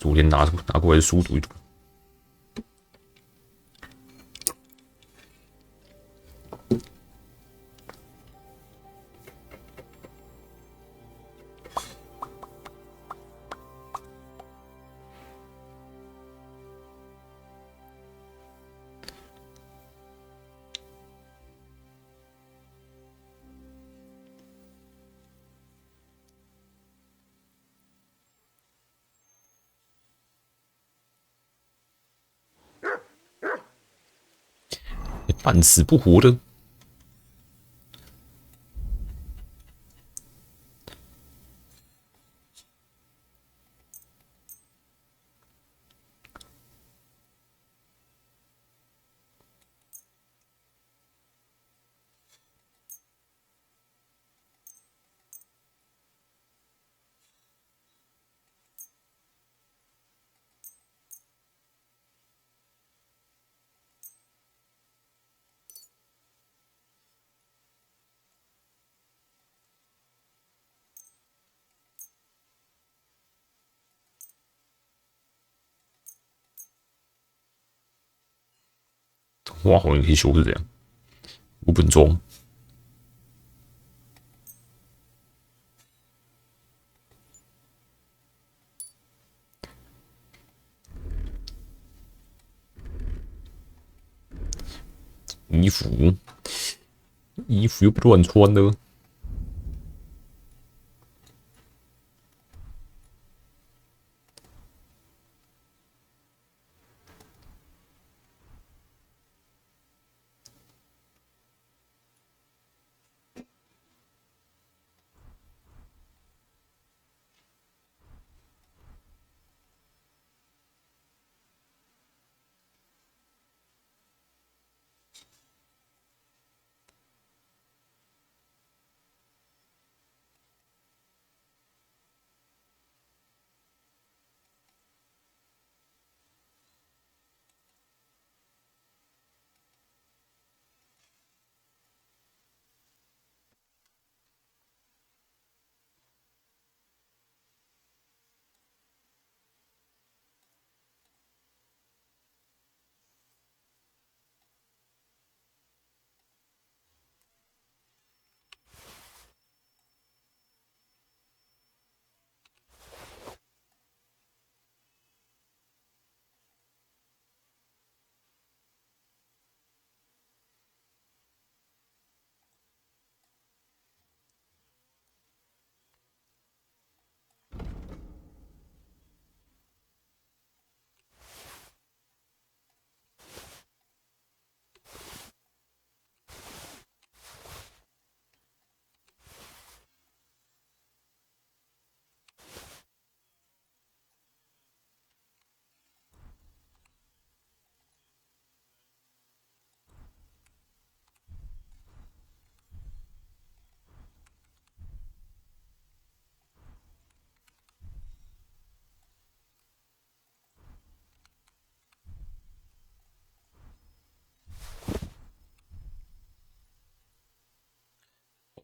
昨天拿过来的书读一读。半死不活的。哇，好像可以修是这样，无本装。衣服又不乱穿的。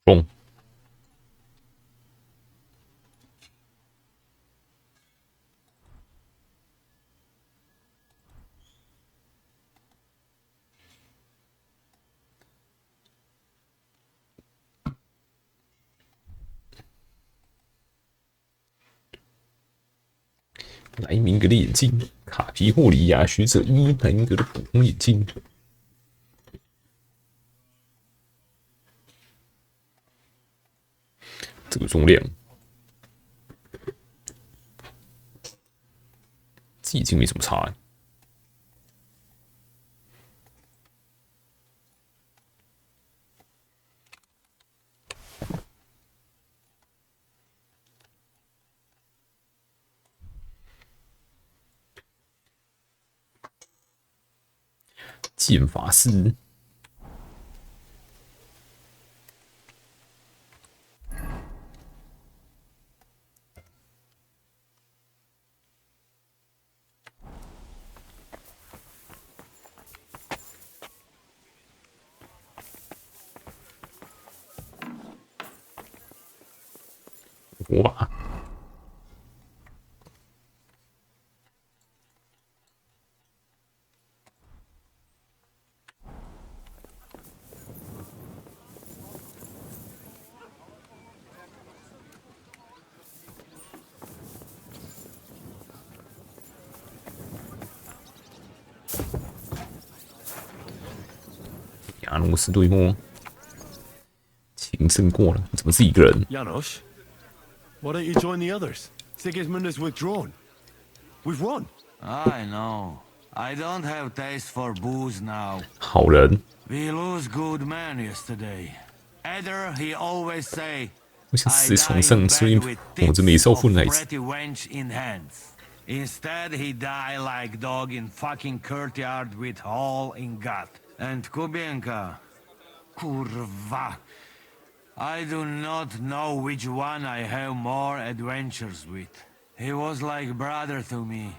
中。莱明格的眼镜，卡皮霍里亚学者1，莱明格的普通眼镜。这个重量，这已经没什么差了。剑法师。火把。阿诺斯对摸，秦胜过了，怎么是一个人 Janos, why don't you join the others? Sigismund has withdrawn. We've won. I know. I don't have taste for booze now. 好人， We lose good men yesterday. Eder, he always say, 我想 I 死 die 床 in 上吃 bed 一 with 我这没 tips 少 of 妇奶子， pretty wench in hands. Instead, he die like dog in fucking courtyard with hole in gut. And Kubienka, kurva. I do not know which one I have more adventures with. He was like brother to me.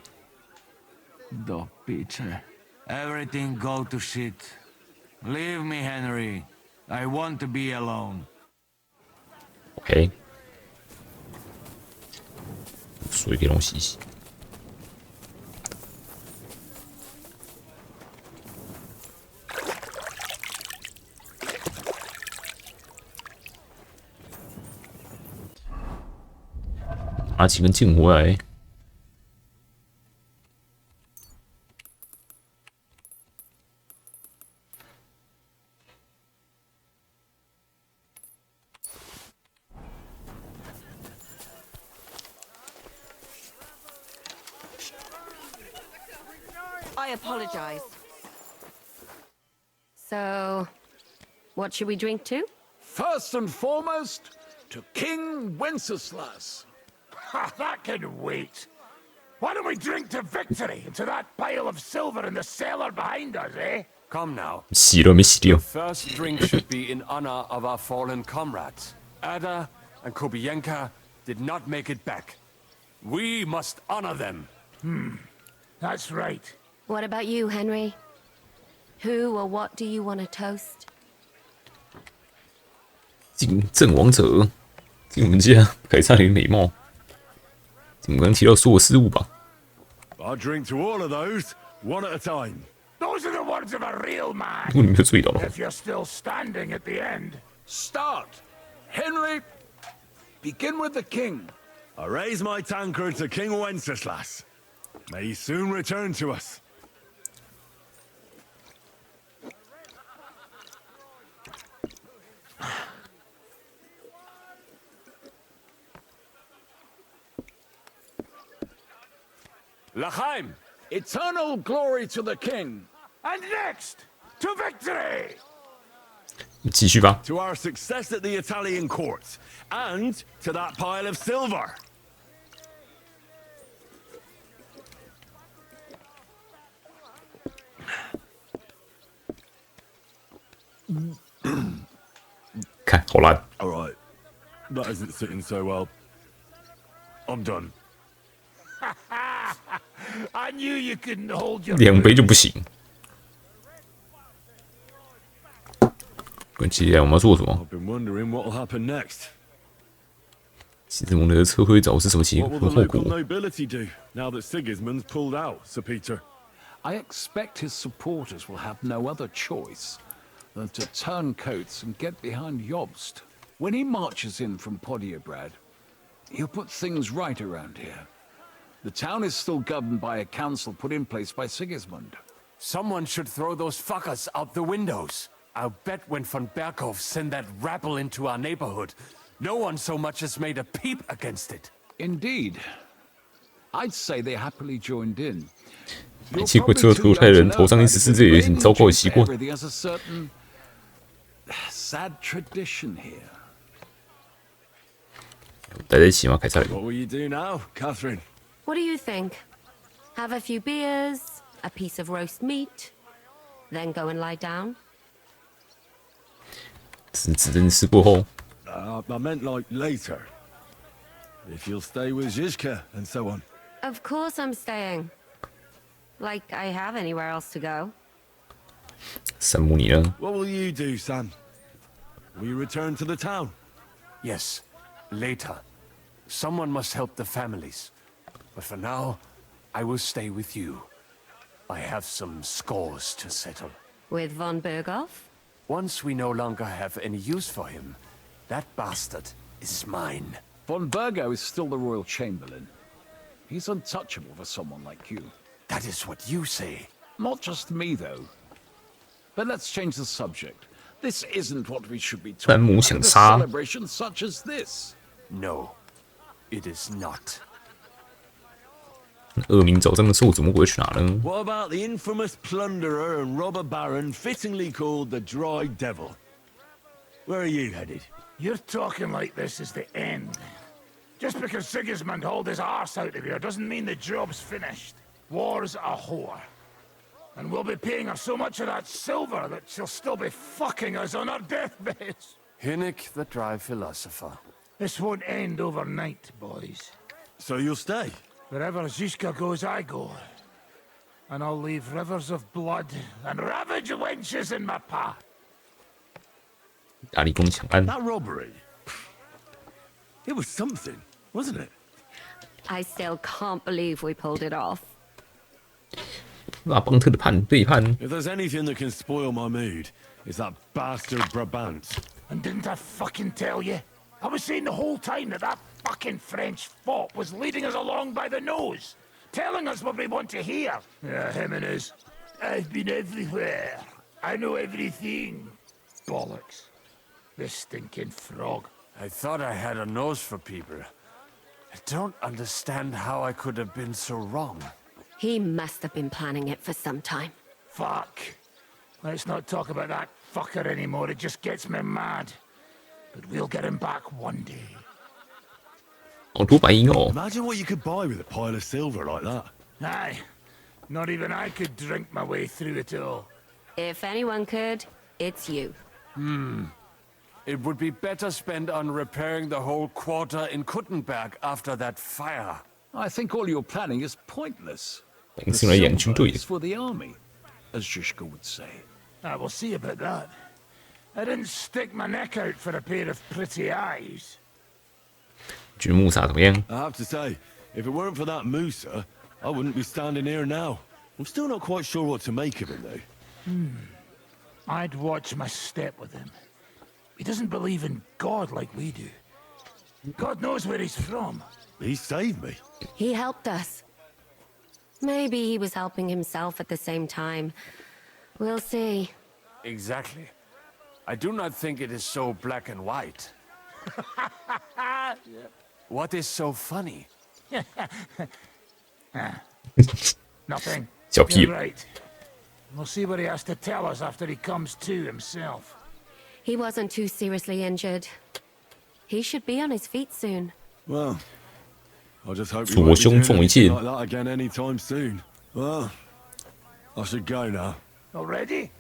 The bitch. Everything go to shit. Leave me, Henry. I want to be alone. OK，水给东洗洗。拿几根剑回来。I apologize. So, what should we drink to? First and foremost, to King Wenceslas. Ha, that can wait. Why don't we drink to victory and to that pile of silver in the cellar behind us, eh? Come now. 洗了没洗掉？ First drink should be in honor of our fallen comrades. Ada and Kubienka did not make it back. We must honor them. That's right. What about you, Henry? Who or what do you want to toast? 进阵王者，进我们家凯撒琳美貌。我们刚刚提到所有事物吧？ I'll drink to all of those, one at a time. Those are the words of a real man. 如果你没有注意到的话， If you're still standing at the end. Start. Henry, begin with the king. I raise my tankard to King Wenceslas. May he soon return to us. L'chaim! Eternal glory to the king. And next, to victory! 继续吧。 To our success at the Italian court, and to that pile of silver. Mm. 看，好烂。 All right, that isn't sitting so well. I'm done. I knew you couldn't hold your 两杯就不行。跟接下来我们要做什么？ I've been wondering what'll happen next. 西德蒙德的撤回找是什么结 What will 果 the 后 local 果？ nobility do now that Sigismund's pulled out, Sir Peter? I expect his supporters will have no other choice than to turn coats and get behind Jobst. When he marches in from Podiebrad, he'll put things right around here. The town is still governed by a council put in place by Sigismund. Someone should throw those fuckers out the windows. I'll bet when von Berghoff sent that rabble into our neighborhood, no one so much as made a peep against it. Indeed. I'd say they happily joined in. 煤气会遮图太人头上14这也是很糟糕的习惯。 Everything has a certain sad tradition here. 待在一起吗？凯撒琳。 What will you do now, Catherine? What do you think? Have a few beers, a piece of roast meat, then go and lie down? 是指认识过后， I meant like later. If you'll stay with Zizka and so on. Of course I'm staying. Like I have anywhere else to go. 山姆你呢？ What will you do, Sam? Will you return to the town? Yes, later. Someone must help the families. But for now, I will stay with you. I have some scores to settle. With von Berghoff? Once we no longer have any use for him, that bastard is mine. Von Bergo is still the royal chamberlain. He's untouchable for someone like you. That is what you say. Not just me, though. But let's change the subject. This isn't what we should be 山 talking 姆 about 想 at a 杀 celebration such as this. No, it is not. 恶名昭彰的兽怎么会去哪呢？ What about the infamous plunderer and robber baron fittingly called the Dry Devil? Where are you headed? You're talking like this is the end. Just because Sigismund hauled his arse out of here doesn't mean the job's finished. War's a whore. And we'll be paying her so much of that silver that she'll still be fucking us on her deathbeds. Hinnick, the dry philosopher. This won't end overnight, boys. So you'll stay? Wherever Zizka goes, I go. And I'll leave rivers of blood and ravage wenches in my path. 大理宫抢案， That robbery. It was something, wasn't it? I still can't believe we pulled it off. 拉邦特的背叛， If there's anything that can spoil my mood, it's that bastard Brabant. And didn't I fucking tell you? I was saying the whole time that fucking French fop was leading us along by the nose, telling us what we want to hear. Yeah, him and his. I've been everywhere. I know everything. Bollocks. This stinking frog. I thought I had a nose for people. I don't understand how I could have been so wrong. He must have been planning it for some time. Fuck. Let's not talk about that fucker anymore. It just gets me mad. But we'll get him back one day. 好多白银哦， Imagine what you could buy with a pile of silver like that. Aye. Not even I could drink my way through it all. If anyone could, it's you. It would be better spent on repairing the whole quarter in Kuttenberg after that fire. I think all your planning is pointless. 白银是用来养军队 It's 的。 for the army, as Zizka would say. I will see about that. I didn't stick my neck out for a pair of pretty eyes. 掘墓撒怎么样？ I have to say, if it weren't for that Musa, I wouldn't be standing here now. I'm still not quite sure what to make of him, though. I'd watch my step with him. He doesn't believe in God like we do. God knows where he's from. He saved me. He helped us. Maybe he was helping himself at the same time. We'll see. Exactly. I do not think it is so black and white. What is so funny? Nothing. 小屁 You're right. We'll see what he has to tell us after he comes to himself. He wasn't too seriously injured. He should be on his feet soon. Well, I just hope 左 you won't be 胸 doing 中一 anything 箭， like that again anytime soon. Well, I should go now. Already?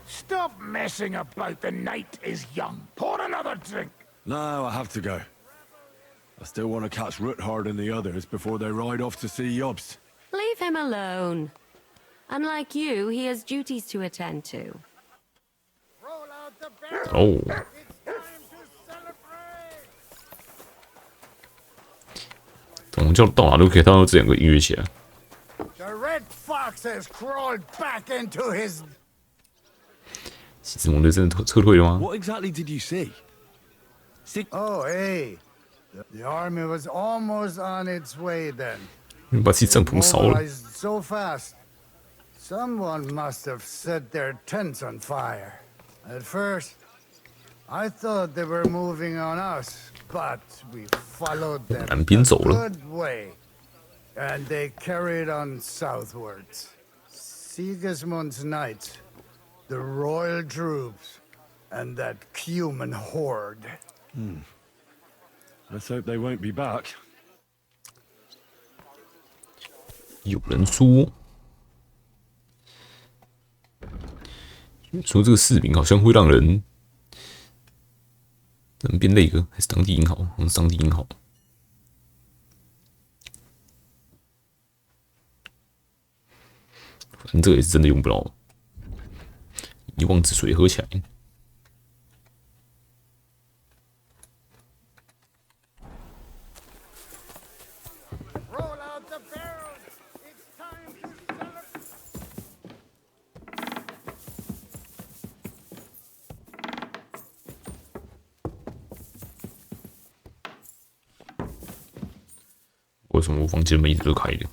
Stop messing about. The night is young. Pour another drink. No, I have to go. I still want to catch Ruthard and the others before they ride off to see Yobst. Leave him alone. Unlike you, he has duties to attend to. 哦，我们就到哪都可以看到这两个音乐起来。 The red fox has crawled back into his. 西之盟队真的撤退了吗？ What exactly did you see? Oh, hey. The army was almost on its way then. 把自己帐篷烧了。 Mobilized so fast. Someone must have set their tents on fire. At first, I thought they were moving on us, but we followed them 南边走 a 了。 good way, and they carried on southwards. Sigismund's knights, the royal troops, and that human horde. Let's hope they won't be back. 有人说这个士兵好像会让人变那个，还是当地银行？好像是当地银行。反正这个也是真的用不到。一望之水合起来。 Roll out the barrels! It's time to celebrate! 为什么我房间门一直都开的？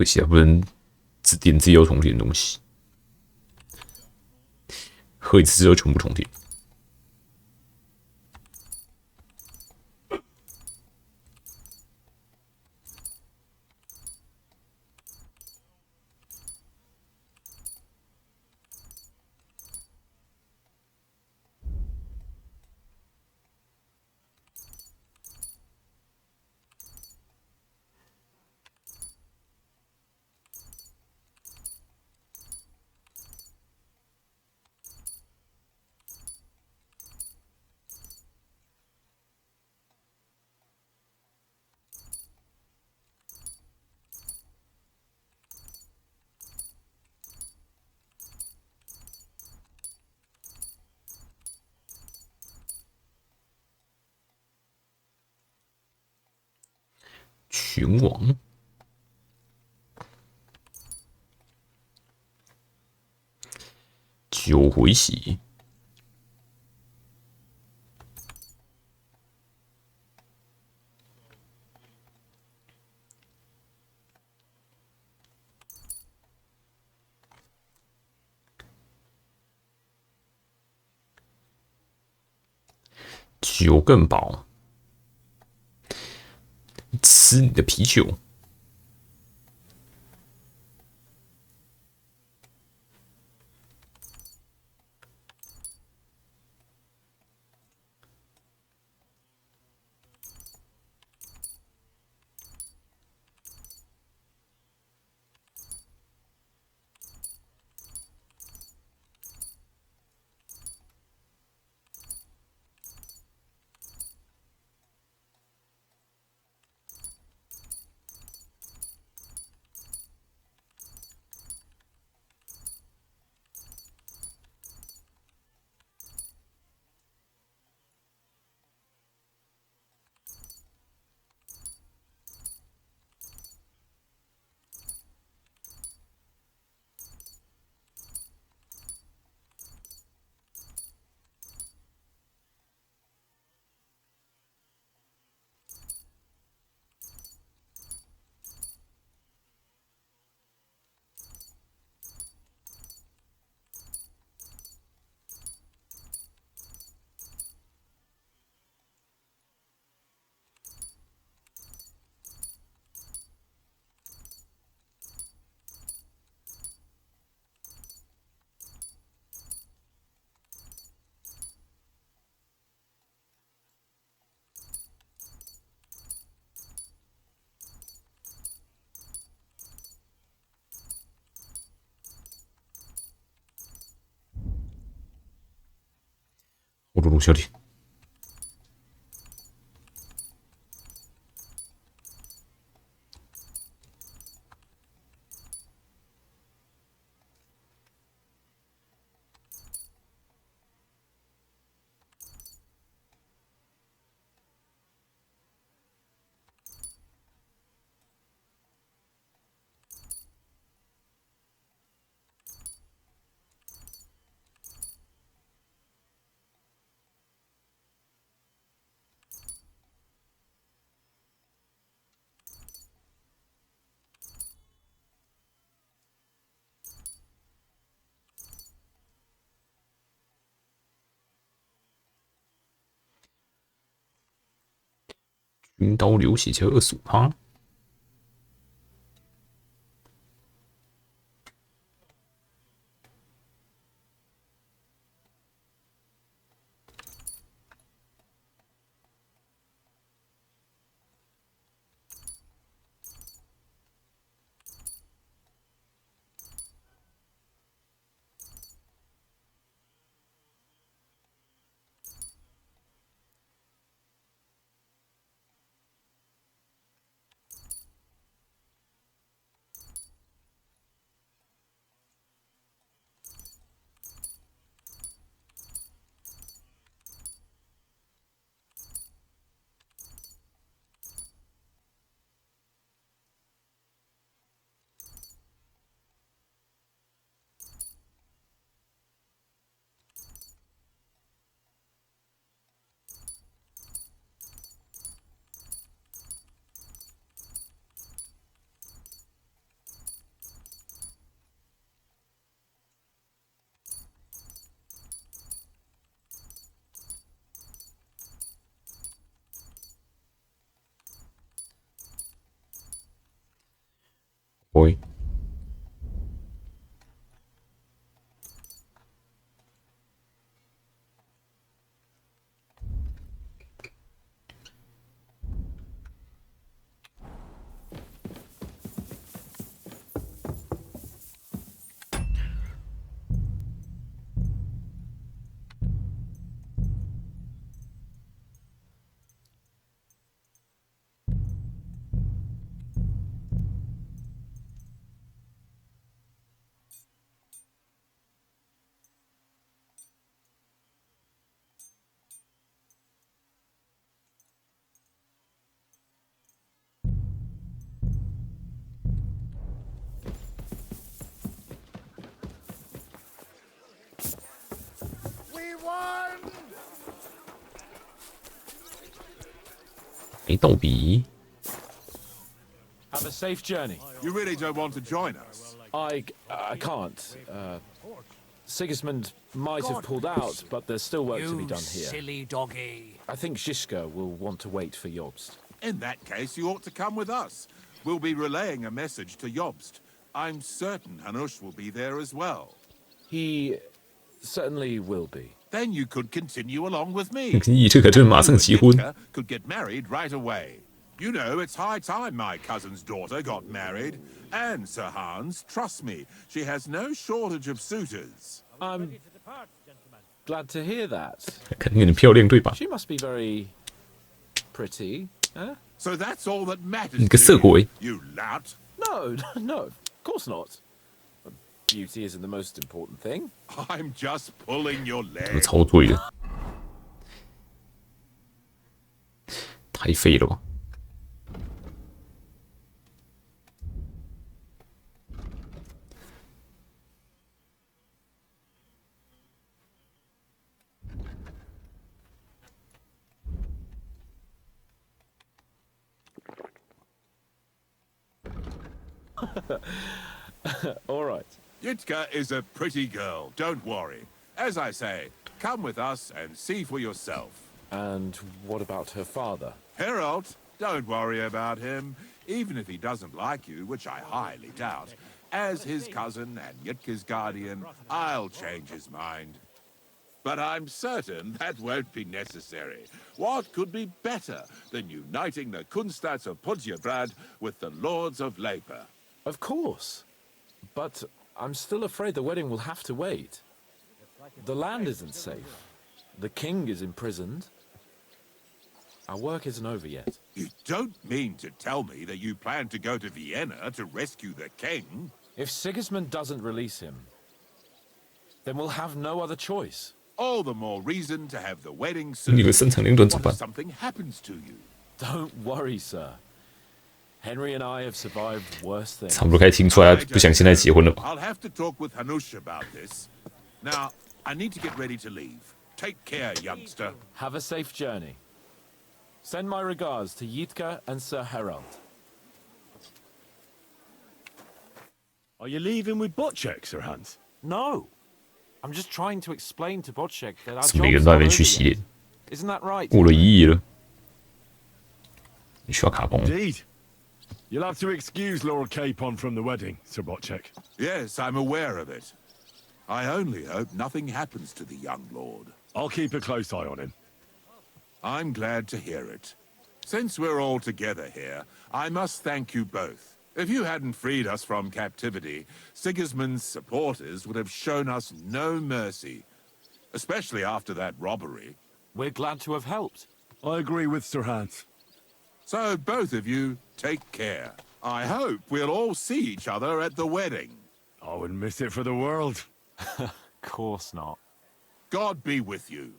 可惜还不能只点自己要重填的东西，喝一次就全部重填。拳王，9回血，酒更饱，吃你的啤酒。我录小弟。军刀流血才25%。喂。没逗比。 Have a safe journey. You really don't want to join us? I can't. Sigismund might have pulled out, but there's still work to be done here. Silly doggy. I think Zizka will want to wait for Jobst. In that case, you ought to come with us. We'll be relaying a message to Jobst. I'm certain Hanush will be there as well. He certainly will be. Then you could continue along with me. 你这可真马上结婚。 Could get married right away. You know, it's high time my cousin's daughter got married. And Sir Hans, trust me, she has no shortage of suitors. I'm glad to hear that. 肯定很漂亮，对吧？ She must be very pretty, huh? So that's all that matters 你个 to 色鬼！ you lout. No, no, of course not. Beauty isn't the most important thing. I'm just pulling your 这 leg. 超对的，太废了吧！ All right. Yitka is a pretty girl, don't worry. As I say, come with us and see for yourself. And what about her father? Harold, don't worry about him. Even if he doesn't like you, which I highly doubt, as his cousin and Yitka's guardian, I'll change his mind. But I'm certain that won't be necessary. What could be better than uniting the Kunstats of Podjebrad with the Lords of Leper? Of course. But I'm still afraid the wedding will have to wait. The land isn't safe. The king is imprisoned. Our work isn't over yet. You don't mean to tell me that you plan to go to Vienna to rescue the king? If Sigismund doesn't release him, then we'll have no other choice. All the more reason to have the wedding 你 soon. 的生产连轮怎 What 么 if 办？ something happens to you? Don't worry, sir. Henry and I have survived worse things. 差不多该听出来，不想现在结婚了吧？ I'll have to talk with Hanush about this. Now, I need to get ready to leave. Take care, youngster. Have a safe journey. Send my regards to Yitka and Sir Harold. Are you leaving with Bocek, Sir Hans? No. I'm just trying to explain to Bocek that our 是每个 job's 人都在那 not 边 over 去洗 yet. 脸， Isn't that right? 误了一亿了。你需要卡工？ Indeed. You'll have to excuse Lord Capon from the wedding, Sir Bocek. Yes, I'm aware of it. I only hope nothing happens to the young lord. I'll keep a close eye on him. I'm glad to hear it. Since we're all together here, I must thank you both. If you hadn't freed us from captivity, Sigismund's supporters would have shown us no mercy, especially after that robbery. We're glad to have helped. I agree with Sir Hans. So both of you, take care. I hope we'll all see each other at the wedding. I wouldn't miss it for the world. Of course not. God be with you.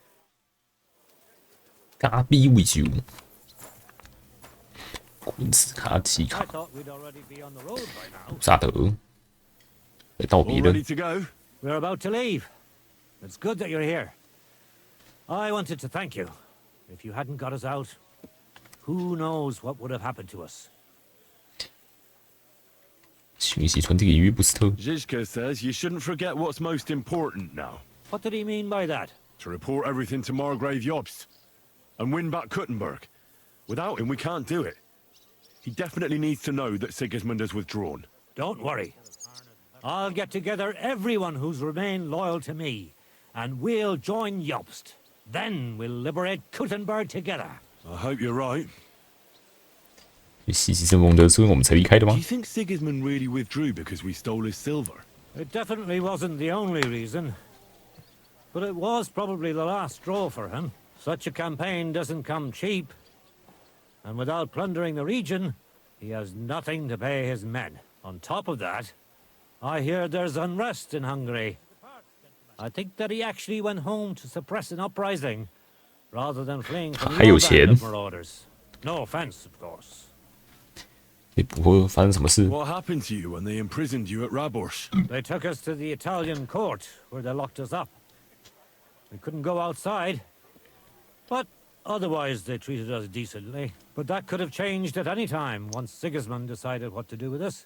嘎逼为酒，昆斯卡奇卡，萨德，来道别 All 了 ready。to go? We're about to leave. It's good that you're here. I wanted to thank you. If you hadn't got us out, who knows what would have happened to us. 讯息传递给于布斯特。 Zizka says you shouldn't forget what's most important now. What did he mean by that? To report everything to Margrave Jobst. And win back Kuttenberg. Without him, we can't do it. He definitely needs to know that Sigismund has withdrawn. Don't worry. I'll get together everyone who's remained loyal to me, and we'll join Jobst. Then we'll liberate Kuttenberg together. I hope you're right. 西西圣蒙德是因为我们才离开的 Do 吗 you？ think Sigismund really withdrew because we stole his silver? It definitely wasn't the only reason, but it was probably the last straw for him. Such a campaign doesn't come cheap, and without plundering the region, he has nothing to pay his men. On top of that, I hear there's unrest in Hungary. I think that he actually went home to suppress an uprising, rather than fleeing from 还有 your 钱。 band of marauders. No offense, of course. 也不会发生什么事。 What happened to you when they imprisoned you at Raborsch? They took us to the Italian court, where they locked us up. We couldn't go outside, but otherwise they treated us decently. But that could have changed at any time once Sigismund decided what to do with us.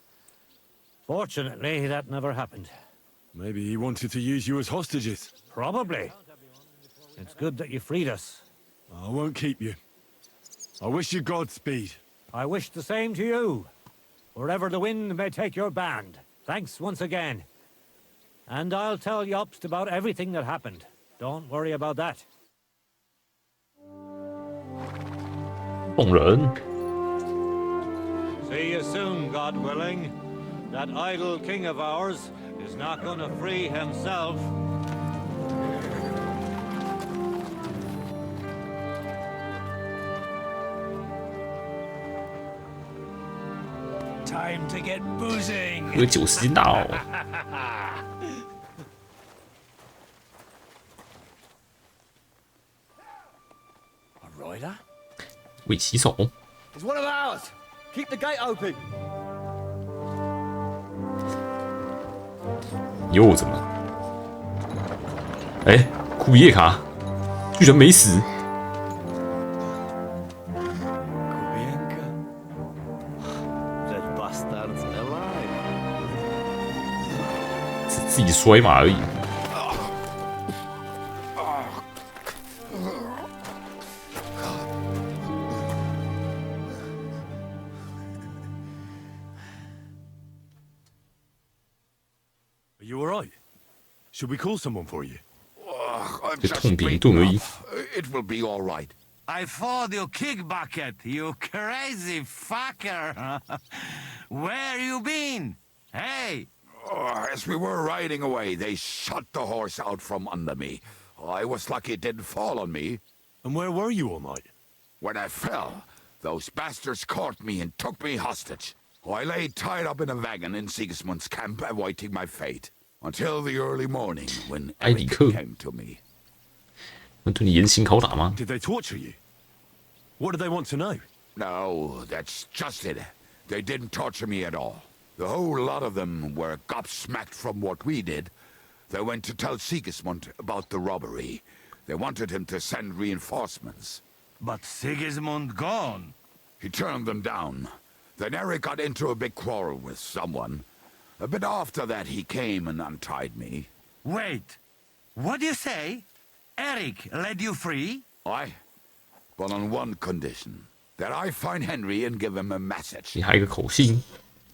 Fortunately, that never happened. Maybe he wanted to use you as hostages. Probably. It's good that you freed us. I won't keep you. I wish you Godspeed. I wish the same to you, wherever the wind may take your band. Thanks once again. And I'll tell Jobst about everything that happened. Don't worry about that. 动人， See you soon, God willing. That idle king of ours is not going to free himself. Time to get boozing. 喝酒时间到。 A rider? 为骑手， It's one of ours. Keep the gate open. 又怎么了？哎，库叶卡居然没死， Kubienka. That bastard's alive. 只自己摔马而已。 Are you alright? Should we call someone for you? I'm 这 just 痛扁一 beaten 顿而已。 up. It will be all right. I fought you kick bucket, you crazy fucker. Where you been? Hey, As we were riding away, they shot the horse out from under me. I was lucky it didn't fall on me. And where were you all night? When I fell, those bastards caught me and took me hostage. I lay tied up in a wagon in Sigismund's camp, awaiting my fate. Until the early morning, when 埃里克 everything came to me. 能对你严刑拷打吗？ Did they torture you? What did they want to know? No, that's just it. They didn't torture me at all. The whole lot of them were gobsmacked from what we did. They went to tell Sigismund about the robbery. They wanted him to send reinforcements. but Sigismund gone. He turned them down. Then Eric got into a big quarrel with someone. A bit after that, he came and untied me. Wait, what do you say? Eric led you free? Aye, but on one condition. That I find Henry and give him a message. 你还有一个口信，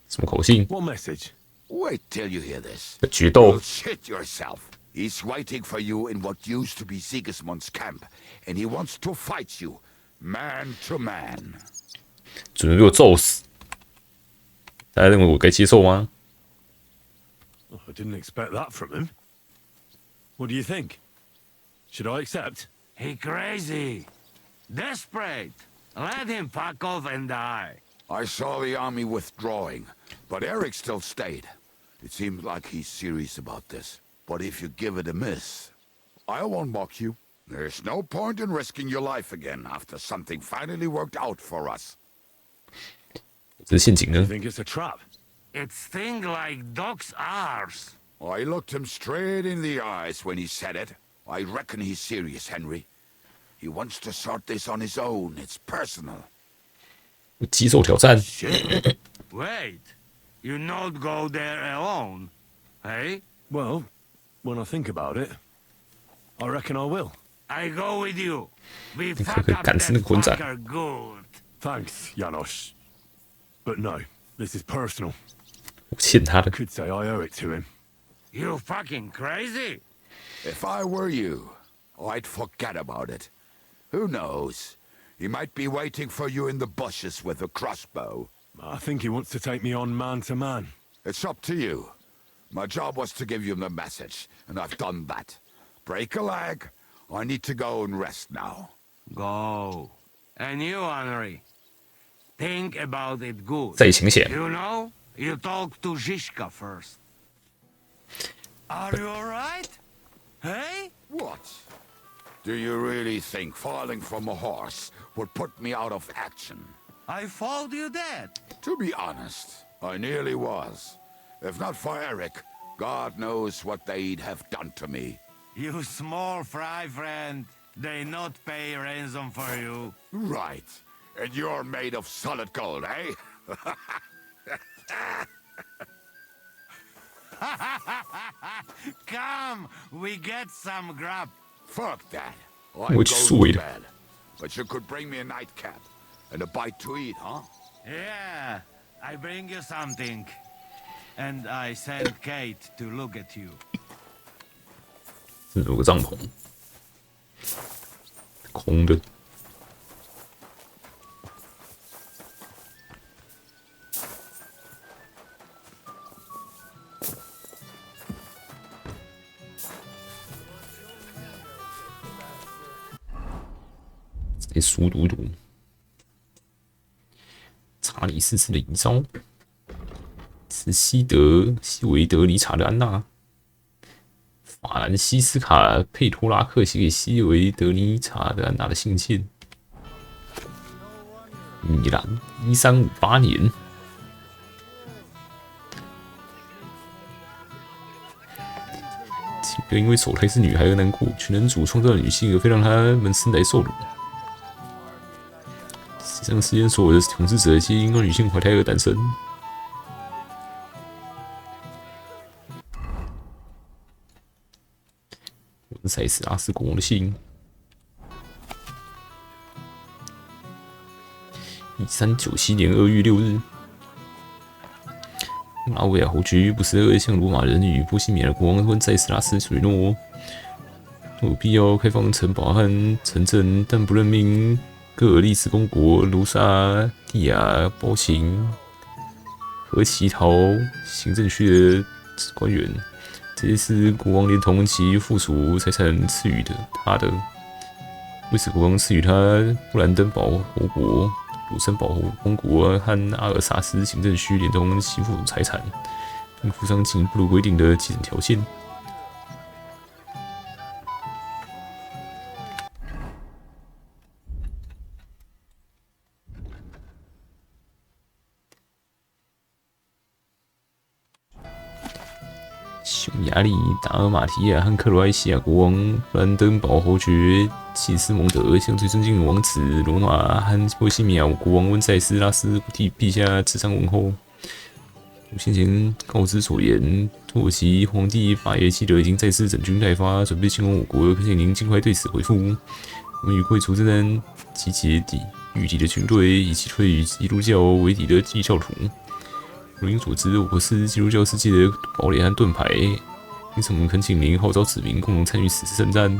什么口信？ What message? Wait till you hear this. 决斗 You'll shit yourself. He's waiting for you in what used to be Sigismund's camp, and he wants to fight you, man to man. 准备被我揍死。大家认为我该接受吗？ Oh, I didn't expect that from him. What do you think? Should I accept? He crazy. Desperate. Let him fuck off and die. I saw the army withdrawing, but Eric still stayed. It seems like he's serious about this. But if you give it a miss, I won't mock you. There's no point in risking your life again after something finally worked out for us. 这是陷阱 I 呢？ think it's a trap. It's thing like dog's arse. I looked him straight in the eyes when he said it. I reckon he's serious, Henry. He wants to sort this on his own. It's personal. 棘手挑战， Shit. Wait. You not go there alone. Hey? Well, when I think about it, I reckon I will. I go with you. We 可 fuck 可 up 感 that 知那个混战。 fucker good. Thanks, Janos. But no, this is personal. 我欠他的。 Could say I owe it to him. You fucking crazy? If I were you, I'd forget about it. Who knows? He might be waiting for you in the bushes with a crossbow. I think he wants to take me on man to man. It's up to you. My job was to give you the message, and I've done that. Break a leg. I need to go and rest now. Go. And you, Henry, think about it good. 再行险。 You know, you talk to Zizka first. Are you alright? Hey? What? Do you really think falling from a horse would put me out of action? I thought you dead. To be honest, I nearly was. If not for Eric, God knows what they'd have done to me. You small fry friend. They not pay ransom for you. Right. And you're made of solid gold, eh? Come, we get some grub. Fuck that. I'm Which going sweet. to bed. But you could bring me a nightcap and a bite to eat, huh? Yeah, I bring you something. And I send Kate to look at you. 这有个帐篷，空的。直接书读读。查理四世的遗诏是西维德里查的安娜。 法兰西斯卡·佩托拉克写给西维德尼查的安娜的信件。米兰，1358年。请不要因为首胎是女孩而难过，全能主创造了女性，而非让她们生来受辱。实际上，世间所有的统治者皆因为女性怀胎而诞生。 文塞斯拉斯国王的信。1397年2月6日，拉维亚侯爵不时地向罗马人与波西米亚的国王温塞斯拉斯许诺，有必要开放城堡和城镇，但不任命戈尔利斯公国卢萨蒂亚包行和乞讨行政区的官员。 这些是国王连同其附属财产赐予的他的。为此，国王赐予他布兰登堡侯国、卢森堡公国和阿尔萨斯行政区连同其附属财产，并附上进一步规定的继承条件。匈牙利、达尔马提亚和克罗埃西亚国王布兰登堡侯爵契斯蒙德向最尊敬的王子罗马和波西米亚国王温塞斯拉斯替陛下致上问候。如先前告知所言，土耳其皇帝巴耶希德已经再次整军待发，准备进攻我国，恳请您尽快对此回复。我们与贵族正在集结御敌的军队，以击退与基督教为敌的异教徒。 如您所知，我国是基督教世界的堡垒和盾牌，因此我们恳请您号召子民共同参与此次圣战。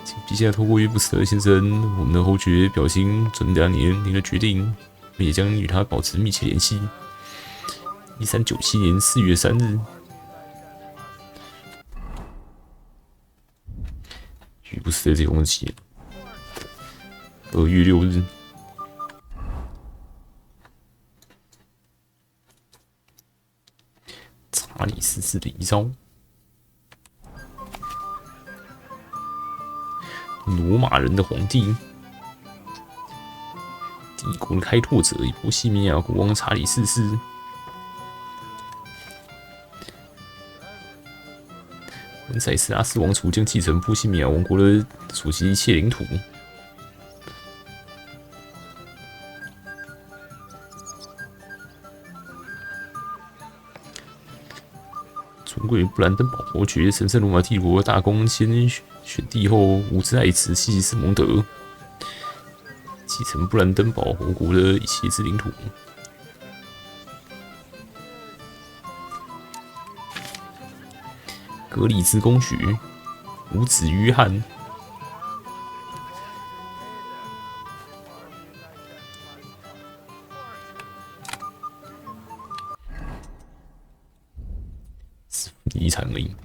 请陛下透过约布斯特先生，我们的侯爵表心准达您的决定，我们也将与他保持密切联系。1397年4月3日，约布斯特这封信，2月6日。 查理四世的遗诏，罗马人的皇帝，帝国的开拓者与波西米亚国王查理四世，文塞斯拉斯王储将继承波西米亚王国的所及一切领土。 尊贵布兰登堡侯爵，神圣罗马帝国大公先选帝后无知爱子西西斯蒙德，继承布兰登堡侯国的一切之领土。格里兹公许，无子约翰。遗产而已。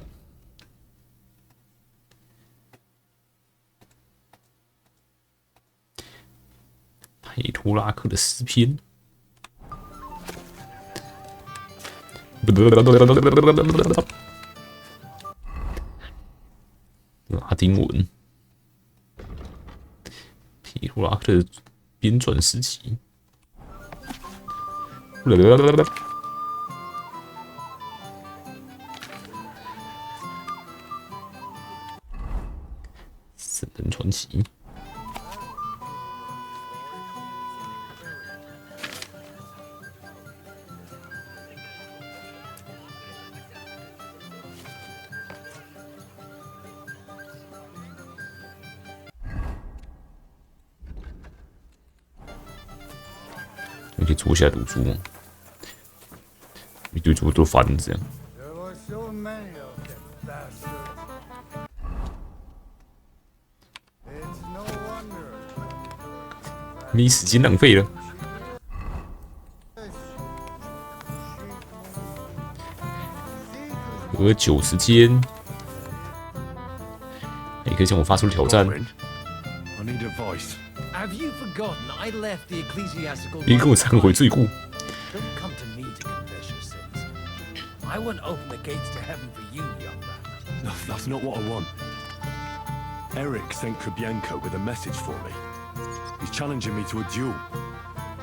佩托拉克的诗篇。拉丁文。佩托拉克的编纂诗集。圣人传奇。你可以坐下读书吗？一堆书都翻这样。没时间浪费了。喝酒时间，你可以向我发出挑战。你跟我忏悔罪过。I wouldn't open the gates to heaven for you, young man. No, that's not what I want. Eric sent Kubienko with a message for me. He's challenging me to a duel,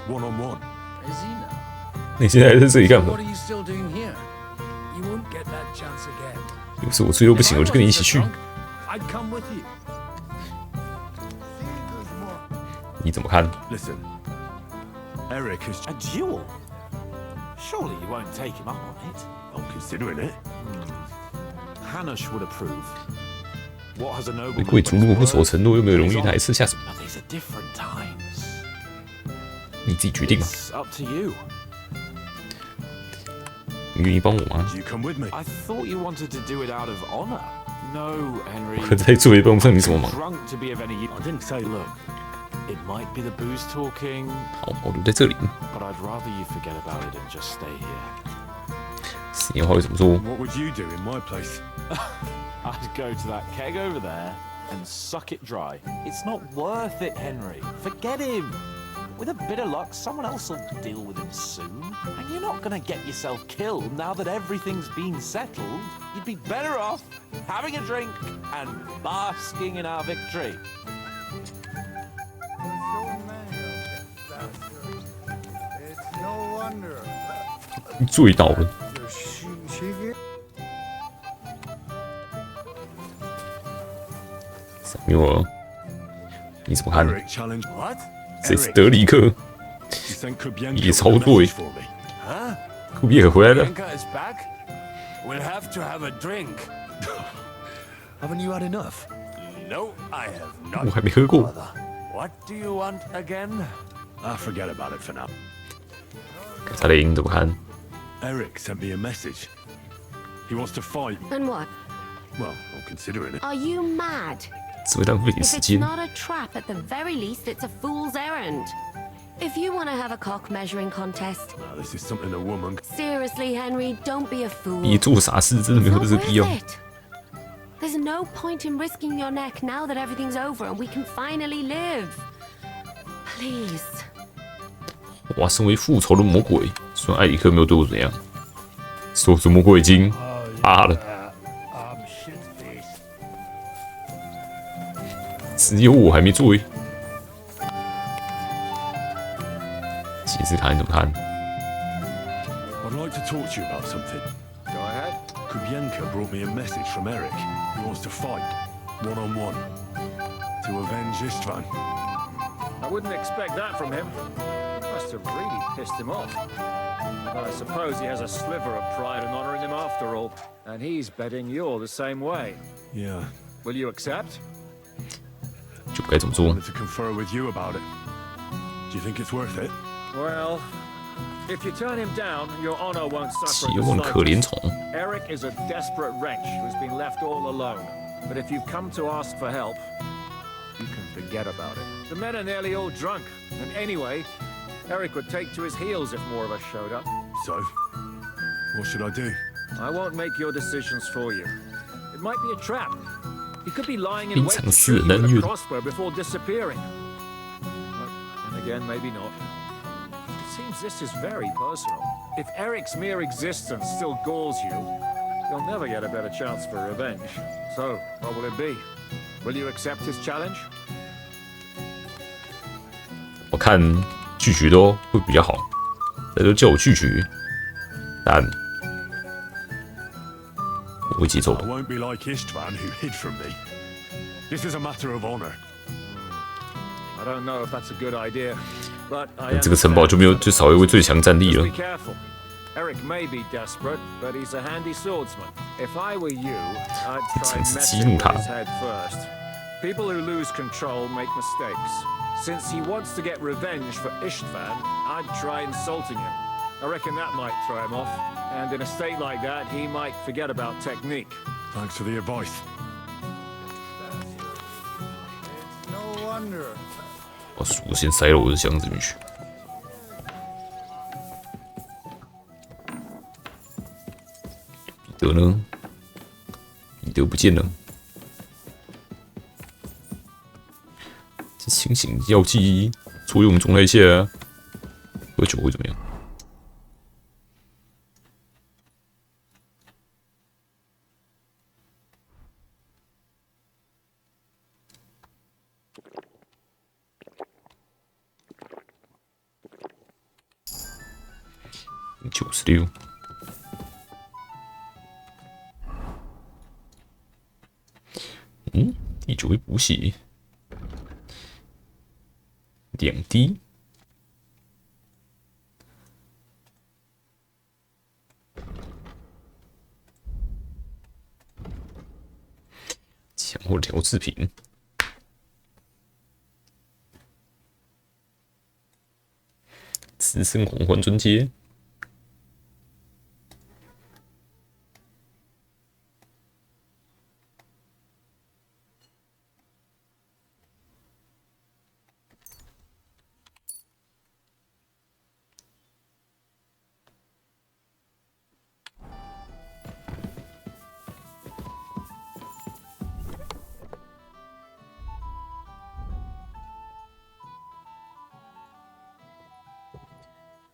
one-on-one. Is he now? 你现在还在这里干嘛？ What are you still doing here? You won't get that chance again. 要是我最后不行，我就跟你一起去。 I'd come with you. 你怎么看 Listen, Eric is A duel? Surely you won't take him up on it. I'm considering it. Hanush would approve. What has a 为 nobleman 贵族如果不守承诺，又没有荣誉，他还设下什么？ But these are different times. 你自己决定嘛。 It's up to you. 你愿意帮我吗？ Do you come with me? I thought you wanted to do it out of honor. No, Henry. 我在座位帮不上你什么忙。 Drunk to be of any use. I didn't say Look, it might be the booze talking, 好，我留在这里。 but I'd rather you forget about it and just stay here. 十年后会怎么做？ What would you do in my place? I'd go to that keg over there and suck it dry. It's not worth it, Henry. Forget him. With a bit of luck, someone else will deal with him soon. And you're not gonna get yourself killed now that everything's been settled. You'd be better off having a drink and basking in our victory. 你醉倒了。萨缪尔，你怎么看？ Eric challenged. What? 这是德里克， He sent Kubienko 也 with 超 a 对 message。for me. Huh? 库比尔回来了。 Yenka is back? We'll have to have a drink. Haven't you had enough? No, I have 我 not. 还没喝过。 What do you want again? Ah, forget about it for now. 凯撒琳怎么看？ Eric sent me a message. He wants to fight. And what? Well, I'm considering it. Are you mad? 只会浪费点 If 时 it's 间。 not a trap, at the very least, it's a fool's errand. If you want to have a cock measuring contest, Now, this is something a woman. seriously, Henry, don't be a fool. 别做傻事，真的没有 It's 这 not 个必要。 worth it. There's no point in risking your neck now that everything's over and we can finally live. Please. 哇，身为复仇的魔鬼，虽然艾里克没有对我怎样，手指魔鬼已经扒了， I'm shit-faced. 只有我还没醉。解释看你怎么看？ I'd like to talk to you about something. Go ahead. Kubienko brought me a message from Eric. He wants to fight, one-on-one, to avenge Istvan. I wouldn't expect that from him. Must have really pissed him off. But I suppose he has a sliver of pride in honoring him after all. And he's betting you're the same way. Yeah. Will you accept? 就该怎么做？ Wanted to confer with you about it. Do you think it's worth it? Well, if you turn him down, your honor won't suffer. 奇望可怜虫。Eric is a desperate wretch who's been left all alone. But if you've come to ask for help, you can forget about it. The men are nearly all drunk. And anyway, Eric would take to his heels if more of us showed up. So, what should I do? I won't make your decisions for you. It might be a trap. He could be lying in wait to shoot you with a crossbow before disappearing. But then again, maybe not. It seems this is very personal. If Eric's mere existence still galls you, you'll never get a better chance for revenge. So, what will it be? Will you accept his challenge? 我看拒绝都会比较好，大家都叫我拒绝，但我会接受的。I won't be like Istvan who hid from me. This is a matter of honor. I don't know if that's a good idea, but I 这个城堡就没有就少一位最强战力了。 Be careful. Eric may be desperate, but he's a handy swordsman. If I were you, I'd try messing with his head first. People who lose control make mistakes. Since he wants to get revenge for Istvan, I'd try insulting him. I reckon that might throw him off. And in a state like that, he might forget about technique. Thanks for the advice. It's no wonder. 把书先塞到我的箱子里面去。彼得呢？彼得不见了。这清醒药剂作用状态下，喝酒会怎么样？ 96。第9位补血，2滴。强化调制品。 资深狂欢专接，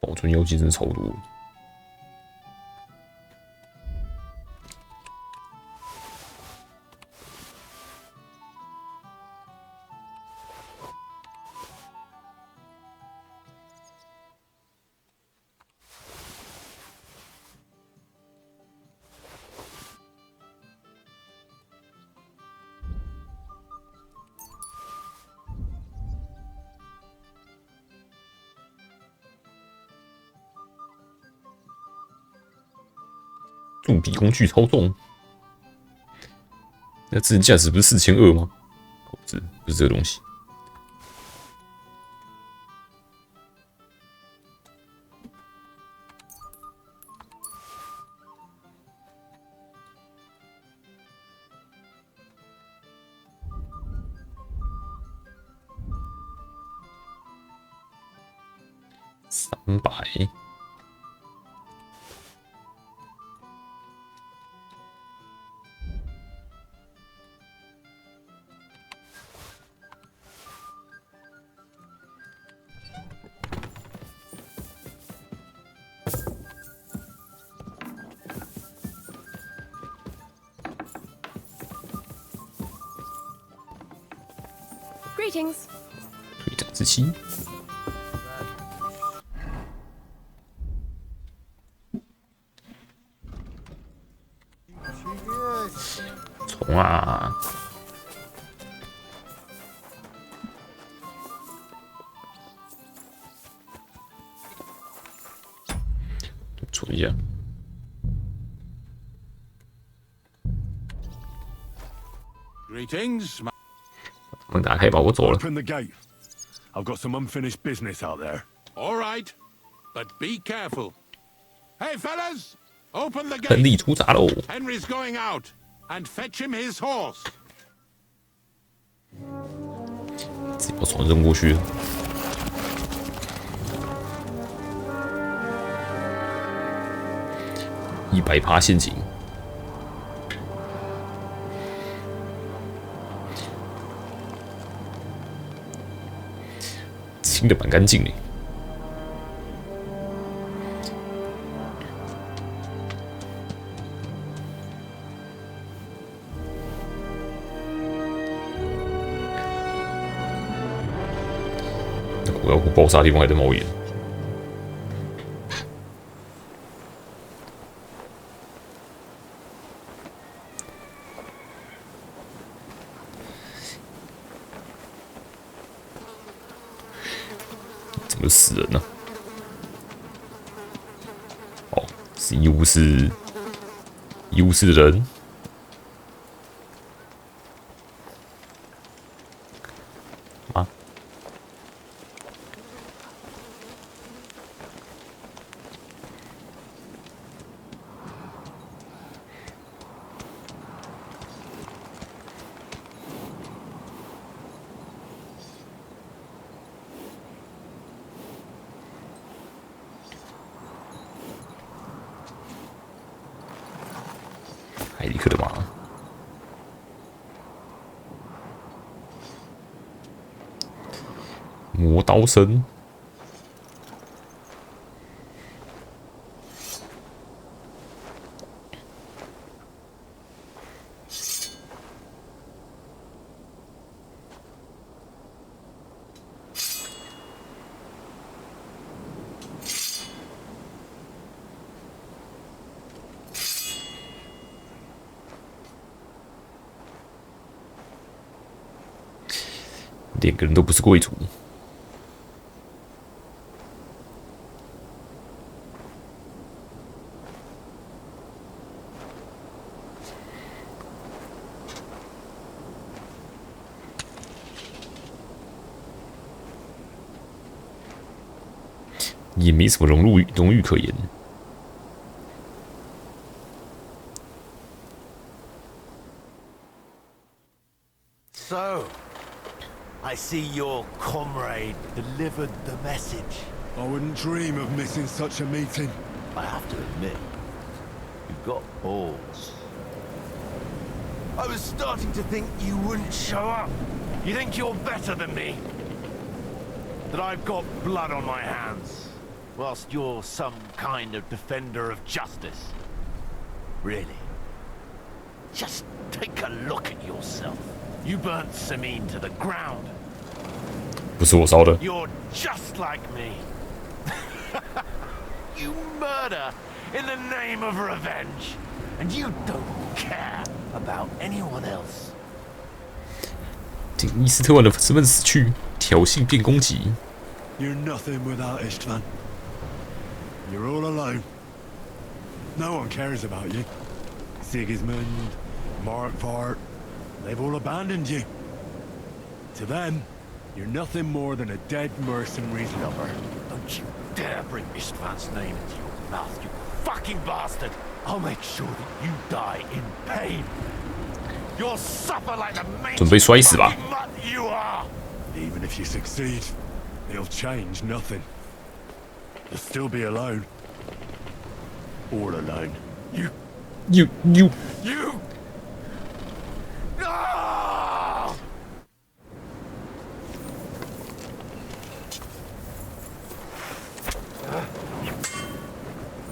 保存药剂真的超多。 重笔工具操纵，那自然价值不是4200吗？不是这个东西。300。 Greetings. 队长之妻。虫啊！存一下。 Greetings. 门打开吧，我走了。 Open the gate. I've got some unfinished business out there. All right, but be careful. Hey, fellas, Open the 亨利 gate. 出闸喽！ Henry's going out. And fetch him his horse. 直接把船扔过去了。100%陷阱。清的蛮干净的。那火药库爆炸的地方还在冒烟。怎么死人呢、哦，是医务室的人。啊？海里克的马，磨刀神，两个人都不是贵族。也没什么荣誉可言。So, I see your comrade delivered the message. I wouldn't dream of missing such a meeting. I have to admit, you've got balls. I was starting to think you wouldn't show up. You think you're better than me? That I've got blood on my hands, whilst you're some kind of defender of justice? Really? Just take a look at yourself. You burnt Samine to the ground. 不是我烧的。 You're just like me. You murder in the name of revenge, and you don't care about anyone else. 经伊斯特万的身份死去，挑衅并攻击。 You're nothing without Istvan. You're all alone. No one cares about you. Sigismund, Markvart, they've all abandoned you. To them, you're nothing more than a dead mercenary's lover. Don't you dare bring Istvan's name into your mouth, you fucking bastard! I'll make sure that you die in pain. You'll suffer like the mangy 准备摔死吧。 fucking mutt you are! Even if you succeed, it'll change nothing. You'll still be alone. All alone. You... You... No!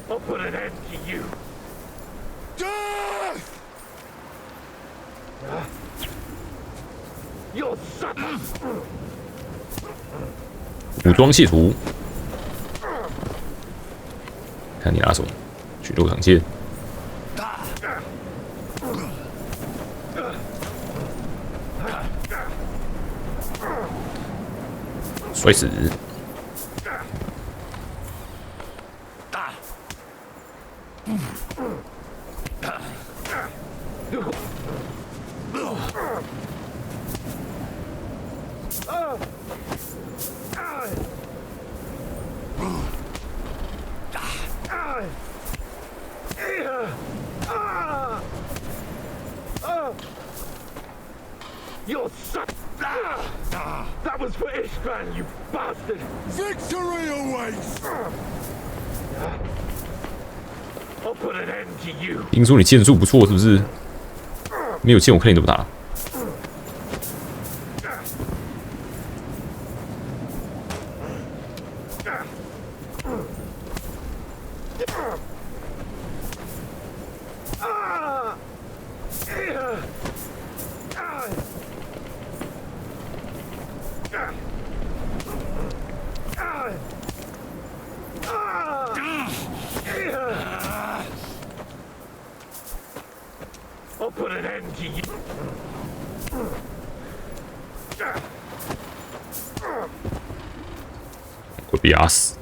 I'll put an end to you. Death! You'll suffer! 武装亵图，看你拿什么？举肉长剑。摔死！ for Istvan, you bastard! Victory awaits! I'll put an end to you. 听说你剑术不错，是不是？没有剑，我看你怎么打。I'll put an end to you. I'll 会被压死。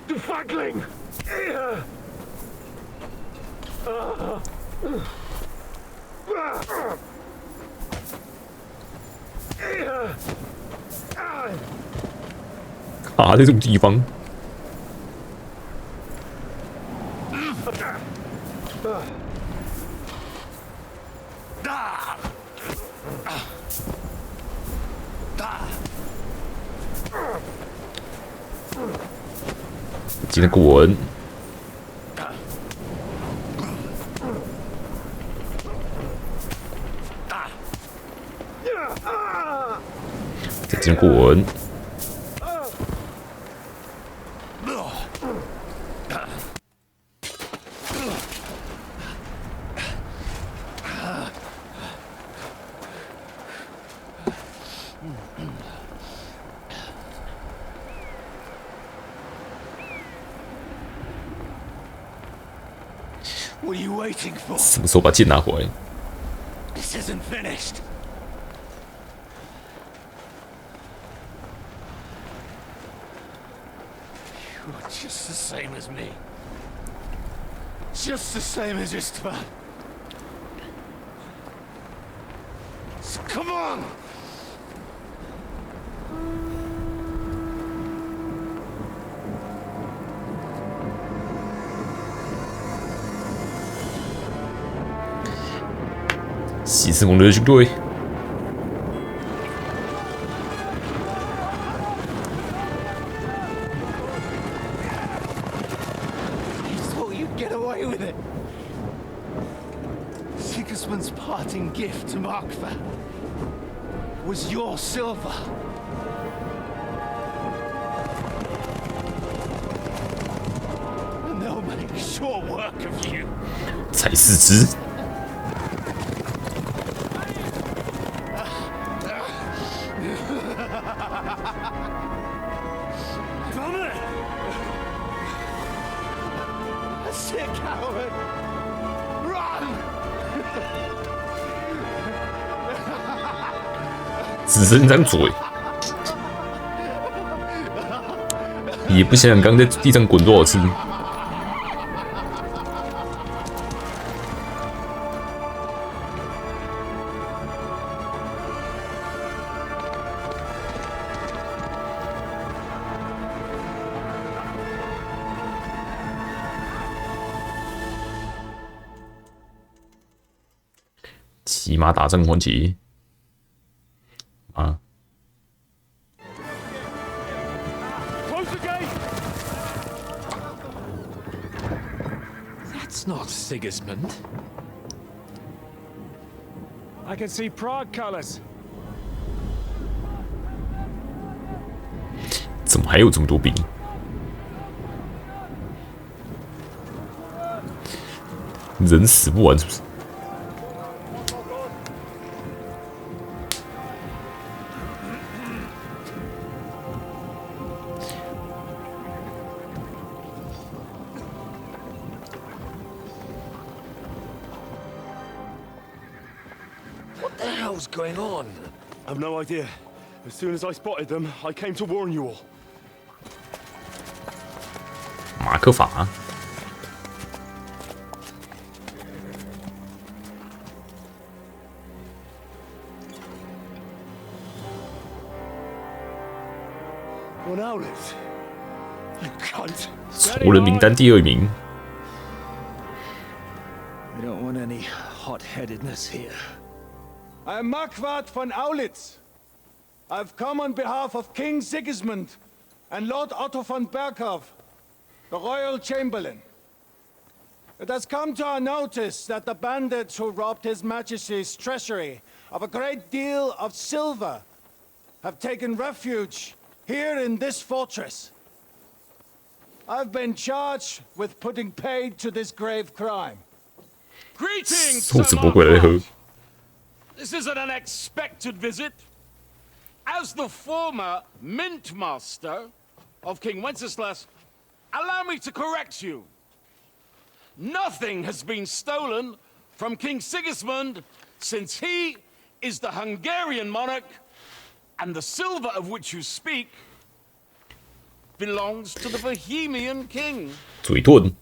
The fuckling!卡在这种地方。今天滚！再今天滚！ What are you waiting for? 什么时候把剑拿回来？ This isn't finished. You're just the same as me. Just the same as Istvan. So come on! 西斯蒙德军队。 Get away with it. Sigismund's parting gift to Markva was your silver. And they'll make short work of you. 才四只。 Sick coward! Run! 只剩一张嘴，也不想想刚在地上滚多少次。骑马打仗环节啊！ Close the gate! That's not Sigismund. I can see Prague colors. 怎么还有这么多兵？人死不完是不是？ What the hell's going on? I've no idea. As soon as I spotted them, I came to warn you all. 马克法。 One out it. You cunt. 仇人名单第2名， want any hot-headedness here. I am Marquard von Aulitz. I've come on behalf of King Sigismund and Lord Otto von Berghoff, the Royal Chamberlain. It has come to our notice that the bandits who robbed His Majesty's treasury of a great deal of silver have taken refuge here in this fortress. I've been charged with putting paid to this grave crime. Greetings, 兔 Sir 子魔鬼来喝。 Marquand. This is an unexpected visit. As the former mint master of King Wenceslas, allow me to correct you. Nothing has been stolen from King Sigismund since he is the Hungarian monarch, and the silver of which you speak belongs to the Bohemian king. 嘴遁。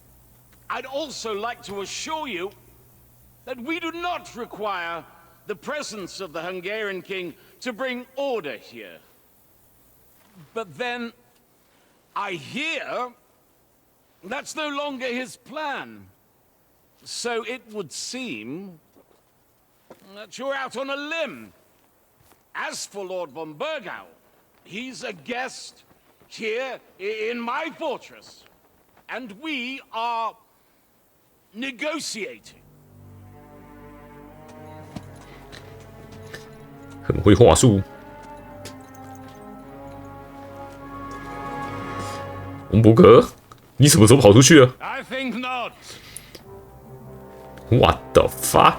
I'd also like to assure you that we do not require the presence of the Hungarian king to bring order here. But then, I hear that's no longer his plan. So it would seem that you're out on a limb. As for Lord von Bergau, he's a guest here in my fortress, and we are negotiating. 很会话术。文伯格，你什么时候跑出去了 I think not. ？What the fuck？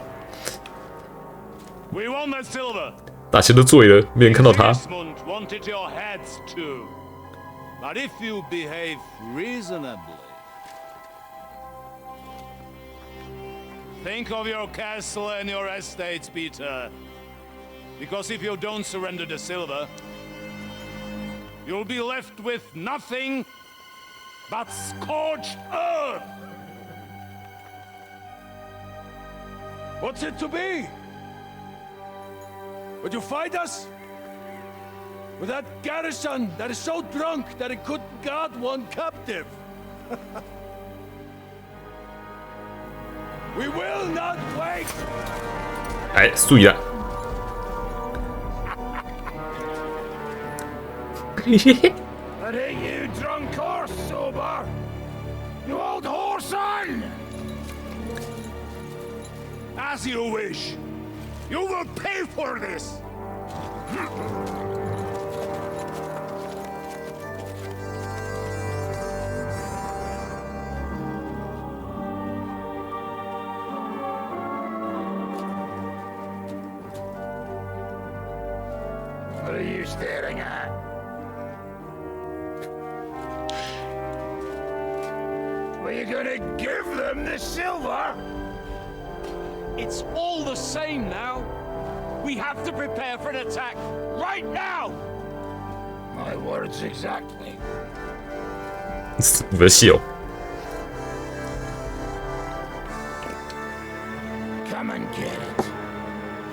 We want that silver. 大家都醉了，没人看到他。 Sigismund wanted your heads too. But if you behave reasonably, think of your castle and your estates, Peter. Because if you don't surrender the silver, you'll be left with nothing but scorched earth. What's it to be? Would you fight us? With that garrison that is so drunk that it couldn't guard one captive? We will not wait! 哎，注意了。But are you drunk or sober? You old whoreson! As you wish. You will pay for this! What are you staring at? Were you gonna give them the silver? It's all the same now. We have to prepare for an attack right now. My words exactly. 死不要笑。 Come and get it,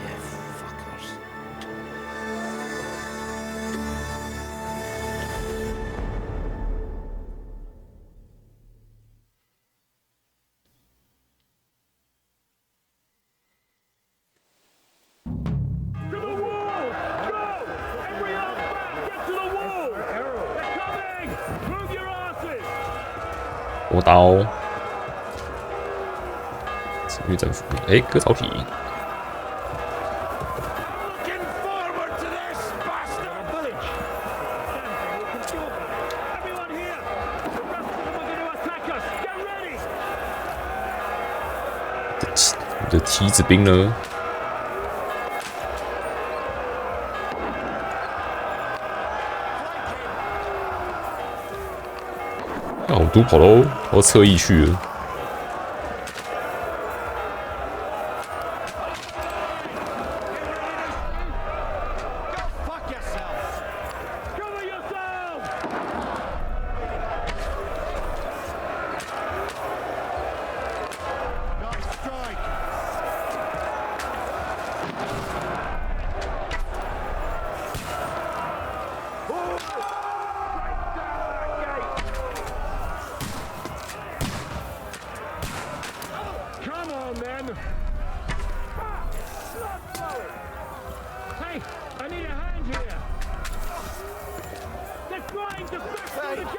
you fuckers. To the wall! Go! Every arm back! Get to the wall! They're coming! Move your asses! 我刀。指挥战俘，哎，割草体。 Looking forward to this, bastard village! Everyone here! The rest of them are going to attack us! Get ready! 我的梯子兵呢？啊，我都跑到侧翼去了。 Cover yourselves! Nice strike!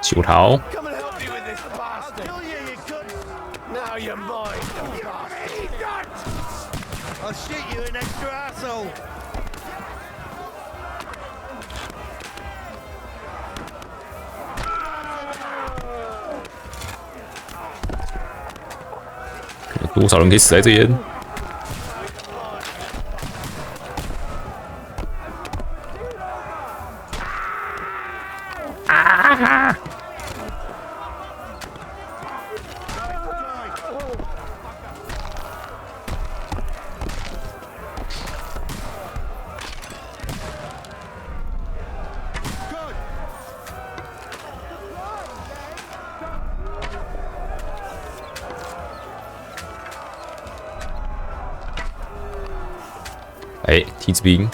救逃。 Come and help me with this bastard. Now you're mine. I'll shoot you an extra asshole. 多少人可以死在这边？啊！哎，梯子兵。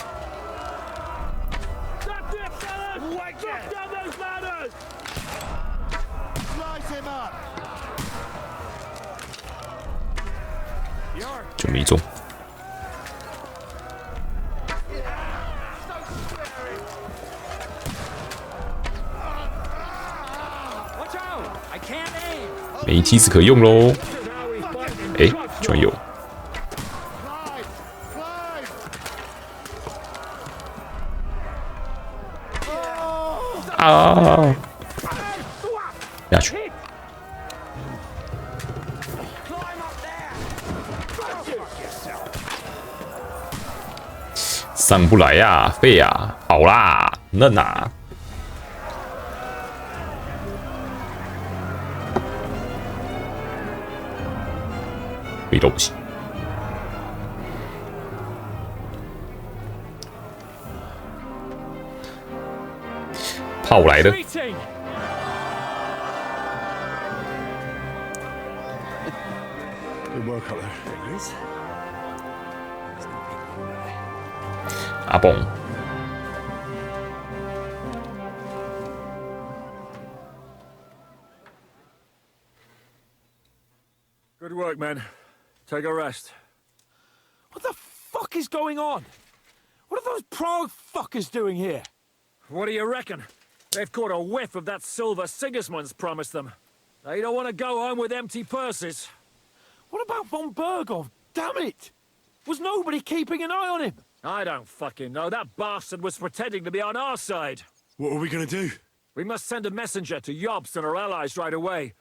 就没中。没梯子可用喽。哎，居然有。啊！下去。 上不来呀，废呀！好啦，嫩啊！飞都不行。炮来的。阿蹦。 Good work, men. Take a rest. What the fuck is going on? What are those Prague fuckers doing here? What do you reckon? They've caught a whiff of that silver Sigismund's promised them. They don't want to go home with empty purses. What about von Bergov? Damn it! Was nobody keeping an eye on him? I don't fucking know. That bastard was pretending to be on our side. What are we gonna do? We must send a messenger to Jobst and our allies right away.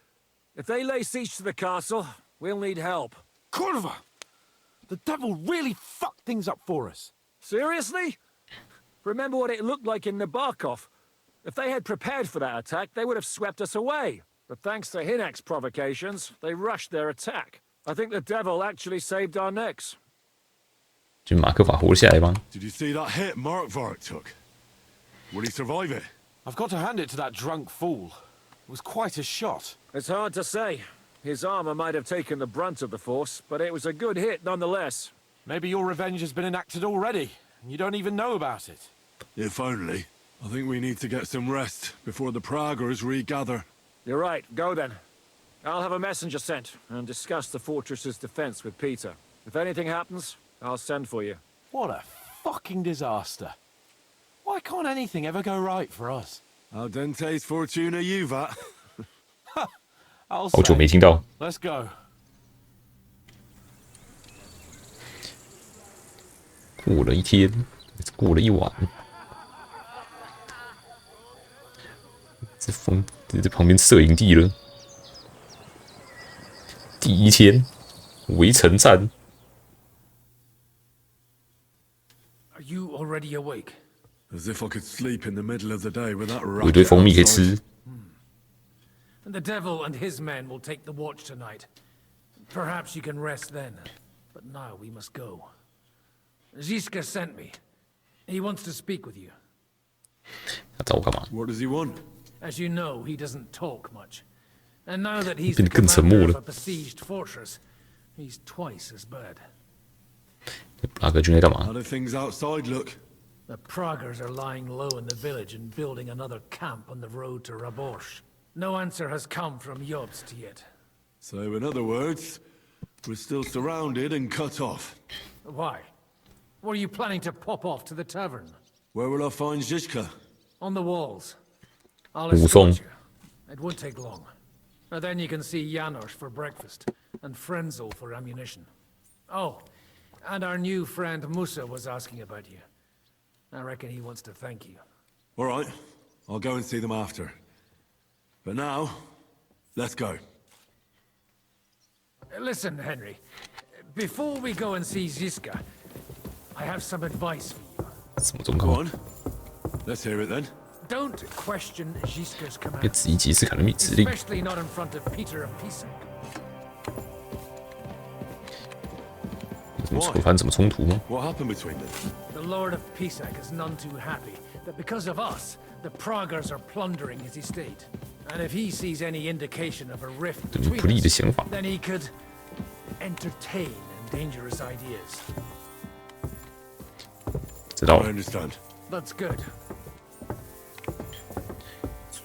If they lay siege to the castle, we'll need help. Kurva! The devil really fucked things up for us. Seriously? Remember what it looked like in Nabokov. If they had prepared for that attack, they would have swept us away. But thanks to Hinek's provocations, they rushed their attack. I think the devil actually saved our necks. 就马克法活了下来吗 Did you see that hit Markvark took? Will he survive it? I've got to hand it to that drunk fool. It was quite a shot. It's hard to say. His armor might have taken the brunt of the force, but it was a good hit nonetheless. Maybe your revenge has been enacted already, and you don't even know about it. If only. I think we need to get some rest before the Praggers regather. You're right. Go then. I'll have a messenger sent and discuss the fortress's defense with Peter. If anything happens, I'll send for you. What a fucking disaster. Why can't anything ever go right for us? Al dente's fortuna juvat. I'll 好久没听到。 Let's go. 过了一天，过了一晚，这旁边摄影地了。第一天，围城战。 Are you already awake? As if I could sleep in the middle of the day with that 有一堆 racket 蜂蜜可以 outside. 吃。 And the devil and his men will take the watch tonight. Perhaps you can rest then. But now we must go. Ziska sent me. He wants to speak with you. 他找我干嘛？ What does he want? As you know, he doesn't talk much. And now that he's 变 the 得更沉默 commander 了 of a besieged fortress, he's twice as bad. 布拉格军在干嘛 How do things outside look? The Praggers are lying low in the village and building another camp on the road to Rabosh. No answer has come from Jobst yet. So, in other words, we're still surrounded and cut off. Why? Were you planning to pop off to the tavern? Where will I find Zizka? On the walls. I'll 武松 escort you. It won't take long. And then you can see Janos for breakfast, and Frenzel for ammunition. Oh, and our new friend Musa was asking about you. I reckon he wants to thank you. All right, I'll go and see them after. But now, let's go. Listen, Henry. Before we go and see Ziska, I have some advice for you. Go on. Let's hear it then. Don't question Ziska's 别 commands, 质疑吉斯卡的指令。 especially not in front of Peter of Pisac. 怎么发生什么冲突吗？ What happened between them? The Lord of Pisac is none too happy that because of us, the Praggers are plundering his estate. And if he sees any indication of a rift 对不 between 利的 us, 想法。 then he could entertain dangerous ideas. 知道 I 了， understand. That's good.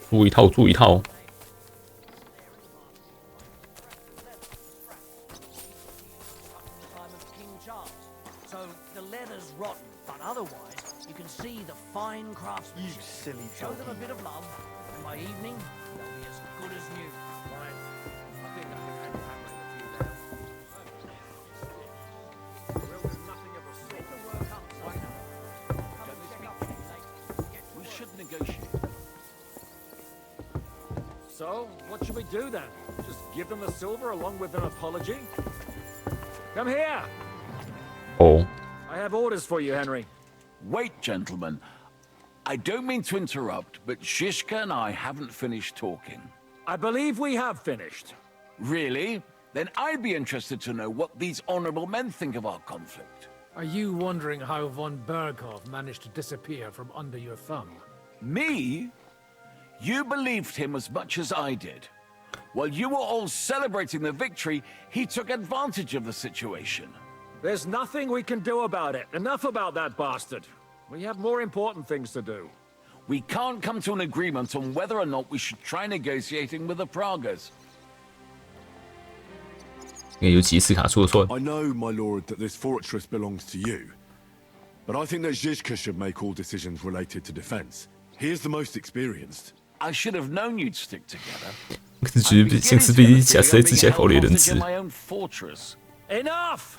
做一套做一套。 So the leather's rotten, but otherwise you can see the fine craftsmanship. You silly Show dog. them a bit of love, and by evening they'll be as good as new. Right. I think I can handle with you now. We should negotiate. So, what should we do then? Just give them the silver along with an apology? Come here! Oh. I have orders for you, Henry. Wait, gentlemen. I don't mean to interrupt, but Shishka and I haven't finished talking. I believe we have finished. Really? Then I'd be interested to know what these honorable men think of our conflict. Are you wondering how von Berghoff managed to disappear from under your thumb? Me? You believed him as much as I did. While you were all celebrating the victory, he took advantage of the situation. There's nothing we can do about it. Enough about that bastard. We have more important things to do. We can't come to an agreement on whether or not we should try negotiating with the Praggers. 应该由吉斯卡说了算。 I know, my lord, that this fortress belongs to you. But I think that Zizka should make all decisions related to defense. He is the most experienced. I should have known you'd stick together. 可是觉得像是被假设自己还考虑仁慈。 my own fortress. Enough!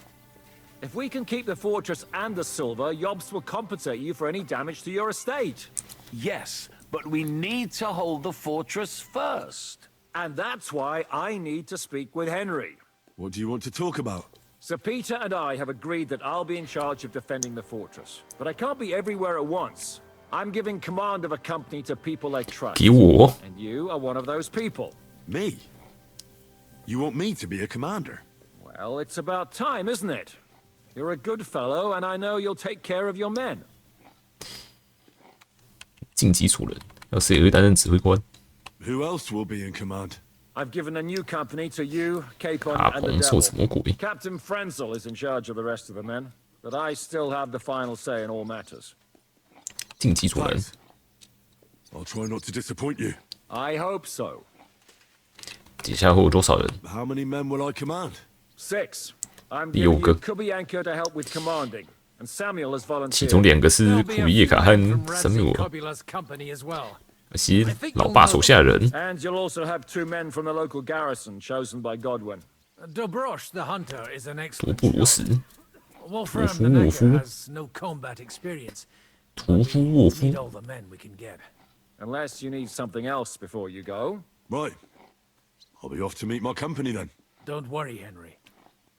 If we can keep the fortress and the silver, Yobst will compensate you for any damage to your estate. Yes, but we need to hold the fortress first. And that's why I need to speak with Henry. What do you want to talk about? Sir Peter and I have agreed that I'll be in charge of defending the fortress. But I can't be everywhere at once. I'm giving command of a company to people I trust. 给我。 And you are one of those people. Me? You want me to be a commander? Well, it's about time, isn't it? You're a good fellow, and I know you'll take care of your men. 晋级楚人，要谁来担任指挥官？ Who else will be in command? I've given a new company to you, Capon, 卡 and the 彭受什 Devil. 么鬼？ Captain Frenzel is in charge of the rest of the men, but I still have the final say in all matters. 晋级楚人， I'll try not to disappoint you. I hope so. 底下会有多少人？ How many men will I command? 6. I'm 第六 giving 个 you Kubianka to help with commanding, and Samuel has 其中 volunteered. 两个是库比叶卡和神米尔， Cobula's company as well. 而是老爸手下的人。 And you'll also have 2 men from the local garrison chosen by Godwin. Dobrosh the hunter is an 罗 excellent 布罗什， Wolfram 沃 the 夫沃 Necker 夫， has no combat experience. 屠夫沃夫 Need，all the men we can get. Unless you need something else before you go. Right. I'll be off to meet my company then. Don't worry, Henry.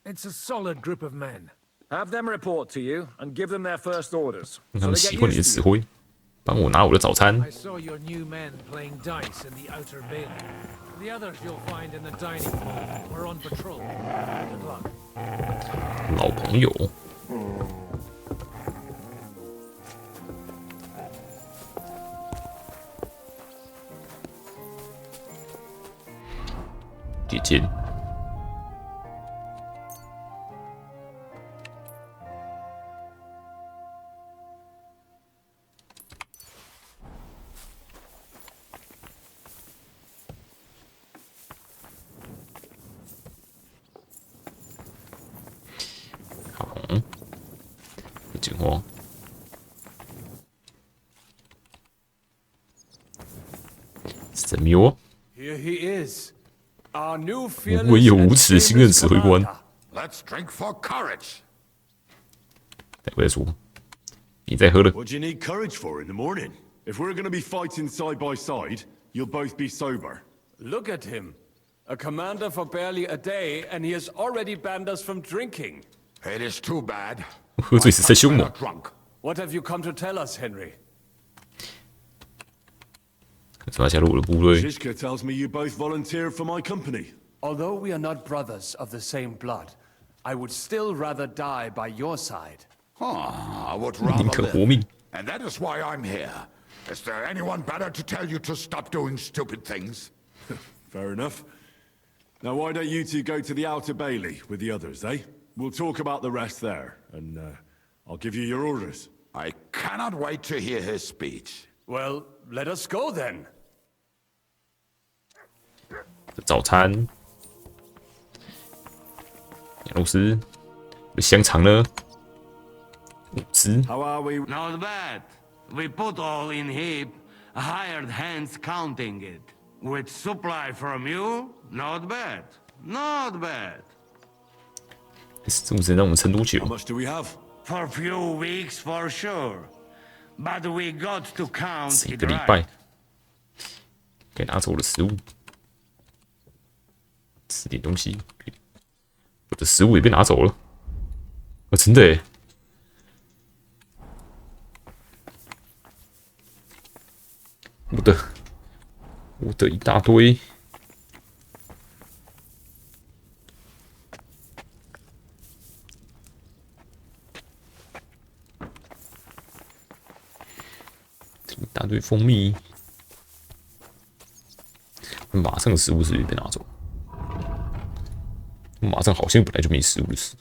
It's a solid group of men. Have them report to you and give them their first orders. 让 So 他们 they 习 get 惯你的 used 指 to you. 挥，帮我拿我的早餐。 I saw your new men playing dice in the outer bailey. The others you'll find in the dining hall. We're on patrol. Good luck. 老朋友，铁剑。好，进货。神秘哦。 He Here he is, our new 唯 fearless 有无 and 耻的新任 famous 指挥官。 commander. Let's drink for courage. 待会再说。你再喝了。 What do you need courage for in the morning? If we're gonna be fighting side by side, you'll both be sober. Look at him. A commander for barely a day, and he has already banned us from drinking. It is too bad. 喝醉死才凶猛。 Drunk. What have you come to tell us, Henry? 抓下了我的部队。 Zizka tells me you both volunteered for my company. Although we are not brothers of the same blood, I would still rather die by your side. I would 宁 rather 可 live. 活命。 And that is why I'm here. Is there anyone better to tell you to stop doing stupid things? Fair enough. Now why don't you two go to the outer bailey with the others, eh? We'll talk about the rest there, and I'll give you your orders. I cannot wait to hear his speech. Well, let us go then. 早餐，杨老师，我的香肠呢？物资。 How are we? Not bad. We put all in heap, hired hands counting it. With supply from you, not bad. Not bad. 物资让我们撑多 How 久？ much do we have? For a few weeks for sure. But we got to count 一 it 个礼 right. 拜。该拿走我的食物，吃点东西。我的食物也被拿走了。真的耶！我的一大堆。一大堆蜂蜜，马上的食物是不是被拿走？马上好像本来就没食物的事。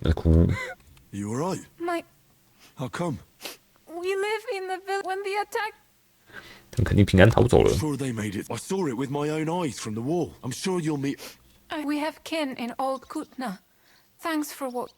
在哭。 You alright? My... How come? We live in the village when the attack... 他们肯定平安逃走了。 I'm sure they made it. I saw it with my own eyes from the wall. I'm sure you'll meet. We have kin in Old Kutna. Thanks for what...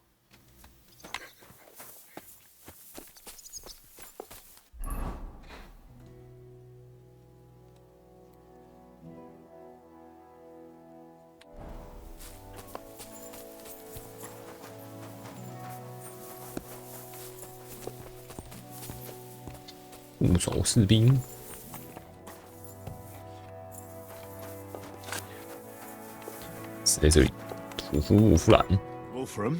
误走士兵，死在这里。屠夫伍夫兰， Wolfram,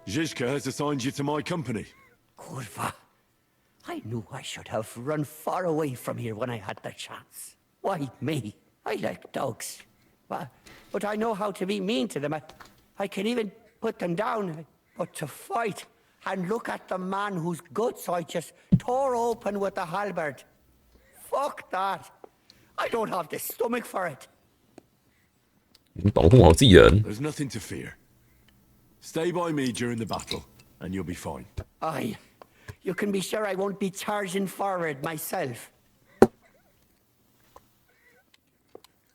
Zizka has assigned you to my company. Kurva. I knew I should have run far away from here when I had the chance. Why me? I like dogs. But I know how to be mean to them. I can even put them down. But to fight and look at the man whose guts I just tore open with the halberd. Fuck that. I don't have the stomach for it. 你保护好自己人。 There's nothing to fear. Stay by me during the battle, and you'll be fine. Aye. You can be sure I won't be charging forward myself.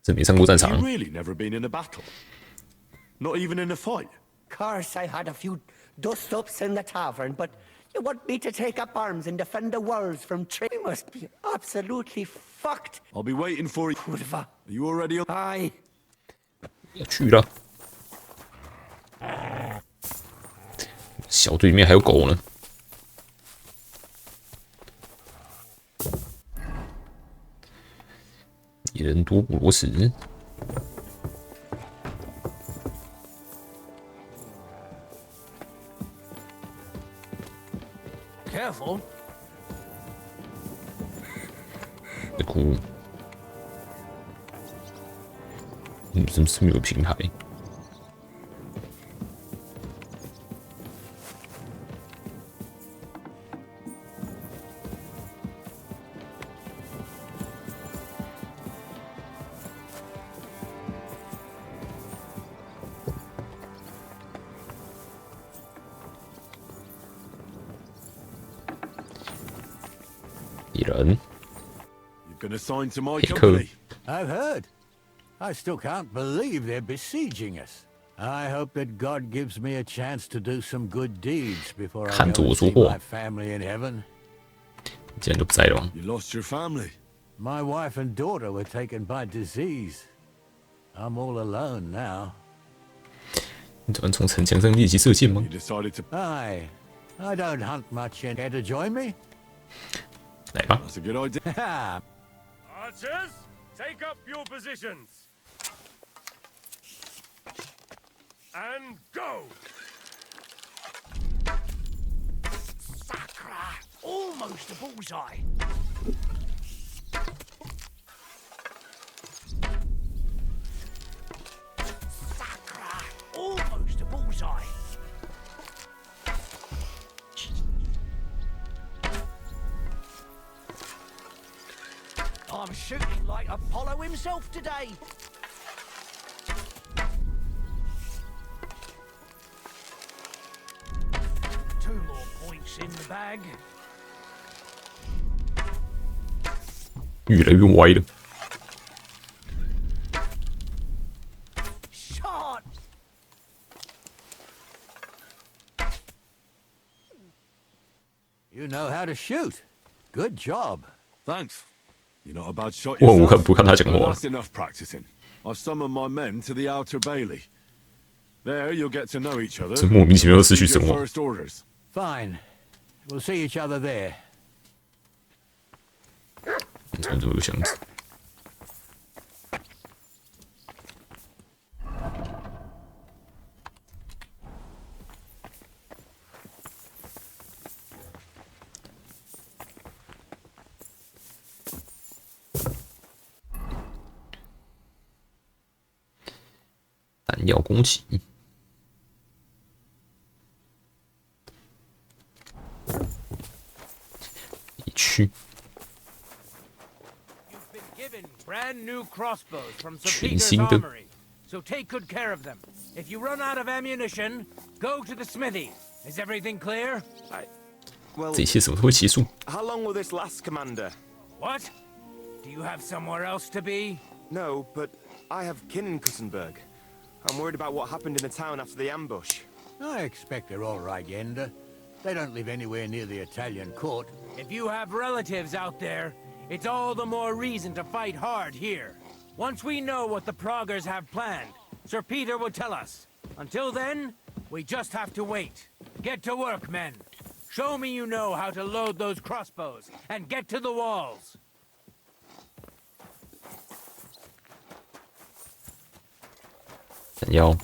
这没上过战场 You。really never been in a battle? Not even in a fight? Course, I had a few dust-ups in the tavern, but you want me to take up arms and defend the worlds from trade? You must be absolutely fucked. I'll be waiting for you. Kurva. Are you already on? Aye. 要去了。小队里面还有狗呢。野人多布罗什， Careful. 在哭。怎么是没有平台？野人， You've been assigned to my Pick company. I've heard. I still can't believe they're besieging us. I hope that God gives me a chance to do some good deeds before I 看着 go 我 and 说 see 话 my，family in heaven. 既然都不在了吗？ You lost your family. My wife and daughter were taken by disease. I'm all alone now. 你打算从城墙上猎奇射箭吗？ You decided to. I don't hunt much. Care to join me? 来吧。 That's a good idea. Archers, take up your positions. And go! Sacra! Almost a bullseye. Sacra! Almost a bullseye. I'm shooting like Apollo himself today. Two more points in the bag. 越来越歪了。 Shot! You know how to shoot. Good job. Thanks. You're not a bad shot 哇， yourself. 不看他讲 But 话。 that's enough practicing. I've summoned my men to the outer bailey. There, you'll get to know each other. 这莫名其妙的失去 Receive 生 your 活。 first orders. Fine. We'll see each other there. 怎么这么有箱子？弹药攻击。一区。 Given brand new crossbows from Sir 全 Peter's 新的。 armory, so take good care of them. If you run out of ammunition, go to the smithy. Is everything clear? Well, 这一切什么都会结束。 how long will this last, Commander? What? Do you have somewhere else to be? No, but I have kin in Kuttenberg. I'm worried about what happened in the town after the ambush. I expect they're all right, Yenda. They don't live anywhere near the Italian court. If you have relatives out there, it's all the more reason to fight hard here. Once we know what the Proggers have planned, Sir Peter will tell us. Until then, we just have to wait. Get to work, men. Show me you know how to load those crossbows, and get to the walls. 弹药。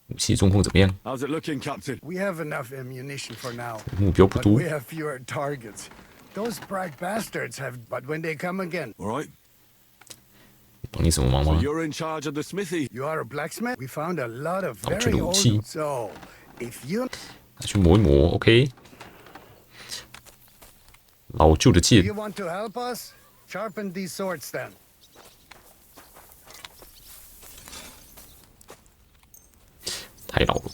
武器状况怎么样？ How's it looking, Captain? We have enough ammunition for now. 目标不 But 多 we。have fewer targets. Those brag bastards have, but when they come again. All right. 帮你什么忙 So 吗？ you're in charge of the smithy. You are a blacksmith? We found a lot of 我觉 very 得武 old. 器 So, if you 拿去磨一磨，OK。老旧的 do 剑 you，want to help us, sharpen these swords then. 太老了。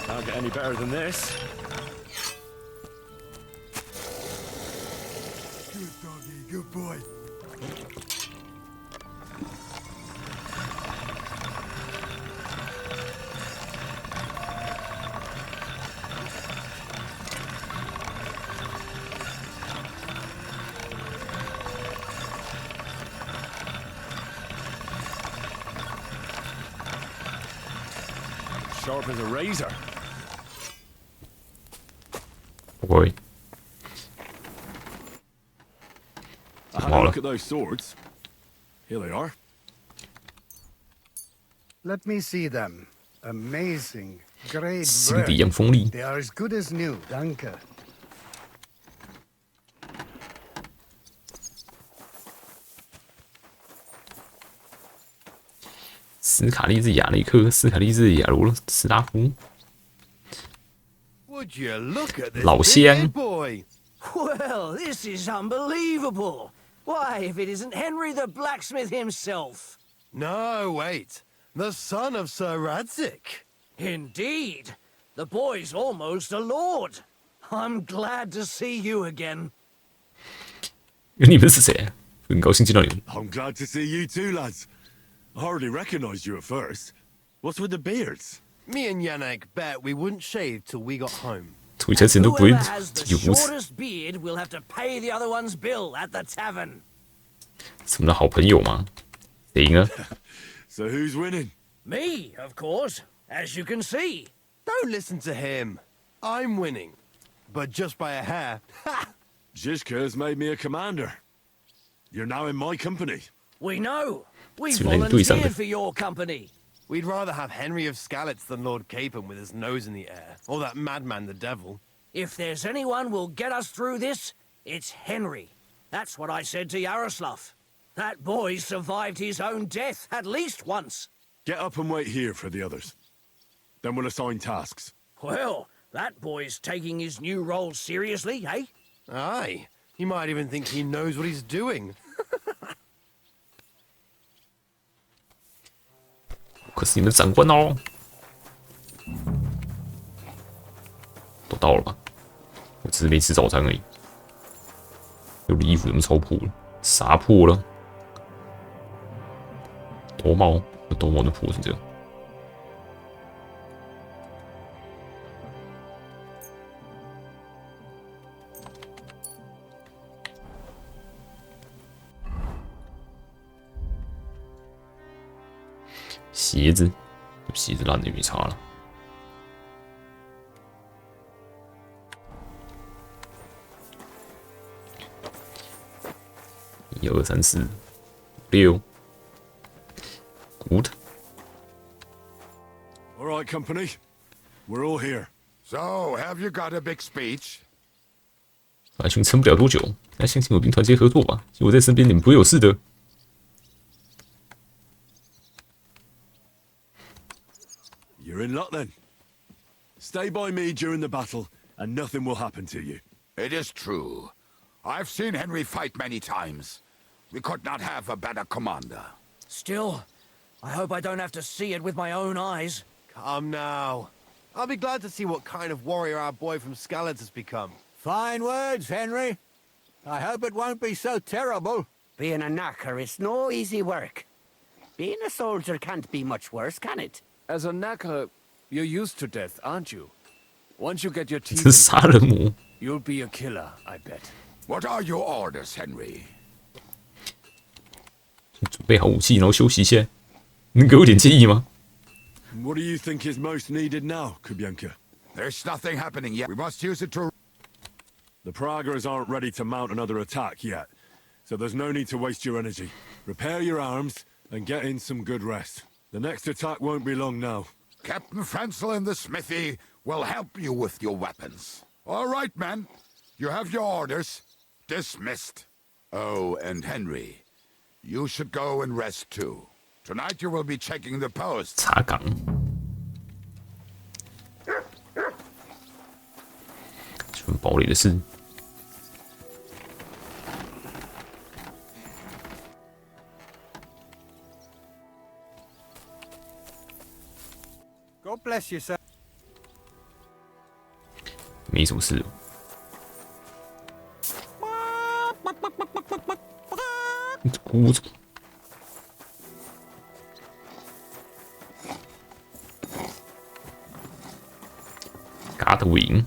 Can't get any better than this. Good doggy, good boy. Sharp as a razor. 不会。 I had 好 a 了 look at those swords. Here they are. Let me see them. Amazing. Great 新的 work. 阳锋利， They are as good as new. Danke. 斯卡利兹亚雷克，斯卡利兹亚罗斯拉夫， Would you look at this 老 big 乡 head boy? Well, this is unbelievable. Why, if it isn't Henry the blacksmith himself. No, wait. The son of Sir Radzik. Indeed. The boy's almost a lord. I'm glad to see you again. 你们是谁？很高兴见到你们。I'm glad to see you too, lads. I hardly recognized you at first. What's with the beards? Me and Yannick bet we wouldn't shave till we got home. 处理起来时间都不会 Whoever has the 有胡子。 shortest beard will have to pay the other one's bill at the tavern. 是我们的好朋友吗？谁赢了？ So who's winning? Me, of course, as you can see. Don't listen to him. I'm winning. But just by a hair. Ha! Zizka's made me a commander. You're now in my company. We know. We 是原来对上的 volunteered for your company. We'd rather have Henry of Skalitz than Lord Capon with his nose in the air. Or that madman, the devil. If there's anyone who'll get us through this, it's Henry. That's what I said to Yaroslav. That boy survived his own death at least once. Get up and wait here for the others. Then we'll assign tasks. Well, that boy's taking his new role seriously, eh? Aye. He might even think he knows what he's doing. 可是你们长官哦，都到了吧？我只是没吃早餐而已。我的衣服怎么超破了？啥破了？兜帽，兜帽都破成这样。鞋子烂的也没差了。1、2、3、4、5、6 ，Good。 All right, company. We're all here. So, have you got a big speech? 白熊撑不了多久，来相信我并团结合作吧。有我在身边，你们不会有事的。 You're in luck then. Stay by me during the battle, and nothing will happen to you. It is true. I've seen Henry fight many times. We could not have a better commander. Still, I hope I don't have to see it with my own eyes. Come now. I'll be glad to see what kind of warrior our boy from Skalitz has become. Fine words, Henry. I hope it won't be so terrible. Being a knacker is no easy work. Being a soldier can't be much worse, can it? As a knacker, you're used to death, aren't you? Once you get your 这 teeth 是杀人魔。 you'll be a killer, I bet. What are your orders, Henry? 准备好武器，然后休息一下。能给我点建议吗？ What do you think is most needed now, Kubienka? There's nothing happening yet. We must use it to... The Pragas aren't ready to mount another attack yet, so there's no need to waste your energy. Repair your arms and get in some good rest. The next attack won't be long now. Captain Frenzel in the smithy will help you with your weapons. All right, men. You have your orders. Dismissed. Oh, and Henry, you should go and rest too. Tonight you will be checking the posts. 查岗。这份堡垒的事。 God bless you, sir. 没什么事。鼓着。嘎的赢。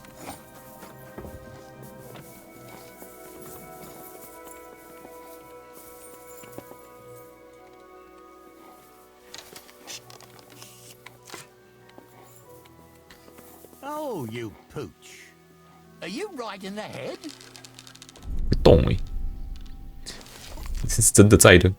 Oh, you pooch. Are you right in the head? 会动哎、欸，这是真的在的。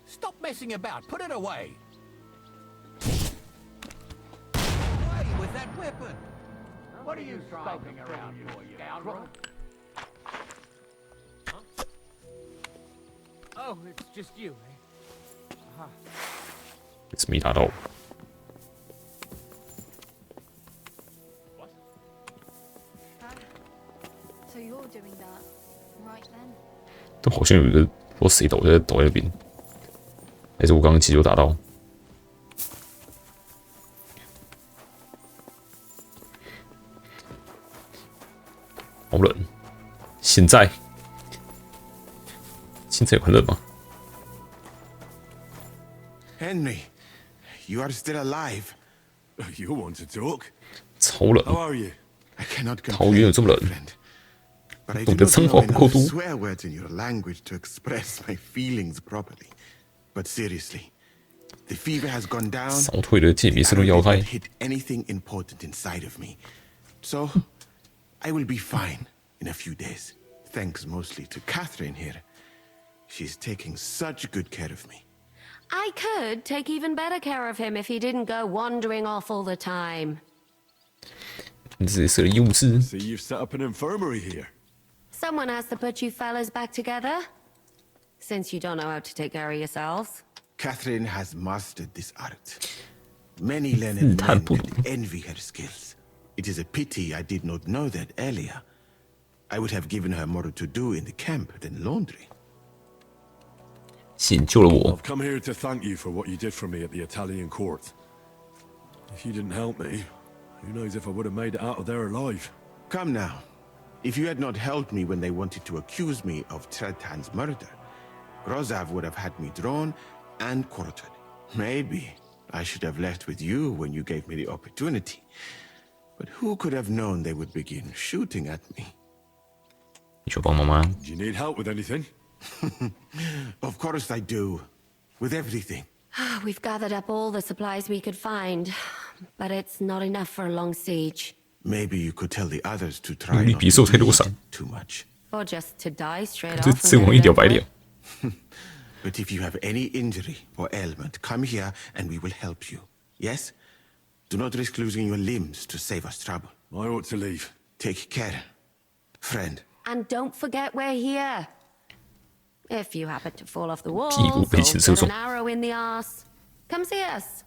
Stop messing about. Put it away. Away with that weapon. What are you skulking around for, you scoundrel? Oh, it's just you, eh? 也是没打到。都好像有一个不知道谁倒在那边，还是我刚刚其实有打到。好冷，现在有很冷吗 Henry, you are still alive. You want to talk? 超冷。 How are you? I cannot 桃园有这么冷？ But I 懂 do 得 not 称 know 呼不够 enough 多。 swear words in your language to express my feelings properly. But seriously, the fever has gone down. 扫退了界别式的 I 妖 did 胎 not。hit anything important inside of me. So, I will be fine in a few days. Thanks mostly to Catherine here. She's taking such good care of me. I could take even better care of him if he didn't go wandering off all the time. 这是个幼稚。 See, you've set up an infirmary here. Someone has to put you fellas back together. Since you don't know how to take care of yourselves. Catherine has mastered this art. Many learned men would envy her skills. It is a pity I did not know that earlier. I would have given her more to do in the camp than laundry. 信救了我。 I've come here to thank you for what you did for me at the Italian court. If you didn't help me, who knows if I would have made it out of there alive. Come now. If you had not helped me when they wanted to accuse me of Tretan's murder, Rosav would have had me drawn and quartered. Maybe I should have left with you when you gave me the opportunity. But who could have known they would begin shooting at me? 你说帮忙吗？ Do you need help with anything? Of course I do. With everything. We've gathered up all the supplies we could find, but it's not enough for a long siege. Maybe you could tell the others to try 你 not 别受 to 太多 eat 伤， too much. Or just to die straight 这 off. 阵亡一了百了。 But if you have any injury or ailment, come here and we will help you. Yes? Do not risk losing your limbs to save us trouble. I ought to leave. Take care, friend. And don't forget we're here. If you happen to fall off the wall, 屁股被箭射 get 中 an arrow in the arse, come see us.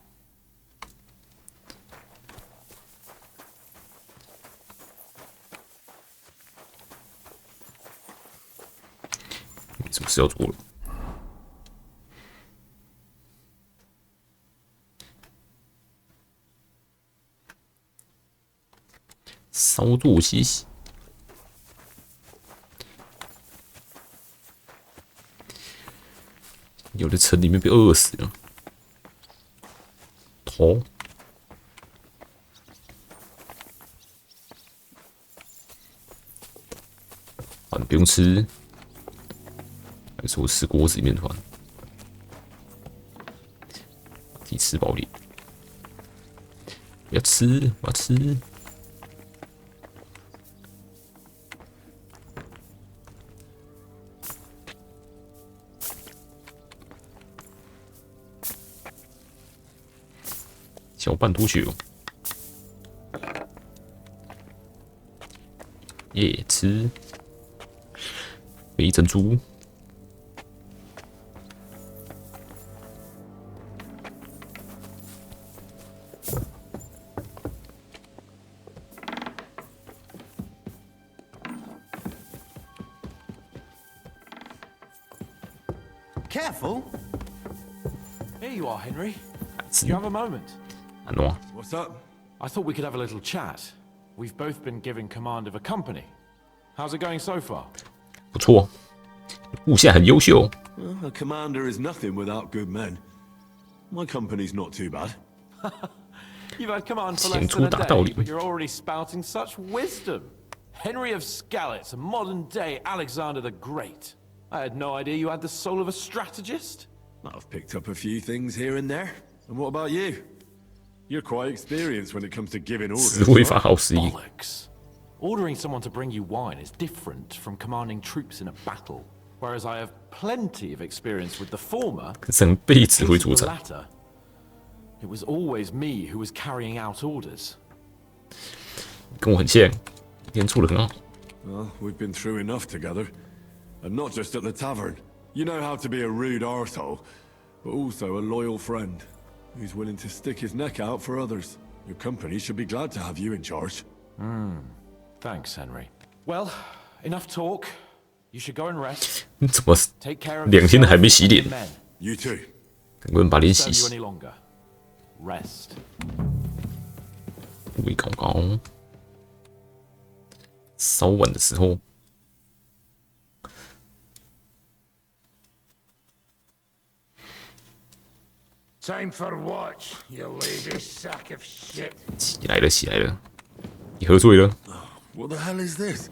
没什么事要做了。稍作歇息。有的城里面被饿死了。头。饭不用吃，还是我吃锅子里面的饭。自己吃饱点。不要吃，我要吃。小半多久？耶，吃肥珍珠。Careful. Here you are, Henry. Do you have a moment? What's up? I thought we could have a little chat. We've both been given command of a company. How's it going so far? 不错，部下很优秀。 Well, a commander is nothing without good men. My company's not too bad. You've had command for 前 less 出 than a 大道 day, 理。 but you're already spouting such wisdom. Henry of Skalitz, a modern-day Alexander the Great. I had no idea you had the soul of a strategist. I've picked up a few things here and there. And what about you? You're quite experienced when it comes to giving orders. 词汇法好使应。 Bollocks. Ordering someone to bring you wine is different from commanding troops in a battle. Whereas I have plenty of experience with the former, 可是很被指挥 with 作 the 战。 latter, it was always me who was carrying out orders. 跟我很像，一天处得很好。 Well, we've been through enough together. And not just at the tavern. You know how to be a rude arsehole, but also a loyal friend. Who's willing to stick his neck out for others? Your company should be glad to have you in charge. Thanks, Henry. Well, enough talk. You should go and rest. 你怎么Take care of 2天了还没洗脸？ men. You too. 赶快把脸洗 Serve 洗 you。any longer. Rest. 胃搞搞。稍晚的时候， Time for watch, you lazy sack of shit. 起来了，起来了。你喝醉了？ What the hell is this?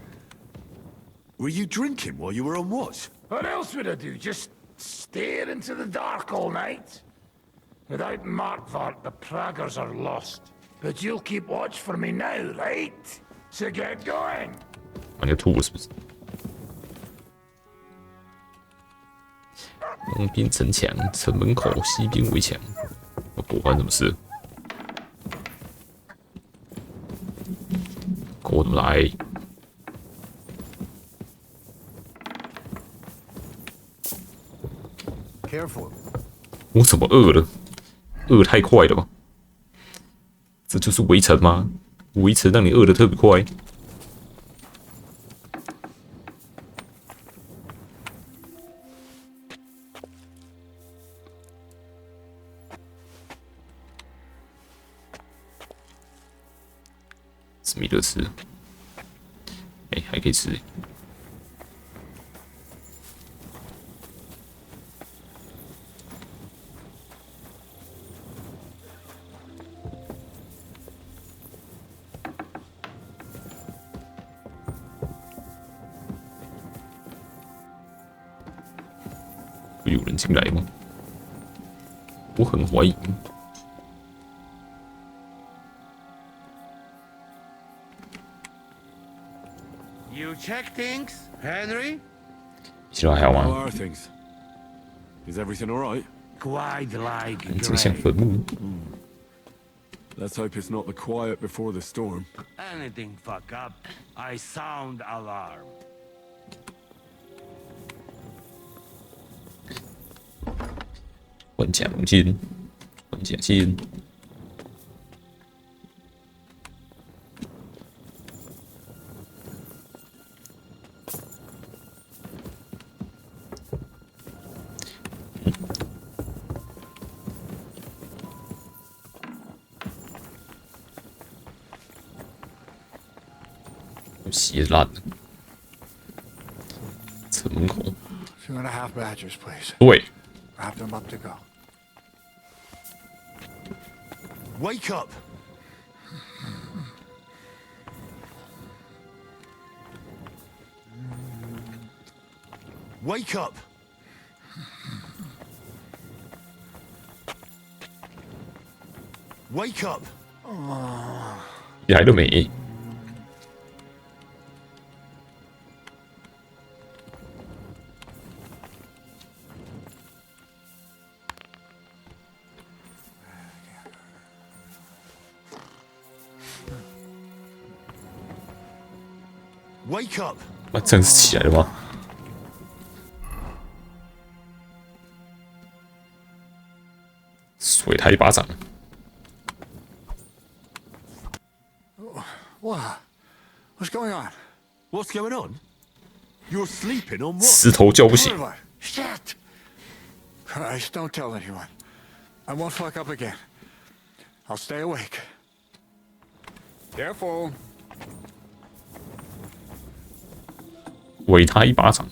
Were you drinking while you were on watch? What else would I do? Just stare into the dark all night? Without Markvart, the Praggers are lost. But you'll keep watch for me now, right? So get going. 啊，你要吐了是不是？东边城墙，城门口西边围墙。狗关什么事？狗怎么来？ Careful. 我怎么饿了？饿太快了吧？这就是围城吗？围城让你饿得特别快。是米勒吃，哎，还可以吃。 会有人进来吗？我很怀疑。You check things, Henry? 其他还好 How 吗？ are things? Is everything all right? Quite like 这个像坟墓。 Let's hope it's not the quiet before the storm. Anything fuck up, I sound alarm. 换奖金，换奖金。鞋烂了，城门口。 2.5 badgers, please. 对。 Wrap them up to go. Wake up! Wake up! Wake up! 来了没？ Wake up! 那这样是起来了吗？甩他一巴掌！ What? What's going on? What's going on? You're sleeping on what? 石头叫不醒。 Shit! Christ, don't tell anyone. I won't fuck up again. I'll stay awake. Careful. 挥他一巴掌。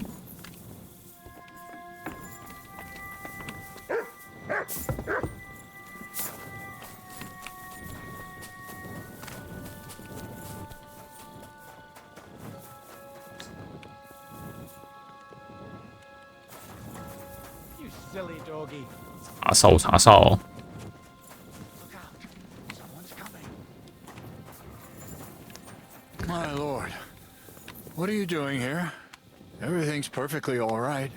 You silly doggy. 查哨，查哨。 My lord, what are you doing here? Everything's perfectly all right.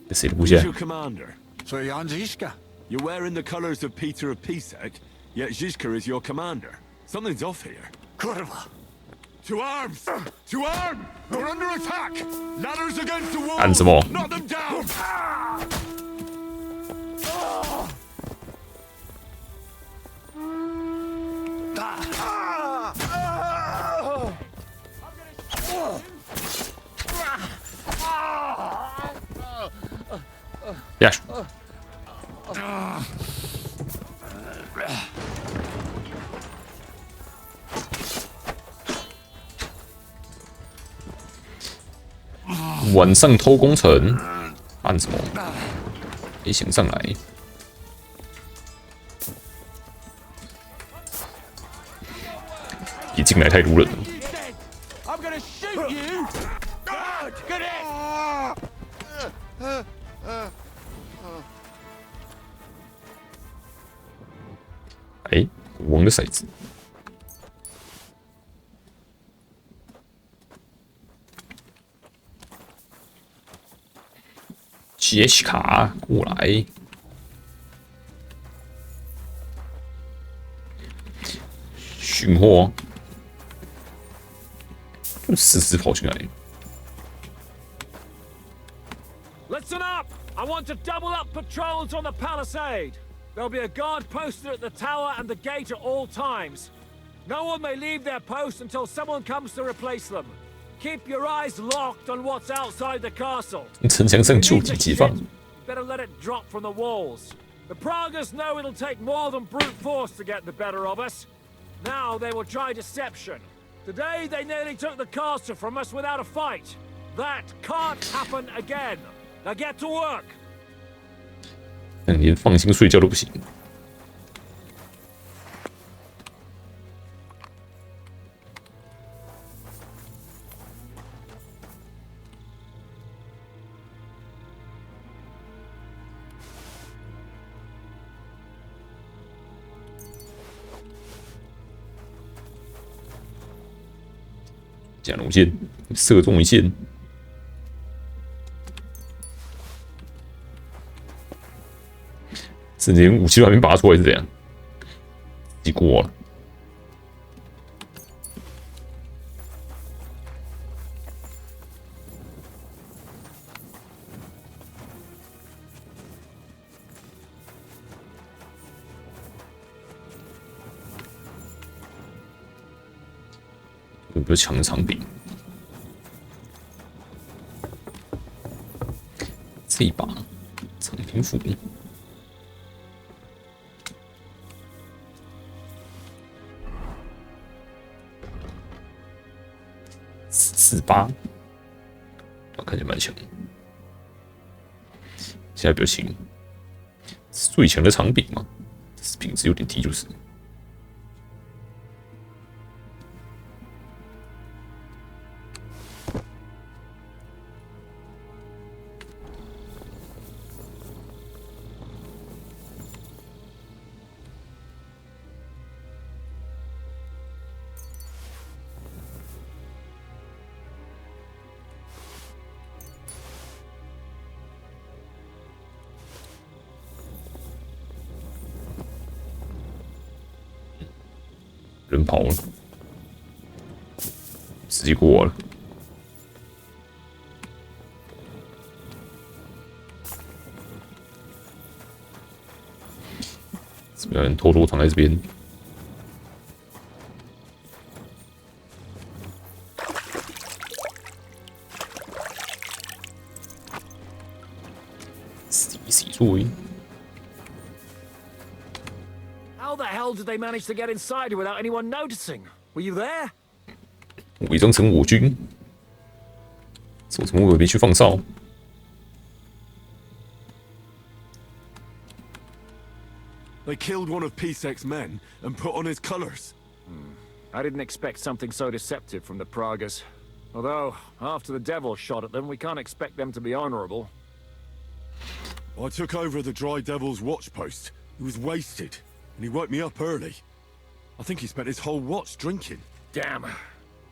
这谁的部下 Who's your commander? So Jan Ziska. You're wearing the colors of Peter of Pisek, yet Zizka is your commander. Something's off here. Kurva. To arms! To arms! We're under attack! Ladders against the wall! 干什么？ Knock them down! 晚上偷工程，按什么？没想上来。一进来太多人了。I'm gonna shoot you! Get it! 哎，国王的骰子。杰西卡，过来。训货，就死死跑进来。 Listen up! I want to double up patrols on the palisade. There'll be a guard posted at the tower and the gate at all times. No one may leave their post until someone comes to replace them. Keep your eyes locked on what's outside the castle. 城墙上就地解放。 Better let it drop from the walls. The Pragas know it'll take more than brute force to get the better of us. Now they will try deception. Today they nearly took the castle from us without a fight. That can't happen again. Now get to work. 连放心睡觉都不行。加龙箭，射中一箭。 是连武器都还没拔出来是这样，自己过了。有个强长柄，这一把长平斧。 48，看起来蛮强。现在表情最强的长柄嘛，品质有点低就是。人跑了，直接过了。怎么有人偷偷藏在这边？洗作业。 How the hell did they manage to get inside without anyone noticing? Were you there? 伪装成我军，我怎么会没去放哨？ They killed one of Pisek's men and put on his colors. I didn't expect something so deceptive from the Pragas. Although, after the devil shot at them, we can't expect them to be honorable. I took over the Dry Devil's watch post. He was wasted, and he woke me up early. I think he spent his whole watch drinking. Damn.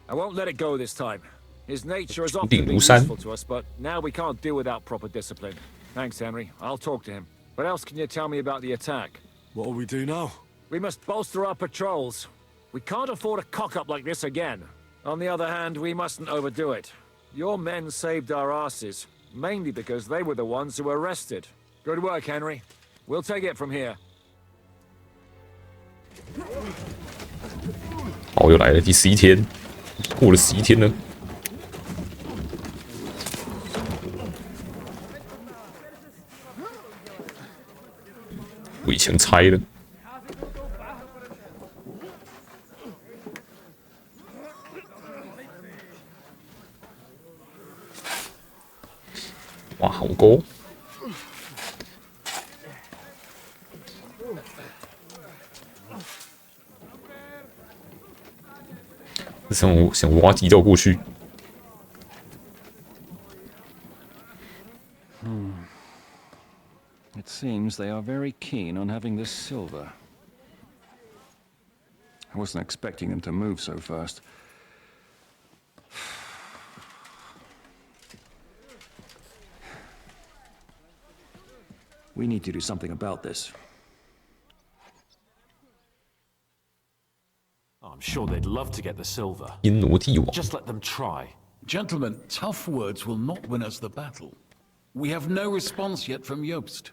I won't let it go this time. His nature has often been useful to us, but now we can't do without proper discipline. Thanks, Henry. I'll talk to him. What else can you tell me about the attack? What'll we do now? We must bolster our patrols. We can't afford a cock-up like this again. On the other hand, we mustn't overdo it. Your men saved our asses, mainly because they were the ones who were arrested. Good work, Henry. We'll take it from here. 哦，又来了，第11天，过了11天了。围墙拆了。哇，好高！想挖地道过去。It seems they are very keen on having this silver. I wasn't expecting them to move so fast. We need to do something about this. I'm sure they'd love to get the silver. 因挪地王。 Just let them try. Gentlemen, tough words will not win us the battle. We have no response yet from Jobst.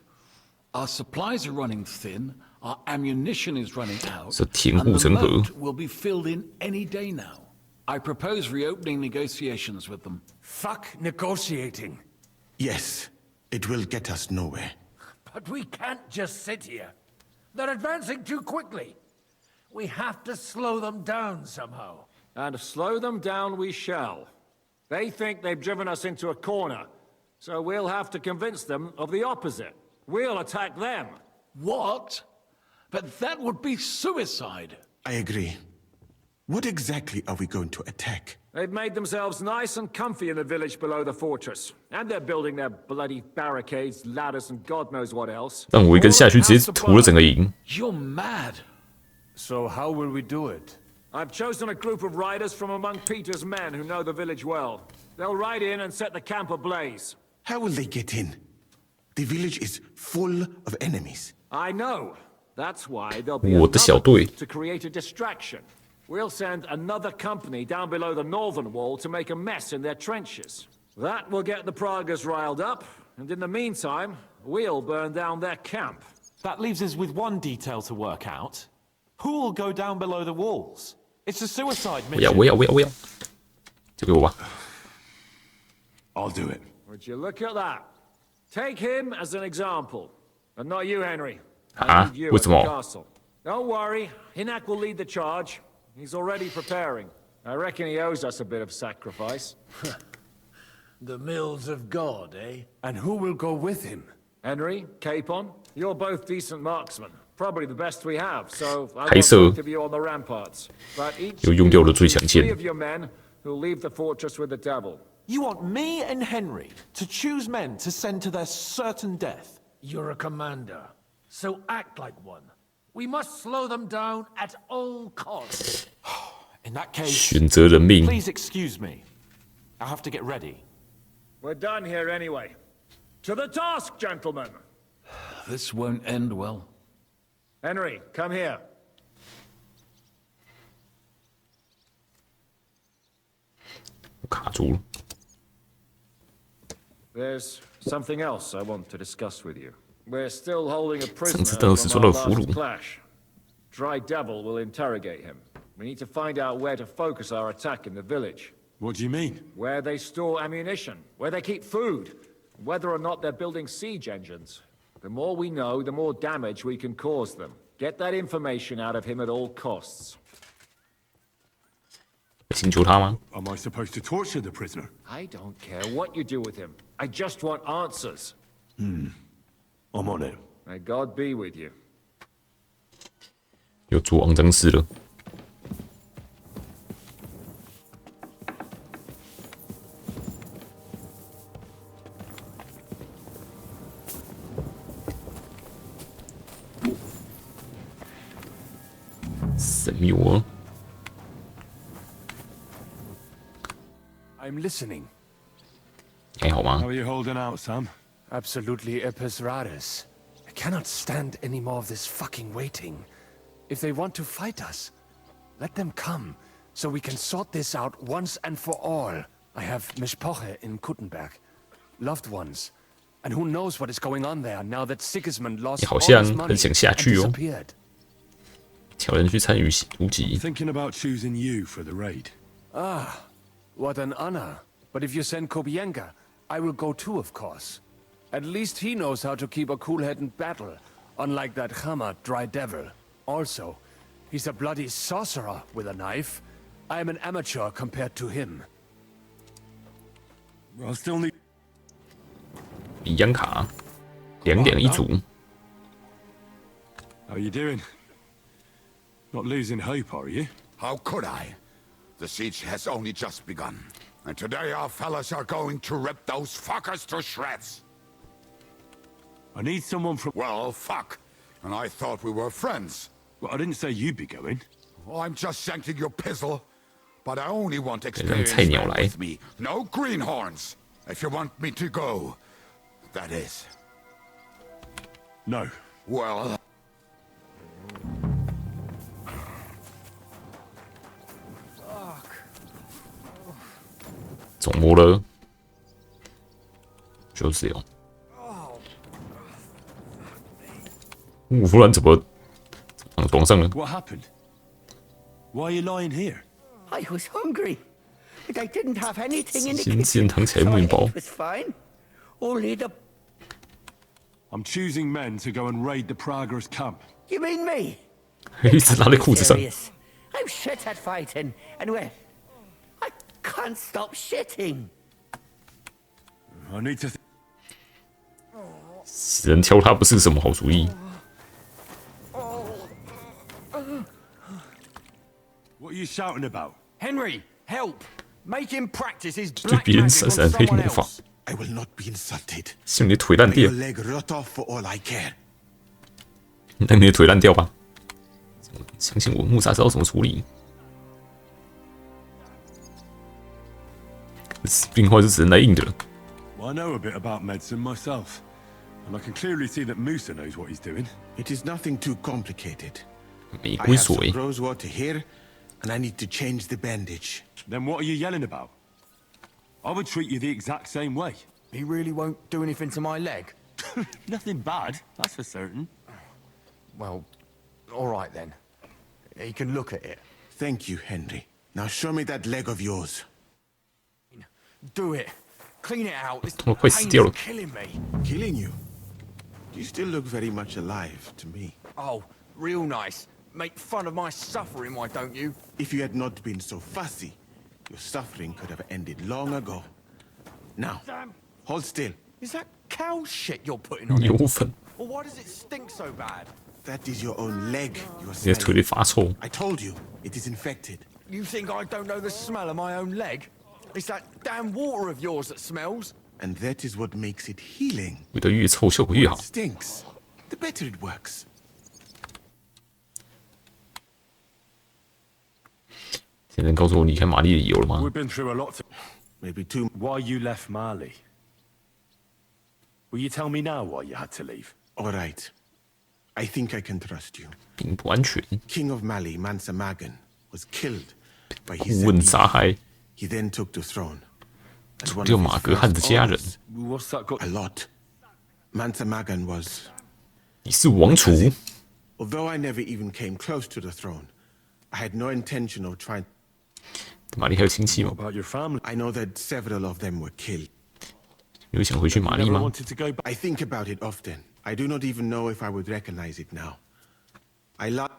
Our supplies are running thin, our ammunition is running out, 这田 and 护 the 成河。 moat will be filled in any day now. I propose reopening negotiations with them. Fuck negotiating. Yes, it will get us nowhere. But we can't just sit here. They're advancing too quickly. We have to slow them down somehow. And slow them down we shall. They think they've driven us into a corner, so we'll have to convince them of the opposite. We'll attack them. What? But that would be suicide. I agree. What exactly are we going to attack? They've made themselves nice and comfy in the village below the fortress. And they're building their bloody barricades, ladders, and God knows what else. 让我一根下去，直接屠了整个营。 You're mad. So how will we do it? I've chosen a group of riders from among Peter's men who know the village well. They'll ride in and set the camp ablaze. How will they get in? The village is full of enemies. I know. That's why there'll be 我的小队 to create a distraction. We'll send another company down below the northern wall to make a mess in their trenches. That will get the Pragas riled up, and in the meantime, we'll burn down their camp. That leaves us with one detail to work out. Who will go down below the walls? It's a suicide 我要 mission. 我要我要我要，就给我吧。 I'll do it. Would you look at that? Take him as an example. And not you, Henry. I 啊 need you 为 at 什 the 么？ castle. Don't worry. Hinak will lead the charge. He's already preparing. I reckon he owes us a bit of sacrifice. The mills of God, eh? And who will go with him? Henry, Capon, you're both decent marksmen. Probably the best we have, so I 还 want 射 both of you on the ramparts. But each 又用掉了最强 three 剑 of。your men who'll leave the fortress with the devil. You want me and Henry to choose men to send to their certain death? You're a commander, so act like one. We must slow them down at all costs. In that case, 选择人命。 please excuse me. I'll have to get ready. We're done here anyway. To the task, gentlemen! This won't end well. Henry, come here. 我卡住了。 There's something else I want to discuss with you. We're still holding a 上次 prisoner 当时 from 说 our 到俘 last 虏， clash. Dry Devil will interrogate him. We need to find out where to focus our attack in the village. What do you mean? Where they store ammunition, where they keep food, whether or not they're building siege engines. The more we know, the more damage we can cause them. Get that information out of him at all costs. 请求他吗？ Am I supposed to torture the prisoner? I don't care what you do with him. I just want answers. I'm on it. May God be with you. 又做肮脏事了。神秘我 I'm listening. 还好吗 How？are you holding out, Sam? Absolutely epis raris. I cannot stand any more of this fucking waiting. If they want to fight us, let them come, so we can sort this out once and for all. I have Mishpoche in Kuttenberg, loved ones, and who knows what is going on there now that Sigismund lost 你好 all 像 his 很 money 想下 and 去哦， disappeared. 挑人去参与突击。 Thinking about choosing you for the raid. Ah, what an honor. But if you send Kobienka, I will go too, of course. At least he knows how to keep a cool head in battle. Unlike that hammer, dry devil. Also, he's a bloody sorcerer with a knife. I am an amateur compared to him. I still need 一样卡，2一组。 How you doing? Not losing hope, are you? How could I? The siege has only just begun. And today our fellas are going to rip those fuckers to shreds. I need someone from... Well, fuck. And I thought we were friends. Well, I didn't say you'd be going. Oh, I'm just sending your pizzle. But I only want 让菜 experience 鸟 men 来。 with me. No greenhorns. If you want me to go, that is. No. Well... 怎么了？就是有。忽然怎么躺床上了？ What happened? Why are you lying here? I was hungry, but I didn't have anything in the 新 kitchen, 糖起来 so I 面包 ate was fine. Only the... I'm choosing men to go and raid the Prager's camp. You mean me? 一直拉在裤子上。 Serious. I'm shit at fighting, and well, I can't stop shitting. I need to... 人挑他不是什么好主意。 What are you shouting about? Henry, help! Make him practice his 对 black 别人 magic 闪 on 闪黑 someone 魔法， else. I will not be insulted. 希望你的腿烂 May 掉 your，leg rot off for all I care. 让你的腿烂掉吧。相信我，木萨知道怎么处理。病患是只能来硬的了。 Well, I know a bit about medicine myself, and I can clearly see that Musa knows what he's doing. It is nothing too complicated. 玫 I 瑰 have some 水， rose water here, and I need to change the bandage. Then what are you yelling about? I would treat you the exact same way. He really won't do anything to my leg. Nothing bad, that's for certain. Well, all right then. He can look at it. Thank you, Henry. Now show me that leg of yours. Do it. Clean it out. This 我快死掉了。 pain's killing me. Killing you? You still look very much alive to me. Oh, real nice. Make fun of my suffering, why don't you? If you had not been so fussy, your suffering could have ended long ago. Now, hold still. Is that cow shit you're putting on it? 牛粪， Well, why does it stink so bad? That is your own leg you are 你的腿里 smelling. 发臭。 I told you, it is infected. You think I don't know the smell of my own leg? It's that damn water of yours that smells. And that is what makes it healing. 味道越臭，效果越好 It。stinks. The better it works. 现在告诉我离开玛丽的理由了吗 We've been through a lot. Maybe too. Why you left Mali? Will you tell me now why you had to leave? All right. I think I can trust you. 并不安全。 King of Mali, Mansa Magan, was killed by 顾 his 问杀害 He then took the throne. And one 掉 of 马 his 格汉的 first 家人。 orders, What's that got? a lot. Mansa Magan was... 你是王储， Although I never even came close to the throne, I had no intention of trying... 玛丽还有亲戚吗？ About your family? I know that several of them were killed. 你会想回去玛丽 Never 吗？ wanted to go back. I think about it often. I do not even know if I would recognize it now. I lied.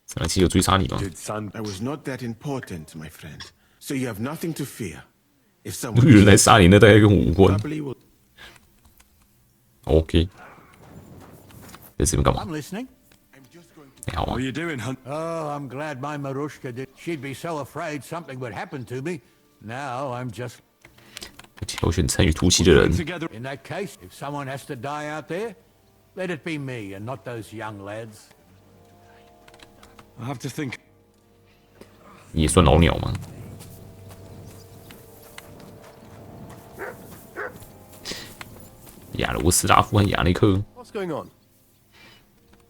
三七有追杀你吗？ Did San... I was not that important, my friend. So you have nothing to fear. If 有 someone 人来杀你，那大概跟我无关。 probably will... OK，在这边干嘛 I'm？listening. 你好 What 啊 are，you doing, Hunt? Oh, I'm glad my Marushka did. She'd be so afraid something would happen to me. Now I'm just... 挑选参与突袭的人。 Together. In that case, if someone has to die out there, let it be me and not those young lads. I have to think. 你也算老鸟吗？亚罗斯拉夫和亚内克， What's going on?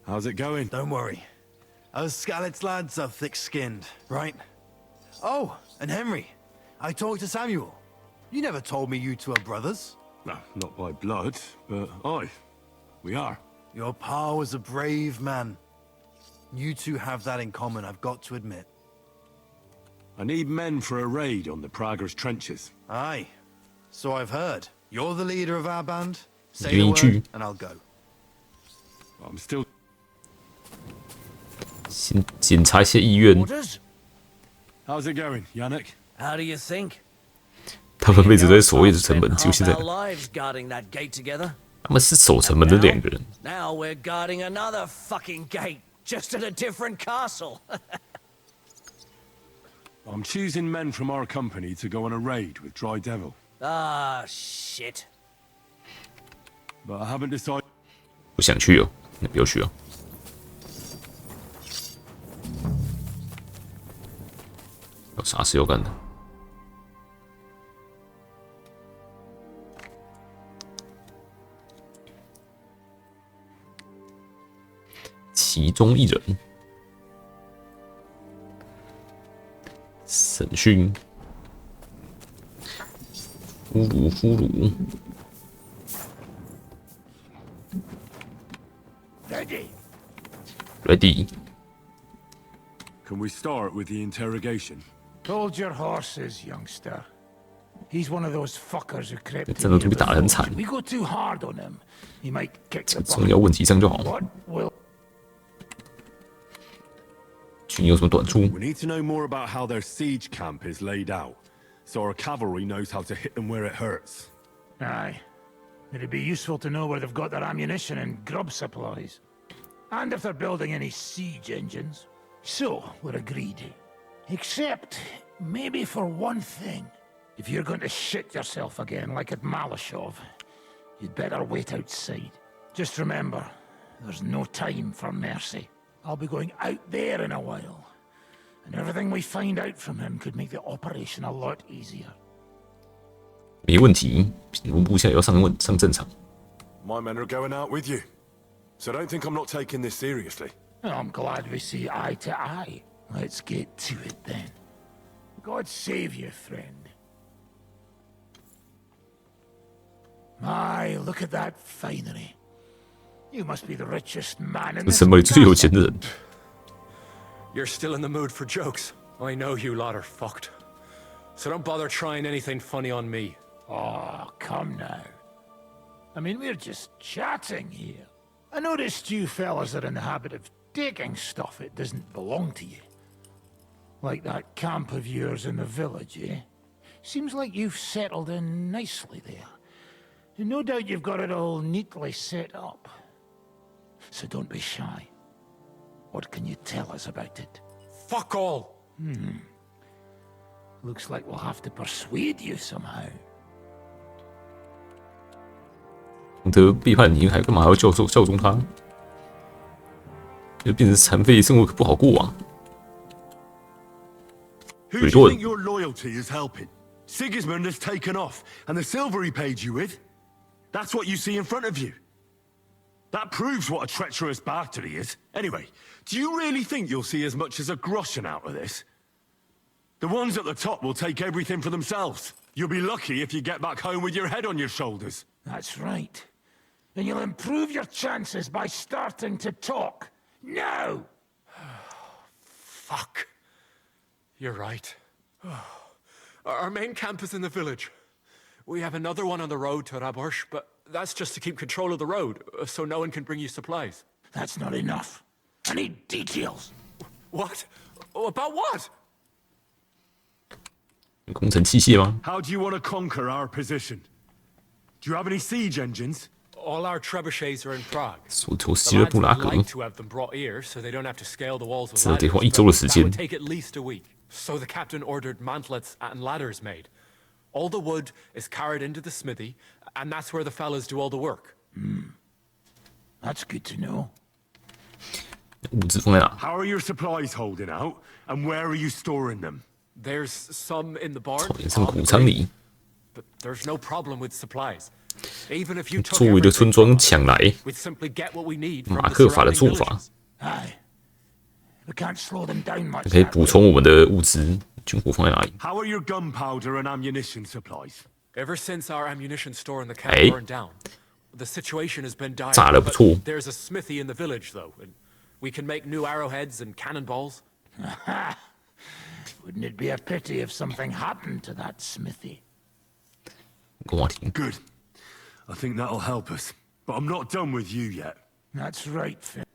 How's it going? Don't worry. Those Skalitz lads are thick-skinned, right? Oh, and Henry. I talked to Samuel. You never told me you two are brothers. No, not by blood, but aye, we are. Your pa was a brave man. You two have that in common, I've got to admit. I need men for a raid on the Prager's trenches. Aye. So I've heard. You're the leader of our band. Say the 愿意去 word, and I'll go. I'm still. 先检查一下意愿。 How's it going, Yannick? How do you think? 他们一直在守卫着城门，就现在 Our lives guarding that gate together. 他们是守城门的2个人。 Now we're guarding another fucking gate, just at a different castle. I'm choosing men from our company to go on a raid with Dry Devil. Ah, shit. But I haven't decided. 不想去哦，那不要去哦。有啥事要干的？其中一人审讯，俘虏。 Ready. Can we start with the interrogation? Hold your horses, youngster. He's one of those fuckers who crept 战斗都被打得很惨。 We go too hard on him, he might kick the 重要问题上就好。 What will 军有什么短处？ We need to know more about how their siege camp is laid out, so our cavalry knows how to hit them where it hurts. Aye. It'd be useful to know where they've got their ammunition and grub supplies. And if they're building any siege engines. So, we're agreed. Except, maybe for one thing. If you're going to shit yourself again like at Malashov, you'd better wait outside. Just remember, there's no time for mercy. I'll be going out there in a while. And everything we find out from him could make the operation a lot easier. 没问题，平如部下要上战场。 My men are going out with you, so don't think I'm not taking this seriously. I'm glad we see eye to eye. Let's get to it then. God save you, friend. My, look at that finery. You must be the richest man in 这 this 城堡里最有钱的人。 You're still in the mood for jokes. I know you lot are fucked. So don't bother trying anything funny on me. Oh, come now. I mean, we're just chatting here. I noticed you fellas are in the habit of taking stuff that doesn't belong to you. Like that camp of yours in the village, eh? Seems like you've settled in nicely there. And no doubt you've got it all neatly set up. So don't be shy. What can you tell us about it? Fuck all! Looks like we'll have to persuade you somehow. 洪德背叛你，还干嘛要效忠他？就变成残废，生活可不好过啊！ Who do you think your loyalty is helping? Sigismund has taken off, and the silver he paid you with? That's what you see in front of you. That proves what a treacherous bastard he is. Anyway, do you really think you'll see as much as a groschen out of this? The ones at the top will take everything for themselves. You'll be lucky if you get back home with your head on your shoulders. That's right. And you'll improve your chances by starting to talk. Now! Fuck. You're right. Our main camp is in the village. We have another one on the road to Raborsh, but that's just to keep control of the road, so no one can bring you supplies. That's not enough. I need details. What? About what? 工程器械吗？ How do you want to conquer our position? Do you have any siege engines? All our trebuchets are in Prague. 索托希勒布拉格， Like to have them brought here, so they don't have to scale the walls with 这得花 ladders, 1周的时 but that 间 would。take at least a week. So the captain ordered mantlets and ladders made. All the wood is carried into the smithy, and that's where the fellas do all the work. That's good to know. 物资放在哪？ How are your supplies holding out, and where are you storing them? There's some in the barn, 草原上谷仓里， but there's no problem with supplies. Even if you took 周围的村庄 everything, 抢来。 we'd simply get what we need from 马 the 克法的 surrounding 做法， villages. Aye. We can't slow them down much. 可以 that 补 way. 充我们的物资。军火放在哪里？ How are your gunpowder and ammunition supplies? Ever since our ammunition store in the camp 哎 burned down, the situation has been dire. 炸得不 but 错。 There's a smithy in the village, though, and we can make new arrowheads and cannonballs. Wouldn't it be a pity if something happened to that smithy? 跟我听。 Good. I think that'll help us. But I'm not done with you yet. That's right, Finn.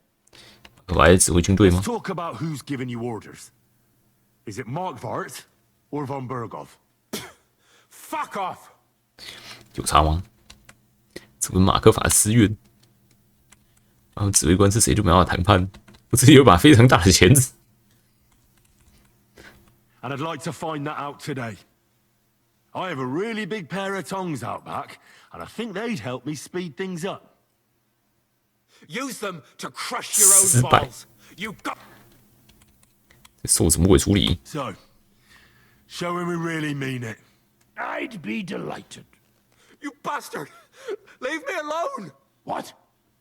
可白指挥军队吗 Let's talk about who's giving you orders. Is it Markvart or von Bergov? Fuck off! 有差吗？这不是马克法私怨。然后指挥官是谁就没办法谈判。我这里有一把非常大的钳子。 And I'd like to find that out today. I have a really big pair of tongs out back, and I think they'd help me speed things up. Use them to crush your own balls. You got. 这受什么鬼处理？ So, show him we really mean it. I'd be delighted. You bastard! Leave me alone! What?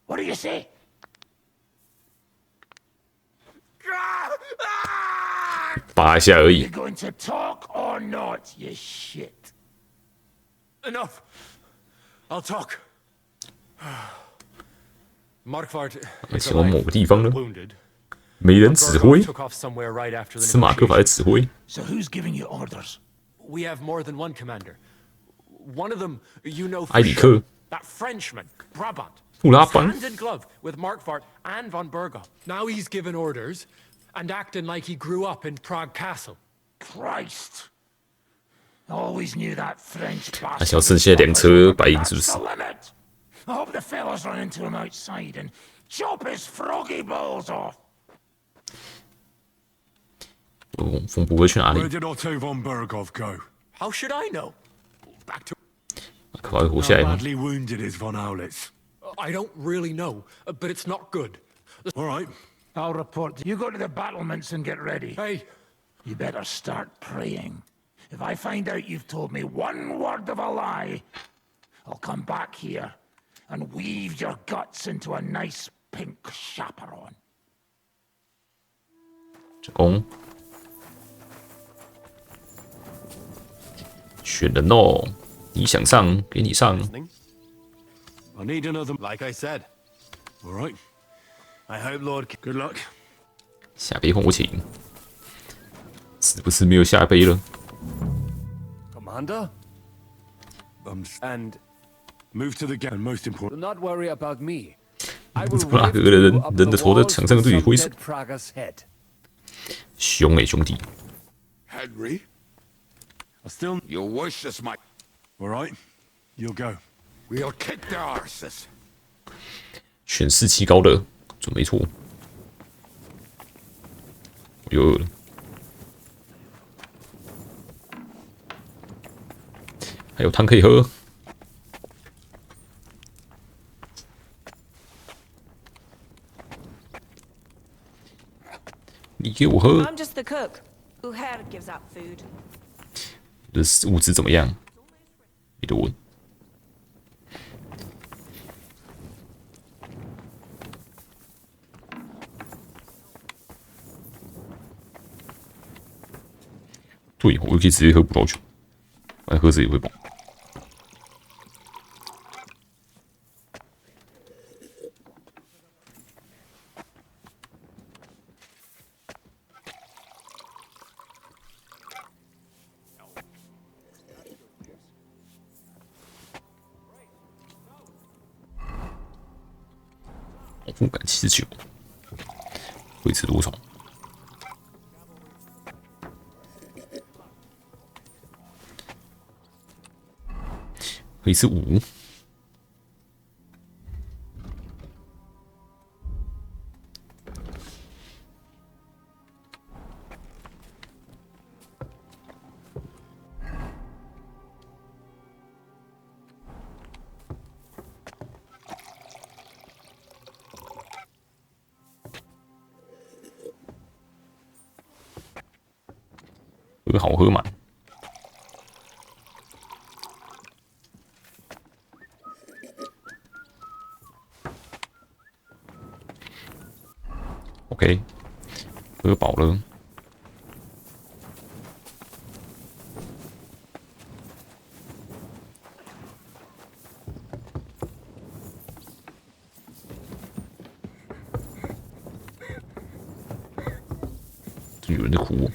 What do you say? Ah! 扒一下而已 You。going to talk or not, you shit? Enough. I'll talk. Markvart 前往某个地方呢， wounded. 没人指挥， Took off somewhere right after the 是马克法来指挥。 So who's giving you orders? We have more than one commander. One of them, you know, 埃里克、 that Frenchman, Brabant. 布拉邦 Hand in glove with Markvart and von Bergov. Now he's given orders and acting like he grew up in Prague Castle. Christ! Always knew that French 他想要 bastard. 剩下2车白银，是不 That's 是 the？ limit. I hope the fellas run into him outside and chop his froggy balls off. 风不会去哪里 Where？did Otto von Bergov go? How should I know? Back to. 马克法会活 How 下来吗？ badly wounded is von Aulitz? I don't really know, but it's not good. All right. I'll report. You go to the battlements and get ready. Hey, You better start praying. If I find out you've told me one word of a lie, I'll come back here and weave your guts into a nice pink chaperon. 成功，选人哦！你想上，给你上。 I need another. Like I said. All right. I hope Lord. Good luck. 下杯换我请，是不是没有下杯了？ Commander? And move to the gate. Most important. Do not worry about me. I 这 will 不哪 lift 个人 you up 人 the 的头在 walls 墙上 of 对你 some 挥手？ dead Praga's head. 凶欸，兄弟！ Henry? I still. You wish this might. All right. You'll go. We'll kick their arses. 选士气高的，准没错。我又饿了，还有汤可以喝。你给我喝。 I'm just the cook. Who had gives out food. 这物资怎么样？没得问。对，我可以直接喝葡萄酒，反正喝这也会饱。不敢79，会吃多少？可以吃5。喝好喝满。OK， 喝饱了。这有人在哭哦。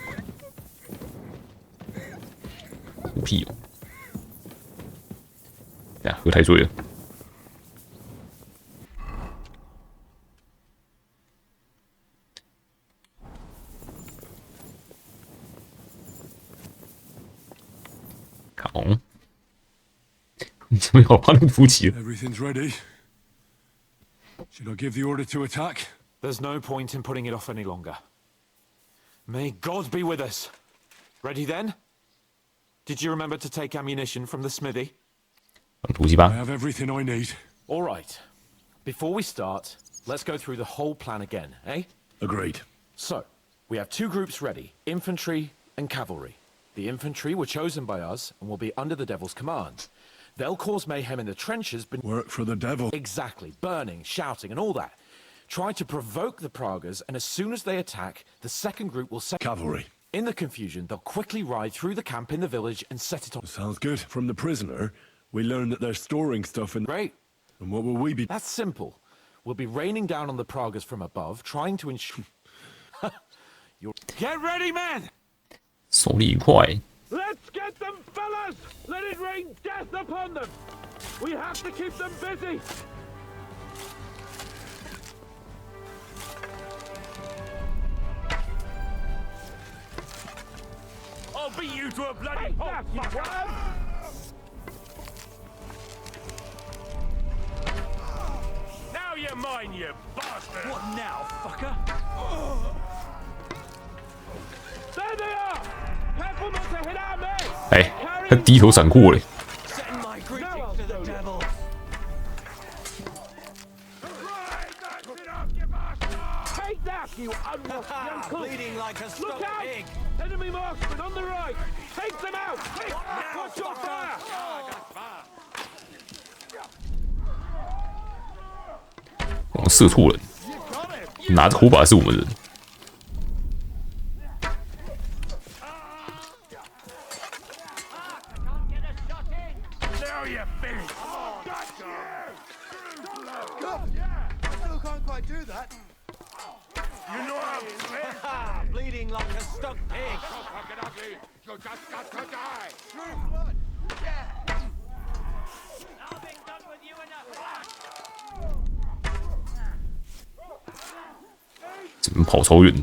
哭屁哦！呀，喝太醉了。靠！你怎么好怕那么突起了？ Everything's ready. Should I give the order to attack? There's no point in putting it off any longer. May God be with us. Ready then? Did you remember to take ammunition from the smithy? I have everything I need. All right. Before we start, let's go through the whole plan again, eh? Agreed. So, we have two groups ready, infantry and cavalry. The infantry were chosen by us and will be under the devil's command. They'll cause mayhem in the trenches, but... Work for the devil. Exactly. Burning, shouting, and all that. Try to provoke the Pragas, and as soon as they attack, the second group will set... Cavalry. In the confusion, they'll quickly ride through the camp in the village and set it on... Sounds good. From the prisoner, we learned that they're storing stuff in... Great. And what will we be... That's simple. We'll be raining down on the Pragas from above, trying to ensure... Get ready, men! 手力快。 Let's get them, fellas! Let it rain death upon them! We have to keep them busy! I'll beat you to a bloody pulp, fucker! Now you're mine, you bastard! What now, fucker? There they are! Careful not to hit our men! 哎，他低头闪过嘞。 Send my greetings to the devil! Take that, you unwashed young cook! Bleeding like a stuck Look out! pig! Enemy marksman on the right! Take them out! Watch your fire! 我们射错人，拿着火把是我们人。 Now you're finished. Still can't quite do that. You know how Bleeding like a stuck pig! fucking ugly. You just got to die. Yeah. 怎么跑超远？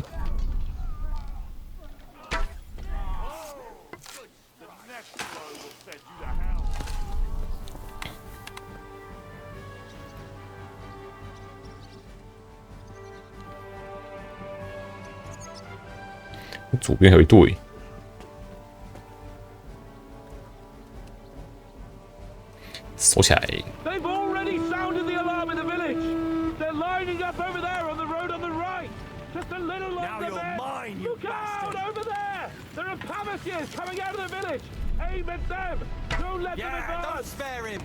左边还有一队，收起来。 They've already sounded the alarm in the village! They're lining up over there on the road on the right! Just a little longer, men! Mine, you Look bastard. out! Over there! There are Pavasiers coming out of the village! Aim at them! Don't let them Yeah, don't advance! spare him!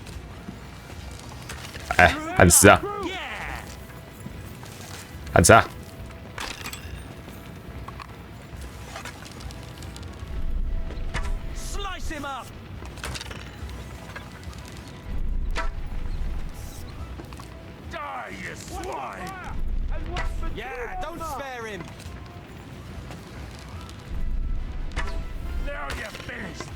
哎，汉斯啊，汉斯啊！ Slice him up! Die, you swine. Yeah, don't spare him! Now you're finished.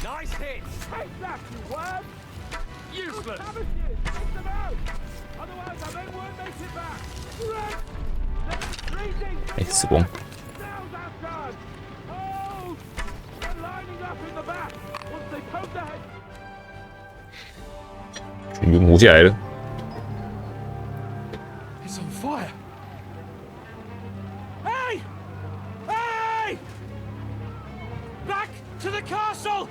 Nice hit! Take that, you worm! Useless. Pavasiers! Take them out! Otherwise our men won't make it back! Run! They're retreating! 哎，死光！ Now's our chance! Oh! They're lining up in the back! Once they poke their head... 全员活下来了。 It's on fire. Hey! Hey! Back to the castle!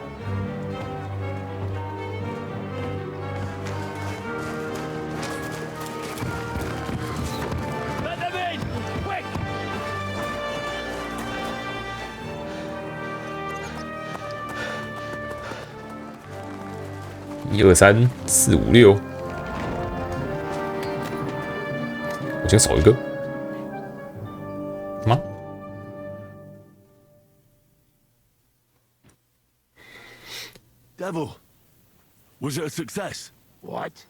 Let them in! Quick! 1、2、3、4、5、6，好像少一个。吗？ Devil, was it a success? What?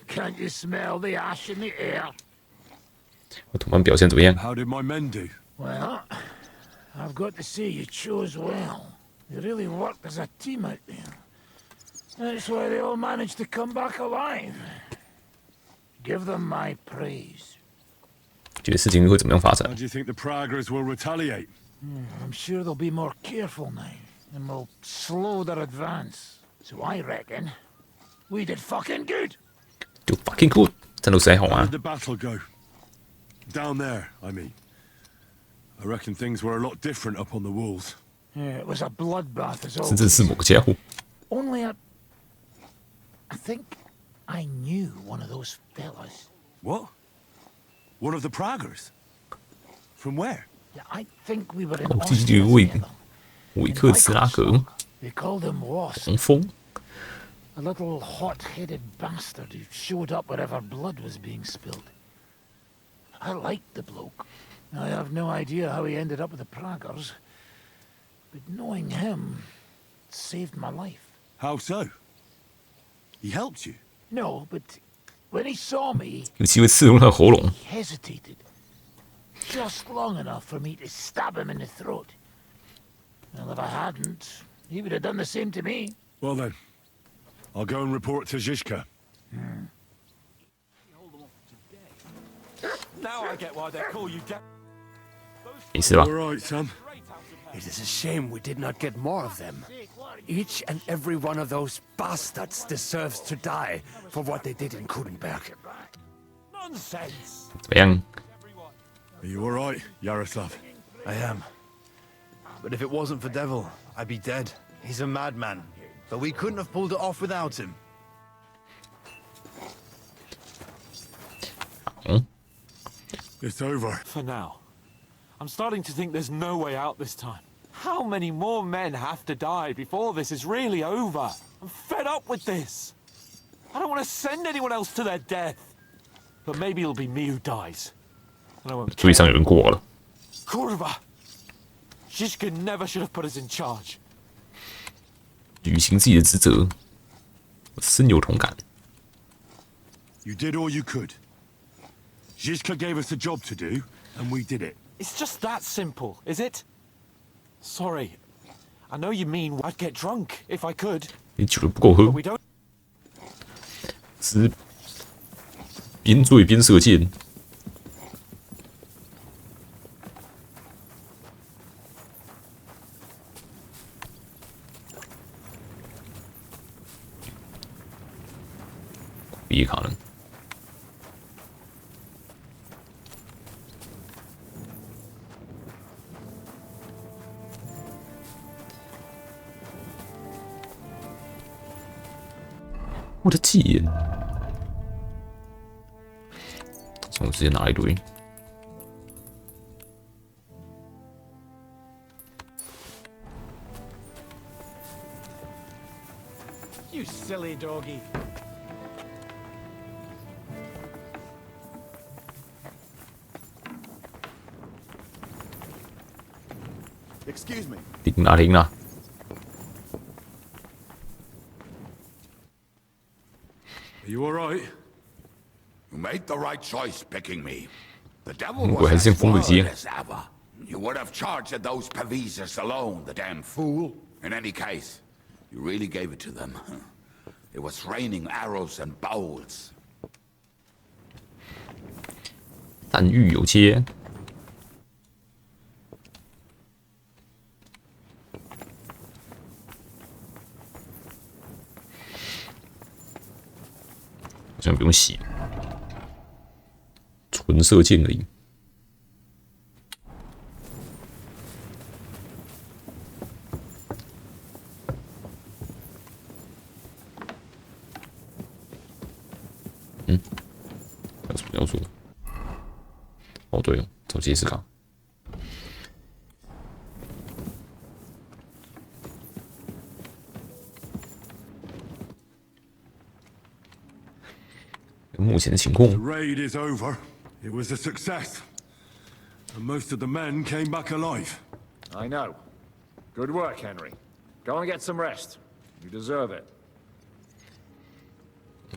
Can't you smell the ash in the air? 我同伴表现怎么样？ How did my men do? Well, I've got to say you chose well. You really worked as a team out there. That's why they all managed to come back alive. Give them my praise. 觉得事情会怎么样发展 How？do you think the Pragas will retaliate? I'm sure they'll be more careful now, and will slow their advance. So I reckon we did fucking good. 就 fucking good， 战斗时还好 How 吗 did the battle go? Down there, I mean. I reckon things were a lot different up on the walls. Yeah, it was a bloodbath as 真正是 always. 某个家伙。 Only I think I knew one of those fellas. What? One of the Praggers? From where? Yeah, I think we were in 我记 Austria 得有位 together. 韦克茨拉格 They called him Wasp. 黄蜂， A little hot-headed bastard who showed up wherever blood was being spilled. I liked the bloke. I have no idea how he ended up with the Praggers, but knowing him saved my life. How so? He helped you? No, but when he saw me, 有机会刺入他的喉咙。 he hesitated. Just long enough for me to stab him in the throat. Well, if I hadn't, he would have done the same to me. Well then, I'll go and report to Zizka. Now I get why they call you Jack. 没事吧？ All right, son. It is a shame we did not get more of them. Each and every one of those bastards deserves to die for what they did in Kudenberg. Nonsense. 怎么样？ Are you all right, Yaroslav? I am. But if it wasn't for Devil, I'd be dead. He's a madman. But we couldn't have pulled it off without him. It's over. For now. I'm starting to think there's no way out this time. How many more men have to die before this is really over? I'm fed up with this. I don't want to send anyone else to their death. But maybe it'll be me who dies. And I won't 座位上有人过了。 Kurva! Shishkin never should have put us in charge. 履行自己的职责，我深有同感。 You did all you could. Zizka gave us a job to do, and we did it. It's just that simple, is it? Sorry. I know you mean I'd get drunk if I could. 你酒的不够喝 But，we don't. 是边醉边射箭。比卡能。 我的剑，从我直接拿一堆。 You silly doggy. Excuse me. 停啦停啦！ Are you all right? You made the right choice picking me. The devil 我 was 还是 as 封 wild 尾机。 as ever. You would have charged at those Pavises alone, the damn fool. In any case, you really gave it to them. It was raining arrows and bowls. 弹狱有切，好像不用洗，纯射箭而已。嗯，还有什么要说？哦，对哦，找杰斯卡。目前的情况 The raid is over. It was a success. And most of the men came back alive. I know. Good work, Henry. Go and get some rest. You deserve it.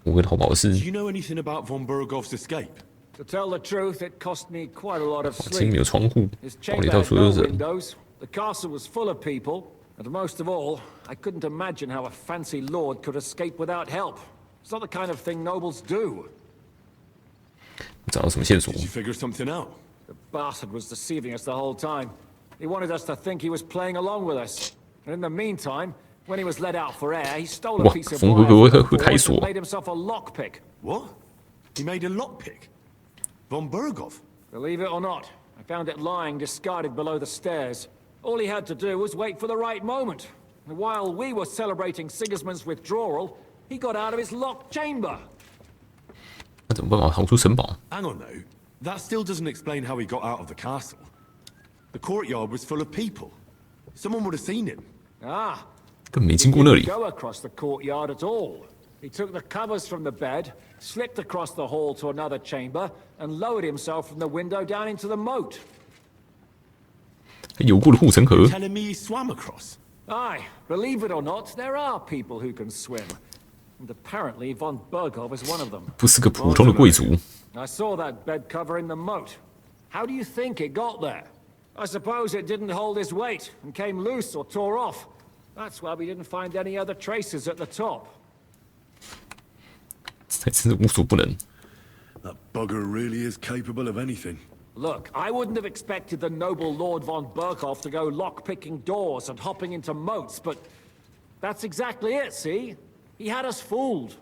我会逃跑的是 Do you know anything about von Burgov's escape? To tell the truth, it cost me quite a lot of 前面 sleep. 有窗户， His 堡里 chamber 到 had 处都 no 是人。 windows. The castle was full of people, and most of all, I couldn't imagine how a fancy lord could escape without help. It's not the kind of thing nobles do. 找到什么线索？ Did you figure something out? The bastard was deceiving us the whole time. He wanted us to think he was playing along with us. And in the meantime, when he was let out for air, he stole a piece of wire from the board and made himself a lockpick. What? He made a lockpick? Von Berghoff? Believe it or not, I found it lying discarded below the stairs. All he had to do was wait for the right moment. And while we were celebrating Sigismund's withdrawal, he got out of his locked chamber. 那怎么办法逃出城堡？ Hang on though. That still doesn't explain how he got out of the castle. The courtyard was full of people. Someone would have seen him. Ah. 根本没经过那里。 Go across the courtyard at all. He took the covers from the bed, slipped across the hall to another chamber, and lowered himself from the window down into the moat. 游过了护城河。 Telling me he swam across? Aye, believe it or not, there are people who can swim. And apparently von Berghoff is one of them. 不是个普通的贵族。 I saw that bed cover in the moat. How do you think it got there? I suppose it didn't hold his weight and came loose or tore off. That's why we didn't find any other traces at the top. 才真是无所不能。 That bugger really is capable of anything. Look, I wouldn't have expected the noble Lord von Berghoff to go lock-picking doors and hopping into moats, but that's exactly it, see? He had us fooled.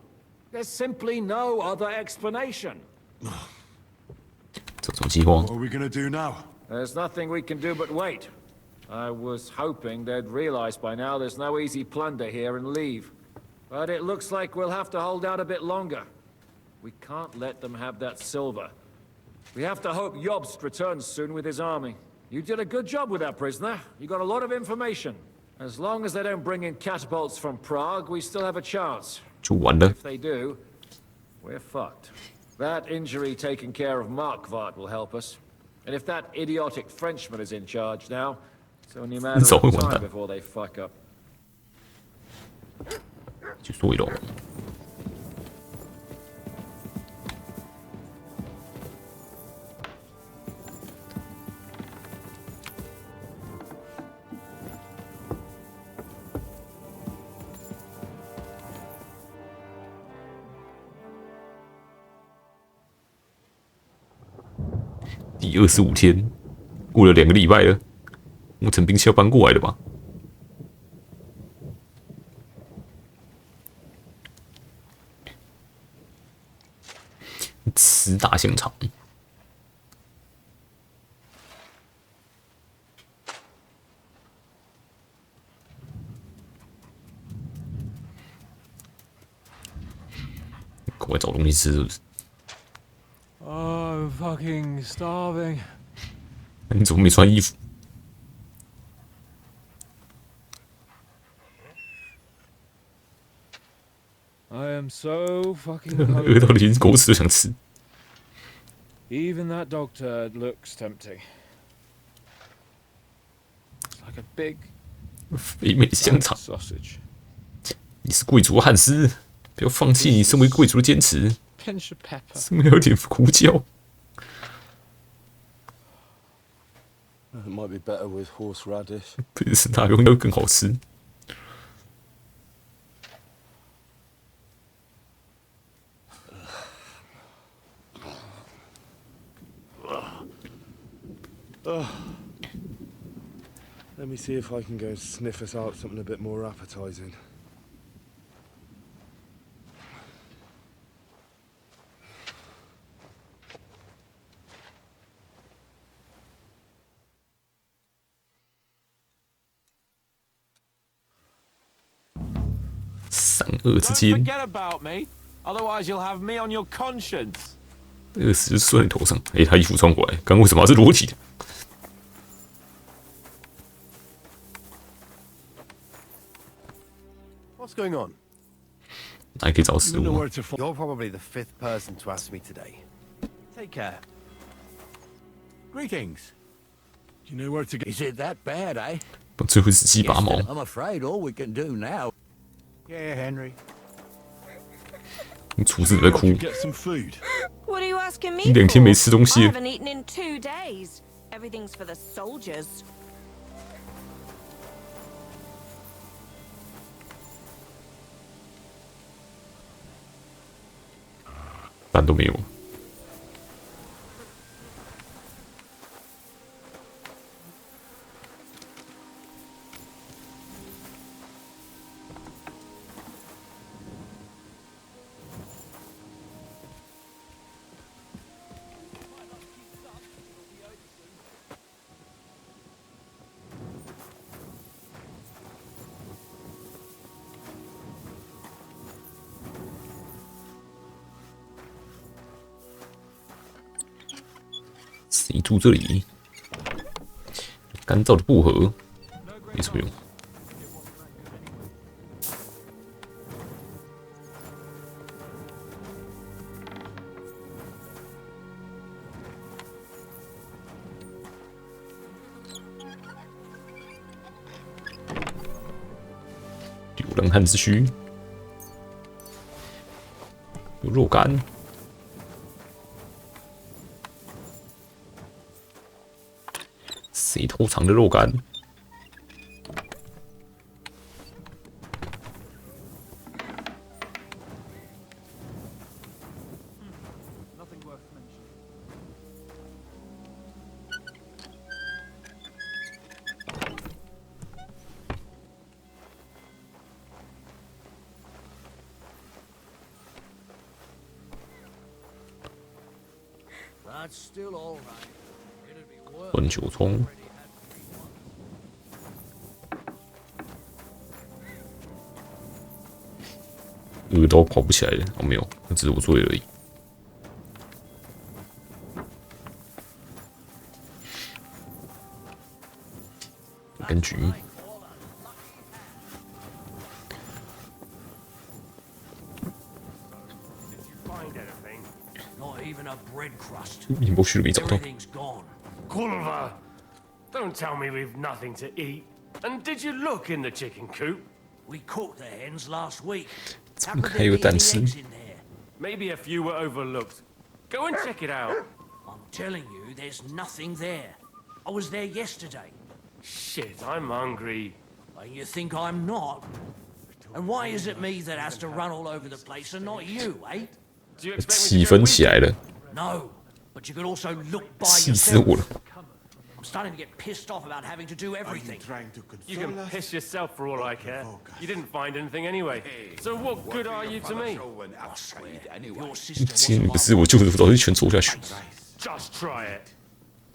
There's simply no other explanation. 这种计划。 What are we gonna do now? There's nothing we can do but wait. I was hoping they'd realize by now there's no easy plunder here and leave. But it looks like we'll have to hold out a bit longer. We can't let them have that silver. We have to hope Jobst returns soon with his army. You did a good job with that prisoner. You got a lot of information. As long as they don't bring in catapults from Prague, we still have a chance. 就完了。 If they do, we're fucked. That injury taking care of Markvart will help us. And if that idiotic Frenchman is in charge now, it's only a matter of time before they fuck up. 去说一楼。第25天，过了2个礼拜了，牧城兵是要搬过来了吧？厮打现场，过来找东西吃是不是？ I'm fucking starving. 你怎么没穿衣服？ I am so fucking 饿到连狗屎都想吃。 Even that dog turd looks tempting. It's like a big 肥美的香肠。 sausage. 你是贵族汉斯，不要放弃你身为贵族的坚持。 Pinch of pepper. 上面有点胡椒。 It might be better with horseradish. 不是哪用要更好吃？ Let me see if I can go sniff us out something a bit more appetizing. Don't forget about me, otherwise you'll have me on your conscience. 饿死就算你头上。哎，他衣服穿过来，刚为什么是裸体的？ What's going on? 哪里可以找食物吗？ You're probably the 5th person to ask me today. Take care. Greetings. Do you know where to go? Is it that bad, eh? 把最后一只鸡拔毛。 I'm afraid all we can do now. Yeah, Henry. 厨师在哭。 Get some food. What are you asking me 2天没吃东西 I 了。 haven't eaten in 2 days. Everything's for the soldiers. 蛋都没有。谁住这里？干燥的薄荷没什么用。流浪汉之躯，有肉干。谁偷藏的肉干？炖酒葱。耳朵跑不起来了，哦，没有，那只是我作业而已。柑橘，面包屑都没找到。Culver, don't tell me we've nothing to eat. And did you look in the chicken coop? We caught the hens last week. 怎么还有蛋吃？ Maybe a few were overlooked. Go and check it out. I'm telling you, there's nothing there. I was there yesterday. Shit, I'm hungry. And you think I'm not? And why is it me that has to run all over the place and not you, eh? 气氛起来了， No, but you could also look by 气死我 yourself. 了！ I'm starting to get pissed off about having to do everything. You can piss yourself for all I care. You didn't find anything anyway. So what good are you to me? Your sister 今天不是我就是早就一拳揍下去。 Just try it.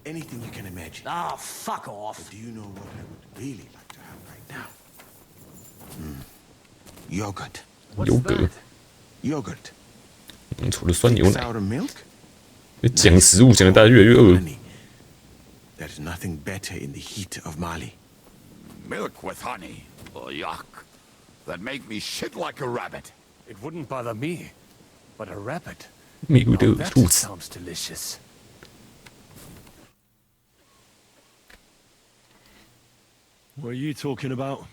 Anything you can imagine. Ah, fuck off. But do you know what I would really like to have right now? Yogurt. 优格， Yogurt. 浓稠的酸牛奶。 Sour milk? 讲食物讲的大家越来越饿。 There's nothing better in the heat of Mali. Milk with honey. Oh, yuck. That'd make me shit like a rabbit. It wouldn't bother me, but a rabbit. 美味的 Now that 兔子， sounds delicious. What are you talking about?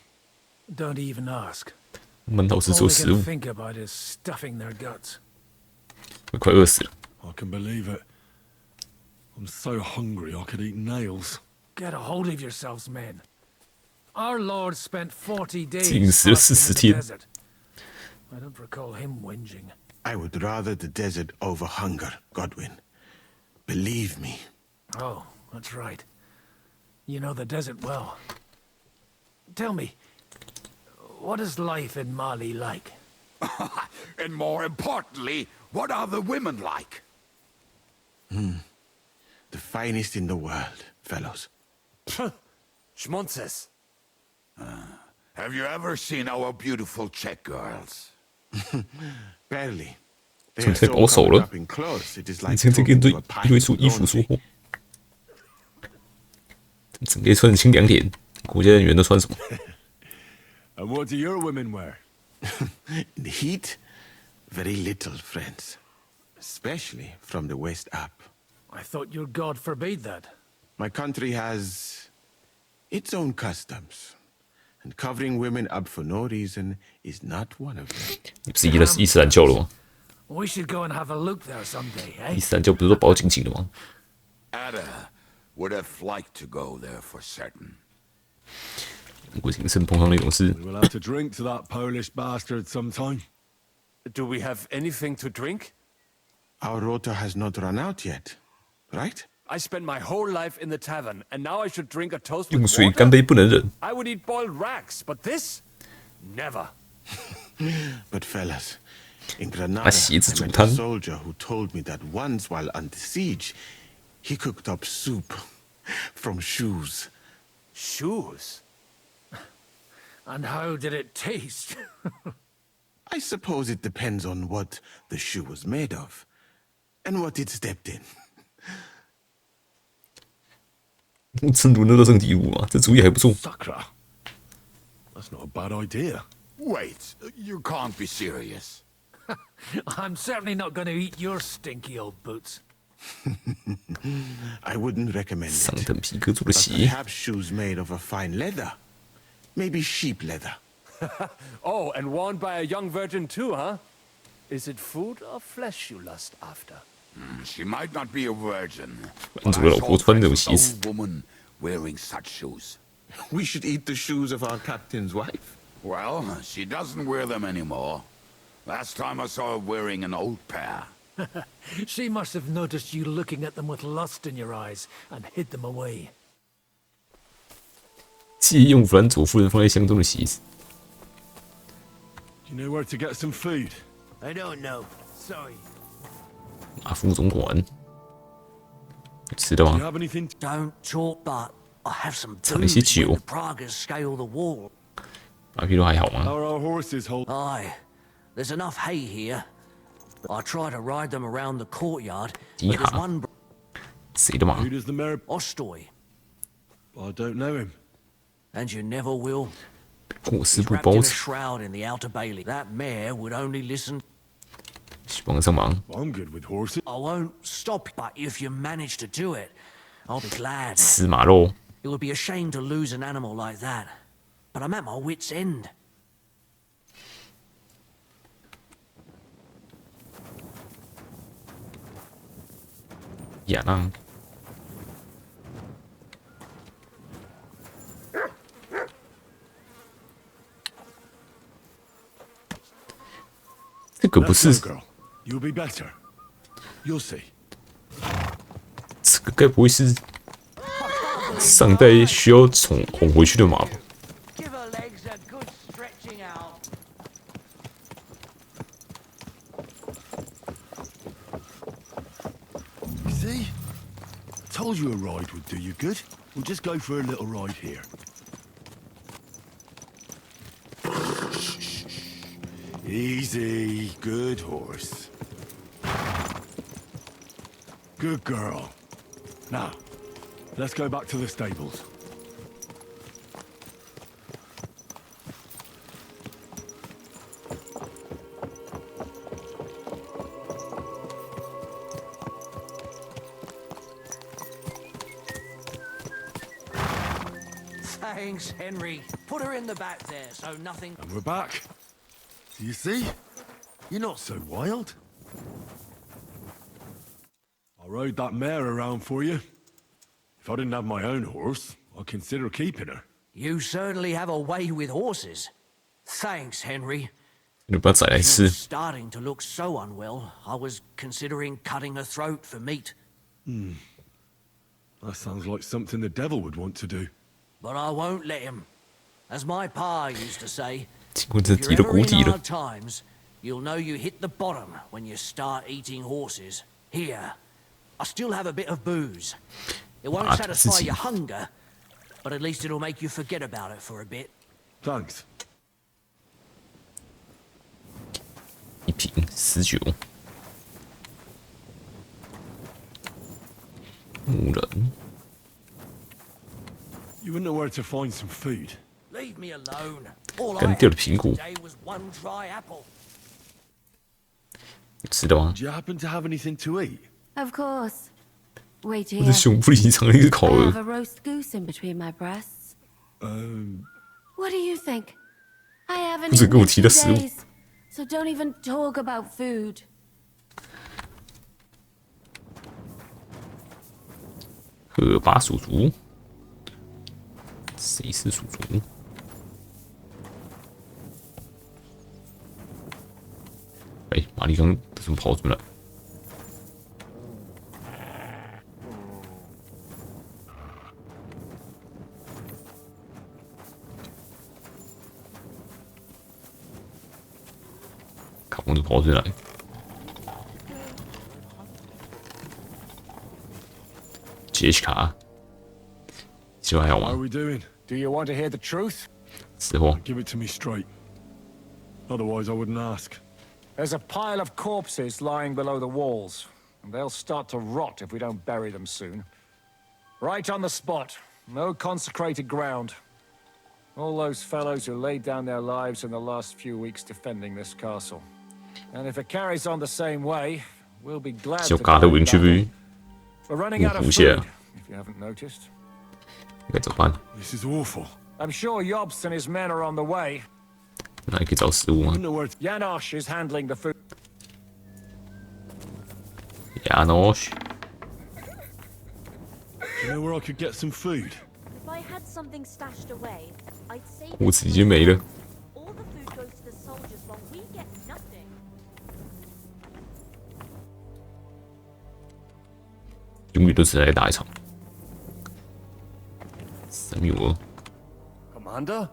Don't even ask. 满脑子 All 只有 they 食 can 物， think about is stuffing their guts. 我快饿死了。 I can believe it. I'm so hungry I could eat nails. Get a hold of yourselves, men. Our Lord spent 40 days 禁食了 fasting 40 in the 天。 desert. I don't recall him whinging. I would rather the desert over hunger, Godwin. Believe me. Oh, that's right. You know the desert well. Tell me, what is life in Mali like? And more importantly, what are the women like? The finest in the world, fellows. Schmonzes. Have you ever seen our beautiful Czech girls? Barely. 怎么太保守了？ Up in close, it is 你 like 这跟 talking 对 to a 一堆 pile 出 of 衣服说 laundry. 话，整个穿得清凉点。国家人员都穿什么？ And what do your women wear? In the heat, very little, friends. Especially from the west up. I thought your god forbade that. My country has its own customs. And covering women up for no reason is not one of them. 你不是伊斯兰教了吗？ We should go and have a look there someday, 伊 eh? 斯兰教不是都保紧紧的吗？ Ada would have liked to go there for certain. 我谨慎碰上那种事， We will have to drink to that Polish bastard sometime. Do we have anything to drink? Our rota has not run out yet, right? I spent my whole life in the tavern, and now I should drink a toast 用 with 水 water? 干杯不能忍。 I would eat boiled racks, but this? Never. But fellas, in Granada, 拿鞋子 I 煮 met a 汤， soldier who told me that once while under siege, he cooked up soup from shoes. Shoes? And how did it taste? I suppose it depends on what the shoe was made of, and what it stepped in. 争夺那道圣地路啊，这主意还不错。Sakra. That's not a bad idea. Wait, you can't be serious. I'm certainly not going to eat your stinky old boots. I wouldn't recommend 上 it. 等皮革做的 But 鞋， perhaps shoes made of a fine leather. Maybe sheep leather. Oh, and worn by a young virgin too, huh? Is it food or flesh you lust after? She might not be a virgin. 男主的老婆穿那种鞋子， Old woman wearing such shoes. We should eat the shoes of our captain's wife. Well, she doesn't wear them anymore. Last time I saw her wearing an old pair. She must have noticed you looking at them with lust in your eyes and hid them away. 借用弗兰佐夫人放在箱中的鞋子。 Do you know where to get some food? I don't know. Sorry. 马夫总管，有吃的 Do 吗 you？have anything? Don't talk, but I have some 尝了一些 booze when 酒 the Pragas scale the wall. 马皮罗还好吗？ How are our horses hold? Aye, there's enough hay here. I try to ride them around the courtyard, but 你 there's 好， one 谁的马 Who？does the mayor? Ostoy, I don't know him. and you never will. 裹尸 He's 布 wrapped 包 in a 子， shroud in the outer bailey. That mare would only listen. 帮上忙。 I'm good with horses. I won't stop, but if you manage to do it, I'll be glad. 吃马肉， It would be a shame to lose an animal like that. But I'm at my wit's end. 亚当，这个不 Let's 是 go, girl. You'll be better. You'll see. 这个该不会是上代需要哄回去的马吧？ Give her legs a good stretching out. You see? Told you a ride would do you good. We'll just go for a little ride here. Easy. Good horse. Good girl. Now, let's go back to the stables. Thanks, Henry. Put her in the back there, so nothing... And we're back. You see? You're not so wild. I rode that mare around for you. If I didn't have my own horse, I'd consider keeping her. You certainly have a way with horses. Thanks, Henry. 你不要宰来 She 吃 was。starting to look so unwell, I was considering cutting her throat for meat. That sounds like something the devil would want to do. But I won't let him. As my pa used to say, 结果这 if 敌 you're 了 ever 谷 in 底了 hard。times, you'll know you hit the bottom when you start eating horses. Here, I still have a bit of booze. It won't 马自 satisfy 己 your hunger, but at least it'll make you forget about it for a bit. Thanks. 一瓶19。牧人， You wouldn't know where to find some food. Leave me alone. All I 干 had 掉的苹果， today was one dry apple. 有吃的吗？ Do you happen to have anything to eat? Of course. Wait 我 here. 的胸部里藏了一个烤 I have 鹅 a。roast goose in between my breasts. Um, What do you think? I haven't 不准 eaten 跟我 in 提 2到食物。 days, so don't even talk about food. 赫尔巴蜀族，谁是蜀族？哎，玛丽刚怎么跑出来？卡公主跑出来。杰西卡，计划还好 how are 吗？ we doing? Do you want to hear the truth? 实话， Give it to me straight. Otherwise, I wouldn't ask. There's a pile of corpses lying below the walls, and they'll start to rot if we don't bury them soon. Right on the spot. No consecrated ground. All those fellows who laid down their lives in the last few weeks defending this castle. And if it carries on the same way, we'll be glad to搞得园区 We're running out of 无 food, 懈， if you haven't noticed. 应该怎么办？ This is awful. I'm sure Yobst and his men are on the way. 那你可以找食物吗？ Janosch is handling the food. Janosch. Do you know where I could get some food? If I had something stashed away, I'd save 物资已经没了。 all the food goes to the soldiers while we get nothing. 永远都是来打一场。Samuel. Commander?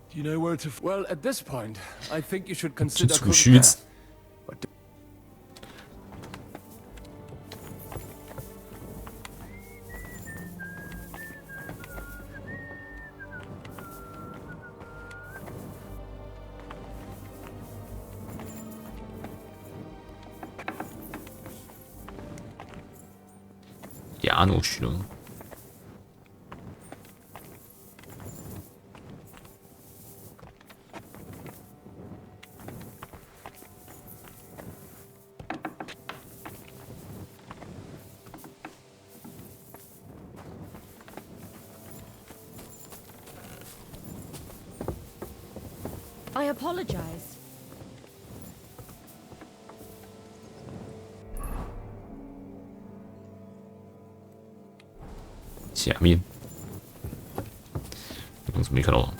Do you know where to... Well, at this point, I think you should consider... 出须子。 牙挪去了。I apologize. 下面，我怎么没看到？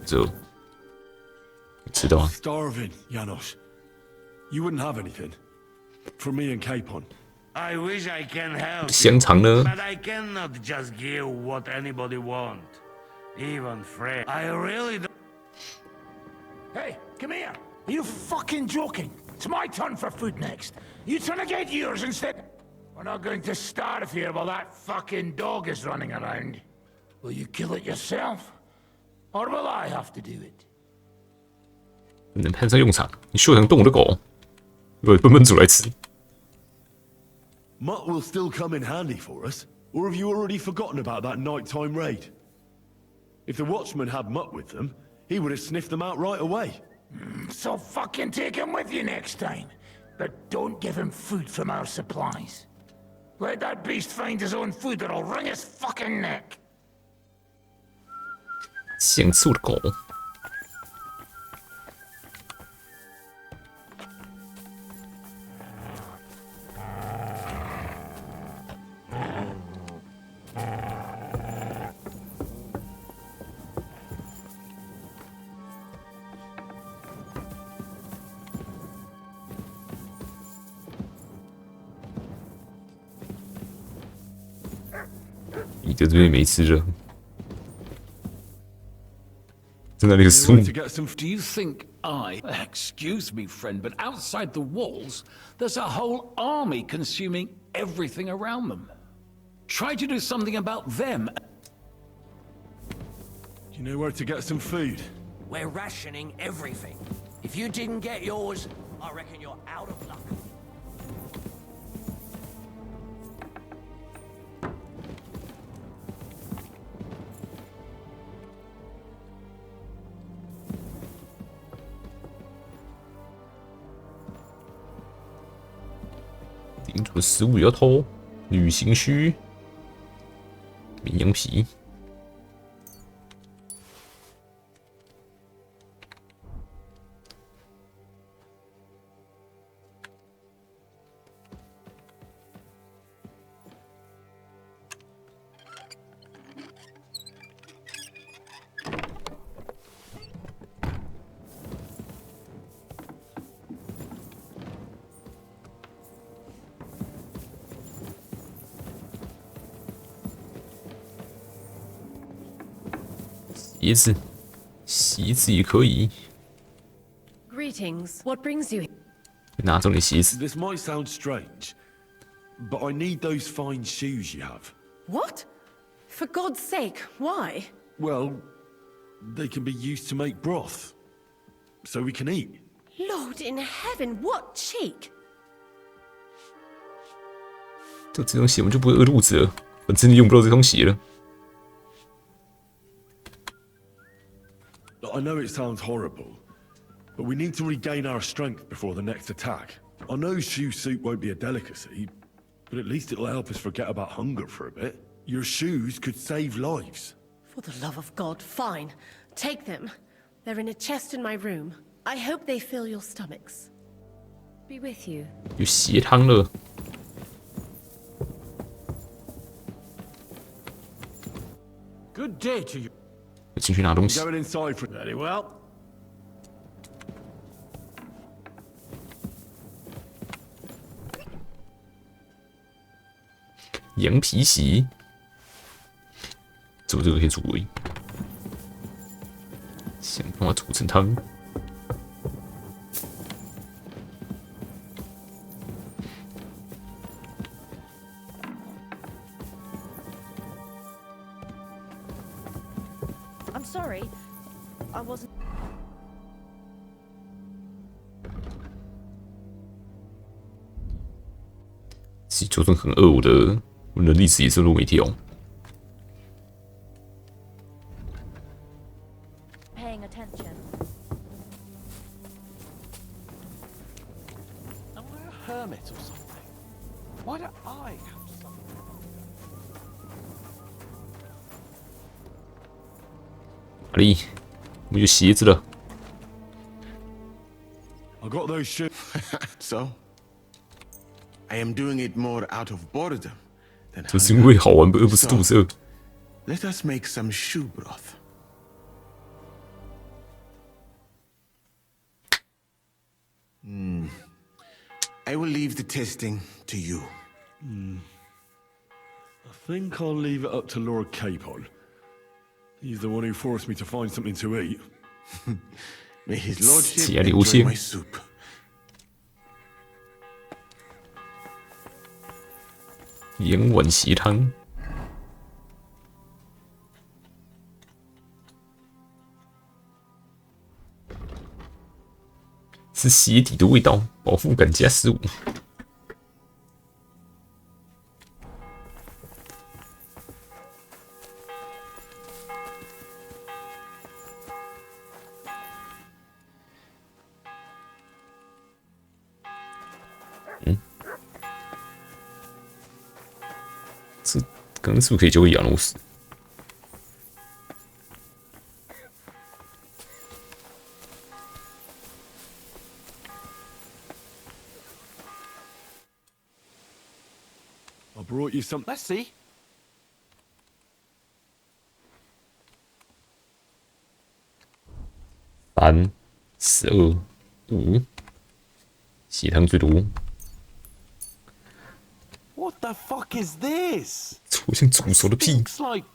这，吃到啊？ Starving, Janosch. You wouldn't have anything for me and Capon. I wish I can help. 香肠呢？ But I cannot just give what anybody want. Even Fred. I really don't. Hey, come here. Are you fucking joking? It's my turn for food next. You trying to get yours instead? We're not going to starve here while that fucking dog is running around. Will you kill it yourself? Or will I have to do it? 能派上用场，你秀成动物的狗，为笨笨煮来吃。 Mutt will still come in handy for us, or have you already forgotten about that nighttime raid? If the watchman had Mutt with them, he would have sniffed them out right away. So fucking take him with you next time. But don't give him food from our supplies. Let that beast find his own food or I'll wring his fucking neck. 想吃我的狗。 彼得这边没吃了，在那里有食物。 Do you think excuse me, friend, but outside the walls, there's a whole army consuming everything around them. Try to do something about them. Do you know where to get some food? We're rationing everything. If you didn't get yours, I reckon you're out of luck. 领主的食物要偷，旅行须，绵羊皮。鞋子，鞋子也可以。 Greetings. What brings you here? 拿走你鞋子。 This might sound strange, but I need those fine shoes you have. What? For God's sake, why? Well, they can be used to make broth, so we can eat. Lord in heaven, what cheek! 就这双鞋，我们就不会饿肚子了。反正你用不到这双鞋了。 I know it sounds horrible, but we need to regain our strength before the next attack. I know shoe soup won't be a delicacy, but at least it'll help us forget about hunger for a bit. Your shoes could save lives. For the love of God, fine. Take them. They're in a chest in my room. I hope they fill your stomachs. Be with you. 有血汤了。 Good day to you. 进去拿东西。 Going inside for Very well. 羊皮席，做这个可以煮而已。想办法煮成汤。 I'm sorry. I wasn't. 其实就算很饿，我的历史也是都没跳。 Paying attention. Am I a hermit or something? Why do I have something? 哪里？我们有鞋子了。 I got those shoes. So, I am doing it more out of boredom than 这是因为好玩，而不是肚子饿。 Let us make some shoe broth. I will leave the testing to you. I think I'll leave it up to Lord Capon. He's the one who forced me to find something to eat. May his lordship 起来流 enjoy 血。 my soup. 盐碗鞋汤。 是鞋底的味道，饱腹感加15。这刚刚是不是可以交给亚诺斯？ I brought you some. Let's see. 3、12、5，血汤最多。 What the fuck is this? 好像煮熟的屁， Looks like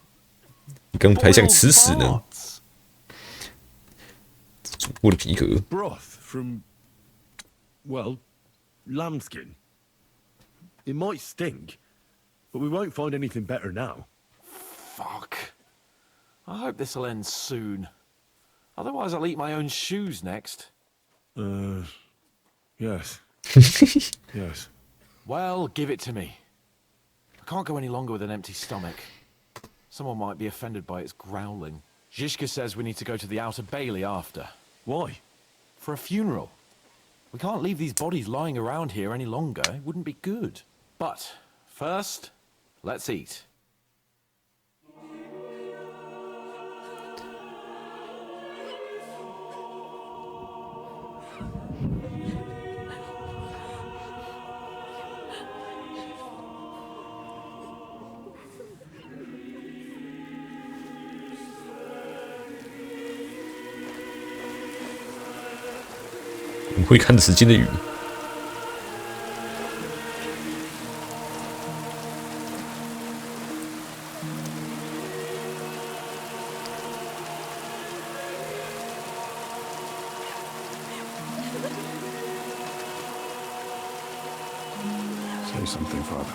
你刚才想吃屎呢。 farts. 煮过的皮壳， Broth from, well, lambskin. It might stink, but we won't find anything better now. Fuck. I hope this'll end soon. Otherwise, I'll eat my own shoes next. Yes. Yes. Well, give it to me. I can't go any longer with an empty stomach. Someone might be offended by its growling. Zhishka says we need to go to the Outer Bailey after. Why? For a funeral. We can't leave these bodies lying around here any longer. It wouldn't be good. But first, let's eat. 我们会看时间的雨。 Say something, Father.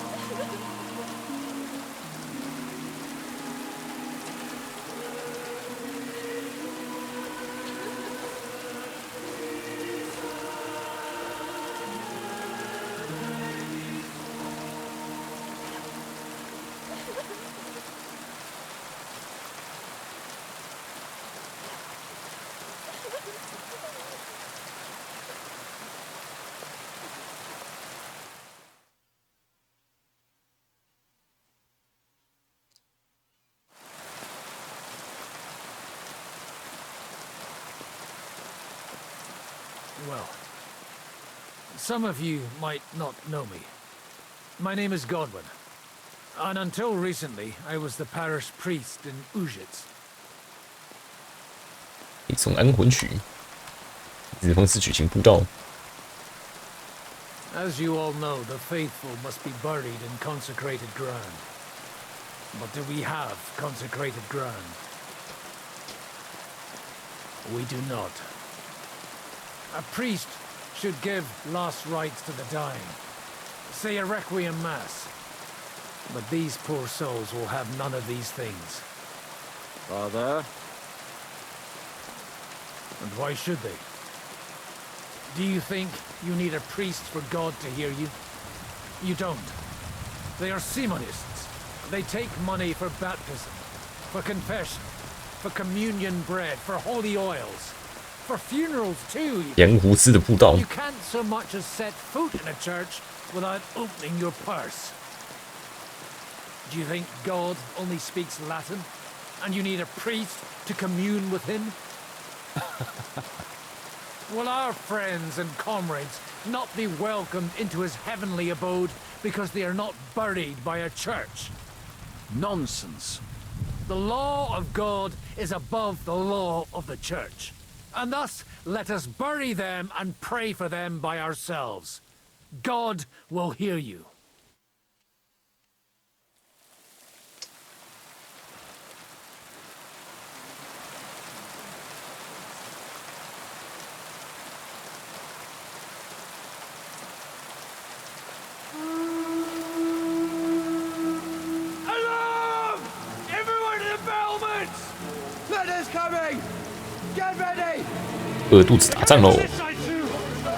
Some of you might not know me. My name is Godwin. And until recently, I was the parish priest in Ujits. 一种安魂曲，日方式举行布道。 As you all know, the faithful must be buried in consecrated ground. But do we have consecrated ground? We do not. A priest should give last rites to the dying, say a requiem mass. But these poor souls will have none of these things. Father? And why should they? Do you think you need a priest for God to hear you? You don't. They are Simonists. They take money for baptism, for confession, for communion bread, for holy oils, for funerals too. 盐湖司的布道。 You can't so much as set foot in a church without opening your purse. Do you think God only speaks Latin, and you need a priest to commune with him? Will our friends and comrades not be welcomed into his heavenly abode because they are not buried by a church? Nonsense. The law of God is above the law of the church. And thus, let us bury them and pray for them by ourselves. God will hear you. Alarm! Everyone to the battlements! Letters coming! Get ready! 饿肚子打仗喽！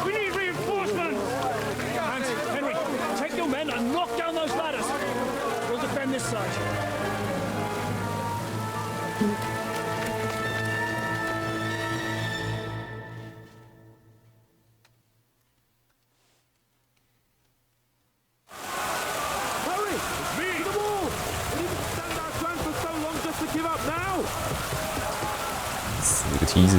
We need reinforcements! Hans, Henry, take your men and knock down those ladders. We'll defend this side. Hurry! It's me! To the wall! We didn't stand our ground for so long just to give up now! 4个梯子。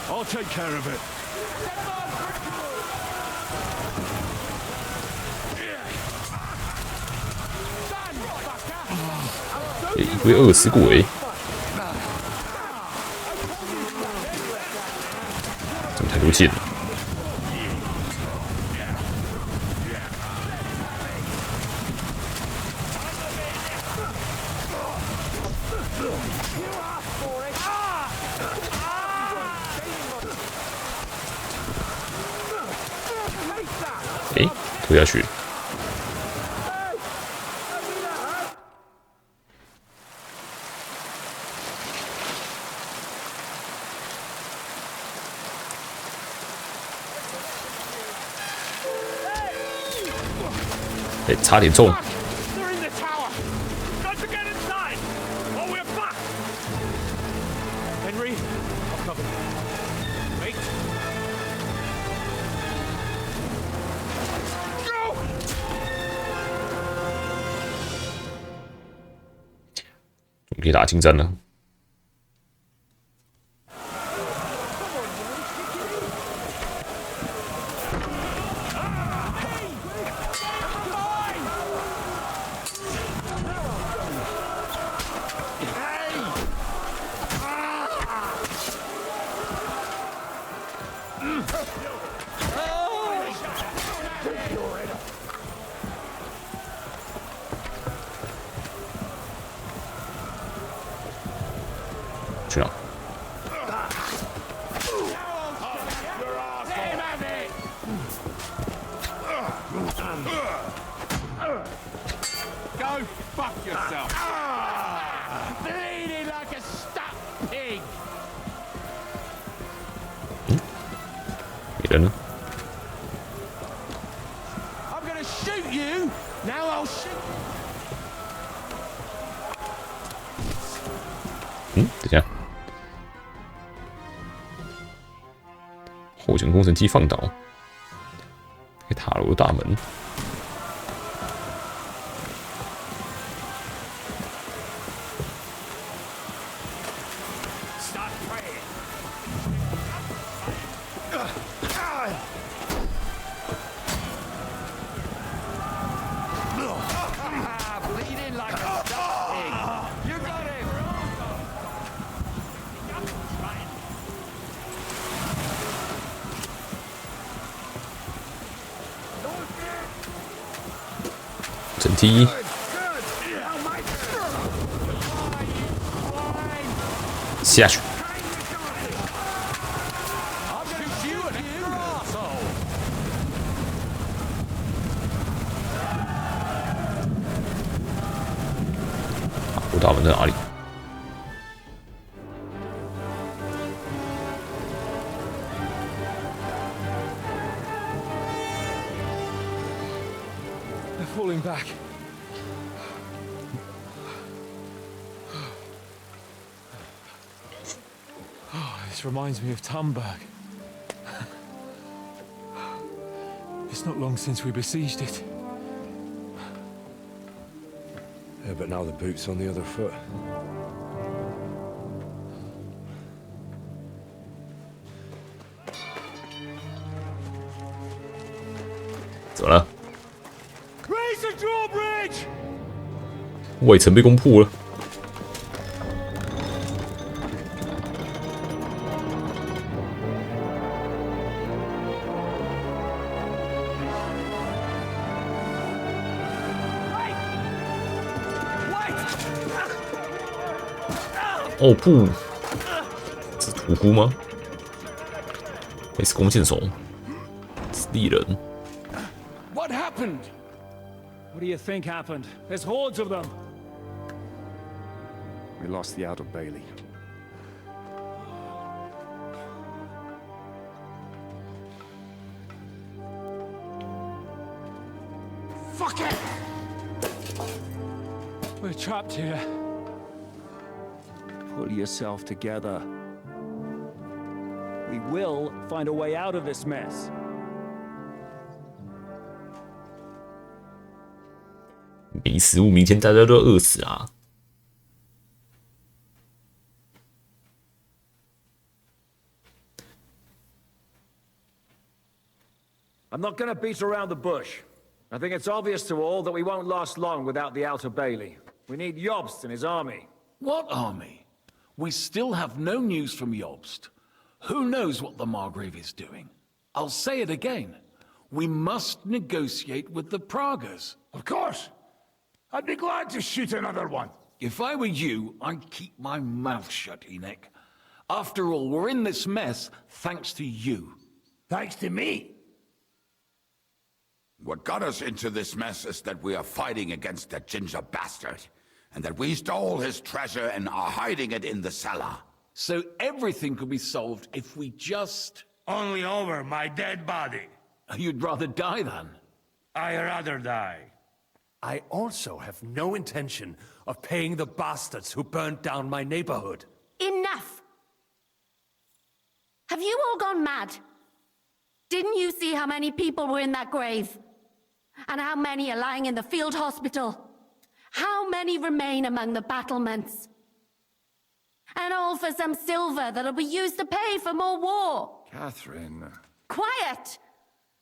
I'll take care of it. 一堆饿死鬼，怎么太多剑了？ 哎，拖下去。哎，差点中。 They're in the tower! Got to get inside! Or we're fucked! Henry, I'll cover you. Wait. Go! 准备打近战了。 去哪？ Go fuck yourself! Bleeding like a stuck pig! 别人呢？ I'm gonna shoot you! Now I'll shoot. 嗯，等一下，后墙工程机放倒，开塔楼大门。整体下去。不知道我们在哪里。They're falling back. Oh, this reminds me of Tamberg. It's not long since we besieged it. Yeah, but now the boot's on the other foot. 走了， Raise the drawbridge! 外城被攻破了。哦不，是屠夫吗？还是弓箭手？是敌人。 What happened? What do you think happened? There's hordes of them. We lost the Outer Bailey. Fuck it! We're trapped here. Pull yourself together. We will find a way out of this mess. 没食物，明天大家都饿死啊！ I'm not going to beat around the bush. I think it's obvious to all that we won't last long without the Outer Bailey. We need Jobst and his army. What army? We still have no news from Jobst. Who knows what the Margrave is doing? I'll say it again. We must negotiate with the Pragas. Of course. I'd be glad to shoot another one. If I were you, I'd keep my mouth shut, Enoch. After all, we're in this mess thanks to you. Thanks to me? What got us into this mess is that we are fighting against that ginger bastard, and that we stole his treasure and are hiding it in the cellar. So everything could be solved if we just... Only over my dead body. You'd rather die then? I'd rather die. I also have no intention of paying the bastards who burned down my neighborhood. Enough! Have you all gone mad? Didn't you see how many people were in that grave? And how many are lying in the field hospital? How many remain among the battlements? And all for some silver that'll be used to pay for more war. Catherine. Quiet!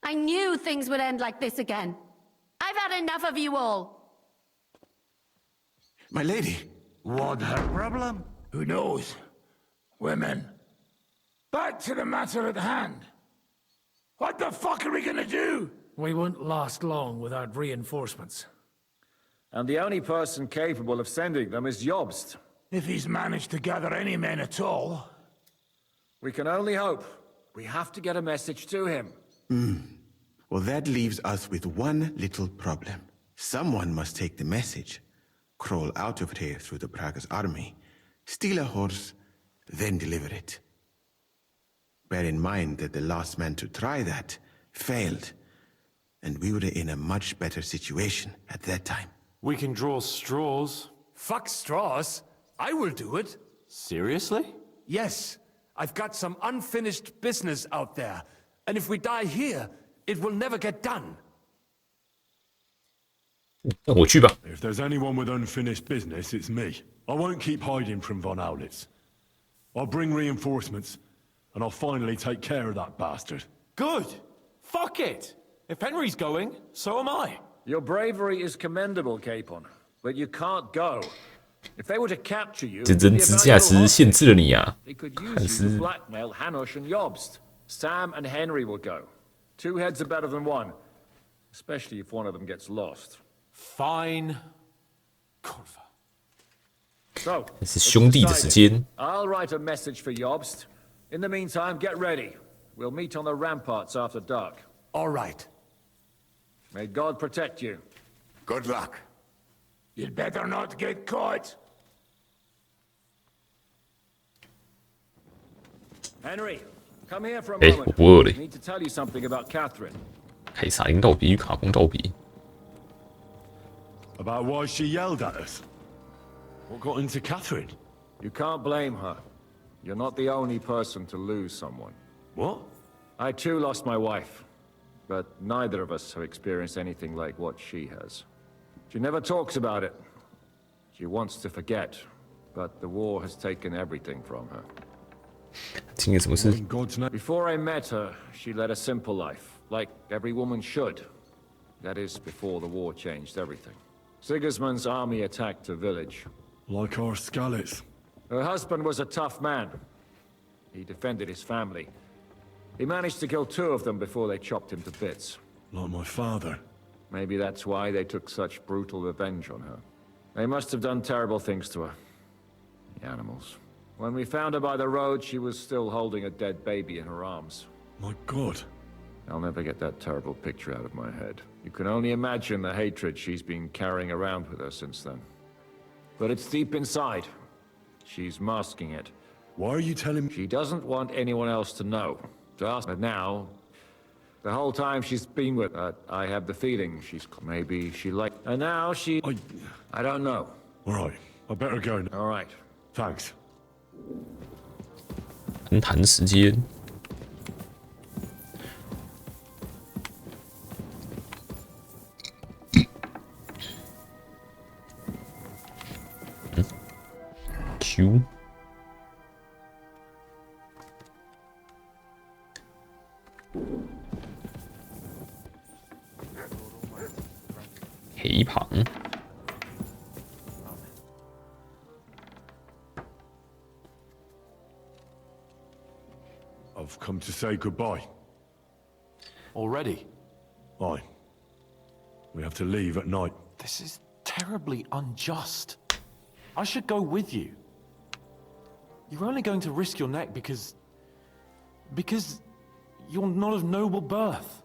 I knew things would end like this again. I've had enough of you all. My lady. What her problem? Who knows? Women. Back to the matter at hand. What the fuck are we gonna do? We won't last long without reinforcements. And the only person capable of sending them is Jobst. If he's managed to gather any men at all. We can only hope. We have to get a message to him. Well, that leaves us with one little problem. Someone must take the message, crawl out of here through the Prague's army, steal a horse, then deliver it. Bear in mind that the last man to try that failed, and we were in a much better situation at that time. We can draw straws. Fuck straws. I will do it. Seriously? Yes. I've got some unfinished business out there. And if we die here, it will never get done. 那我去吧。 If there's anyone with unfinished business, it's me. I won't keep hiding from von Aulitz. I'll bring reinforcements, and I'll finally take care of that bastard. Good. Fuck it. If Henry's going, so am I. Your bravery is commendable, Capon, but you can't go. If they were to capture you, 这人质价值限制了你啊！ they could 看 use you 是 to blackmail Hanush and Jobst. Sam and Henry will go. 2 heads are better than 1, especially if one of them gets lost. Fine. 这是兄弟的时间。I'll write a message for Jobst. In the meantime, get ready. We'll meet on the ramparts after dark. All right. May God protect you. Good luck. You'd better not get caught. Henry, come here for a 哎， moment. 我不饿嘞。 I need to tell you something about Catherine. 凯撒琳道比与卡贡道比。 About why she yelled at us? What got into Catherine? You can't blame her. You're not the only person to lose someone. What? I too lost my wife, but neither of us have experienced anything like what she has. She never talks about it. She wants to forget, but the war has taken everything from her. 今年什么事？ Before I met her, she led a simple life, like every woman should. That is, before the war changed everything. Sigismund's army attacked a village. Like our Skalitz. Her husband was a tough man. He defended his family. He managed to kill 2 of them before they chopped him to bits. Like my father. Maybe that's why they took such brutal revenge on her. They must have done terrible things to her. The animals. When we found her by the road, she was still holding a dead baby in her arms. My God. I'll never get that terrible picture out of my head. You can only imagine the hatred she's been carrying around with her since then. But it's deep inside. She's masking it. Why are you telling me? She doesn't want anyone else to know. Just but now, the whole time she's been with her, I have the feeling maybe she like. And now she. I don't know. All right, I better go now. All right. Thanks. 谈谈时间。Q。黑旁。 I've come to say goodbye. Already? Aye. We have to leave at night. This is terribly unjust. I should go with you. You're only going to risk your neck because you're not of noble birth.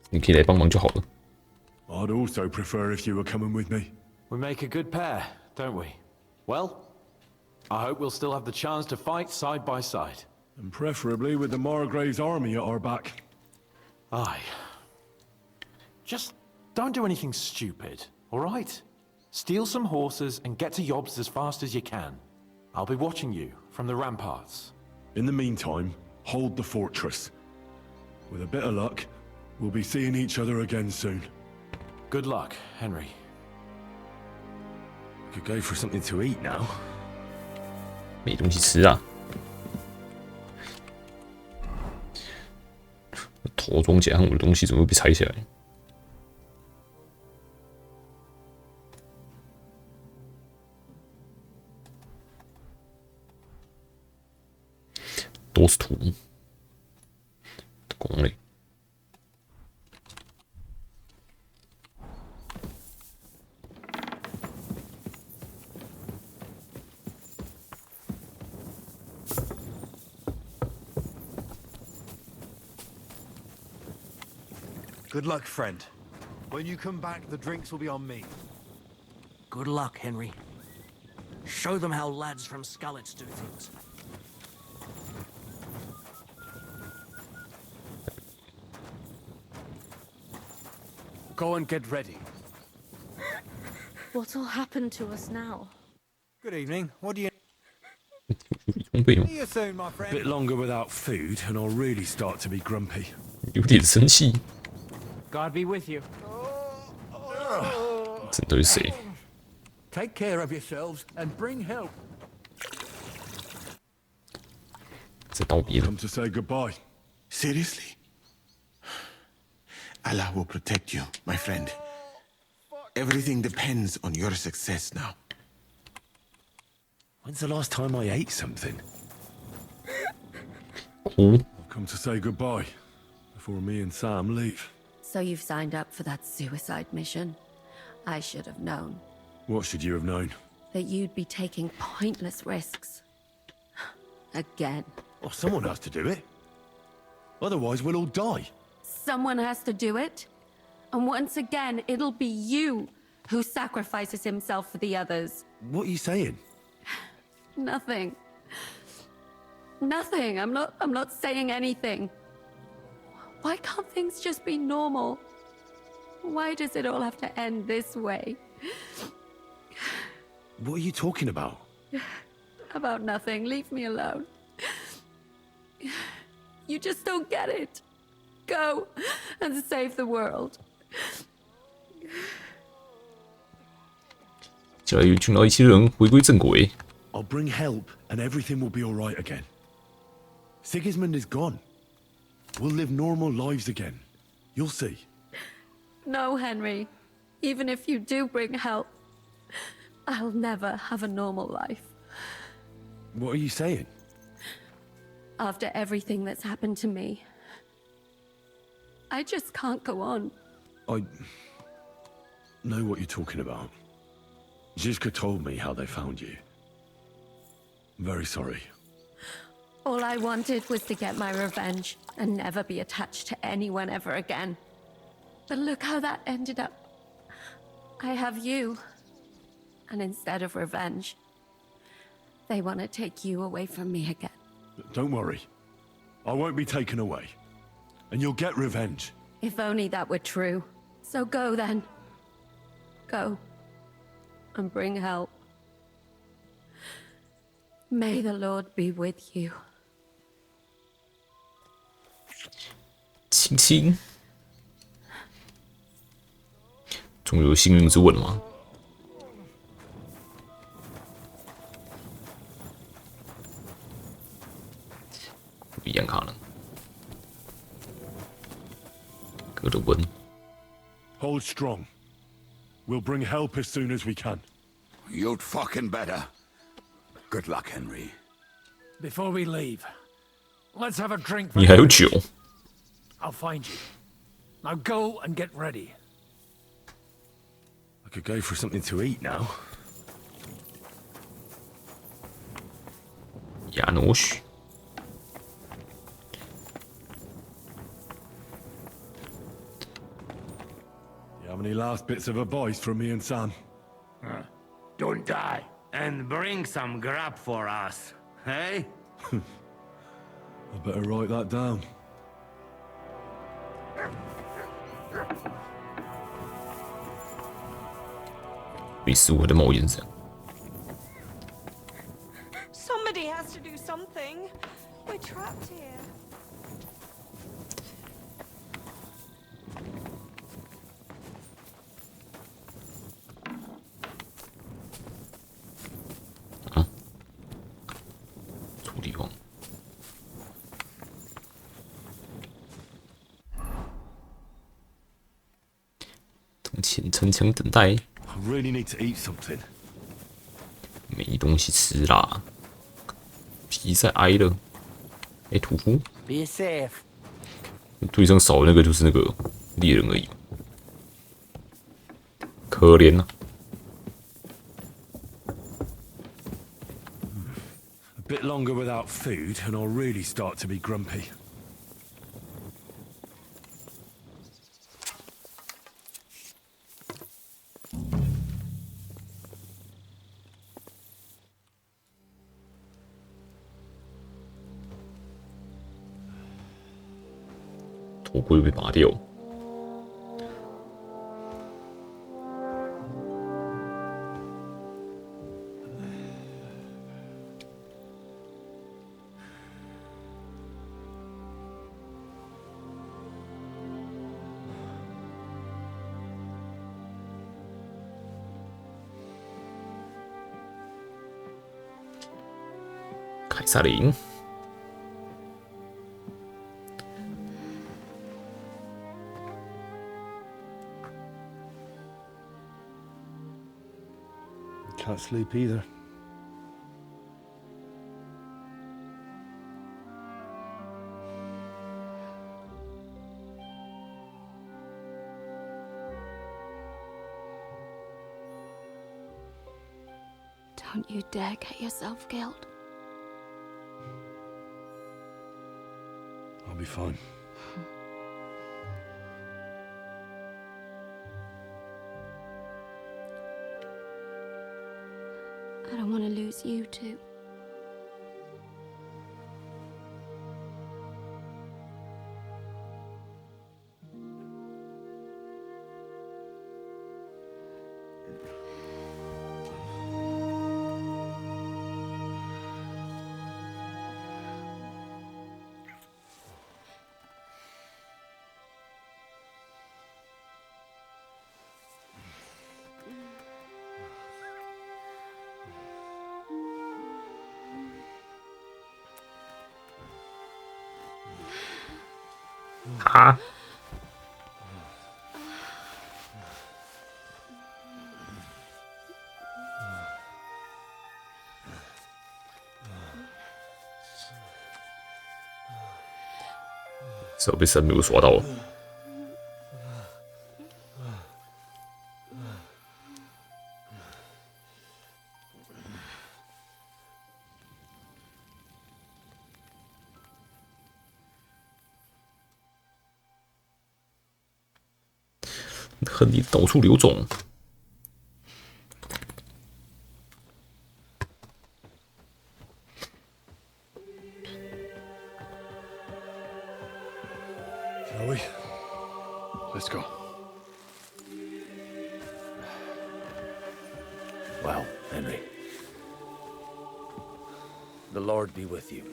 你可以来帮忙就好了。 I'd also prefer if you were coming with me. We make a good pair, don't we? Well, I hope we'll still have the chance to fight side by side. And preferably with the Margrave's army at our back. Aye. Just don't do anything stupid, all right? Steal some horses and get to Jobst as fast as you can. I'll be watching you from the ramparts. In the meantime, hold the fortress. With a bit of luck, we'll be seeing each other again soon. Good luck, Henry. Could go for something to eat now. 没东西吃啊！头装甲和我的东西怎么会被拆下来？都是土，拱嘞。 Good luck, friend. When you come back, the drinks will be on me. Good luck, Henry. Show them how lads from Skalitz do things. Go and get ready. What'll happen to us now? Good evening. What do you... 装备吗？ See you soon, my A friend. bit longer without food, and I'll really start to be grumpy. 有点生气。 God be with you. 这都是谁？ Take care of yourselves and bring help. 这道别了。 Come to say goodbye. Seriously? Allah will protect you, my friend. Everything depends on your success now. When's the last time I ate something? Oh. I've come to say goodbye before me and Sam leave. So So you've signed up for that suicide mission. I should have known. What should you have known? That you'd be taking pointless risks. Again. Oh, someone has to do it. Otherwise, we'll all die. Someone has to do it. And once again, it'll be you who sacrifices himself for the others. What are you saying? Nothing. Nothing. I'm not saying anything. Why can't things just be normal? Why does it all have to end this way? What are you talking about? About nothing. Leave me alone. You just don't get it. Go and save the world. 就要寻到一些人回归正轨。I'll bring help, and everything will be all right again. Sigismund is gone. We'll live normal lives again. You'll see. No, Henry. Even if you do bring help, I'll never have a normal life. What are you saying? After everything that's happened to me, I just can't go on. I know what you're talking about. Zizka told me how they found you. I'm very sorry. All I wanted was to get my revenge and never be attached to anyone ever again. But look how that ended up. I have you. And instead of revenge, they want to take you away from me again. Don't worry. I won't be taken away. And you'll get revenge. If only that were true. So go then. Go. And bring help. May the Lord be with you. 亲亲，终有幸运之吻吗？不一样可能。哥的吻。Hold strong. We'll bring help as soon as we can. You'd fucking better. Good luck, Henry. Before we leave, let's have a drink. 你还有酒？ I'll find you. Now go and get ready. I could go for something to eat now. Janusz. You have any last bits of advice from me and Sam? Don't die. And bring some grub for us, hey? I better write that down. Somebody has to do something. We're trapped here. Huh? 处理完。等前城墙等待。 I really need to eat something. 没东西吃啦，皮在挨了。哎，屠夫。Be safe. 队上少的那个就是那个猎人而已，可怜啊。A bit longer without food, and I'll really start to be grumpy. 头盔被拔掉。凯撒琳。 Can't sleep either. Don't you dare get yourself killed. I'll be fine. I don't want to lose you too. Ah. So 被神没有刷到了。恨你到处流种。Shall we? Let's go. Well, Henry. The Lord be with you.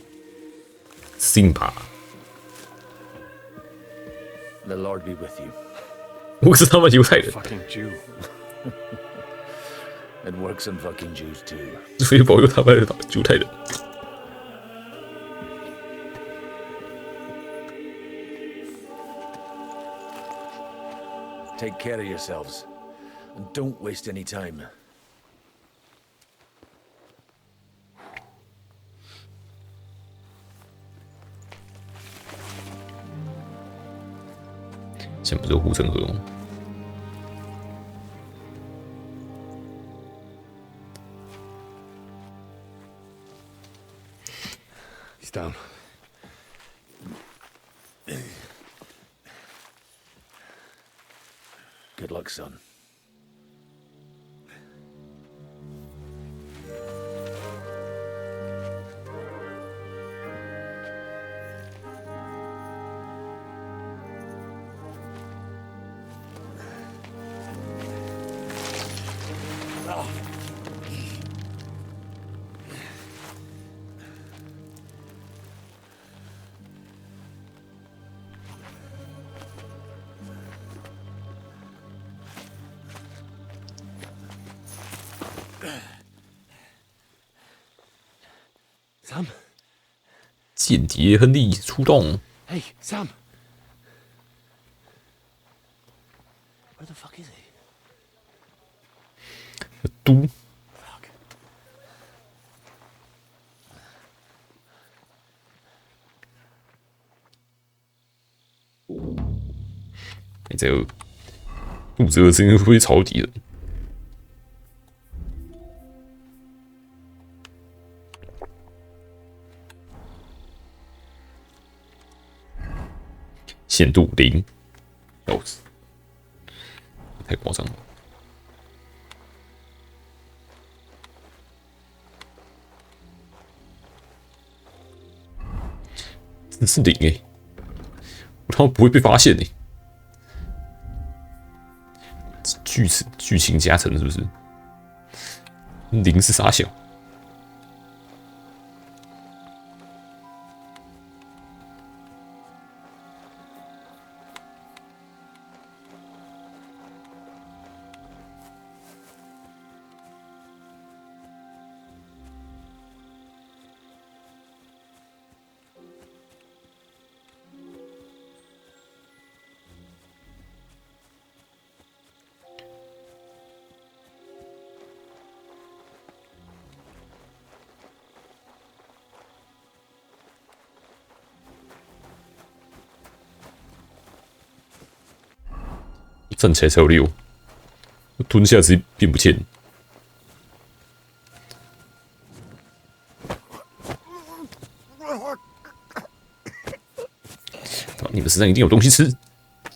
Simba. The Lord be with you. 我是他妈犹太人。 Fucking Jew. It works on fucking Jews too. 所以保佑他妈的犹太人。 Take care of yourselves. And don't waste any time. 现在不是有护城河吗？ He's down. Good luck, son. Sam? 间谍亨利出动。 Hey, Sam. Where the fuck is he? 都。哎，这个肚子饿声音会不会吵敌人？ 限度0，笑死，太夸张了。真是0欸，我他妈不会被发现欸。剧情加成是不是？0是傻小。 站起来才有6，蹲下直接变不见。你们身上一定有东西吃，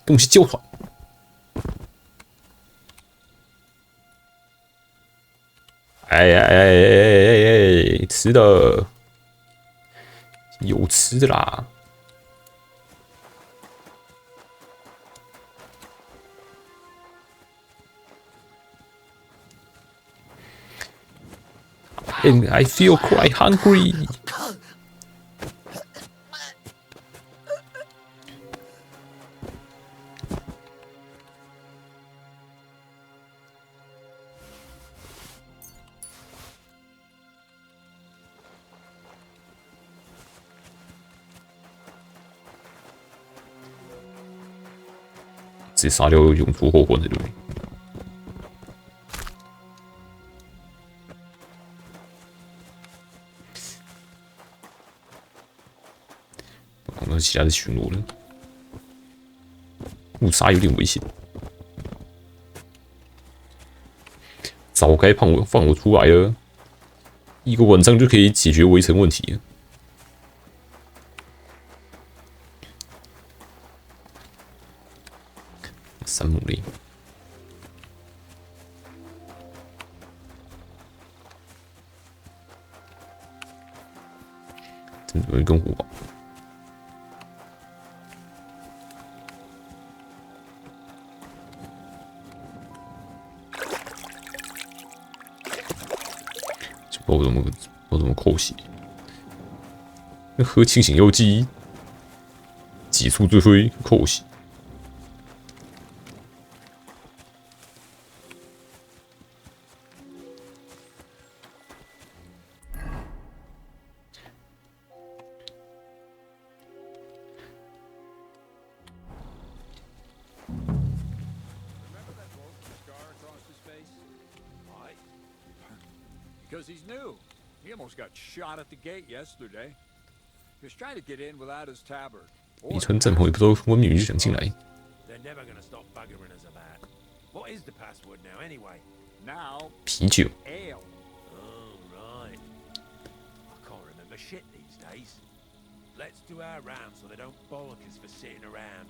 东西交换。哎，吃的，有吃的啦。And I feel quite hungry. 直接杀掉永出后魂的对不对？那其他的巡逻了，误杀有点危险。早该放我出来了，一个晚上就可以解决围城问题了。山姆雷，真的有一根火把。不知道怎么扣血，喝清醒药剂，挤出最灰扣血。Because he's new. He almost got shot at the gate yesterday. He was trying to get in without his tabard. 你村正红也不知道温敏就想进来。They're never gonna stop buggering us about. What is the password now, anyway? Now, 啤酒。 ale. Oh, right. I can't remember shit these days. Let's do our rounds so they don't bollock us for sitting around.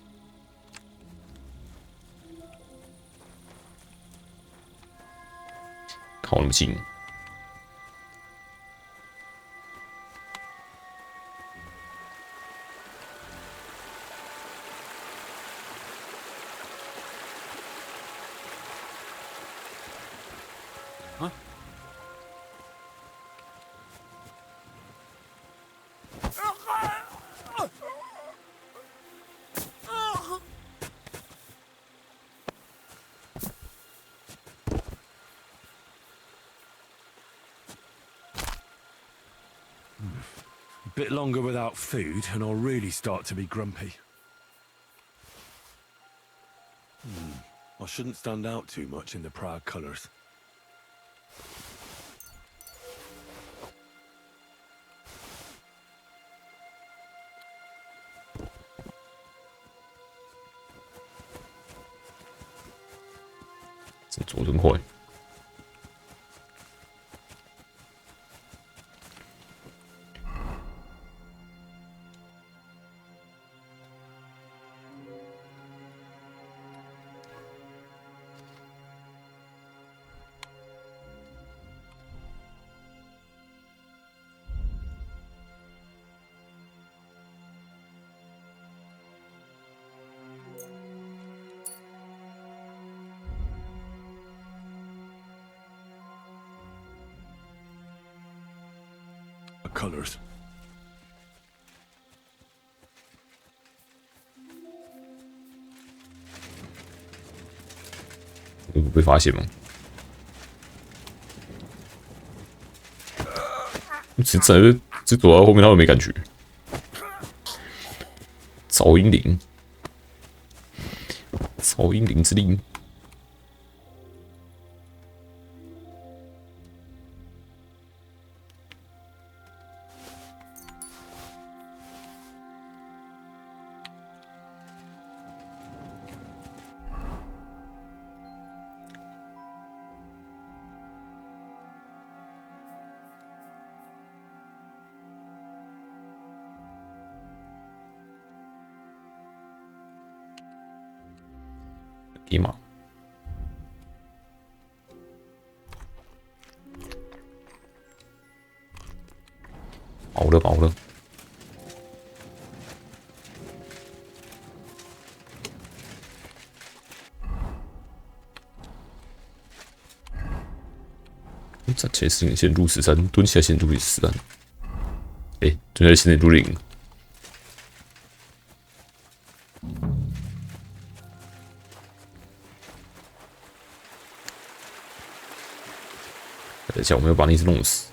靠那么近。Bit longer without food, and I'll really start to be grumpy. I shouldn't stand out too much in the Prague colours. Це 左真快。Colours. 会被发现吗？只躲到后面，他们没感觉。噪音铃，噪音铃之令。铁马。饱了，饱了。暂且使用陷入13，蹲下陷入13。哎，蹲下陷入0。等一下，我们要把那只弄死。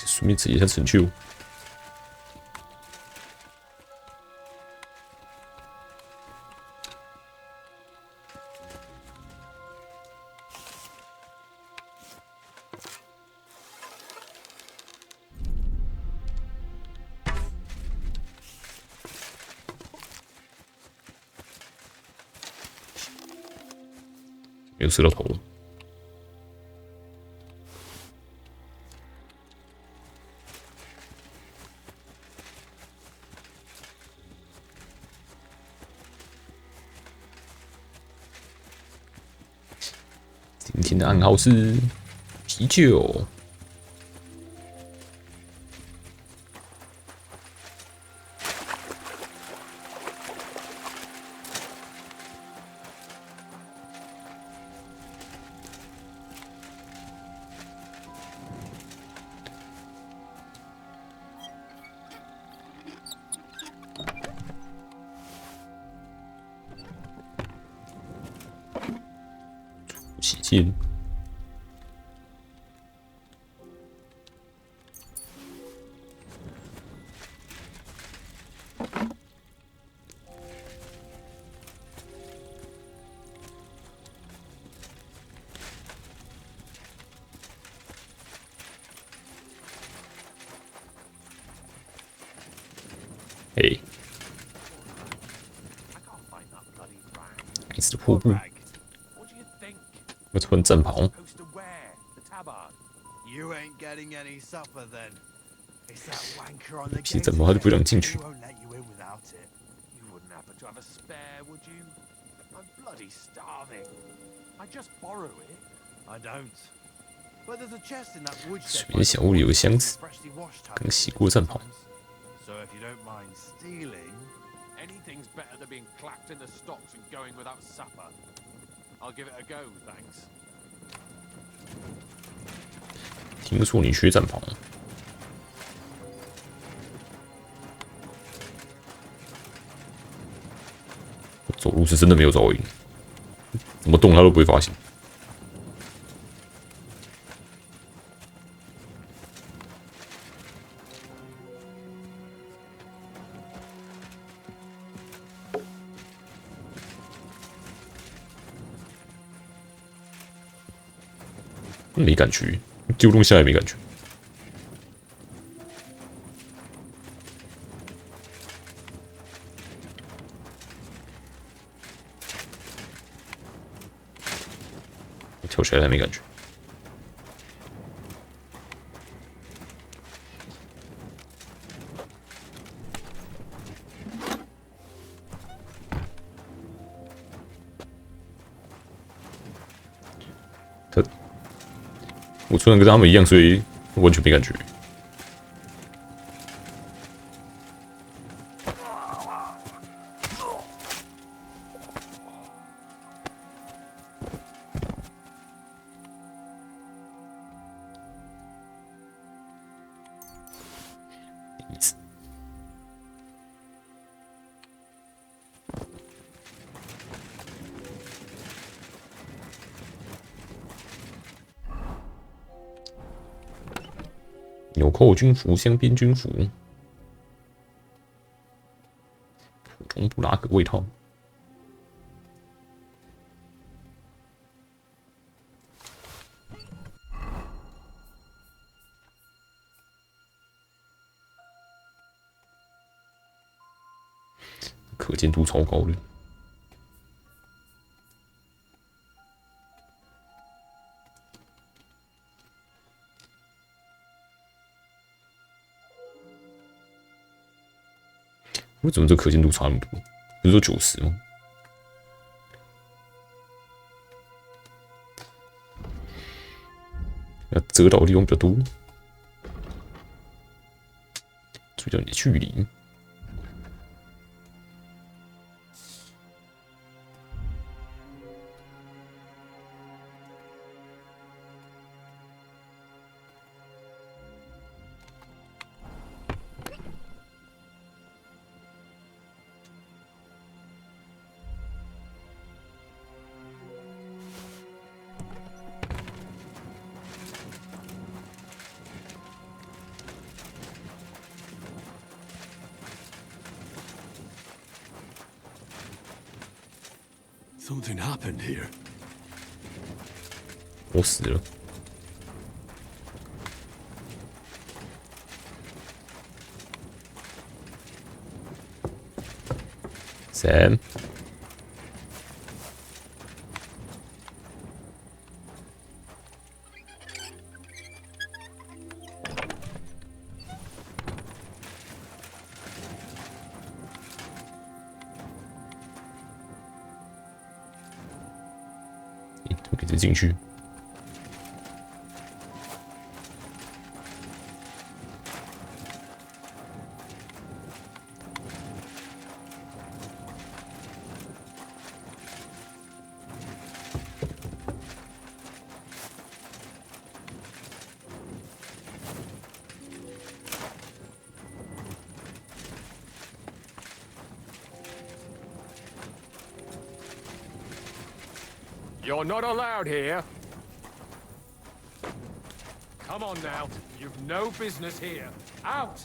顺便吃一下成就。没有吃到头。今天的暗号是啤酒。起劲。哎，一直瀑布。我穿战袍。皮战袍他就不想进去。水边小屋里有个箱子，刚洗过战袍。Anything's better than being clapped in the stocks and going without supper. I'll give it a go, thanks. 听说你学战袍，走路是真的没有噪音，怎么动他都不会发现。没感觉，丢东西也没感觉。跳起来还没感觉。我穿的跟他们一样，所以完全没感觉。纽扣军服、香槟军服、普通布拉格卫套。可见度超高的。为什么这可见度差那么多？不是说90吗？要遮到的地方比较多，注意到你的距离。Something happened here. 我死了。Sam。给这进去。You're not allowed here. Come on now. You've no business here. Out!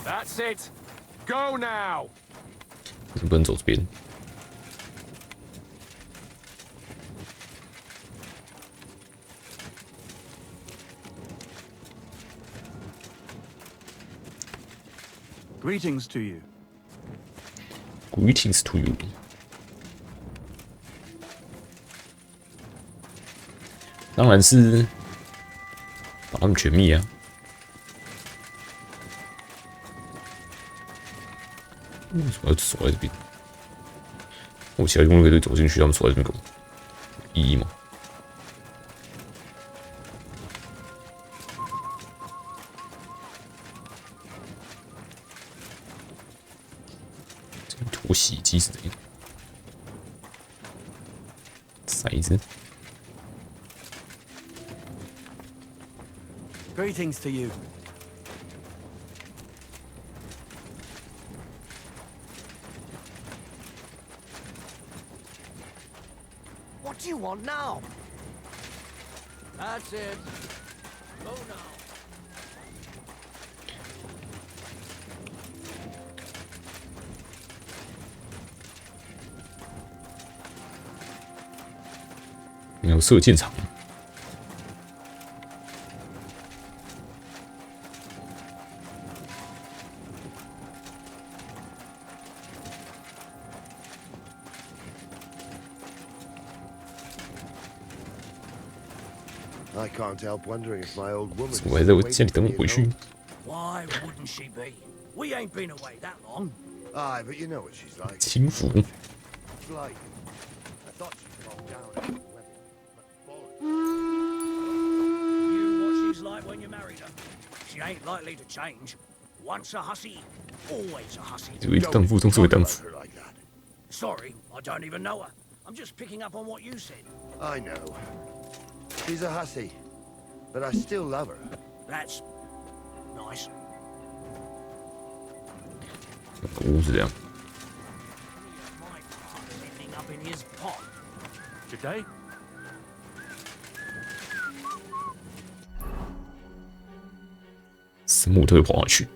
That's it. Go now. 不能走这边。Greetings to you. Greetings to you. 当然是把他们全灭啊！为什么要守在这边？我其他公路可以走进去，他们守在这边有意义吗？这个涂洗机是怎样？骰子。Greetings to you. What do you want now? That's it. Go now. 你有射箭场。I can't help wondering if my old woman. 怎么还在我家里等我回去？ Why wouldn't she be? We ain't been away that long. Aye, but you know what she's like. 轻浮。 It's like I thought she'd calm down. You what she's like when you married her. She ain't likely to change. Once a hussy, always a hussy. 只为荡妇，终是为荡妇。 Sorry, I don't even know her. I'm just picking up on what you said. I know. She's a hussy, but I still love her. That's nice. 屋是这样。 Ending up in his pot. Today? 斯穆特跑下去。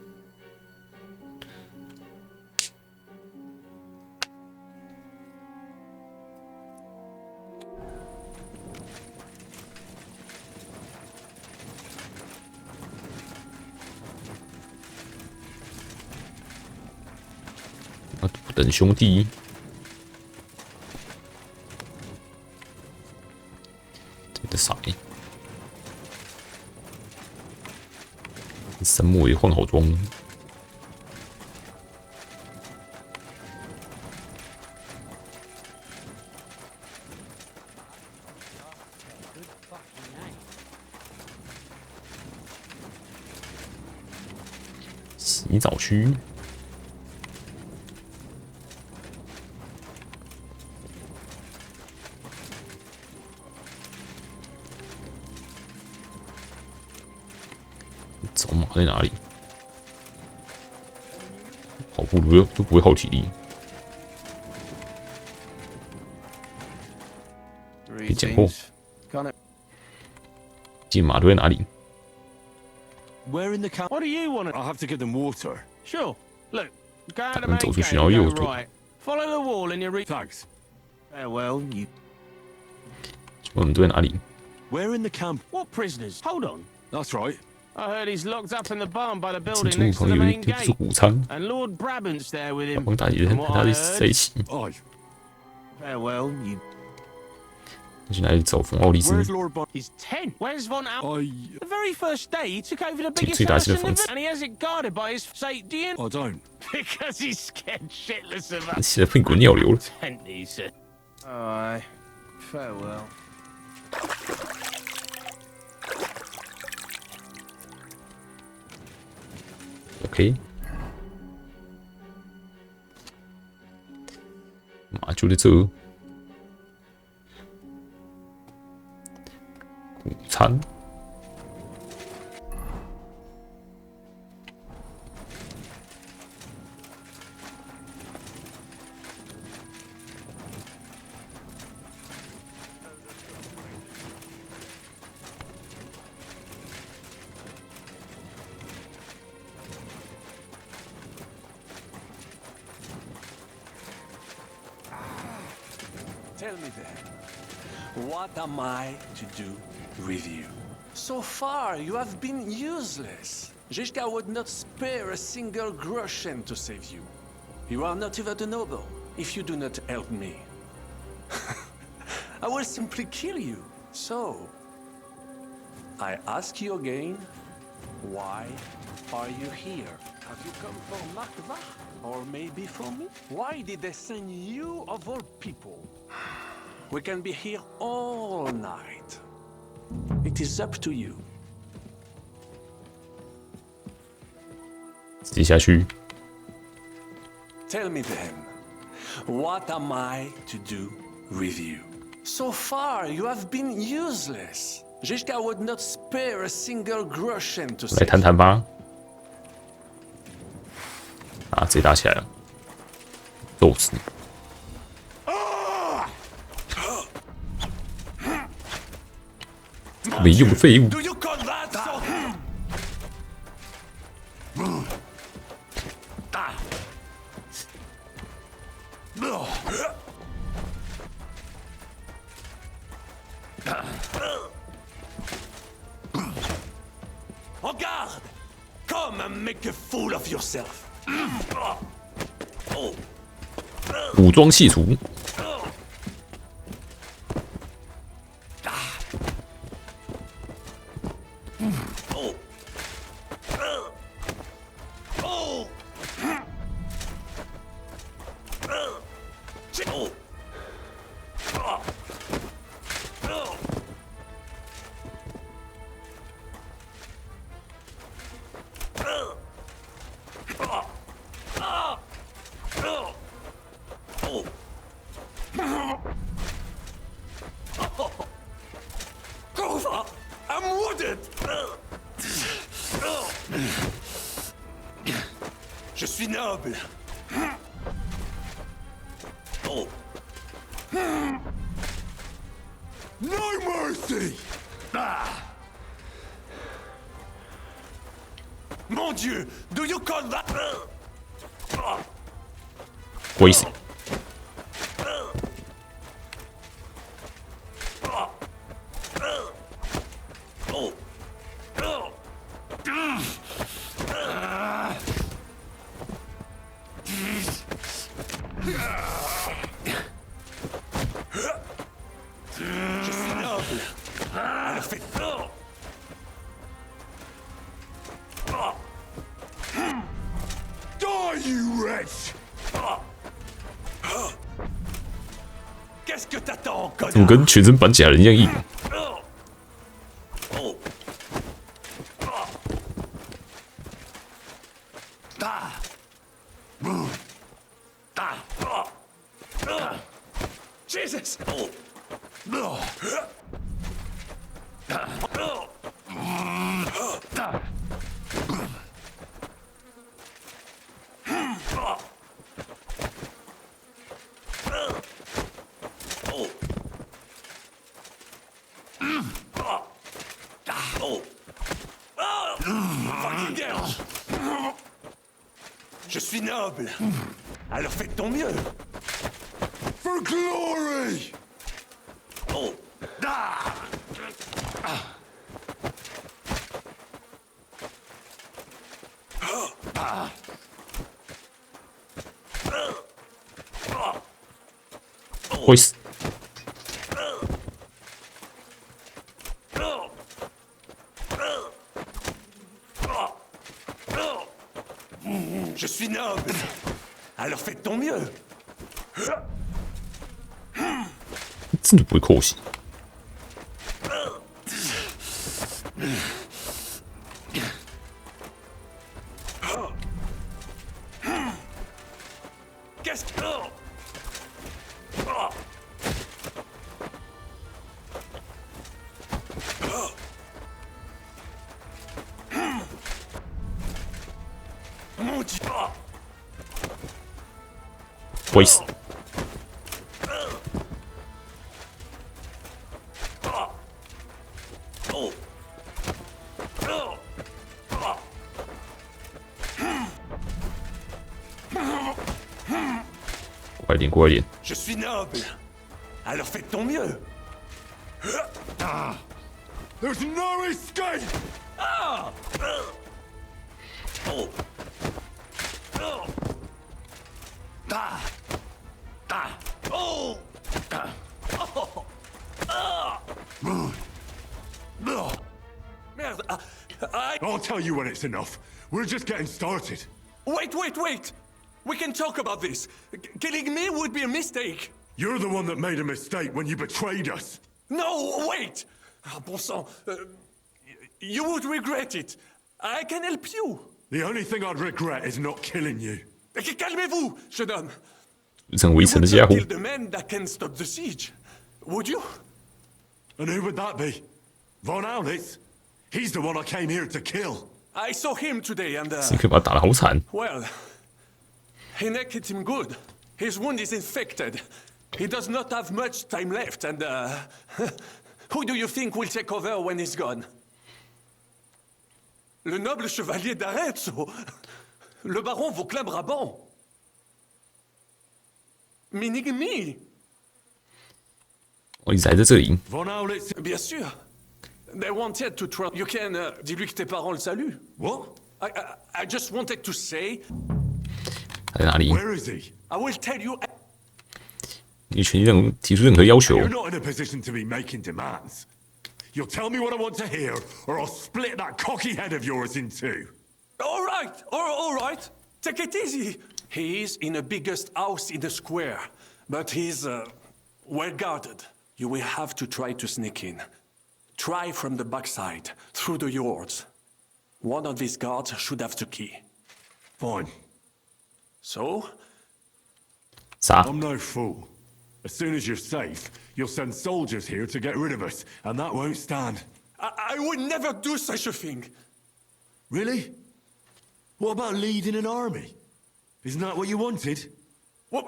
啊，不等兄弟。这个啥？三木也换好装。洗澡区。走马在哪里？跑步都不会耗体力。别讲过。进马都在哪里？ Where in the camp? What do you want? I'll have to give them water. Sure. Look, go out the main gate and go right. Follow the wall and you reach. Thanks. Farewell, you. 我们都在哪里？ Where in the camp? What prisoners? Hold on. That's right. I heard he's locked up in the barn by the building next to the main gate. And Lord Brabant's there with him. 王大爷和他在一起。 Farewell, you. 去哪里找冯奥利斯？ He's 10. Where's Von Al? The very first day he took over the biggest house in the village, and he has it guarded by his say. Do you? I don't. Because he's scared shitless of us. 写的屁滚尿流了。 10, he said. Aye. Farewell. OK。马就在这。 午餐。Tell me then, what am I to do with you? So far, you have been useless. Zhishka would not spare a single groschen to save you. You are not even a noble if you do not help me. I will simply kill you. So, I ask you again, why are you here? Have you come for Makva? Or maybe for me? Why did they send you of all people? We can be here all night. It is up to you. 直接下去。 Tell me then, what am I to do with you? So far, you have been useless. Zhishka would not spare a single groschen to 来 save 谈谈吧。啊，直接打起来了，揍死你！ 没用的废物！ Regarde! Come and make a fool of yourself. 武装系除。 I'm wounded. Je suis noble. No mercy. Mon Dieu, do you call that? 鬼死！ Ugh. Je suis noble. Alors fais... Die, you wretch! Qu'est-ce que t'attends, connard? 怎么跟全身绑假人一样硬？Jesus! Je suis noble. Alors fais de ton mieux. For glory! Oh. Ah. Ah. Hoist. Je suis noble. Alors fais de ton mieux. 真的不会扣血。 Qu'est-ce que... Mon Dieu! Hoist. 快点，快点！ Je suis noble. Alors fais de ton mieux. There's no escape! Ah! Oh! Ah! Ah! Oh! Ah! Oh! Ah! Merde! I'll tell you when it's enough. We're just getting started. Wait! We can talk about this. Killing me would be a mistake. You're the one that made a mistake when you betrayed us. No, wait! Ah, bon sang. You would regret it. I can help you. The only thing I'd regret is not killing you. Calmez-vous, jeune homme. 成为城的家伙。 Kill the man that can stop the siege. Would you? And who would that be? Von Aulitz? He's the one I came here to kill. I saw him today and... 这可把他打得好惨。 Well, Hinek hit him good. His wound is infected. He does not have much time left and... who do you think will take over when he's gone? Le noble chevalier d'Arezzo. Le baron Vauclin-Brabant. Minigmi. 我一直还在这里。 Von Aulitz? Bien sûr. They wanted to try... You can... dis-lui que tes parents le saluent. What? I just wanted to say... 他在哪里？ Where is he? I will tell you... 你有权利提出任何要求。 You're not in a position to be making demands. You'll tell me what I want to hear, or I'll split that cocky head of yours in two. All right. Take it easy. He's in the biggest house in the square, but he's well guarded. You will have to try to sneak in. Try from the backside, through the yards. One of these guards should have the key. Fine. So? I'm no fool. As soon as you're safe, you'll send soldiers here to get rid of us, and that won't stand. I would never do such a thing. Really? What about leading an army? Isn't that what you wanted? Well,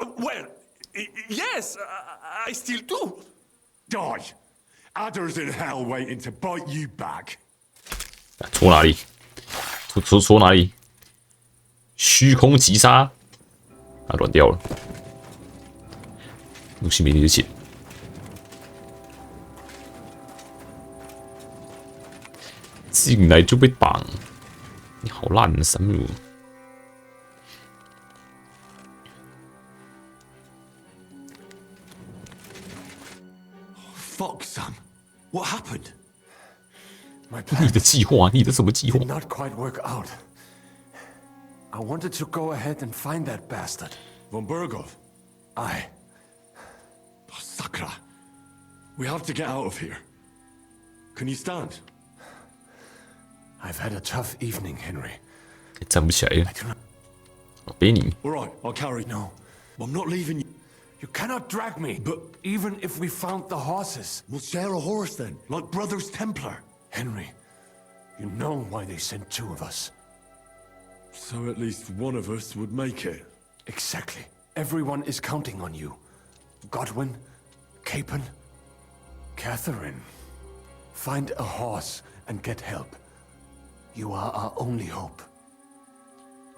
yes, I still do. Die! Adder's in hell waiting to bite you back. 戳哪里？戳哪里？虚空击杀，啊，乱掉了。东西没理解。进来就被绑，你好烂啊，山姆！ fuck, son? What happened? My 你的计划，你的什么计划 did not quite work out. I wanted to go ahead and find that bastard. Von Burgov? Aye. Oh, Sakra. We have to get out of here. Can you stand? I've had a tough evening, Henry. 站不起来了，我背你。 All right, I'll carry. No. I'm not leaving you. You cannot drag me. But even if we found the horses. We'll share a horse then, like Brothers Templar. Henry, you know why they sent 2 of us. So at least one of us would make it. Exactly. Everyone is counting on you. Godwin, Capon, Catherine. Find a horse and get help. You are our only hope.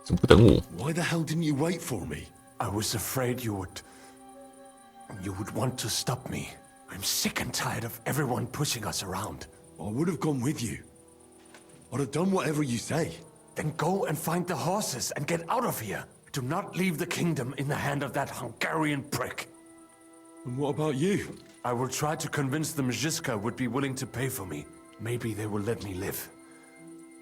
怎么不等我？ Why the hell didn't you wait for me? I was afraid you would want to stop me. I'm sick and tired of everyone pushing us around. I would have gone with you. I'd have done whatever you say. Then go and find the horses and get out of here. Do not leave the kingdom in the hand of that Hungarian prick. And what about you? I will try to convince the Mjiska would be willing to pay for me. Maybe they will let me live.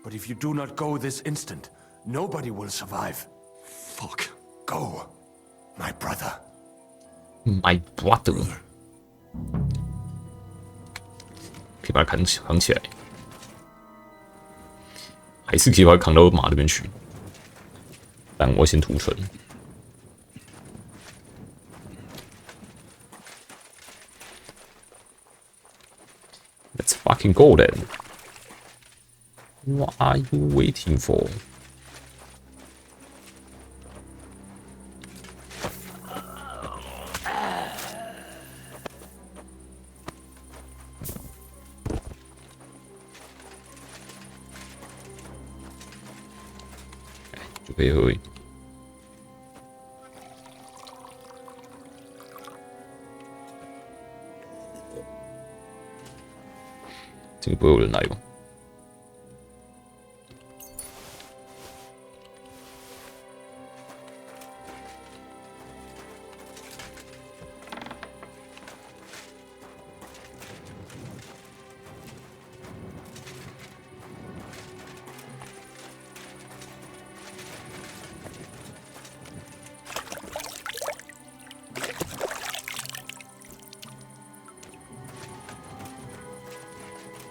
But if you do not go this instant, nobody will survive. Fuck. Go, my brother. My brother. 可以把它扛起来，还是可以把它扛到马那边去。但我先屠城。Let's fucking go then. What are you waiting for? 就配合而已。这个不会有人来吧？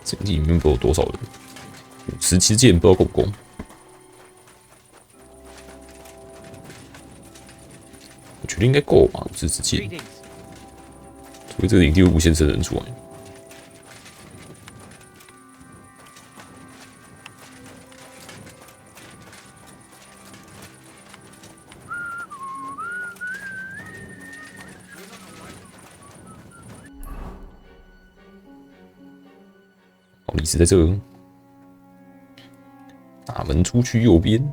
整体里面不知道有多少人，57件不知道够不够。我觉得应该够吧，57件。除非这个营地会无限生人出来。哦，你是在这儿。大门出去右边。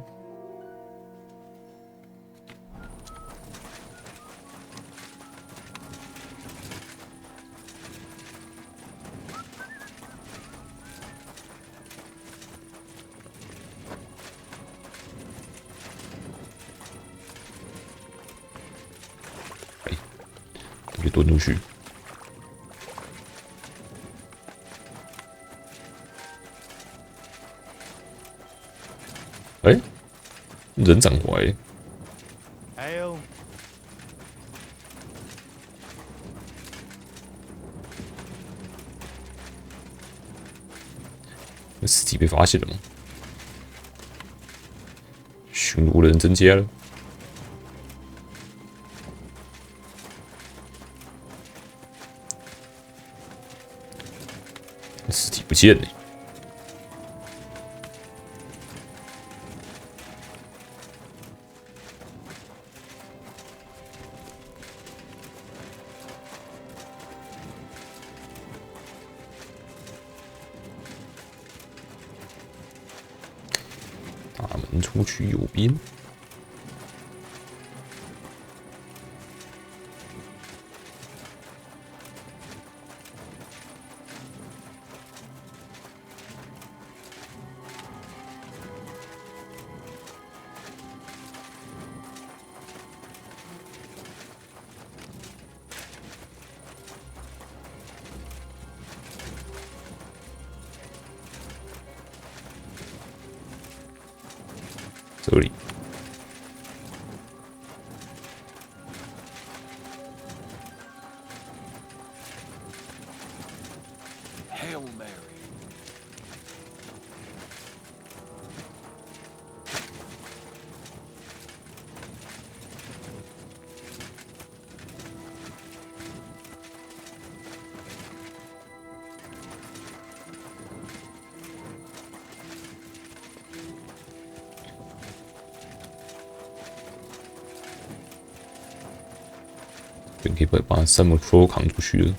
就蹲出去。哎，人长回来。哎呦！那尸体被发现了吗？巡逻的人增加了。尸体不见了。大门出去右边。这里。 Hail Mary.可以把山姆克扛出去了。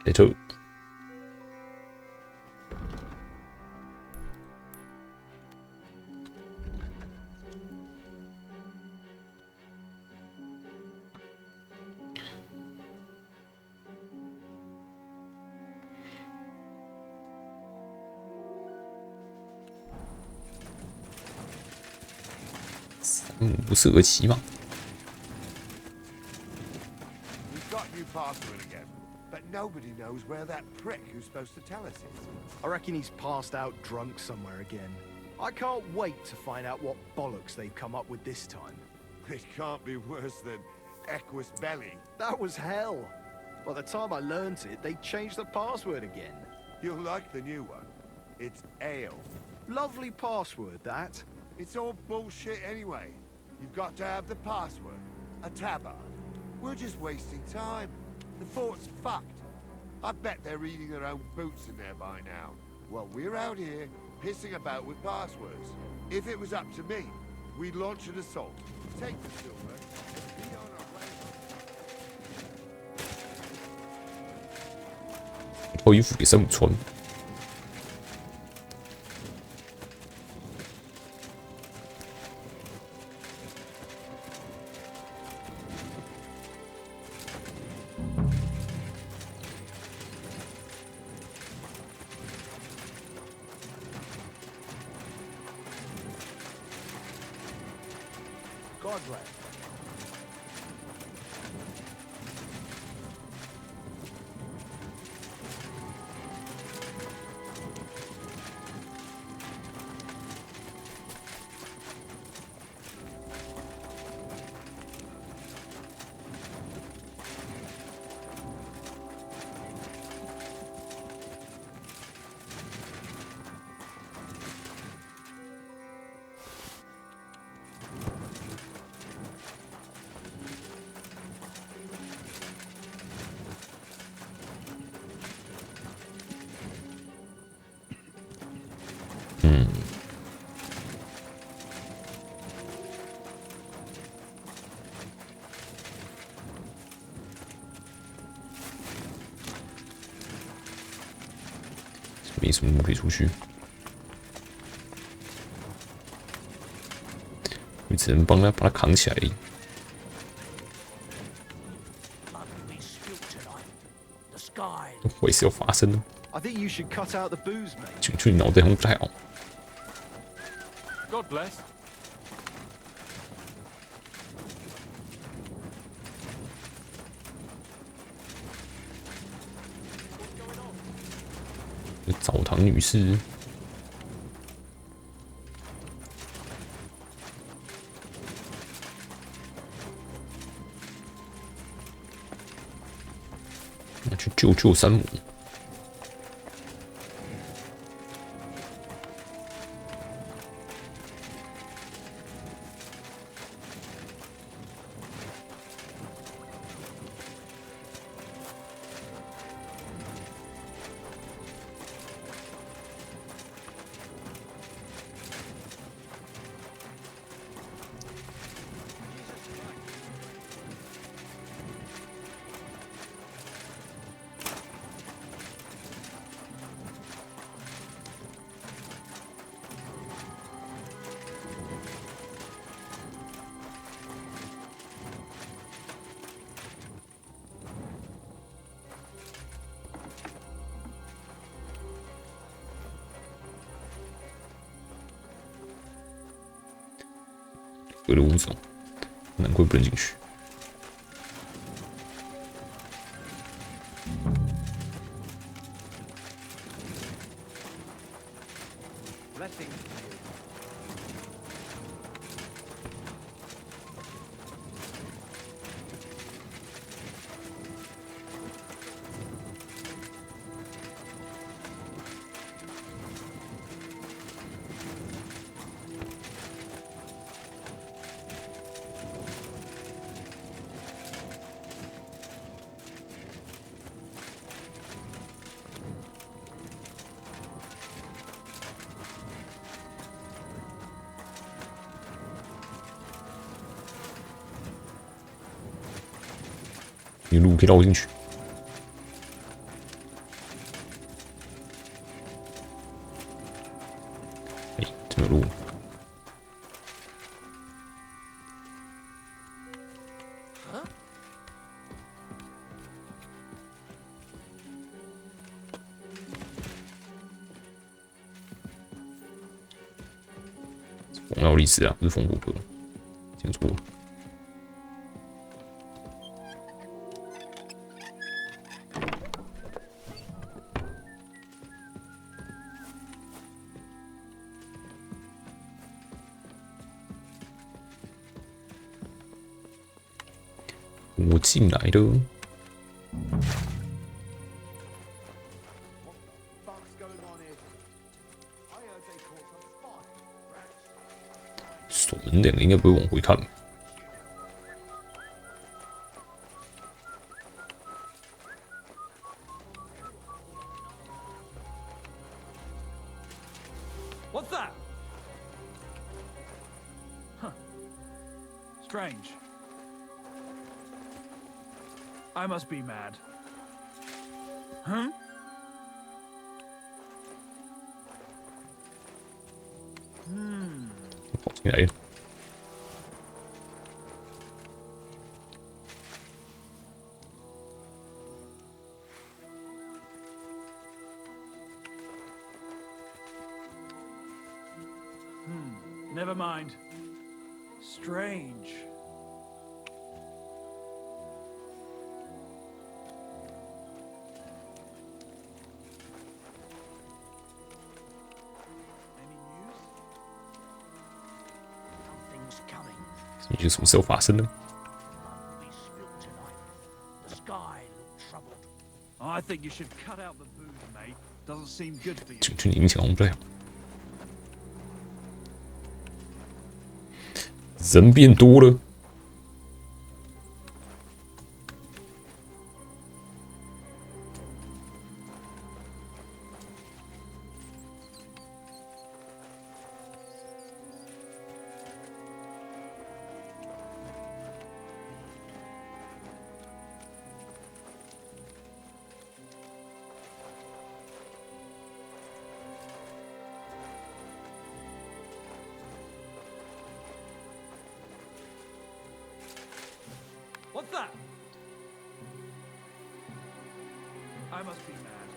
来这。 不是俄骑吗？ We've got new password again, but nobody knows where that prick who's supposed to tell us is. I reckon he's passed out drunk somewhere again. I can't wait to find out what bollocks they've come up with this time. It can't be worse than Equus Belly. That was hell. By the time I learned it, they changed the password again. You'll like the new one. It's ale. Lovely password, that. It's all bullshit anyway. You've got to have the password. A tabard. We're just wasting time. The fort's fucked. I bet they're eating their own boots in there by now. While we're out here, pissing about with passwords. If it was up to me, we'd launch an assault. Take the silver and be on our way. 套衣服给山姆穿。 God bless.没什么路可以出去，我只能把它扛起来而已。坏事要发生了， I think you should cut out the booze, mate. 就你脑袋好像不太好。 God bless. 澡堂女士，那去救山姆。鬼的物种，难怪不能进去。有路可以绕进去。哎，这有路。冯奥利斯啊，不是冯伯格，讲错了。我进来了。锁门两个应该不会往回看吧？ What's that? Huh. Strange. I must be mad. Huh? Hmm. 跑进来了。 Never mind. Strange. Any news? Something's coming. 你觉得什么时候发生呢？ Be spilled tonight. The sky looked troubled. I think you should cut out the booze, mate. Doesn't seem good for you. 请求你影响不了。人变多了。 What's that? I must be mad.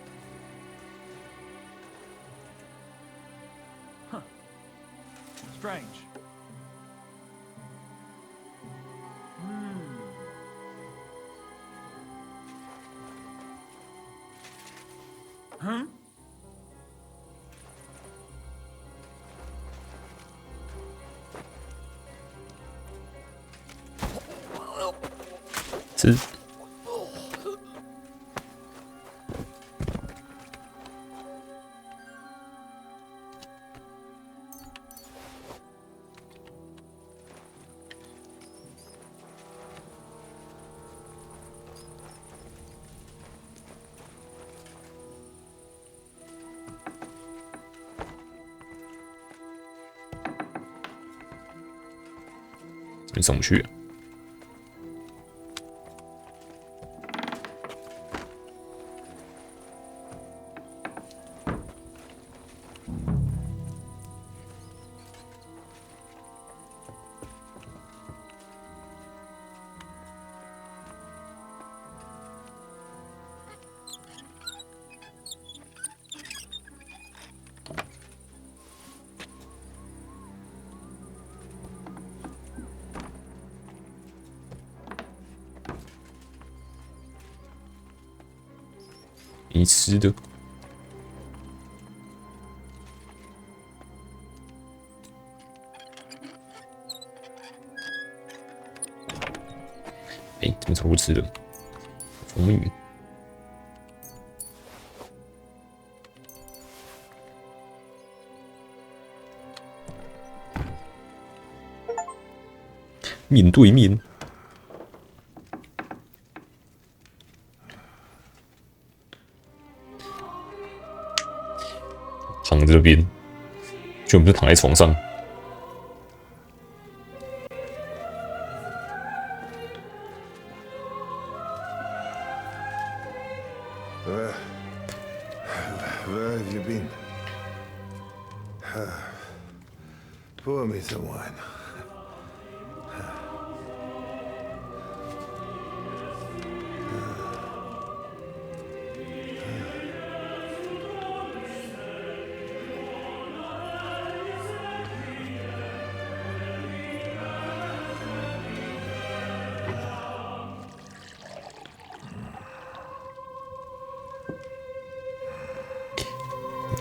Huh. Strange. Huh? 吃。这边上不去。 Huh? 没吃的。哎，怎么超不吃的？红鱼。面对面。躺在这边，就我们就躺在床上。Where have you been? Pour me some wine.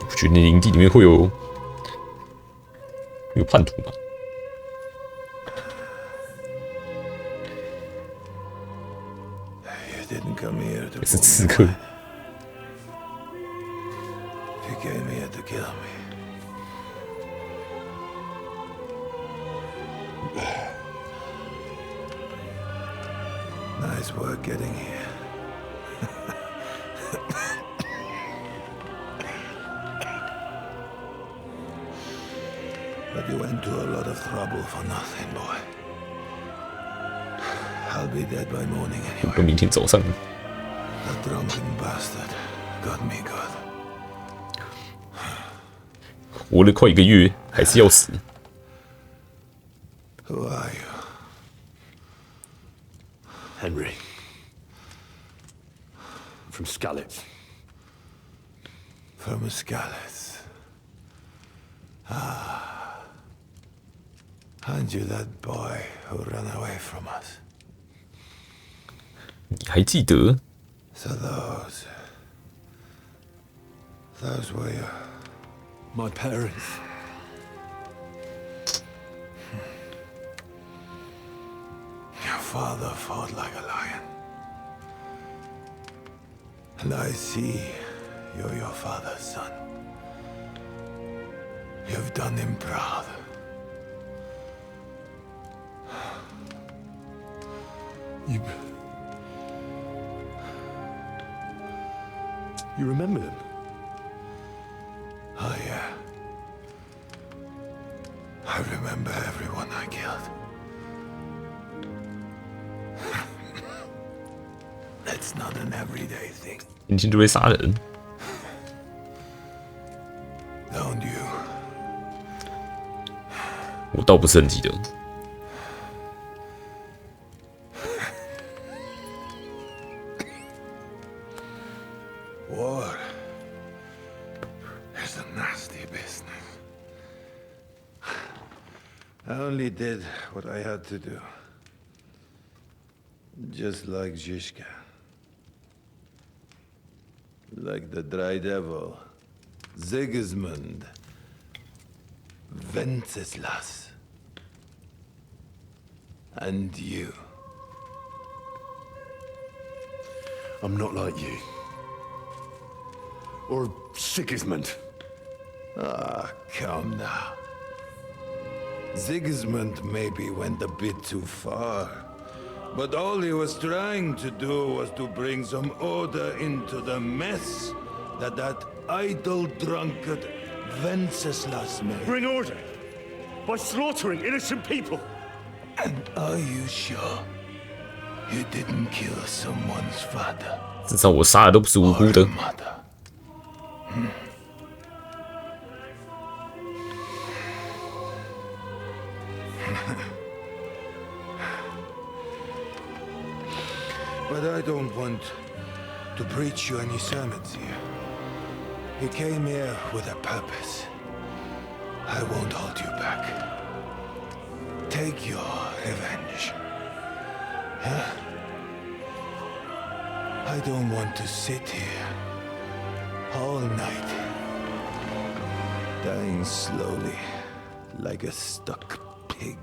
我觉得那营地里面会有叛徒吧？是刺客。You came here to kill me. Nice work getting here. But you went to a lot of trouble for nothing, boy. I'll be dead by morning anyway. 到明天早上。That drunken bastard got me good. 活了快1个月，还是要死。Who are you? Henry. From Skalitz. From Skalitz. Ah. Aren't you that boy who ran away from us? 你还记得 So those were my parents. Your father fought like a lion. And I see you're your father's son. You've done him proud. You remember them? Oh, yeah. I remember everyone I killed. That's not an everyday thing. 年轻就会杀人。 Don't you? 我倒不是很记得。 War is a nasty business. I only did what I had to do. Just like Zizka. Like the Dry Devil. Sigismund. Wenceslas. And you. I'm not like you. Or Sigismund. Ah, come now. Sigismund maybe went a bit too far. But all he was trying to do was to bring some order into the mess that idle drunkard Wenceslas made. Bring order? By slaughtering innocent people? And are you sure you didn't kill someone's father? 至少我杀的都不是无辜的。 But I don't want to preach you any sermons here. You came here with a purpose. I won't hold you back. Take your revenge. Huh? I don't want to sit here All night. Dying slowly, like a stuck pig.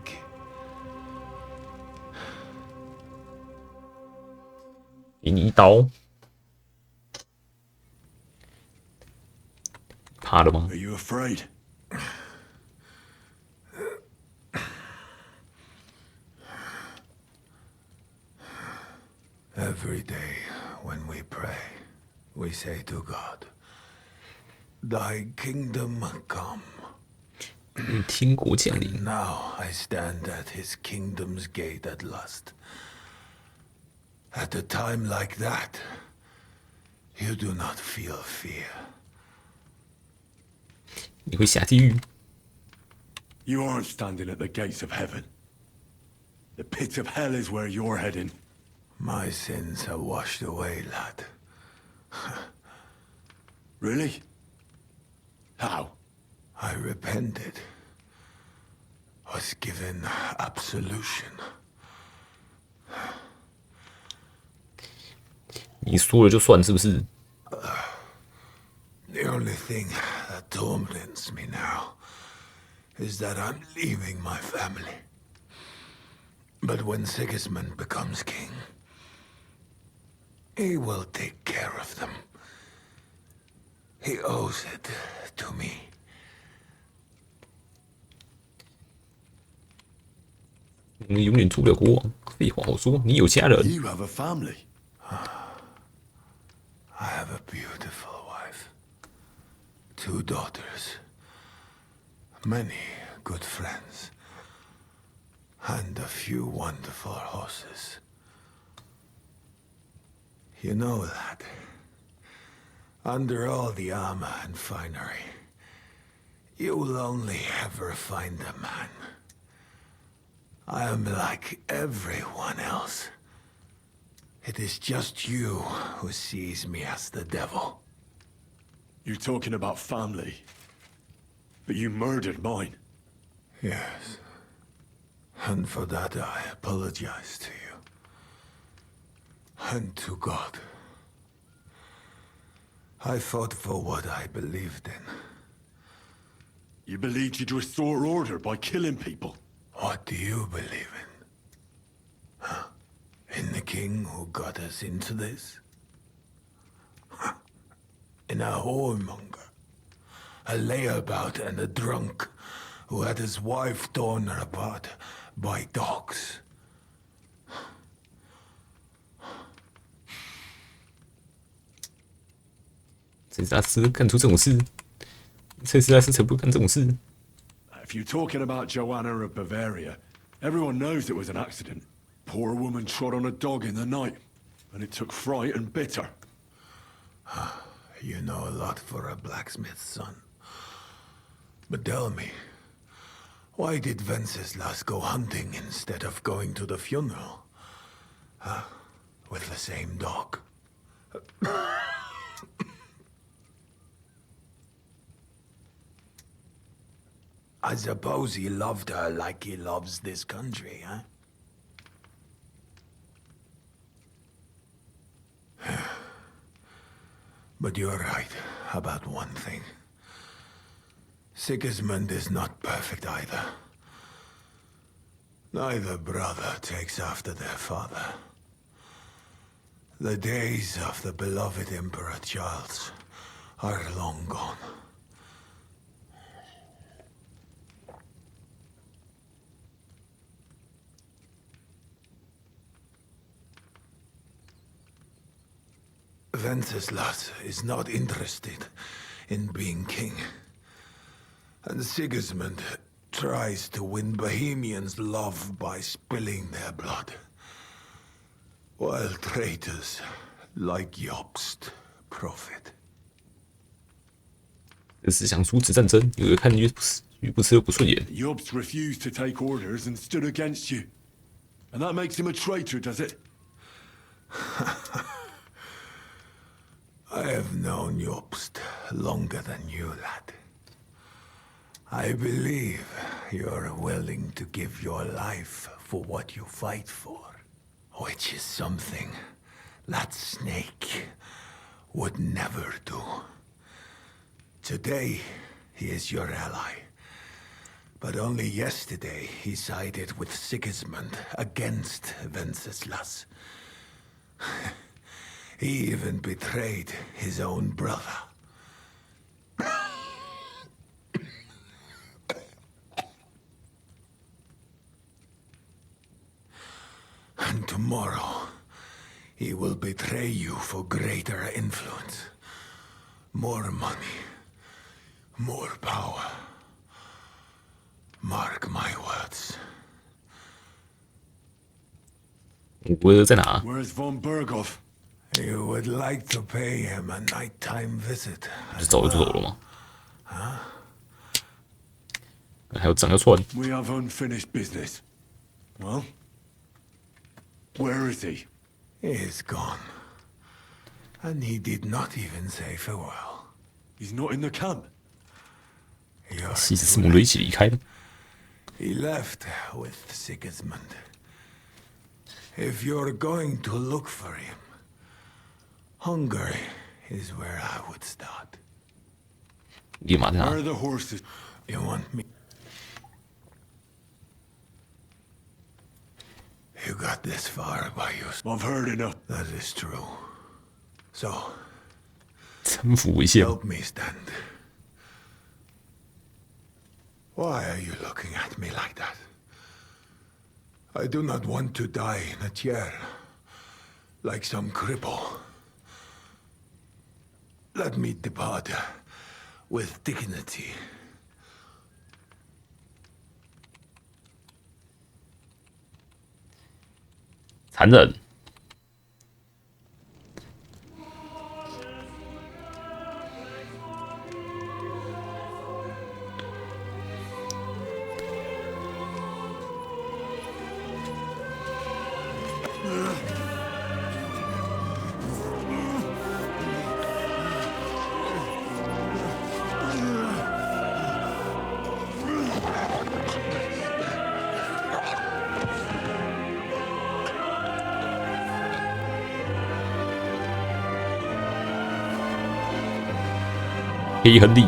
给你一刀，怕了吗 Are you afraid? Every day when we pray, we say to God, Thy kingdom come. 天国降临。 Now I stand at his kingdom's gate at last. At a time like that, you do not feel fear. 你会下地狱。 You aren't standing at the gates of heaven. The pit of hell is where you're heading. My sins are washed away, lad. Really? How? I repented. Was given absolution. 你说了就算，是不是？ The only thing that torments me now is that I'm leaving my family. But when Sigismund becomes king, he will take care of them. He owes it to me. 你永远做不了国王。废话好说，你有家人。 You have a family. I have a beautiful wife, 2 daughters, many good friends, and a few wonderful horses. You know, lad, under all the armor and finery, you will only ever find a man. I am like everyone else. It is just you who sees me as the devil. You're talking about family. But you murdered mine. Yes. And for that I apologize to you. And to God. I fought for what I believed in. You believed you'd restore order by killing people? What do you believe in? Huh? In the king who got us into this? In a whoremonger, a layabout and a drunk who had his wife torn apart by dogs. 这次拉斯干出这种事，这次拉斯才不会干这种事。 If you're talking about Joanna of Bavaria, everyone knows it was an accident. Poor woman trod on a dog in the night, and it took fright and bit her. You know a lot for a blacksmith's son. But tell me, why did Venceslas go hunting instead of going to the funeral? With the same dog? I suppose he loved her like he loves this country, huh? But you're right about one thing. Sigismund is not perfect either. Neither brother takes after their father. The days of the beloved Emperor Charles are long gone. Venceslas is not interested in being king. And Sigismund tries to win Bohemians' love by spilling their blood. While traitors like Jobst profit. 这是想阻止战争，有人看越不吃又不顺眼。 Jobst refused to take orders and stood against you. And that makes him a traitor, does it? I have known Jobst longer than you, lad. I believe you're willing to give your life for what you fight for, which is something that snake would never do. Today, he is your ally. But only yesterday, he sided with Sigismund against Wenceslas. He even betrayed his own brother. And tomorrow, he will betray you for greater influence. More money. More power. Mark my words. 我在哪？ Where's von Berghoff? You would like to pay him a nighttime visit. 就走就走了吗？还有整个串。 We have unfinished business. Well, where is he? He is gone. And he did not even say farewell. He's not in the camp. 西斯蒙德一起离开的。 He left with Sigismund. If you're going to look for him, Hungary is where I would start. 立马在哪 Where are the horses? You want me? You got this far by yourself. I've heard enough. That is true. So, 城府为先。 help me stand. Why are you looking at me like that? I do not want to die in a chair, like some cripple. Let me depart with dignity. 残忍。黑亨利，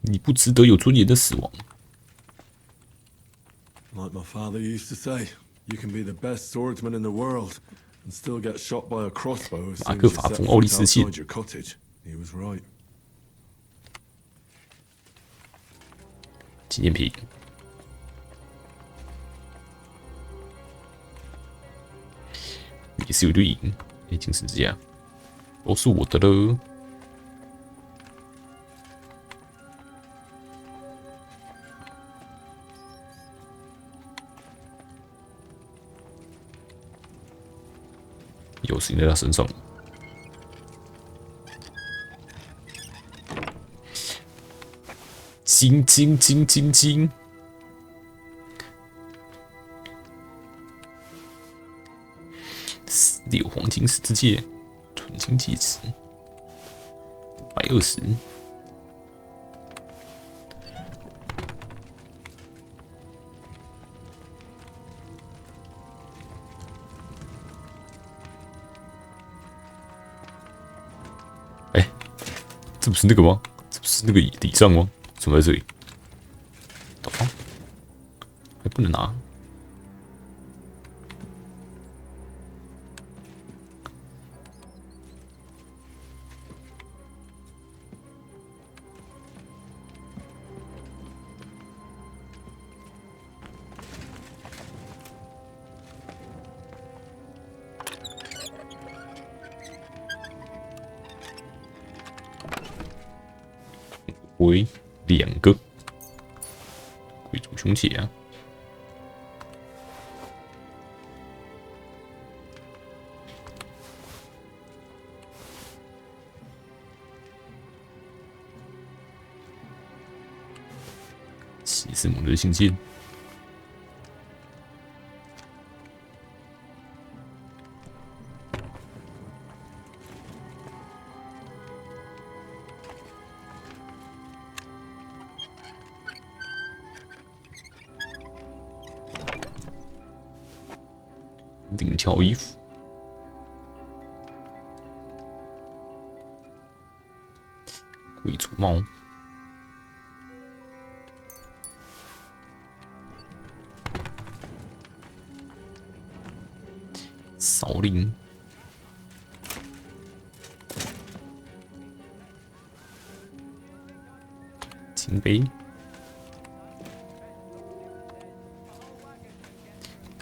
你不值得有尊严的死亡。 Like my father used to say, you can be the best swordsman in the world and still get shot by a crossbow as soon as you set foot outside your cottage. He was right. 纪念品，也是有对应，已经是这样，都是我的了。有事情在他身上。 金！6黄金十字戒，纯金戒指，120。哎，这不是那个吗？这不是那个礼杖吗？ 怎么在这里？还不能拿。喂。 2个贵族凶器啊！西斯蒙德信件。领条衣服。贵族帽。少林。金杯。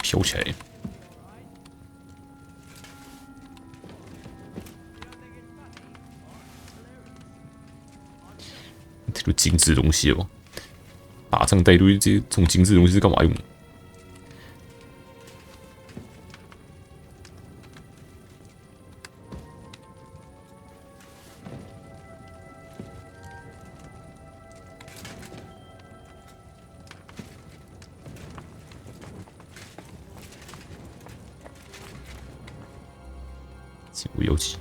飘起来。这个精致的东西哦，打仗带队这种精致的东西是干嘛用的？几乎有几。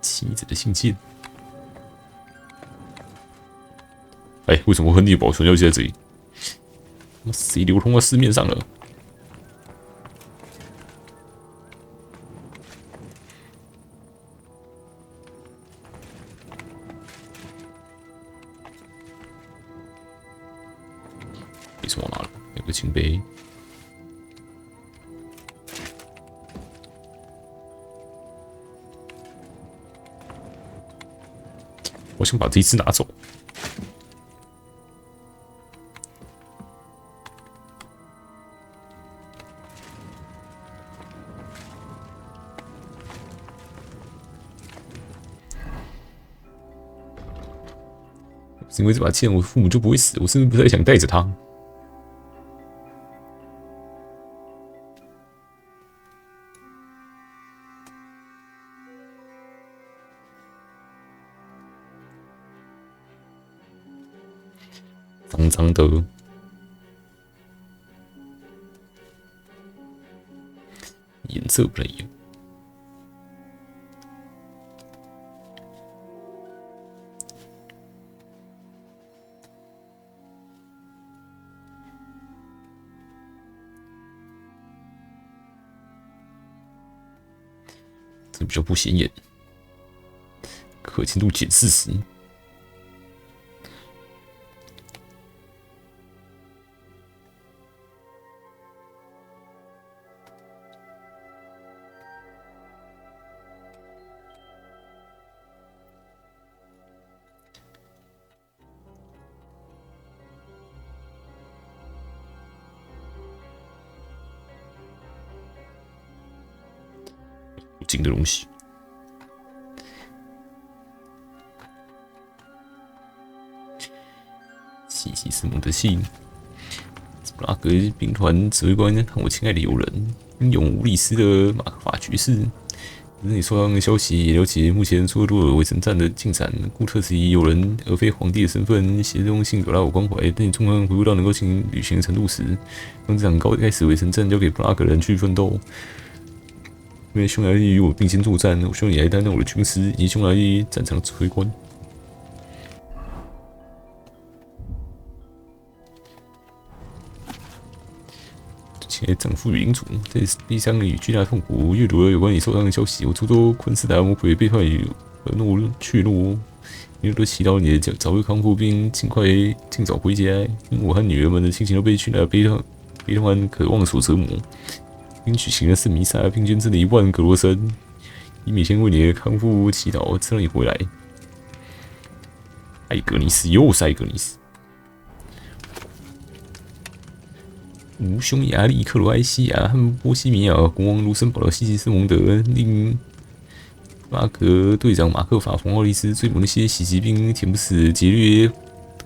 妻子的信件。哎，为什么亨利保存要在这里？谁流通到市面上了？没什么拿了，有个金杯。我想把这一只拿走。因为这把剑，我父母就不会死，我甚至不太想带着它。脏脏的，颜色不太一样。这比较不显眼，可见度减40%。金的东西，西西斯蒙的信，布拉格兵团指挥官和我亲爱的友人，英勇无里斯的马克法爵士。你收到的消息，了解目前苏尔多尔围城战的进展。顾特此以友人而非皇帝的身份，写这封信表达我关怀。等你充分回顾到能够进行旅行的程度时，让这场高开始围城战交给布拉格人去奋斗。因为匈牙利与我并肩作战，我希望你来担任我的军师以及匈牙利战场的指挥官。亲爱的丈夫与领主，在悲伤与巨大痛苦阅读了有关你受伤的消息。我诸多昆斯达魔鬼背叛与怯懦，因为都祈祷你的早日康复，并尽早回家。因为我和女儿们的心情都被巨大的悲痛和渴望所折磨。并举行了圣弥撒，并捐赠了1万格罗森，以每天为你的康复祈祷，直到你回来。艾格尼斯，又是艾格尼斯。无匈牙利、克罗埃西亚和波西米亚国王卢森堡的西西斯蒙德令布拉格队长马克法冯奥利斯追捕那些袭击并填不死劫掠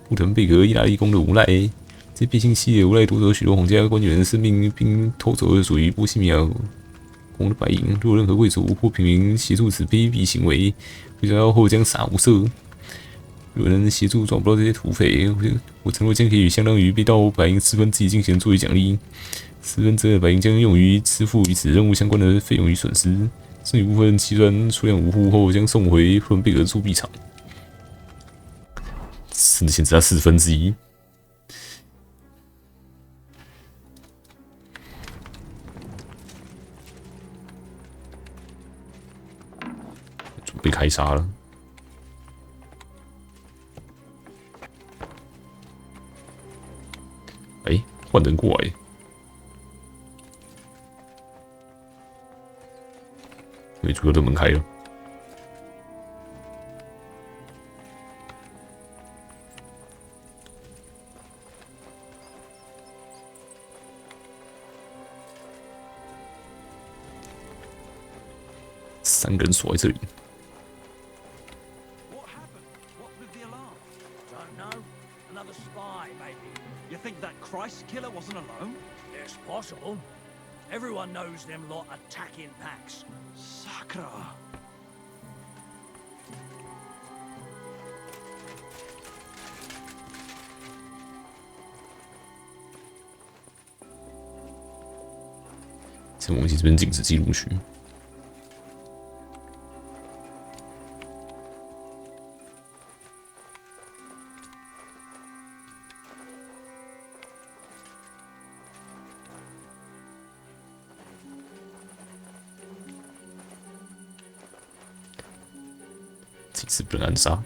布滕贝格意大利宫的无赖。这变性系列无赖夺走许多皇家官员的生命，并偷走了属于波西米亚宫的白银。如果任何贵族或平民协助此卑鄙行为，被抓到后将杀无赦。如果能协助抓捕到这些土匪，我承诺将给予相当于被盗白银4分之一金钱作为奖励。2/4的白银将用于支付与此任务相关的费用与损失，剩余部分计算数量无误后将送回赫伦贝格铸币厂。甚至限制他1/4。准备开杀了。哎，换人过来。因为主要的门开了。3个人锁在这里。 Don't know. Another spy, maybe. You think that Christ killer wasn't alone? It's possible. Everyone knows them lot attack in packs. Sakra.《这忘记这边禁止记录区。 这次不能暗杀。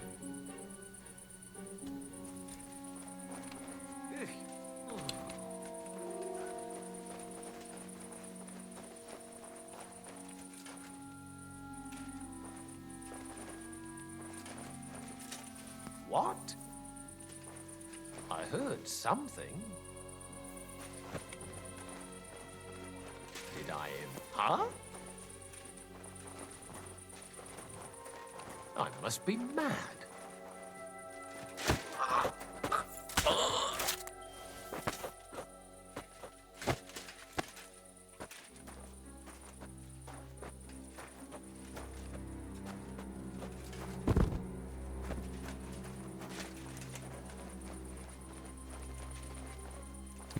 What? I heard something. Did I? Huh? I must be mad.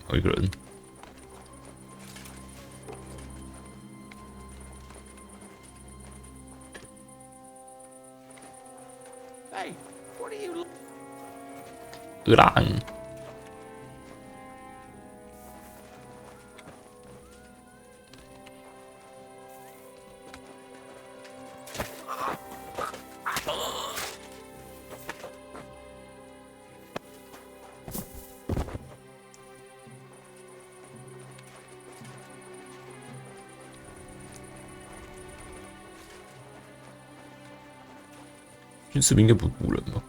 Oh, 一个人。 Hey, what are you? 饿狼。军士兵应该不是人吧？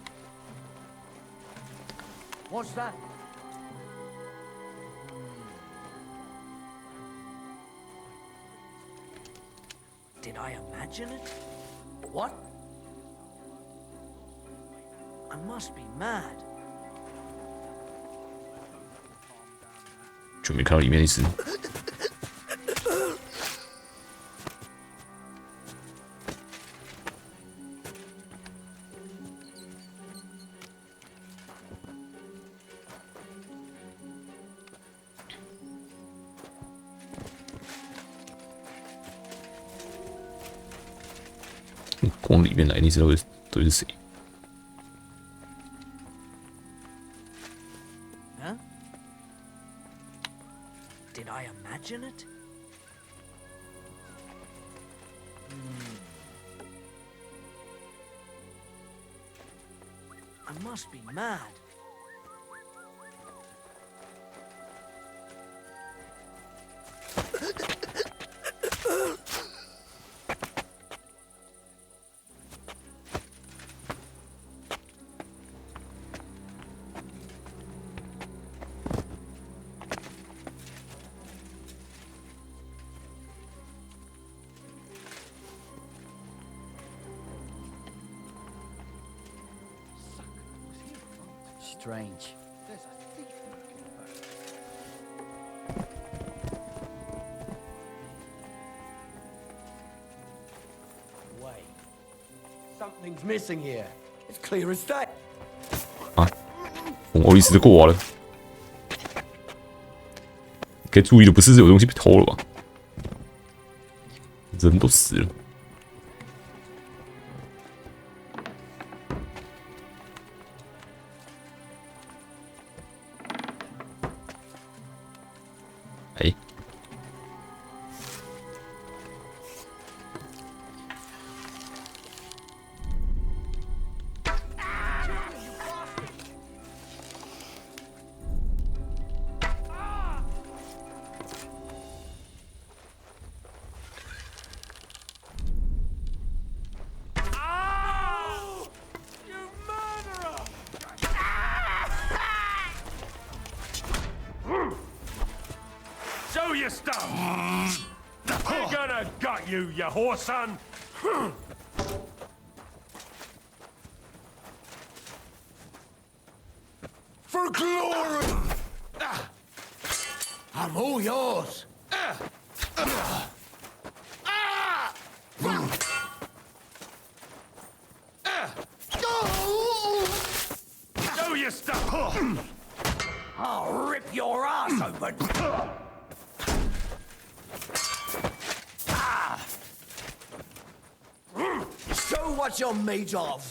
What's that? Did I imagine it? What? I must be mad. 就没看到里面一只。光里面来，你知道都是谁？ Huh? Did I imagine it? I must be mad. Strange. There's a thief lurking about. Wait. Something's missing here. It's clear as day. 啊，从欧丽斯就过完了。该注意的不是有东西被偷了吧？人都死了。 What's your stuff! We're gonna gut you, you whore son! For glory! I'm all yours. Show your stuff! I'll rip your ass open! Show what you're made of!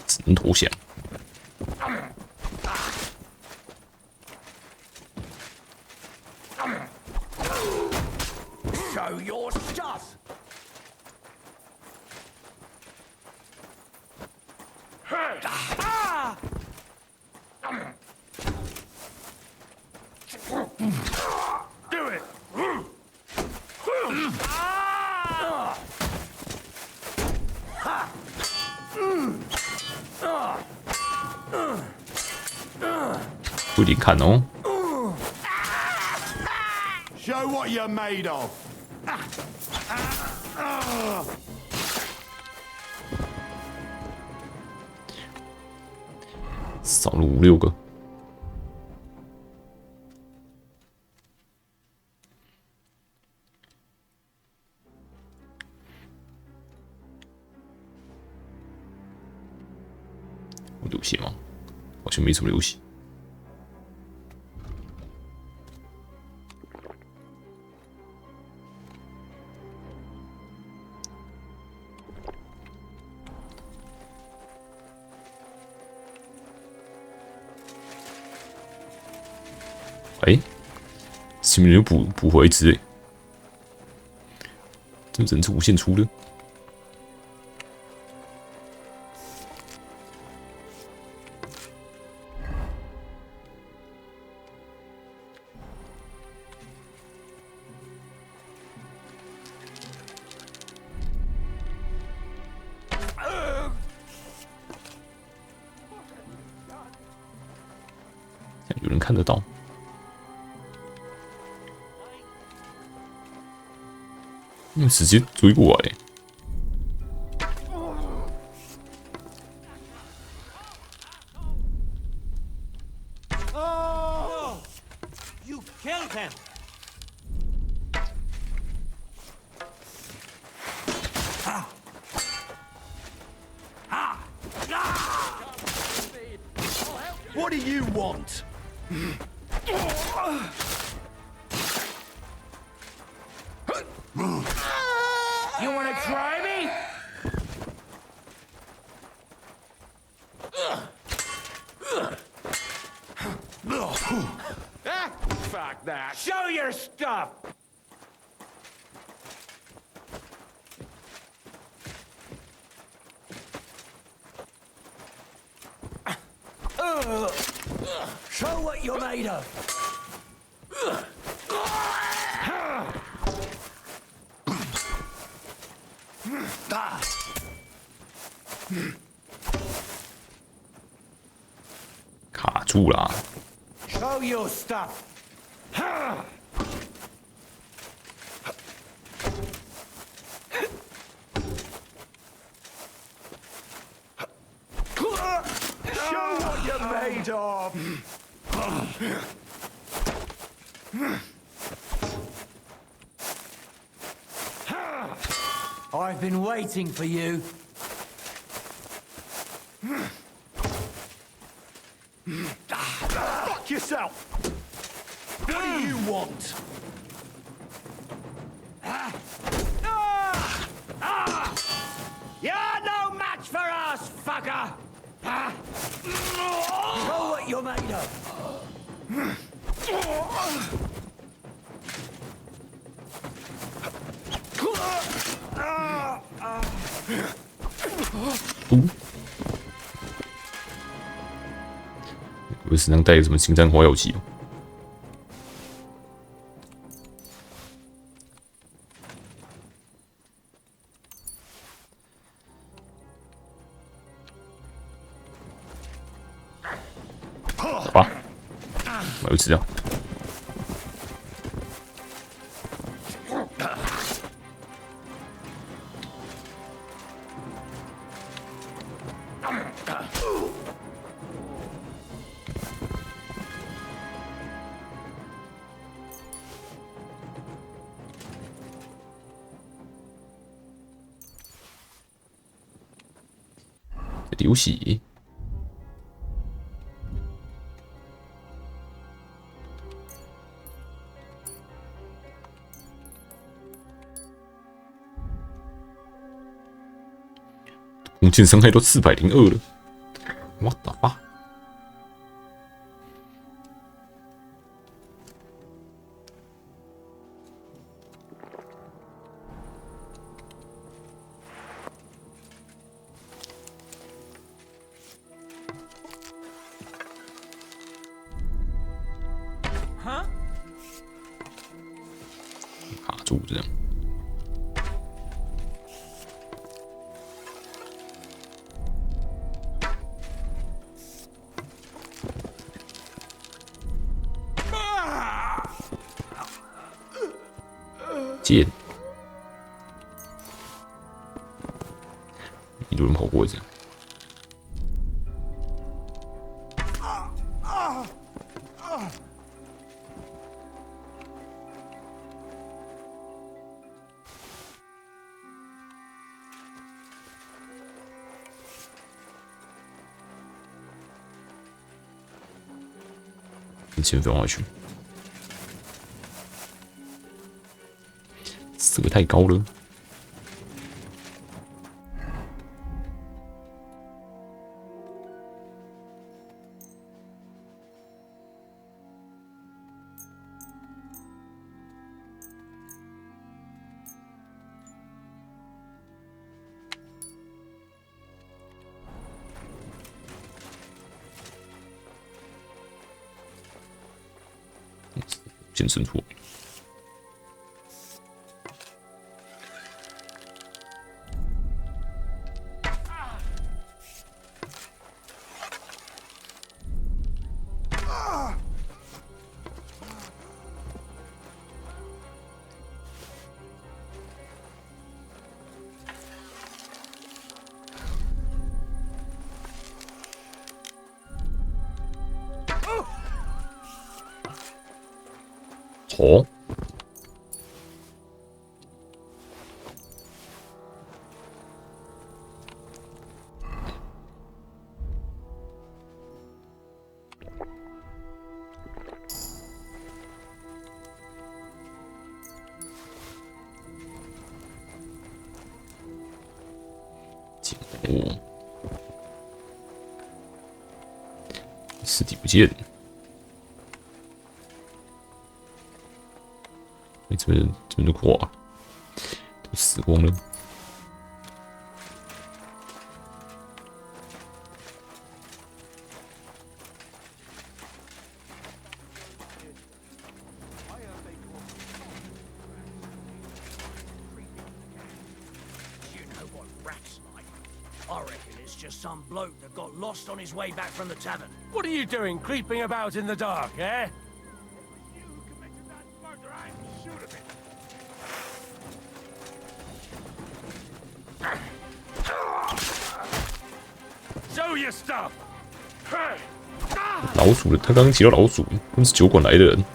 只能投降。 Show your stuff! Do it!不一定看哦。 Show what you're made of. 少了5、6个。有流血吗？好像没什么流血。 哎，前面有补回一只哎，这人是无限出的。有人看得到。 直接追过来。Oh! You killed him! What do you want? You wanna try me? Fuck that! Show your stuff! Show what you're made of!卡住啦！ Show your stuff! Show what you're made of! I've been waiting for you. Fuck yourself! What do you want? You're no match for us, fucker! Show what you're made of!我以为身上带着什么心脏花药剂哦。把鱼吃掉。流血。弓箭伤害都402了，我的妈！卡住这样。剑，一堆人跑过这样。前飞往去，这个太高了。健身图。哦，尸体不见。这边就垮了，都死光了。I reckon it's just some bloke that got lost on his way back from the tavern. What are you doing, creeping about in the dark, eh? Show your stuff. 老鼠的，他刚刚提到老鼠，他们是酒馆来的人。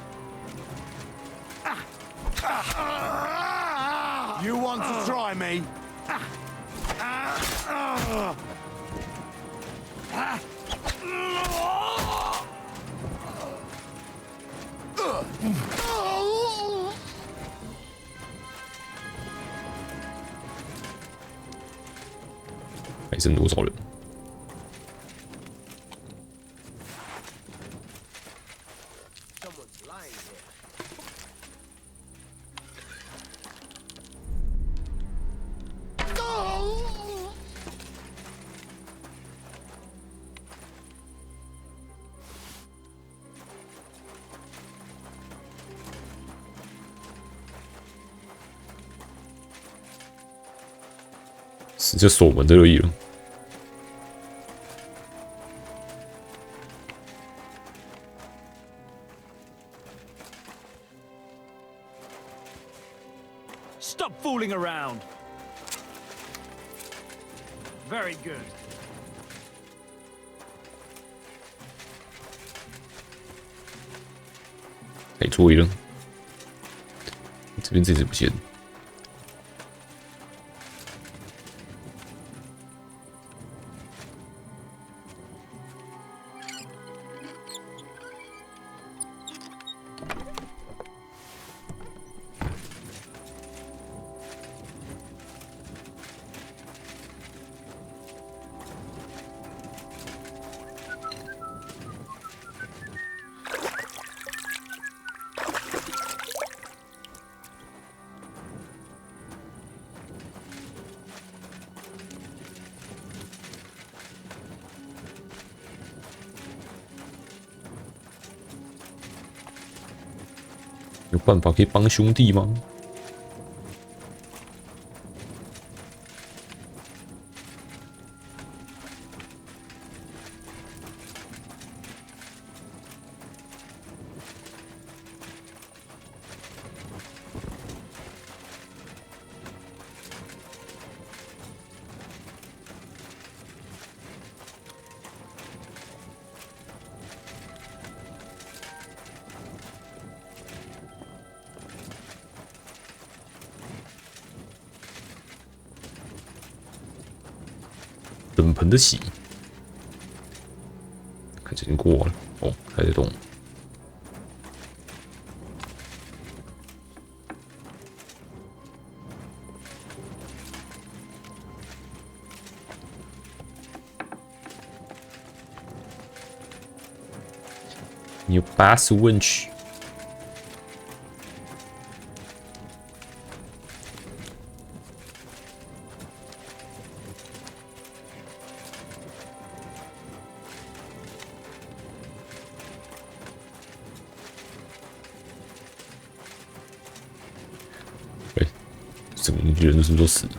You want to try me?还剩多少人？死就锁门的而已了。Stop fooling around. Very good. 太错了，这边这只不见。有办法可以帮兄弟吗？冷盆的洗，看这已经过了哦，还在动。你有80问题。整个人是不是都死了？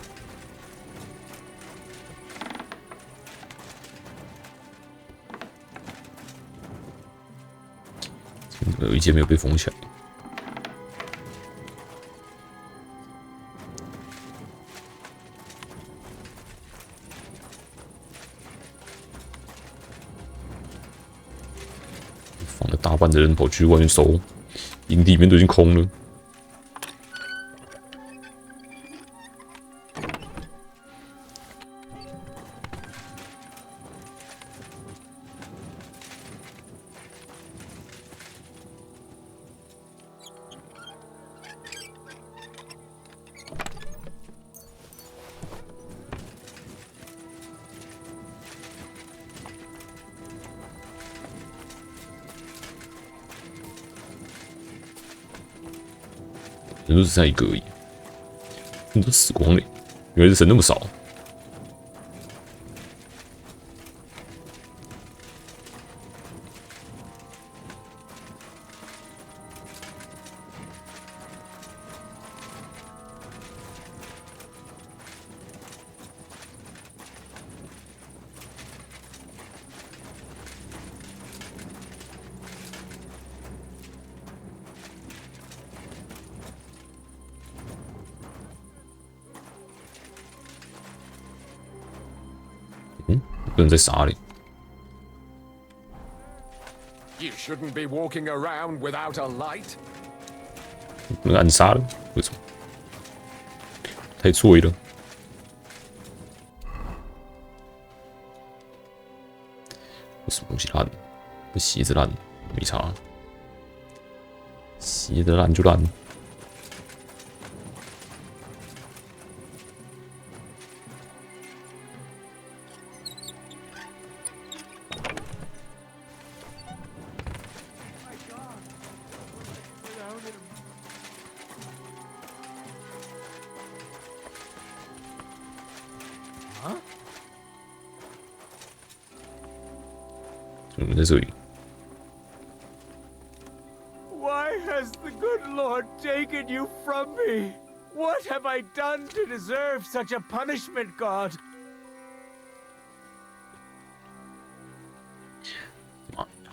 有一间没有被封起来。放了大半的人跑去外面搜，营地里面都已经空了。人都只剩一个而已，人都死光了，原来是剩那么少。不能再杀你。 You shouldn't be walking around without a light. 不能暗杀了，为什么？太脆了。什么东西烂？这鞋子烂，没差。鞋子烂就烂。 我们在这里。 Why has the good Lord taken you from me? What have I done to deserve such a punishment, God?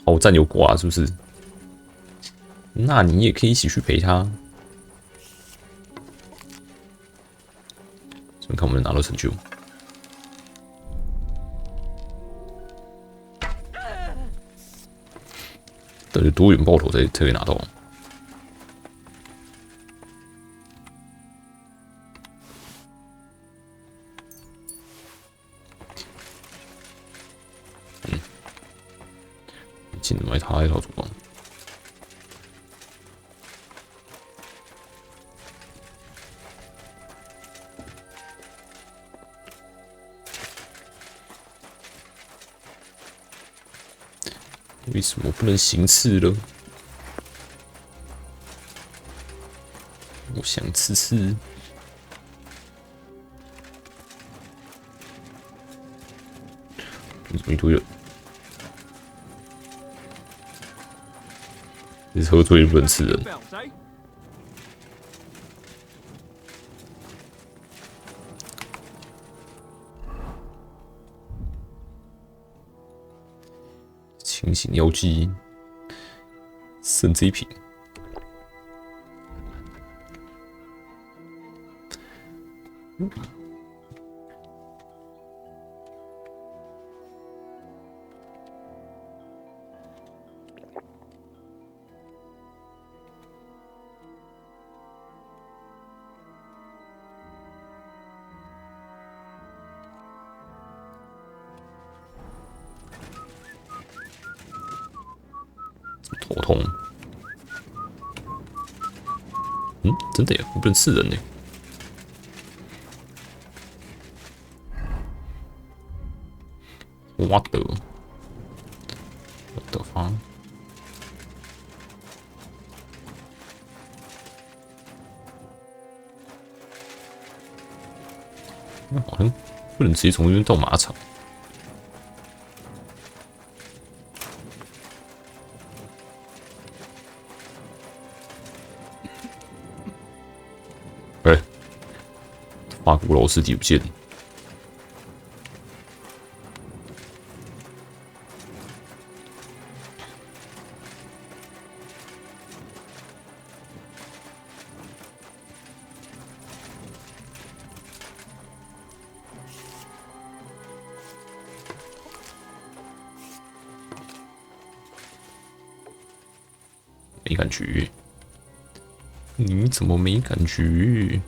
好战有寡是不是？那你也可以一起去陪他。看我们拿到成就。到底多远爆头才可以拿到？进买他一套主装。为什么不能行刺了？我想吃吃。怎么一堆人？你是喝醉不能吃人。清醒妖姬，剩这一瓶。头痛。真的呀，我不能刺人呢。我的发，好像不能直接从这边到马场。法国老尸体不见了。没感觉？你怎么没感觉？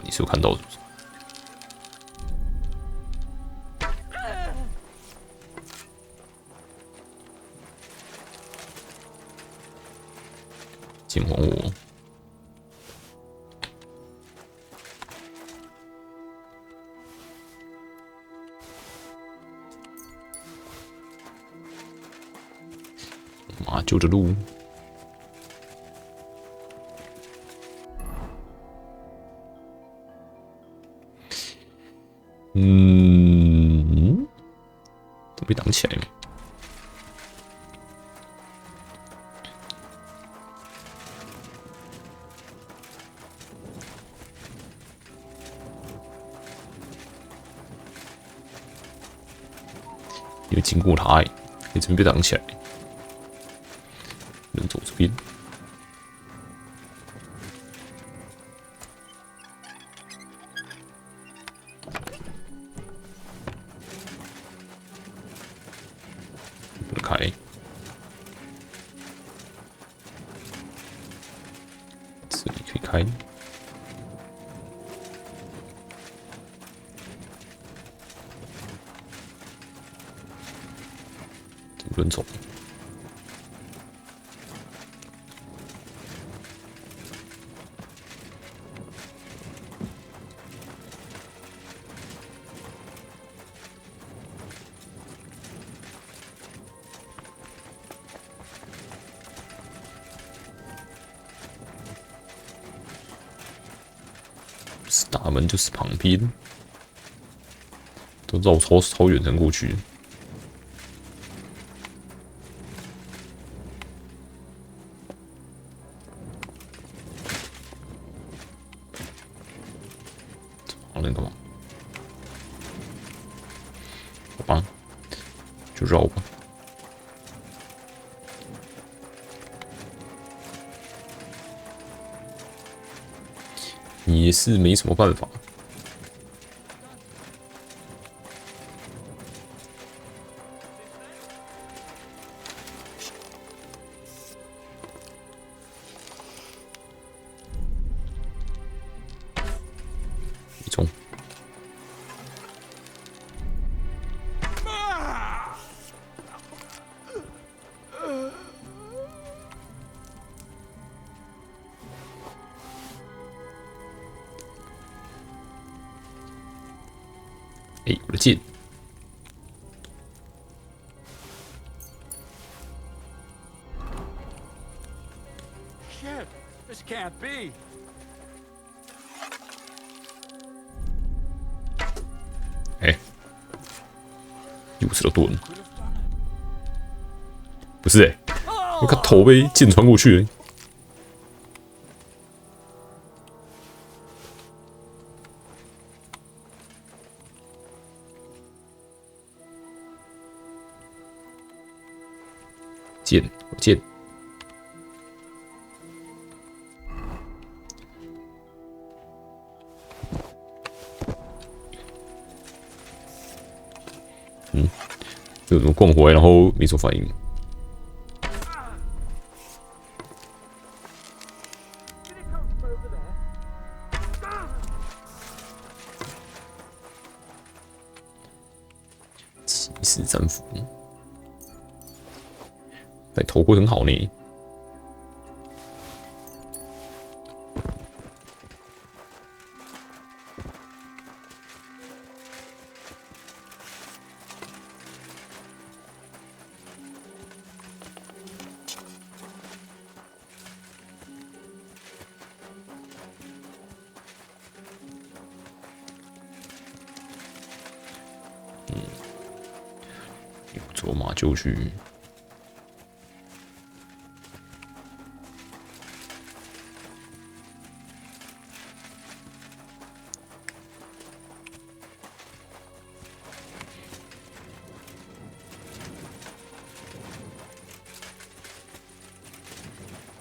你是有看到是不是？金黄我。马就着路。都被挡起来了。因为经过他，哎，这边被挡起来。能走这边。不能开。这里可以开。不能走。是大门就是旁边，都绕超远才过去。好了，干嘛？好吧，就绕吧。也是没什么办法。没中。哎，我的剑。 Shit, this can't be. 哎，又是个盾，不是哎、我看头被剑穿过去了。剑，剑。 就怎么逛回来，然后没什么反应。骑士战斧，但头会很好呢。走马就去。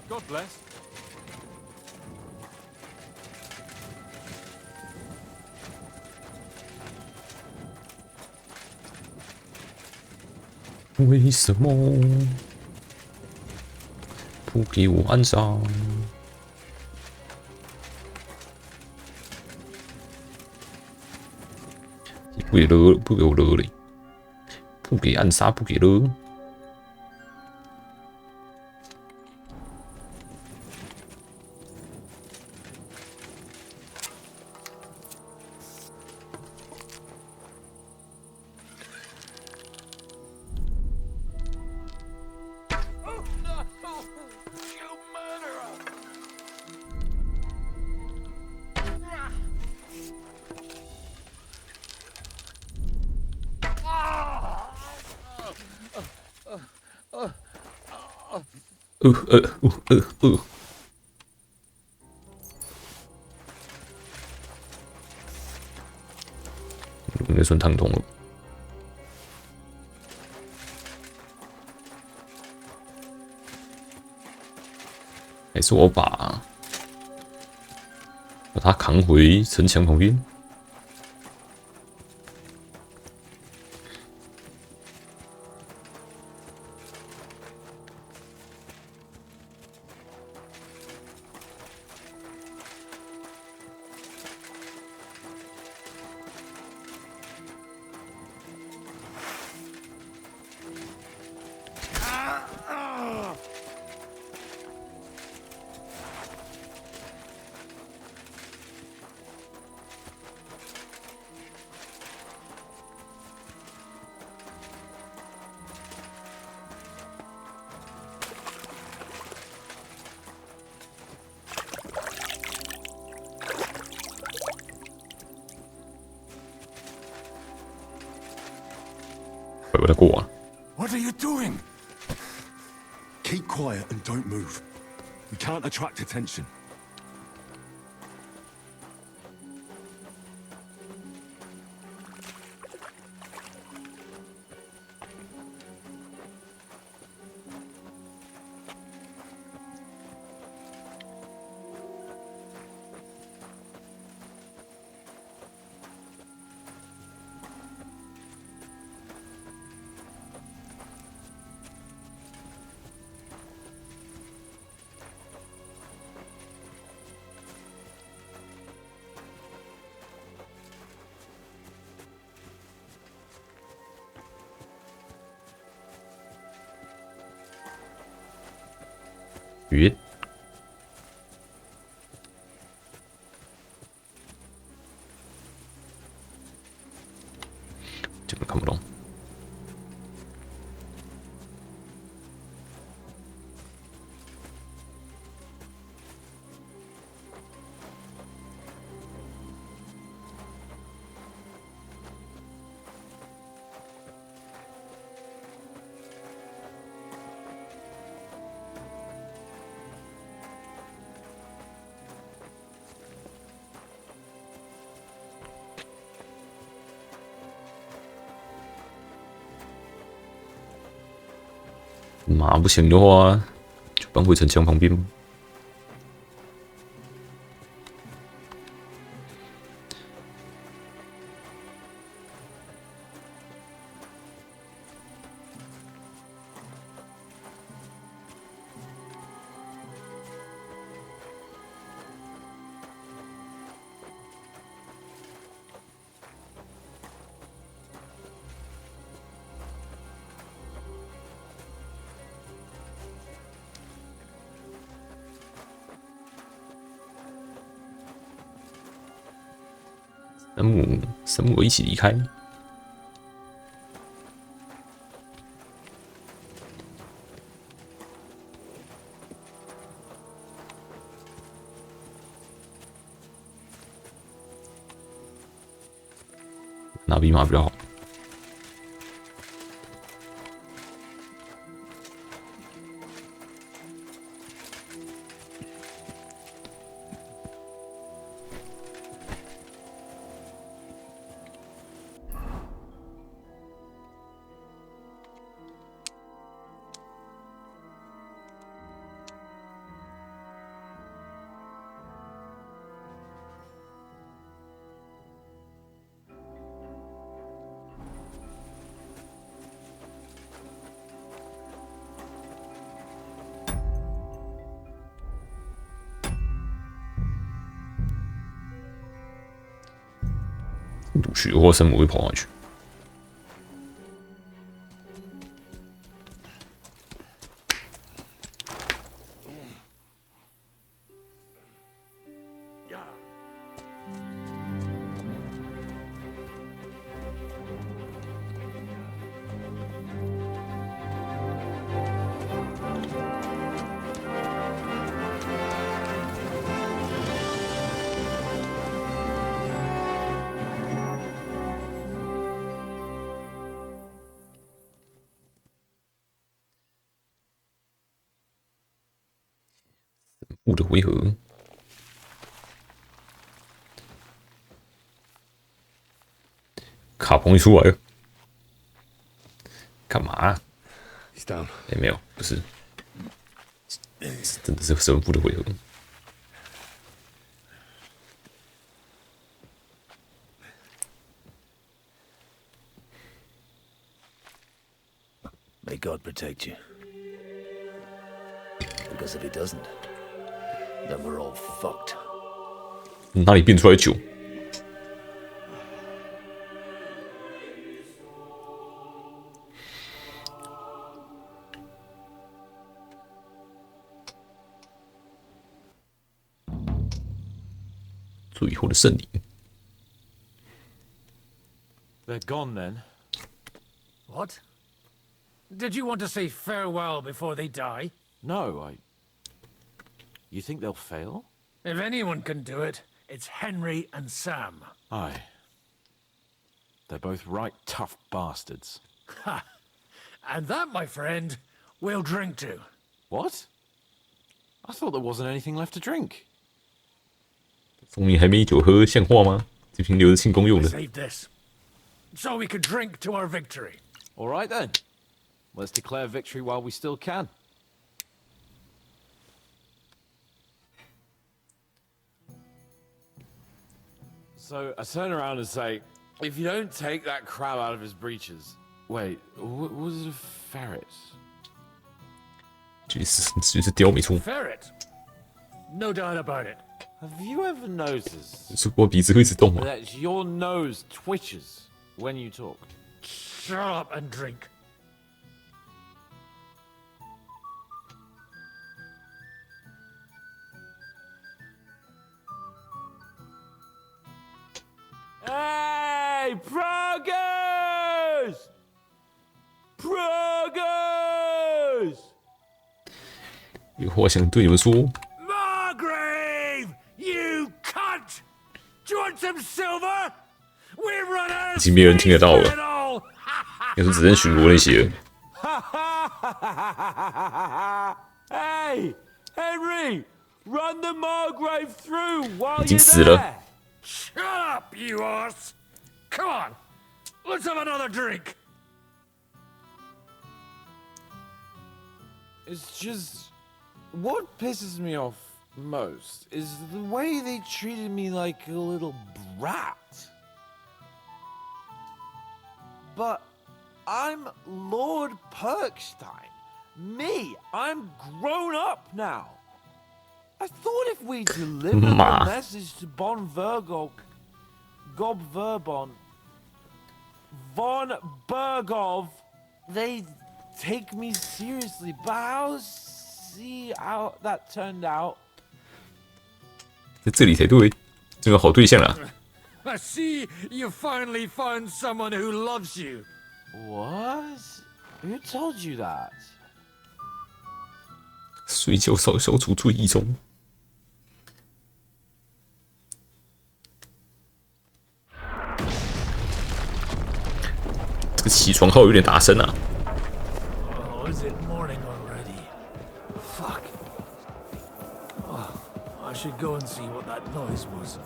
God bless. 为什么不给我安上？不给勒，不给我勒嘞！不给暗杀，不给勒。应该算烫痛了。还是我把他扛回城墙旁边？我在过完。What are you doing? Keep quiet and don't move. We can't attract attention. 约，这个看不懂。马不行的话，就搬回城墙旁边。山姆一起离开。哪匹马比较好？赌去或山姆会跑上去。物的回合，卡彭一出来了，干嘛、啊？哎，没有，不是，真的是神父的回合。May God protect you. Because if he doesn't, then we're all fucked. 哪里变出来酒？最后的圣礼。They're gone then. What? Did you want to say farewell before they die? No, You think they'll fail? If anyone can do it, it's Henry and Sam. Aye. They're both right tough bastards. Ha! And that, my friend, we'll drink to. What? I thought there wasn't anything left to drink. 封面还没酒喝，像话吗？这瓶留着庆功用的。Save this, so we could drink to our victory. All right then. Let's declare victory while we still can. So I turn around and say, if you don't take that crab out of his breeches... Wait, was it a ferret? 就是雕没错。 Ferret? No doubt about it. Have you ever noticed 是我鼻子会一直动吗？ that your nose twitches when you talk? Shut up and drink. Hey, Progress! Progress! 有话想对你们说。 Margrave, you cunt! Do you want some silver? We've run out 已 of 经没有人听得到 space 了 for it all. 要是只能巡逻那些了。 Hey, Henry, run the Margrave through while 已经 you're 死了。 there. Shut up, you arse! Come on, let's have another drink. It's just what pisses me off most is the way they treated me like a little brat. But I'm Lord Perkstein. Me, I'm grown up now. I thought if we delivered the message to Von Vergog, Gob Verbon, Von Bergov, they'd take me seriously. But I'll see how that turned out. 在这里才对，这个好对象啊。 I see you finally found someone who loves you. What? Who told you that? 睡觉少消除醉意中。这个起床号有点大声啊。 Oh, is it morning already? Fuck. Oh, I should go and see what that noise was.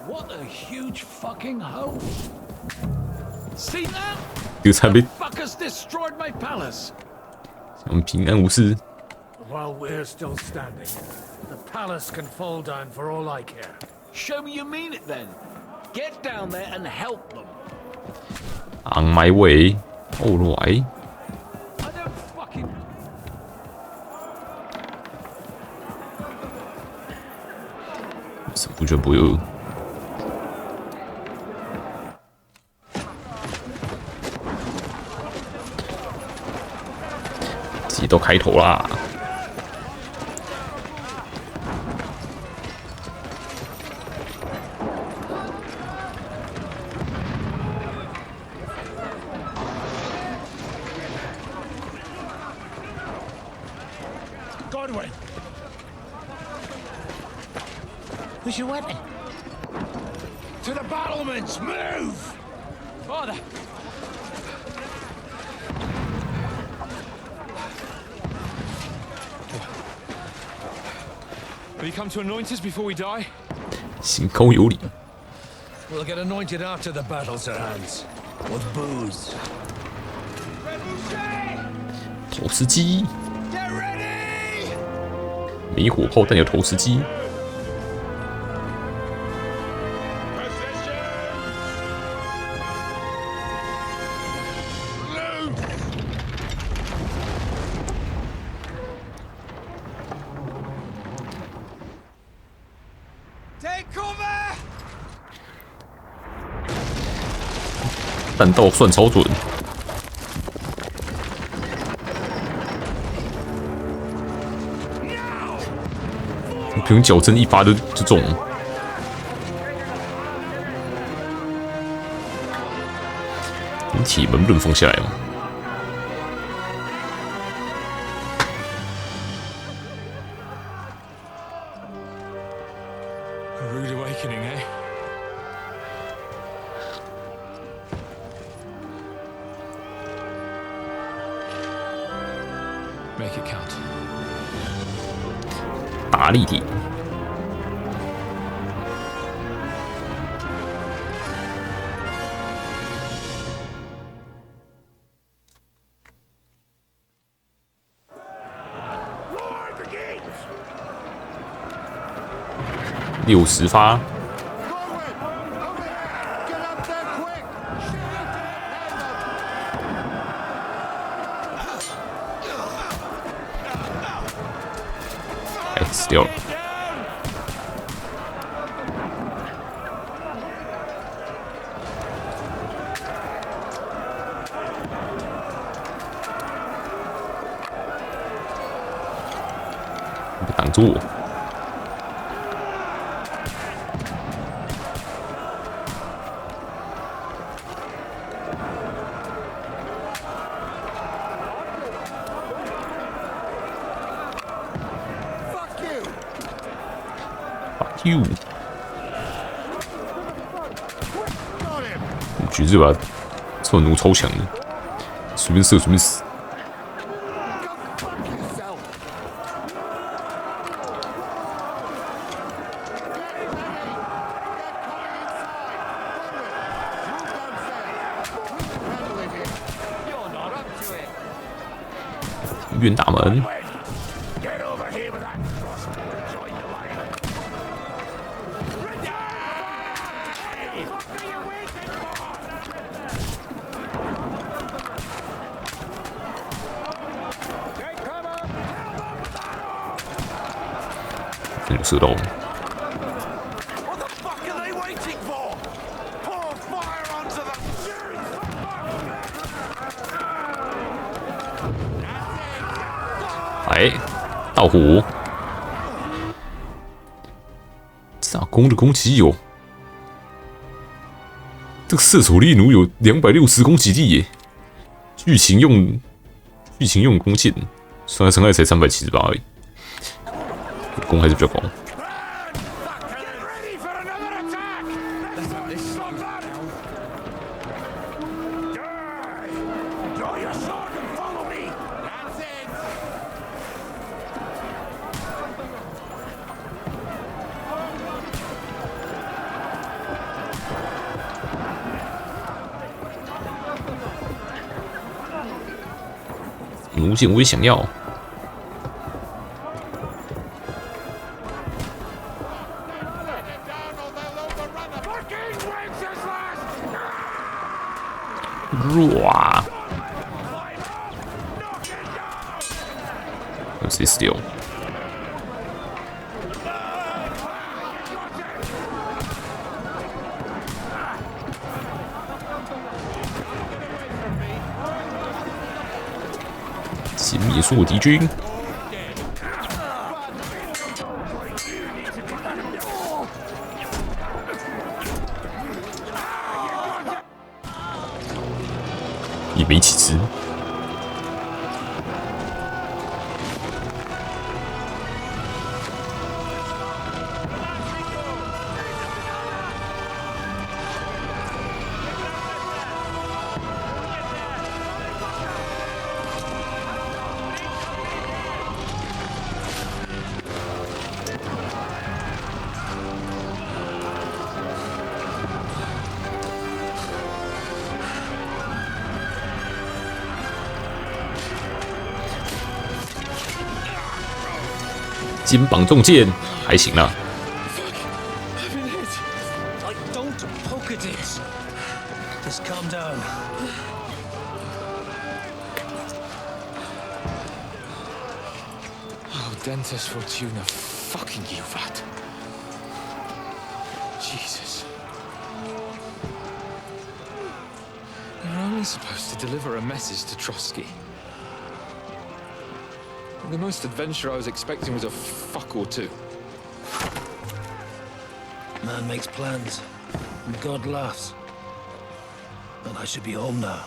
What a huge fucking hole! See that? 这个惨被 Fuckers destroyed my palace. 我们平安无事。 While we're still standing, the palace can fall down for all I care. Show me you mean it then. Get down there and help them. On my way. All right. I don't fucking. 神不全不饿。接到开头啦！ Godwin! Where's your weapon? To the battlements! Move! Father! Will you come to anoint us before we die? 心高有理。 We'll get anointed after the battle, Sir Hans. With booze. 投石机。没火炮弹有投石机。 Take cover! 弹道算超准。不用矫正，一发就中。铁门不能放下来吗？ A rude awakening, eh? Make it count. 大力铁。60发。 哎，死掉了！挡住我！呦，觉得这把臭弩超强的，随便射随便死。院大门。有射到。哎，盗虎，咋攻的攻击有？这个射手猎弩有260攻击力耶！剧情用弓箭，虽然伤害才378而已，攻还是比较高。弩箭我也想要。哇！有谁死掉？先灭所有敌军。一枚起子。肩膀中箭，还行啦。Dentes Fortuna fucking you, Vat. Jesus. You're only supposed to deliver a message to Trotsky. The most adventure I was expecting was a fuck or two. Man makes plans, and God laughs. But I should be home now,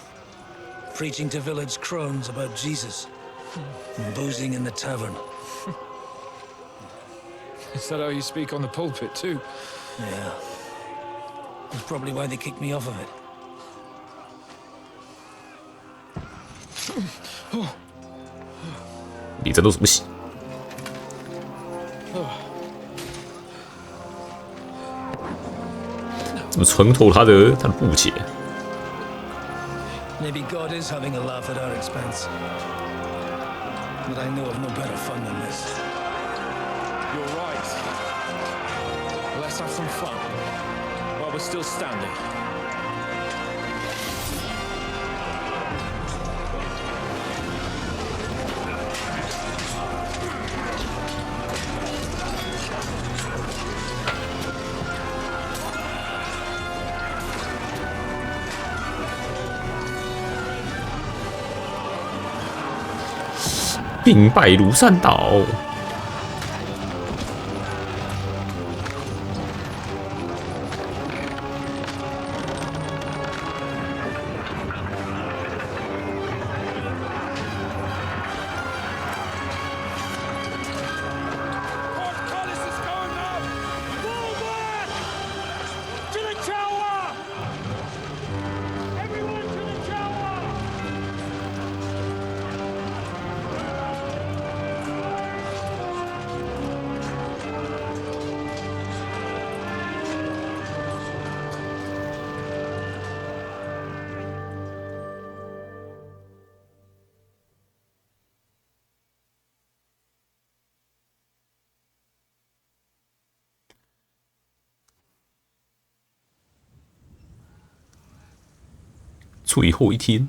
preaching to village crones about Jesus, and boozing in the tavern. Is that how you speak on the pulpit too? Yeah. That's probably why they kicked me off of it. Oh. 你这都什么戏？怎么穿透他的布鞋？ Maybe God is having a laugh at our expense. But I know of no better fun than this. You're right. Let's have some fun while we're still standing. 兵败如山倒。最后一天。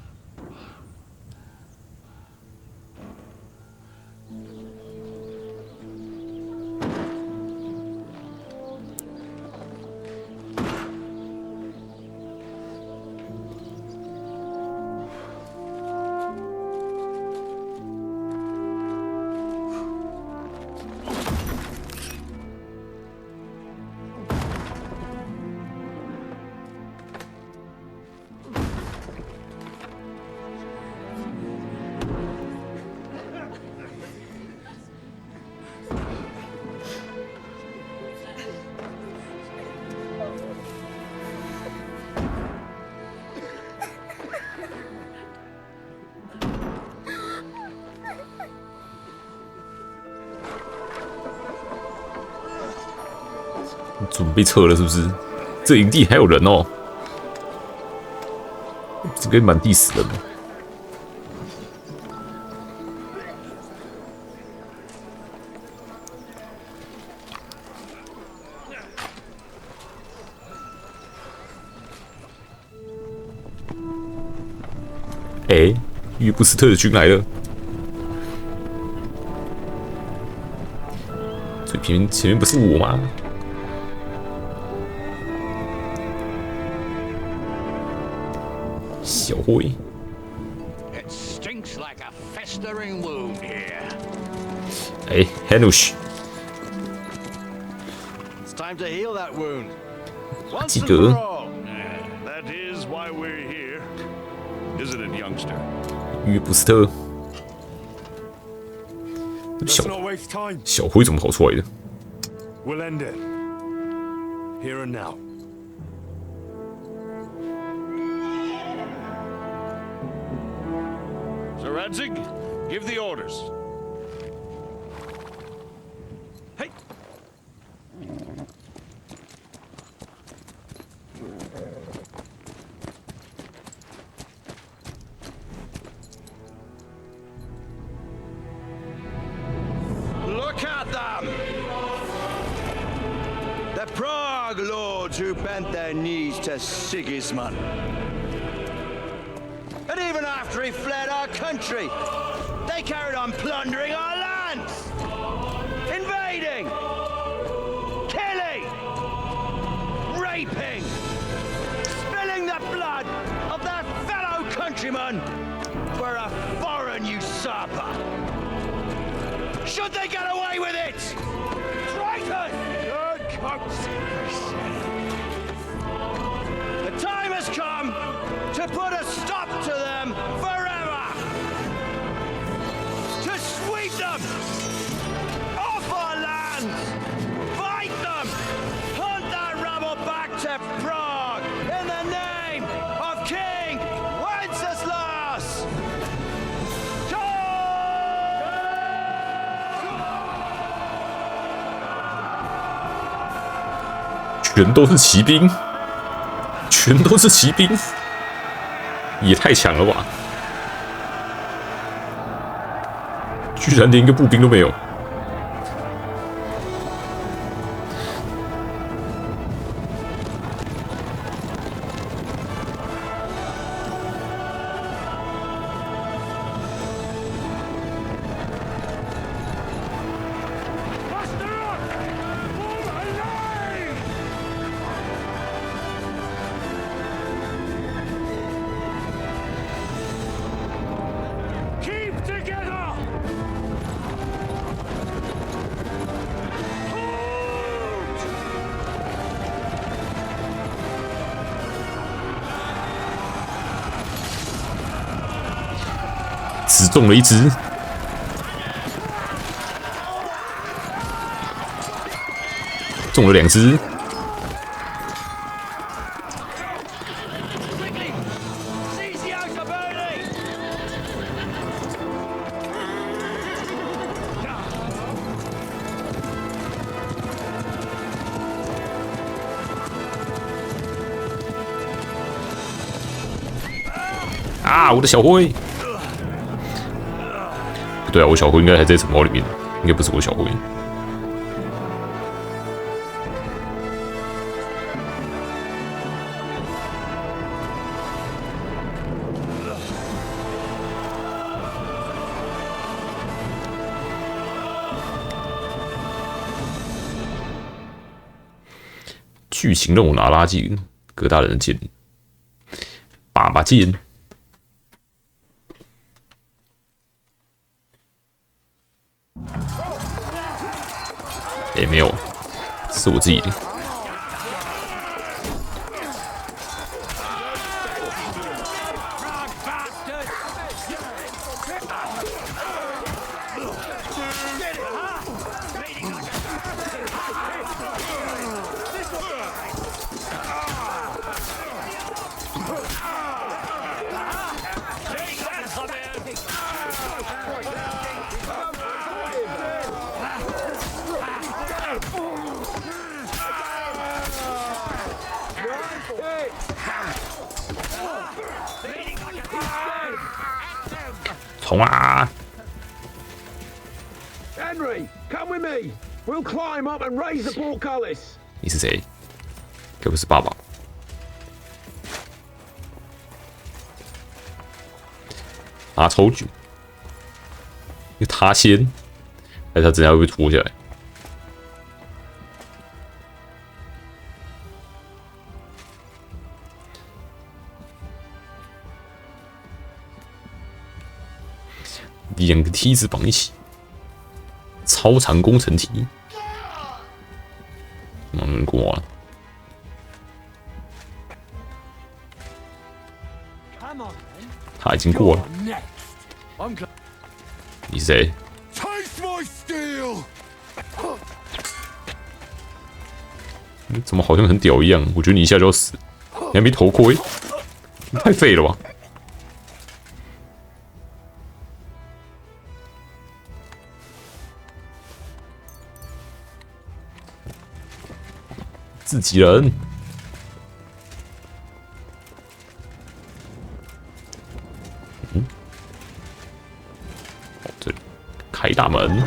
准备撤了是不是？这营地还有人哦，这个满地死人。哎，约布斯特的军来了。最前面不是我吗？小灰。哎 ，Hanush。记得。约布斯特。小灰怎么跑出来的？ We'll end it. Here and now. Sir Radzig, give the orders. Hey! Look at them! The Prague lords who bent their knees to Sigismund. And even after he fled our country, they carried on plundering our lands, invading, killing, raping, spilling the blood of their fellow countrymen for a foreign usurper. Should they get away with it? Triton! Good conspiracy. The time has come to put a stop to them forever! To sweep them off our lands! Fight them! Hunt that rabble back to Prague in the name of King Wenceslas! 全都是骑兵，全都是骑兵，也太强了吧！居然连一个步兵都没有。只中了一只，中了2只。啊！我的小灰。 不对啊，我小灰应该还在城堡里面，应该不是我小灰。剧情让我拿拉近葛大人的剑，爸爸剑。没有，是我自己的。冲啊 Henry, come with me. We'll climb up and raise the portcullis. 你是谁？该不是爸爸？啊，超久！因为他先，哎，他等下会被拖下来。两个梯子绑一起，超长工程梯。过了。他已经过了。你是谁？ Taste my steel! 怎么好像很屌一样？我觉得你一下就要死，你还没头盔，太废了吧！自己人。嗯，哦，这里开大门。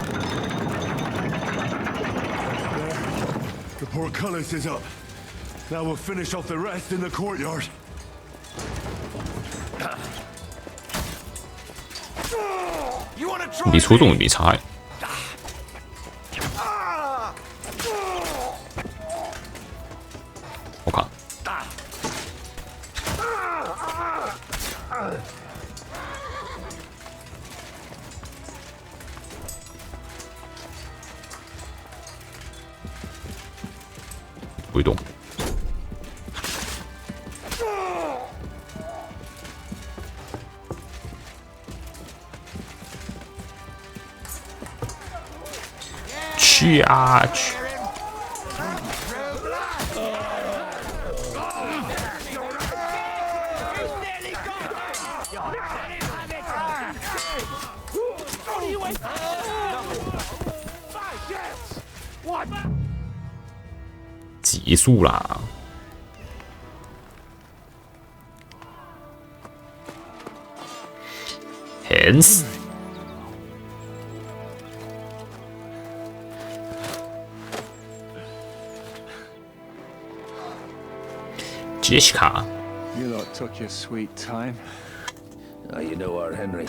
The portcullis is up. Now we'll finish off the rest in the courtyard. 你戳中也没差。我靠！不会动。 Charge！ 结束啦！很死。 Jessica. You lot took your sweet time. You know our Henry.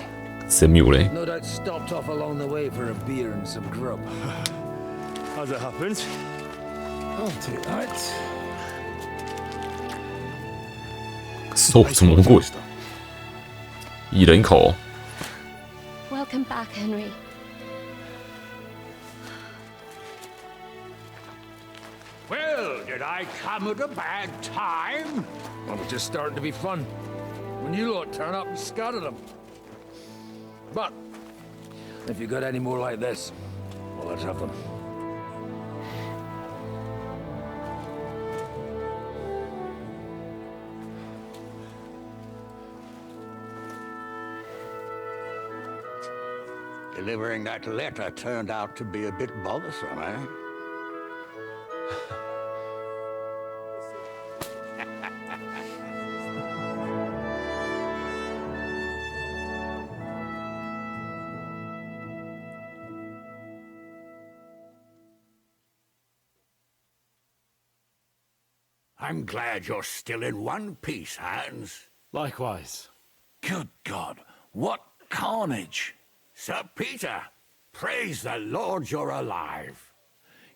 Samuel嘞 No doubt stopped off along the way for a beer and some grub. As it happens. I'll take that. 瘦子魔鬼，一人口。 Welcome back, Henry. Well, did I come at a bad time? Well, it's just starting to be fun. When you lot turn up and scatter them. But, if you got any more like this, well, let's have them. Delivering that letter turned out to be a bit bothersome, eh? I'm glad you're still in one piece, Hans. Likewise. Good God, what carnage! Sir Peter, praise the Lord you're alive.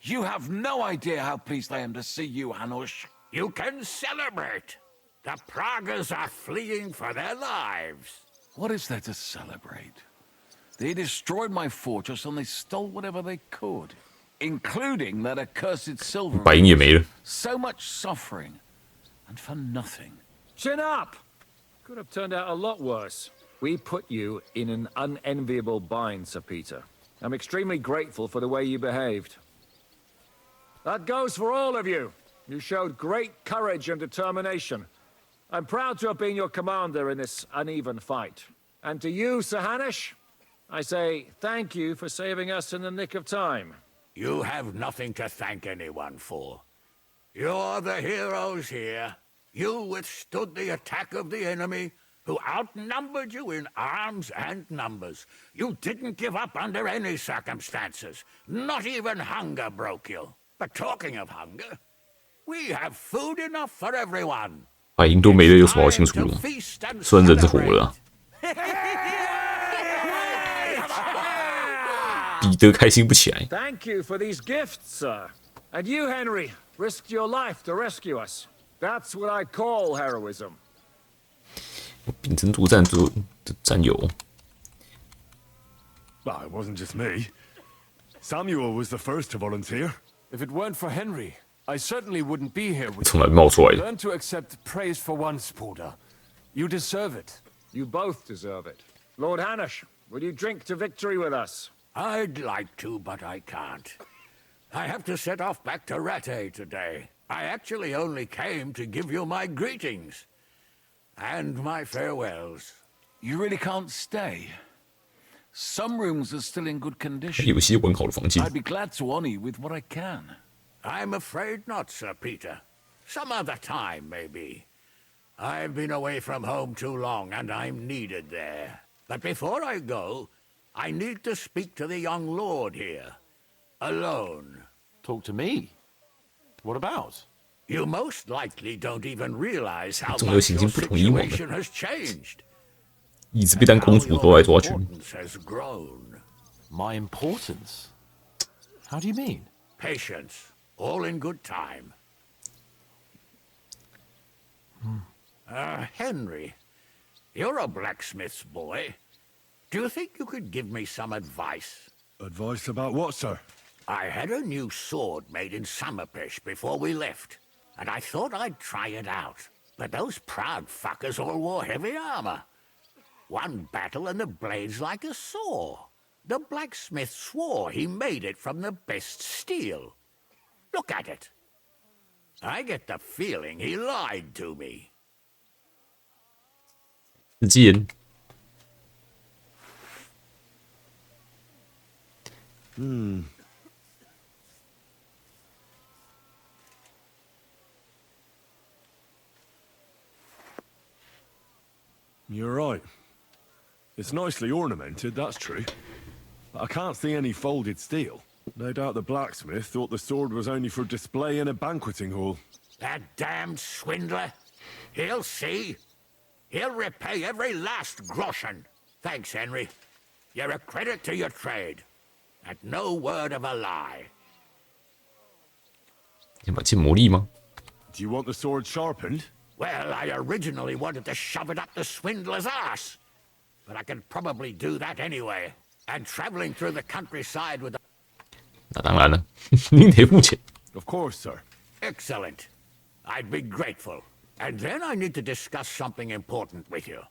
You have no idea how pleased I am to see you, Hanush. You can celebrate. The Pragas are fleeing for their lives. What is there to celebrate? They destroyed my fortress and they stole whatever they could, including that accursed silver. 白银也没了。 So much suffering, and for nothing. Chin up! Could have turned out a lot worse. We put you in an unenviable bind, Sir Peter. I'm extremely grateful for the way you behaved. That goes for all of you. You showed great courage and determination. I'm proud to have been your commander in this uneven fight. And to you, Sir Hanush, I say thank you for saving us in the nick of time. You have nothing to thank anyone for. You're the heroes here. You withstood the attack of the enemy, who outnumbered you in arms and numbers. You didn't give up under any circumstances. Not even hunger broke you. But talking of hunger, we have food enough for everyone. 白银都没了，有什么好庆祝的？虽然人是活了啊，彼得开心不起来。 Thank you for these gifts, sir. And you, Henry, risked your life to rescue us. That's what I call heroism. 秉承作战的战友。 Well, it wasn't just me. Samuel was the first to volunteer. If it weren't for Henry, I certainly wouldn't be here with 从来冒出来的。 Learn to accept praise for once, Porter. You deserve it. You both deserve it. Lord Hanush, will you drink to victory with us? I'd like to, but I can't. I have to set off back to Rattay today. I actually only came to give you my greetings. And my farewells. You really can't stay? Some rooms are still in good condition. 有些完好的房间。 I'd be glad to honor you with what I can. I'm afraid not, Sir Peter. Some other time, maybe. I've been away from home too long, and I'm needed there. But before I go, I need to speak to the young lord here. Alone. Talk to me? What about? You most likely don't even realize how 总有 much 行 your 星不同意我们。 situation has changed. 一直被当公主抓来抓去。 Has grown. My importance? How do you mean? Patience. All in good time. Henry, you're a blacksmith's boy. Do you think you could give me some advice? Advice about what, sir? I had a new sword made in Summerpish before we left, and I thought I'd try it out. But those proud fuckers all wore heavy armor. One battle and the blade's like a saw. The blacksmith swore he made it from the best steel. Look at it. I get the feeling he lied to me. 自己人。 You're right. It's nicely ornamented, that's true. But I can't see any folded steel. No doubt the blacksmith thought the sword was only for display in a banqueting hall. That damned swindler. He'll see. He'll repay every last groschen. Thanks, Henry. You're a credit to your trade. And no word of a lie. 想把剑磨利吗？ Do you want the sword sharpened? Well, I originally wanted to shove it up the swindler's ass. But I can probably do that anyway. And traveling through the countryside with... 那当然了，你得付钱。 Of course, sir. Excellent. I'd be grateful. And then I need to discuss something important with you.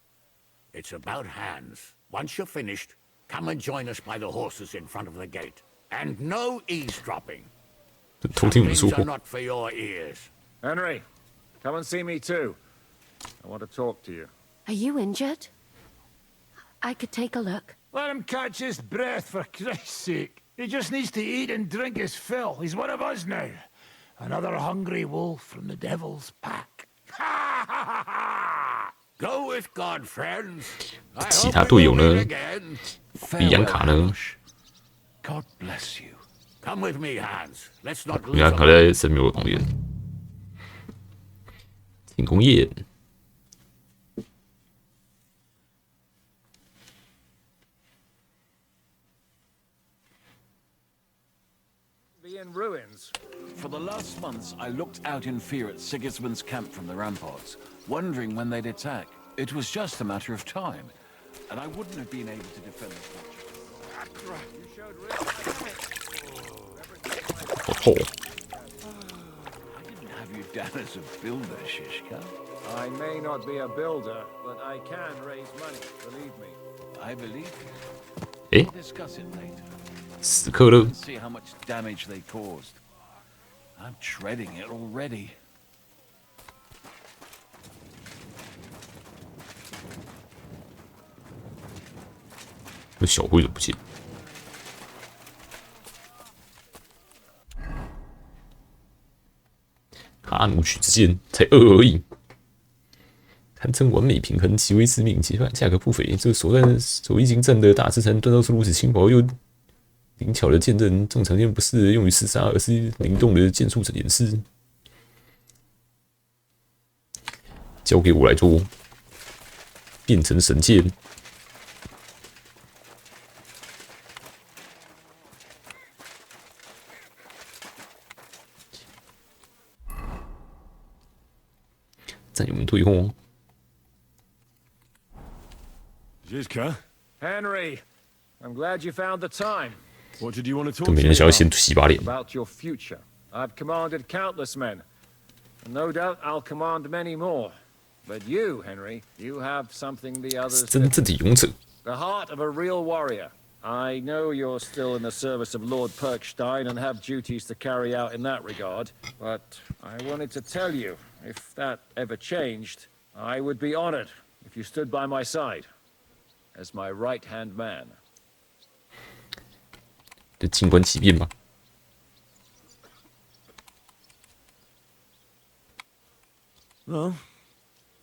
It's about hands. Once you're finished, come and join us by the horses in front of the gate. And no eavesdropping. 偷听我们 Things 说 are 话。 not for your ears. Henry, come and see me too. I want to talk to you. Are you injured? I could take a look. Let him catch his breath, for Christ's sake. He just needs to eat and drink his fill. He's one of us now. Another hungry wolf from the devil's pack. Go with God, friends. I 其 hope 他 we 队友 will 呢 meet again.？比杨卡呢？ God bless you. Come with me, Hans. Let's not 比杨 lose 卡 a 在神庙旁边。庆功宴。 Being ruins. For the last months, I looked out in fear at Sigismund's camp from the ramparts, wondering when they'd attack. It was just a matter of time, and I wouldn't have been able to defend the fortress. You showed real I didn't have you down as a builder, Shishka. I may not be a builder, but I can raise money, believe me. I believe you. Eh? We'll discuss it later. 死磕了。 See how much damage they caused. I'm dreading it already. 那小灰怎么不见？哈努曲之间才2而已，堪称完美平衡，极为致命，价格不菲。这手一精湛的大师才能锻造出如此轻薄又灵巧的剑刃。这种长剑不是用于厮杀，而是灵动的剑术演示。交给我来做，变成神剑。 战友们退后。 Zizka? Henry, I'm glad you found the time. What did you want to talk 都没 to 人 me 想要 about? 先洗把脸。 About your future. I've commanded countless men. And no doubt I'll command many more. But you, Henry, you have something the others 真正的勇者。 The heart of a real warrior. I know you're still in the service of Lord Perkstein and have duties to carry out in that regard, but I wanted to tell you, if that ever changed, I would be honored if you stood by my side as my right-hand man. 就静观其变吧。 Well,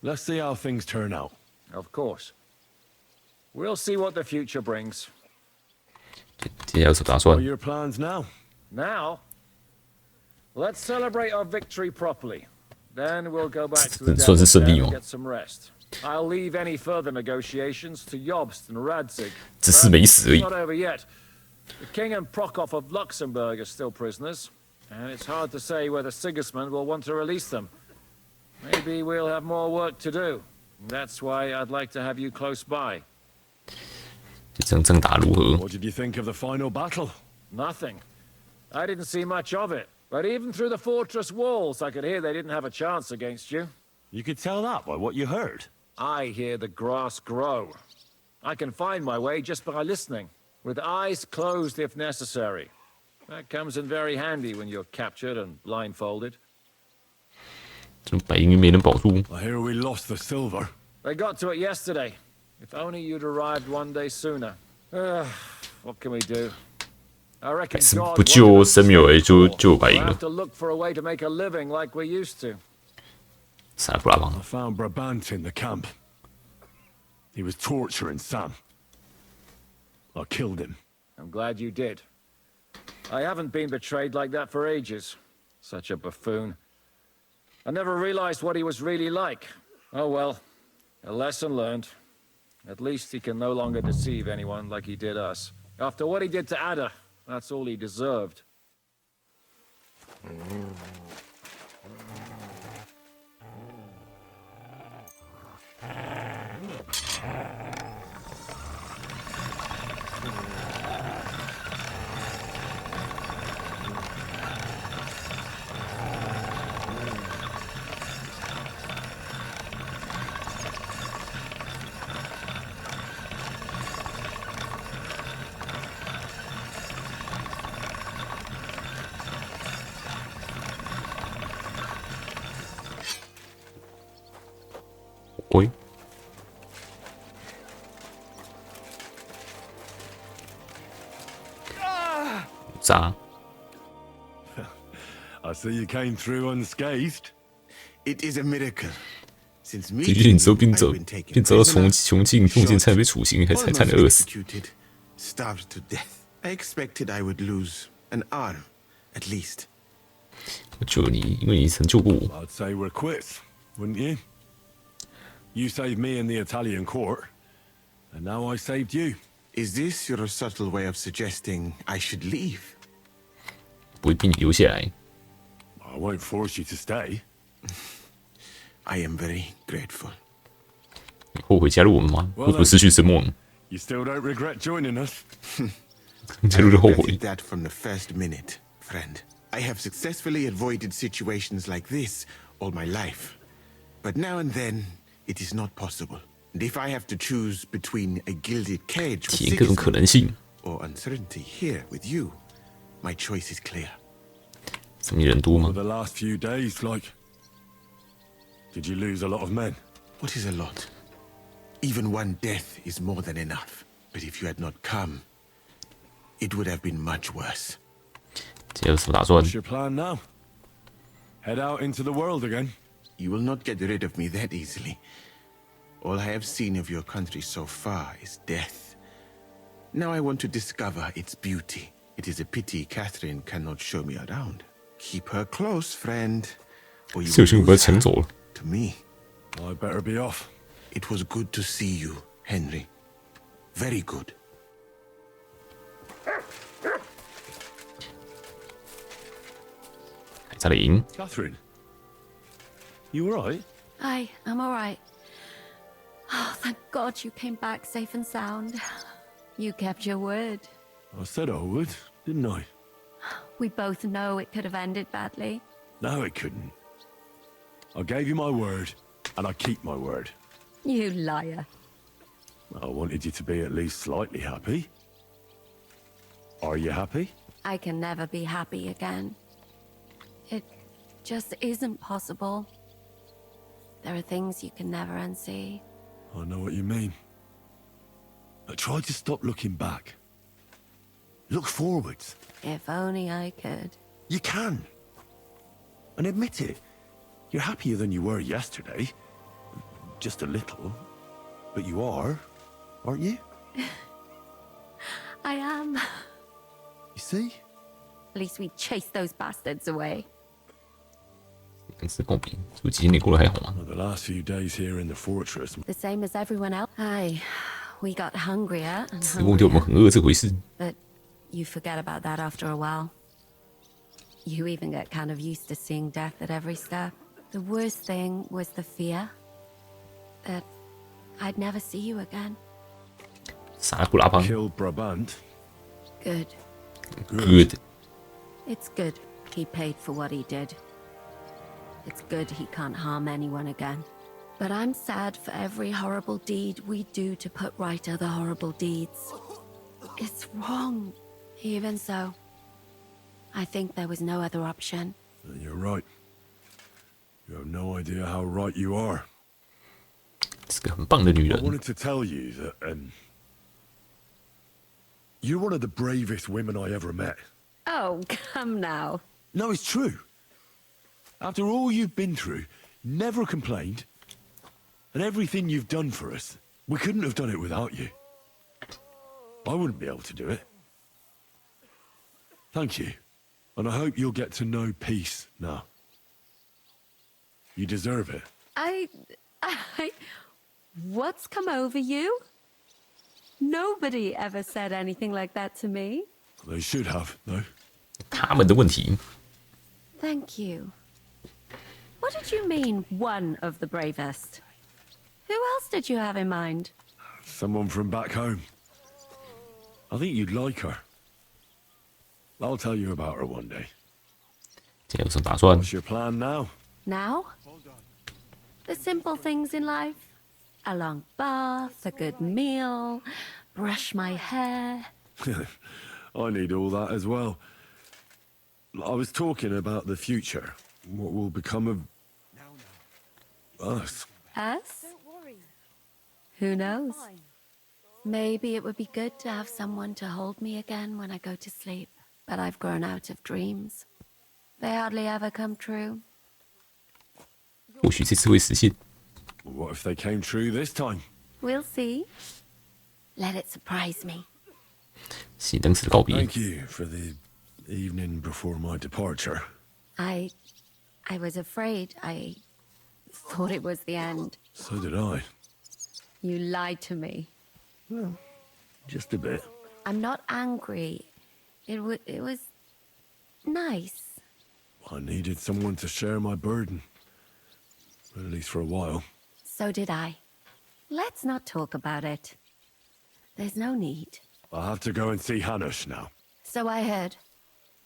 let's see how things turn out. Of course. We'll see what the future brings. 接下来有什么打算 What are your plans now? Now, let's celebrate our victory properly. Then we'll go back to the 算是胜利 Devil 吗 Den and get some rest. I'll leave any further negotiations to Jobst and Radzig. 只是没死而已 It's not over yet. The King and Prokop of Luxembourg are still prisoners, and it's hard to say whether Sigismund will want to release them. Maybe we'll have more work to do. That's why I'd like to have you close by. 就这样打如何？ What did you think of the final battle? Nothing. I didn't see much of it. But even through the fortress walls, I could hear they didn't have a chance against you. You could tell that by what you heard. I hear the grass grow. I can find my way just by listening, with eyes closed if necessary. That comes in very handy when you're captured and blindfolded. 这白银没能保住。 I hear we lost the silver. They got to it yesterday. If only you'd arrived one day sooner. What can we do? I reckon 还是 God 不救 wanted us to Samuel 就 stay 就有白银 We'll 了 have。to look for a way to make a living like we used to. 萨布拉邦 I found Brabant in the camp. He was torturing Sam. I killed him. I'm glad you did. I haven't been betrayed like that for ages. Such a buffoon. I never realized what he was really like. Oh well, a lesson learned. At least he can no longer deceive anyone like he did us. After what he did to Ada, that's all he deserved. Oi. Za. I see you came through unscathed. It is a miracle. Since 这句你 meeting 之后 you, 并 I've 走 been taken 并遭到 prisoner, 穷尽，用尽差点被处刑，还惨惨的饿死。 executed, starved to death. I expected I would lose an arm, at least. 我救了你，因为你曾救过我。 I'd say we're quits, wouldn't you? You saved me in the Italian court, and now I saved you. Is this your subtle way of suggesting I should leave? 不会逼你留下来。I won't force you to stay. I am very grateful. 你后悔加入我们吗？会不会失去声望？ You still don't regret joining us? 加入就后悔。 I regretted that from the first minute, friend. I have successfully avoided situations like this all my life. But now and then, it is not possible. And if I have to choose between a gilded cage with 体验各种可能性。 or uncertainty here with you, my choice is clear. 什么人多吗 For the last few days, like, did you lose a lot of men? What is a lot? Even one death is more than enough. But if you had not come, it would have been much worse. 这有什么打算？ What's your plan now? Head out into the world again? You will not get rid of me that easily. All I have seen of your country so far is death. Now I want to discover its beauty. It is a pity Catherine cannot show me around. Keep her close, friend, or you 这 will 个把他 lose 抢 her 走了。 to me. I better be off. It was good to see you, Henry. Very good. 海萨琳， Catherine, you alright? I'm all right. Oh, thank God you came back safe and sound. You kept your word. I said I would, didn't I? We both know it could have ended badly. No, it couldn't. I gave you my word, and I keep my word. You liar. I wanted you to be at least slightly happy. Are you happy? I can never be happy again. It just isn't possible. There are things you can never unsee. I know what you mean. But try to stop looking back. Look forwards. If only I could. You can. And admit it. You're happier than you were yesterday. Just a little. But you are, aren't you? I am. You see? At least we chased those bastards away. 公司公平，这几年过得还好吗？ The last few days here in the fortress. The same as everyone else. Aye, we got hungrier and 死忘掉我们很饿这回事。 But you forget about that after a while. You even get kind of used to seeing death at every step. The worst thing was the fear that I'd never see you again. 杀了布拉邦。 Killed Brabant. Good. Good. It's good he paid for what he did. It's good he can't harm anyone again. But I'm sad for every horrible deed we do to put right other horrible deeds. It's wrong. Even so, I think there was no other option. You're right. You have no idea how right you are. 是个很棒的女 I 人。 wanted to tell you that you're one of the bravest women I ever met. Oh, come now. No, it's true. After all you've been through, never complained, and everything you've done for us, we couldn't have done it without you. I wouldn't be able to do it. Thank you, and I hope you'll get to know peace now. You deserve it. What's come over you? Nobody ever said anything like that to me. They should have, though. 他们的问题。 Thank you. What did you mean, one of the bravest? Who else did you have in mind? Someone from back home. I think you'd like her. I'll tell you about her one day. 这有什么打算？ What's your plan now? Now? The simple things in life. A long bath, a good meal, brush my hair. I need all that as well. I was talking about the future. What will become of us? Us? Who knows? Maybe it would be good to have someone to hold me again when I go to sleep. But I've grown out of dreams. They hardly ever come true. 或许这次会实现。 What if they came true this time? We'll see. Let it surprise me. 熄灯时的告别。 Thank you for the evening before my departure. I was afraid. I thought it was the end. So did I. You lied to me. Just a bit. I'm not angry. It was Nice. I needed someone to share my burden. At least for a while. So did I. Let's not talk about it. There's no need. I have to go and see Hanush now. So I heard.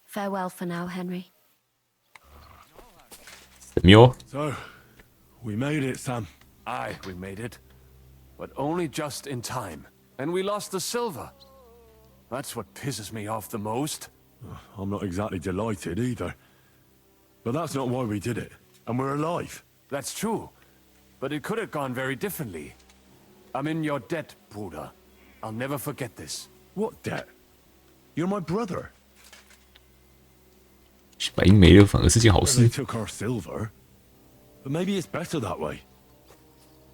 Farewell for now, Henry. So, we made it, Sam. Aye, we made it. But only just in time. And we lost the silver. That's what pisses me off the most. I'm not exactly delighted either. But that's not why we did it. And we're alive. That's true. But it could have gone very differently. I'm in your debt, Bruder. I'll never forget this. What debt? You're my brother. 白银没了反而是件好 They 事。 took our silver. But maybe it's better that way.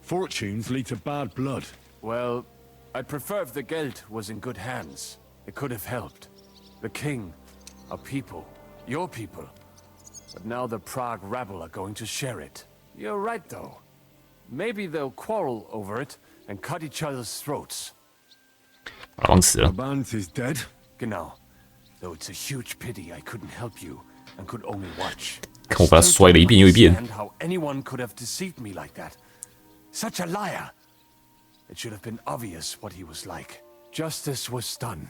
Fortunes lead to bad blood. Well, I'd prefer if the Geld was in good hands. It could have helped. The king, our people, your people. But now the Prague rabble are going to share it. You're right, though. Maybe they'll quarrel over it and cut each other's throats. 王死了。 Band is dead. Genau. Though it's a huge pity I couldn't help you and could only watch. 看我把他摔了一遍又一遍。 And how anyone could have deceived me like that. Such a liar. It should have been obvious what he was like. Justice was done.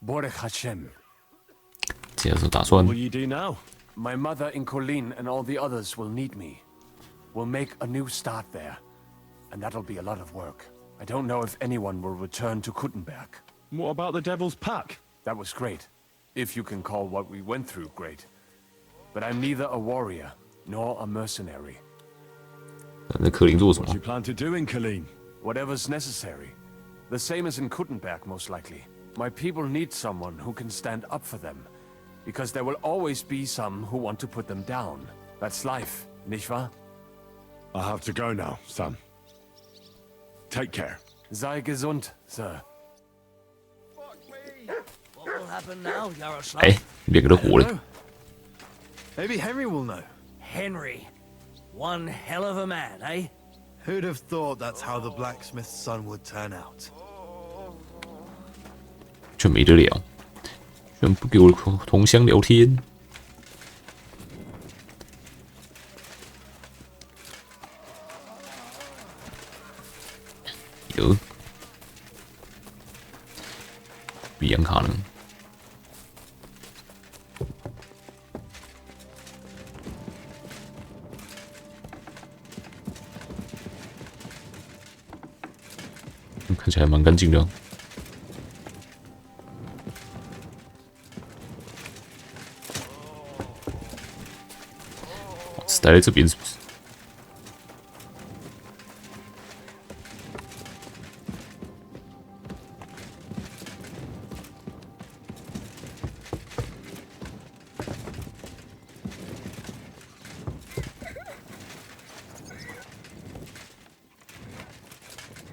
Borech Hashem. 接着打算 What will you do now? My mother in Kolin and all the others will need me. We'll make a new start there. And that'll be a lot of work. I don't know if anyone will return to Kuttenberg. What about the Devil's Pack? That was great. If you can call what we went through great. But I'm neither a warrior nor a mercenary. 那克林做什 What 么 do you plan to do in Kolin? Whatever's necessary. The same as in Kuttenberg, most likely. My people need someone who can stand up for them. Because there will always be some who want to put them down. That's life, nicht wahr? I have to go now, Sam. Take care. Sei gesund, sir. What will happen now, Yaroslav? 哎，你别给他活了。 Maybe Henry will know. Henry. One hell of a man, eh? Who'd have thought that's how the blacksmith's son would turn out? 这没得了，居然不给我同乡聊天。有，比安卡呢？看起来蛮干净的。是待在这边是不是？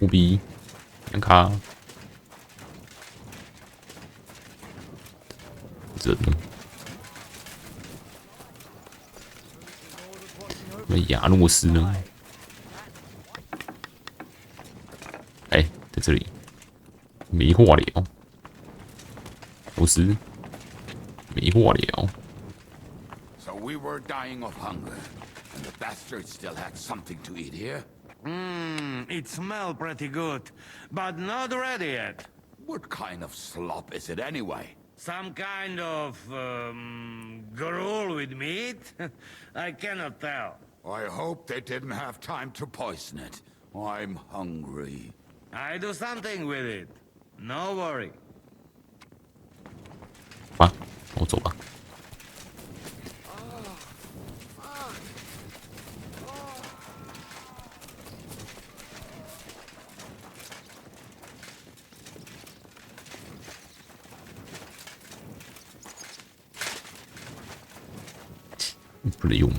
无比。 卡，人呢？那亚诺斯呢？哎，在这里，没话聊。不是，没话聊。 So we were dying of hunger, and the bastards still had something to eat here? It smells pretty good, but not ready yet. What kind of slop is it anyway? Some kind of, gruel with meat? I cannot tell. I hope they didn't have time to poison it. I'm hungry. I do something with it. No worry. 吧，我走吧。 不能用。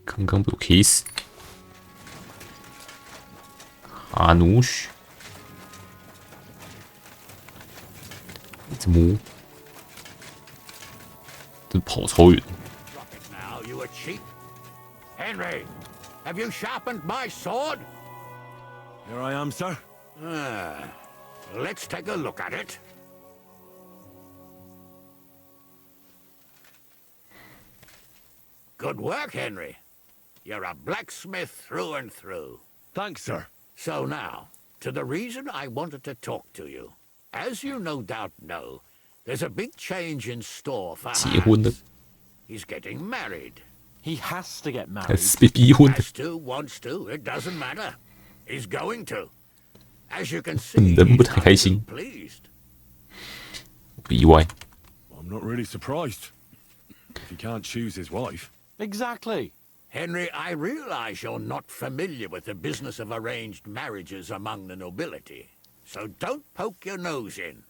刚刚被我 K 死。哈努什，怎么？这跑超远。 Now, you a cheat? Henry, have you sharpened my sword? Here I am, sir. Let's take a look at it. Good work, Henry. You're a blacksmith through and through. Thanks, sir. So now, to the reason I wanted to talk to you. As you no doubt know, there's a big change in store for Hans. He's getting married. He has to get married. Has to, wants to, it doesn't matter. He's going to. As you can see, he's not too pleased. I'm not really surprised. If he can't choose his wife. Exactly. Henry, I realize you're not familiar with the business of arranged marriages among the nobility. So don't poke your nose in.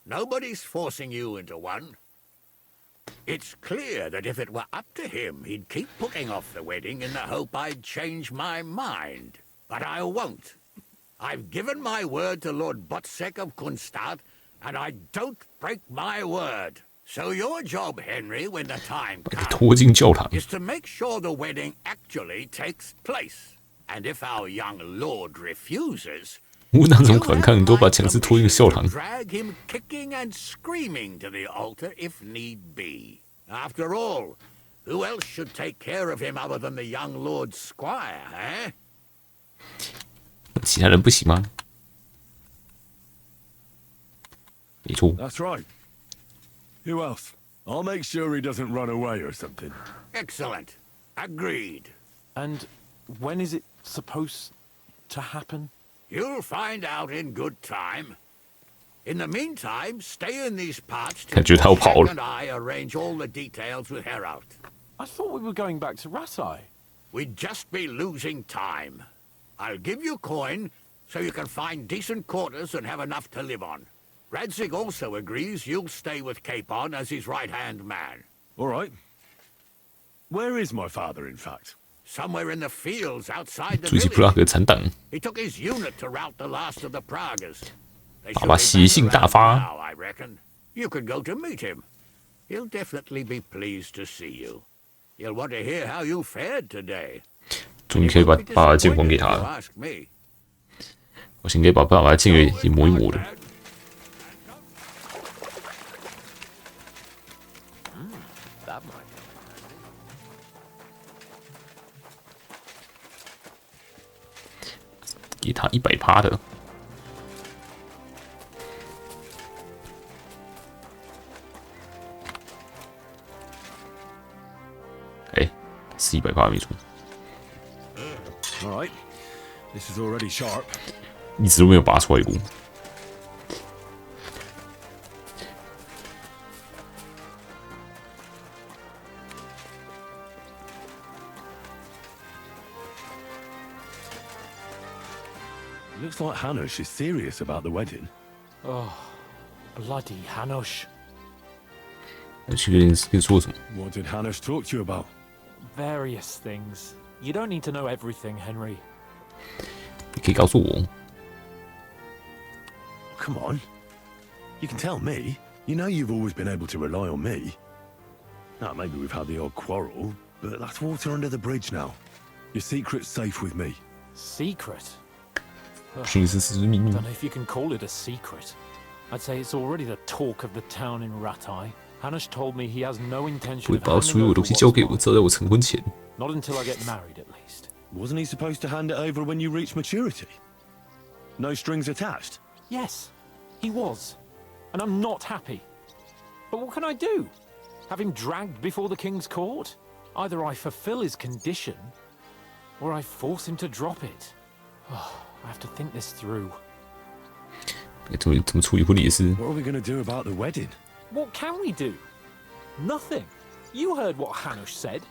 Nobody's forcing you into one. It's clear that if it were up to him, he'd keep putting off the wedding in the hope I'd change my mind. But I won't. I've given my word to Lord Botsek of Kunstad, and I don't break my word. So your job, Henry, when the time comes, is to make sure the wedding actually takes place. And if our young lord refuses, 无那种反抗都把强势拖进教堂。 drag him kicking and screaming to the altar if need be. After all, who else should take care of him other than the young lord's squire, eh? 其他人不行吗？没错。 That's right. Who else? I'll make sure he doesn't run away or something. Excellent. Agreed. And when is it supposed to happen? You'll find out in good time. In the meantime, stay in these parts till Jack and I arrange all the details with Herald. I thought we were going back to Rasai. We'd just be losing time. I'll give you coin so you can find decent quarters and have enough to live on. Radzig also agrees you'll stay with Capon as his right-hand man. All right. Where is my father, in fact? Somewhere in the fields outside the 注意 Prague 残党。 He took his unit to rout the last of the Pragas. They 爸爸习性大发。 now, I reckon. You could go to meet him. He'll definitely be pleased to see you. He'll want to hear how you fared today. 终于可以把爸爸剑还给他了。我先给把爸爸剑给磨一磨的。 给他100%的，哎，是100%没错。All right, this is already sharp. 一直都没有拔出来过。 Looks like Hanush is serious about the wedding. Oh, bloody Hanush. What did Hanush talk to you about? Various things. You don't need to know everything, Henry. 你可以告诉我。 Come on. You can tell me. You know you've always been able to rely on me. Now, maybe we've had the odd quarrel, but that's water under the bridge now. Your secret's safe with me. Secret? Don't know if you can call it a secret. I'd say it's already the talk of the town in Ratai. Hanush told me he has no intention 不会 of 把所有 handing 东 over 西交 what's 给我，只要在我成婚前。 Not until I get married, at least. Wasn't he supposed to hand it over when you reach maturity? No strings attached? Yes, he was. And I'm not happy. But what can I do? Have him dragged before the king's court? Either I fulfill his condition, or I force him to drop it. I have to think this through. 怎么处理婚礼的事？ What are we going to do about the wedding? What can we do? Nothing. You heard what Hanush said.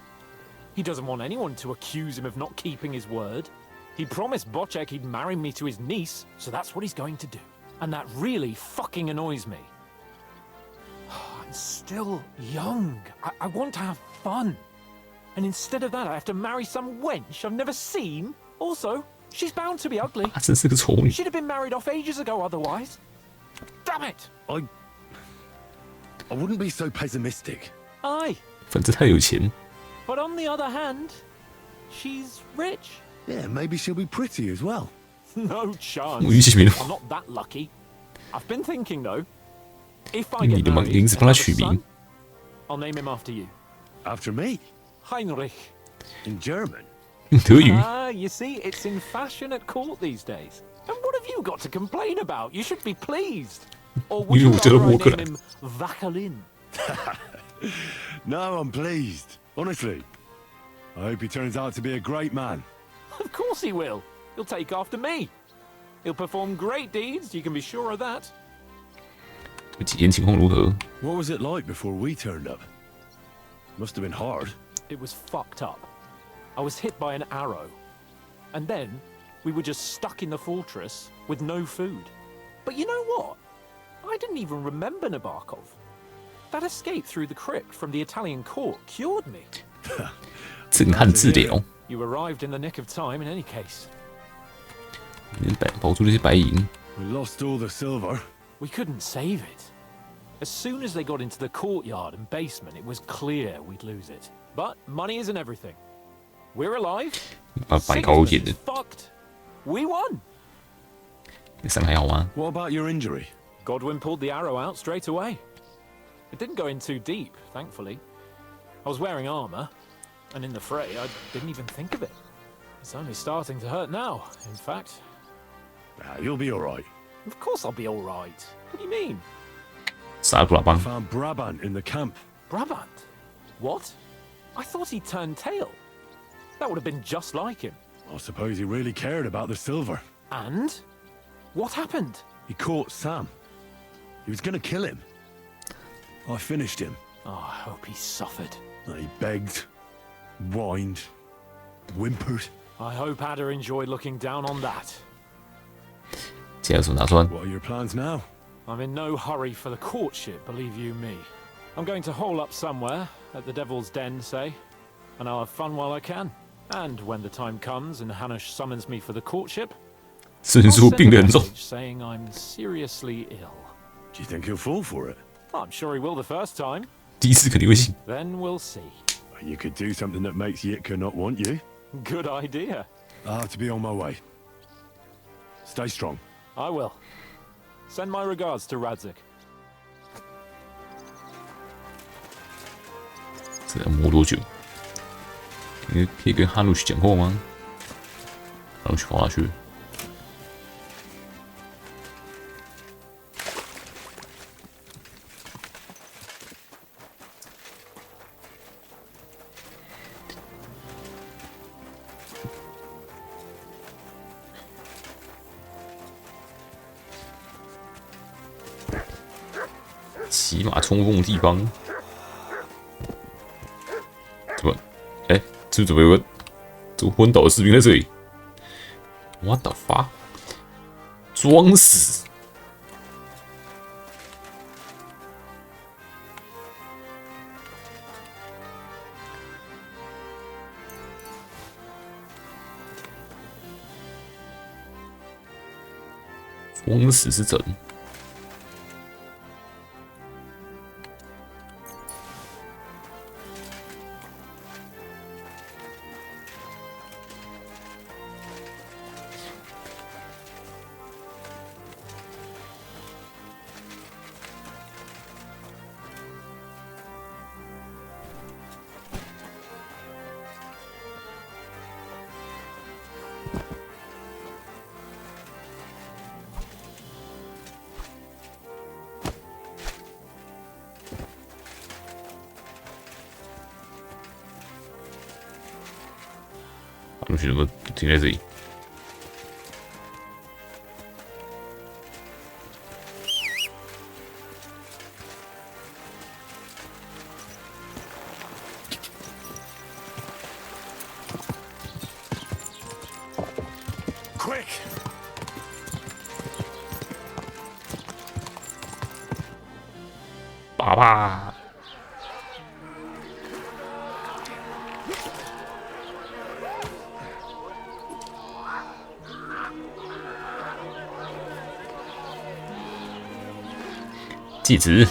He doesn't want anyone to accuse him of not keeping his word. He promised Bocek he'd marry me to his niece, so that's what he's going to do. And that really fucking annoys me. I'm still young. I want to have fun. And instead of that, I have to marry some wench I've never seen. Also, she's bound to be ugly. 他真是个丑女。 She'd have been married off ages ago otherwise. Damn it! I wouldn't be so pessimistic. Aye. 反正他有钱。 But on the other hand, she's rich. Yeah, maybe she'll be pretty as well. No chance. 我运气没那么 I'm not that lucky. I've been thinking though. If I 你 get 的 married 名字 and 帮他 have a 取名 son, I'll name him after you. After me? Heinrich. In German? 德语 You see, it's in fashion at court these days. And what have you got to complain about? You should be pleased. Or would 因 you 为我觉得 rather I 我可 name 能 him Vacalin? No, I'm pleased. Honestly. I hope he turns out to be a great man. Of course he will. He'll take after me. He'll perform great deeds, you can be sure of that. 几天情况如何？ What was it like before we turned up? Must have been hard. It was fucked up. I was hit by an arrow. And then, we were just stuck in the fortress with no food. But you know what? I didn't even remember Nabokov. That escape through the crypt from the Italian court cured me. 震撼治疗， You arrived in the nick of time in any case. 保住那些白银。 We lost all the silver. We couldn't save it. As soon as they got into the courtyard and basement, it was clear we'd lose it. But money isn't everything. We're alive. 把白高一点 Sigismund 的 is，fucked. We won. 伤还好吗？ What about your injury? Godwin pulled the arrow out straight away. It didn't go in too deep, thankfully. I was wearing armor, and in the fray, I didn't even think of it. It's only starting to hurt now, in fact. You'll be all right. Of course I'll be all right. What do you mean? 杀布拉邦 Found Brabant in the camp. Brabant? What? I thought he turned tail. That would have been just like him. I suppose he really cared about the silver. And? What happened? He caught Sam. He was gonna kill him. I finished him. Oh, I hope he suffered. He begged, whined, whimpered. I hope Ada enjoyed looking down on that. 接下来有什么打算？ What are your plans now? I'm in no hurry for the courtship, believe you me. I'm going to hole up somewhere, at the Devil's Den, say, and I'll have fun while I can. And when the time comes and Hanush summons me for the courtship, 申 I'll 诉 send 病 a 人中， message saying I'm seriously ill. Do you think he'll fall for it? I'm sure he will the first time. 第一次肯定会信。 Then we'll see. You could do something that makes Yitka not want you. Good idea. I'll have to be on my way. Stay strong. I will. Send my regards to Radzik. 这要磨多久？你可以跟哈鲁去讲话吗？哈鲁去跑哪去？骑马冲锋的地方，怎么？哎，这怎么有个这个昏倒的士兵在这里 ？What the fuck？ 装死！装死是真。东西怎么停在这里？爸爸。戒指。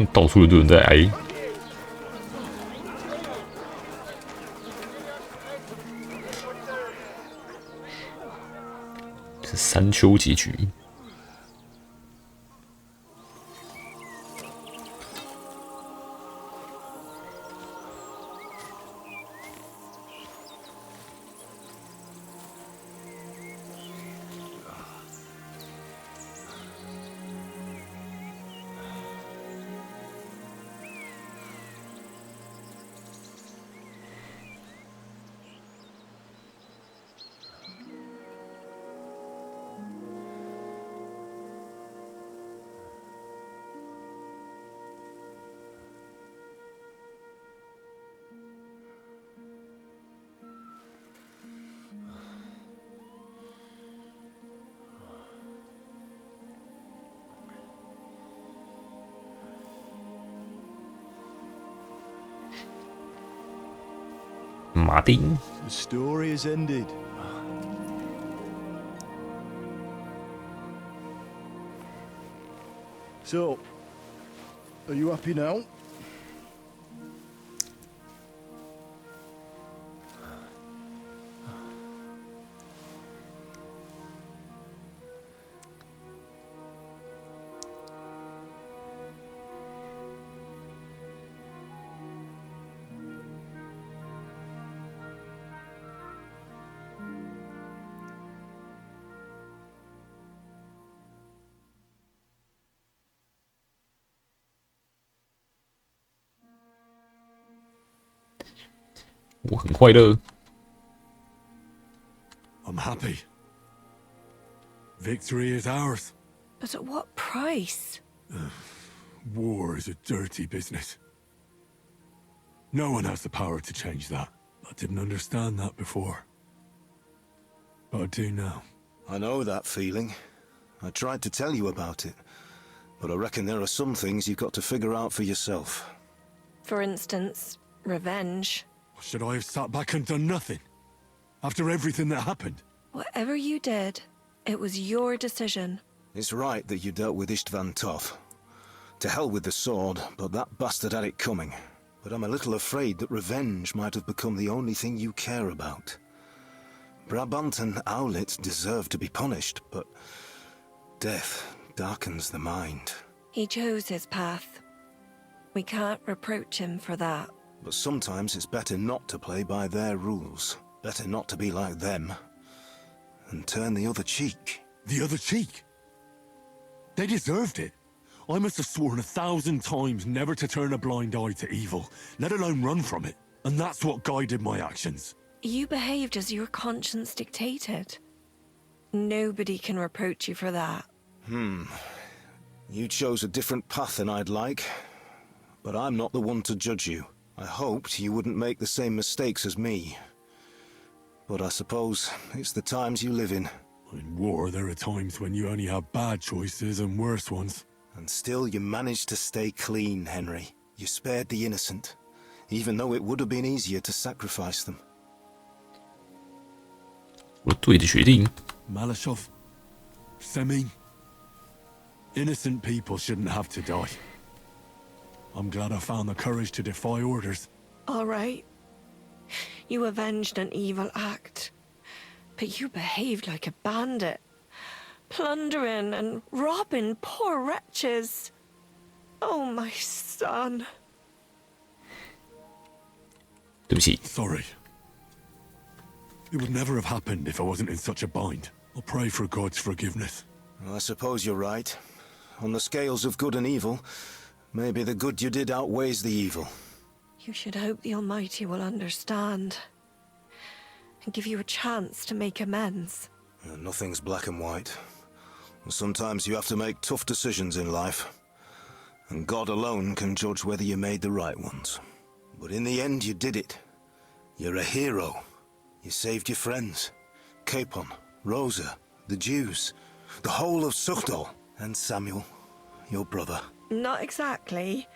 到处都有人在挨。是山丘结局。马丁。The story is ended. So, are you happy now?我很快乐。I'm happy. Victory is ours. But at what price? War is a dirty business. No one has the power to change that. I didn't understand that before. But I do now. I know that feeling. I tried to tell you about it. But I reckon there are some things you've got to figure out for yourself. For instance, revenge. Should I have sat back and done nothing? After everything that happened? Whatever you did, it was your decision. It's right that you dealt with Istvan tough. To hell with the sword, but that bastard had it coming. But I'm a little afraid that revenge might have become the only thing you care about. Brabant and Owlet deserve to be punished, but death darkens the mind. He chose his path. We can't reproach him for that. But sometimes it's better not to play by their rules. Better not to be like them. And turn the other cheek. The other cheek? They deserved it. I must have sworn 1,000 times never to turn a blind eye to evil, let alone run from it. And that's what guided my actions. You behaved as your conscience dictated. Nobody can reproach you for that. You chose a different path than I'd like. But I'm not the one to judge you. I hoped you wouldn't make the same mistakes as me. But I suppose it's the times you live in. In war, there are times when you only have bad choices and worse ones. And still you managed to stay clean, Henry. You spared the innocent, even though it would have been easier to sacrifice them. 我对的决定。 Malashov, Semin. Innocent people shouldn't have to die. I'm glad I found the courage to defy orders. All right. You avenged an evil act. But you behaved like a bandit. Plundering and robbing poor wretches. Oh, my son. 对不起。 Sorry. It would never have happened if I wasn't in such a bind. I'll pray for God's forgiveness. I suppose you're right. On the scales of good and evil, maybe the good you did outweighs the evil. You should hope the Almighty will understand. And give you a chance to make amends. Nothing's black and white. Sometimes you have to make tough decisions in life. And God alone can judge whether you made the right ones. But in the end, you did it. You're a hero. You saved your friends. Capon, Rosa, the Jews, the whole of Suchdol, and Samuel, your brother. Not exactly.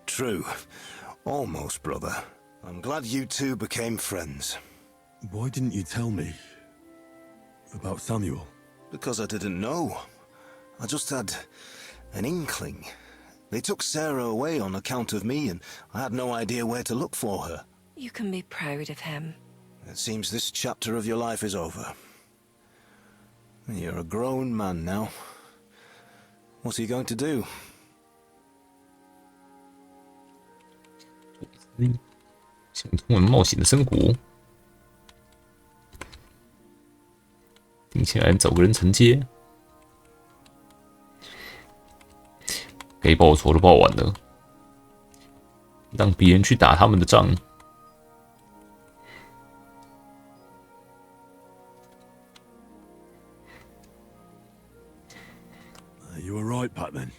True. Almost, brother. I'm glad you two became friends. Why didn't you tell me about Samuel? Because I didn't know. I just had an inkling. They took Sarah away on account of me, and I had no idea where to look for her. You can be proud of him. It seems this chapter of your life is over. You're a grown man now. What are you going to do? 想充满冒险的生活，听起来找个人承接，该报仇都报完了，让别人去打他们的仗。You were right, Patman.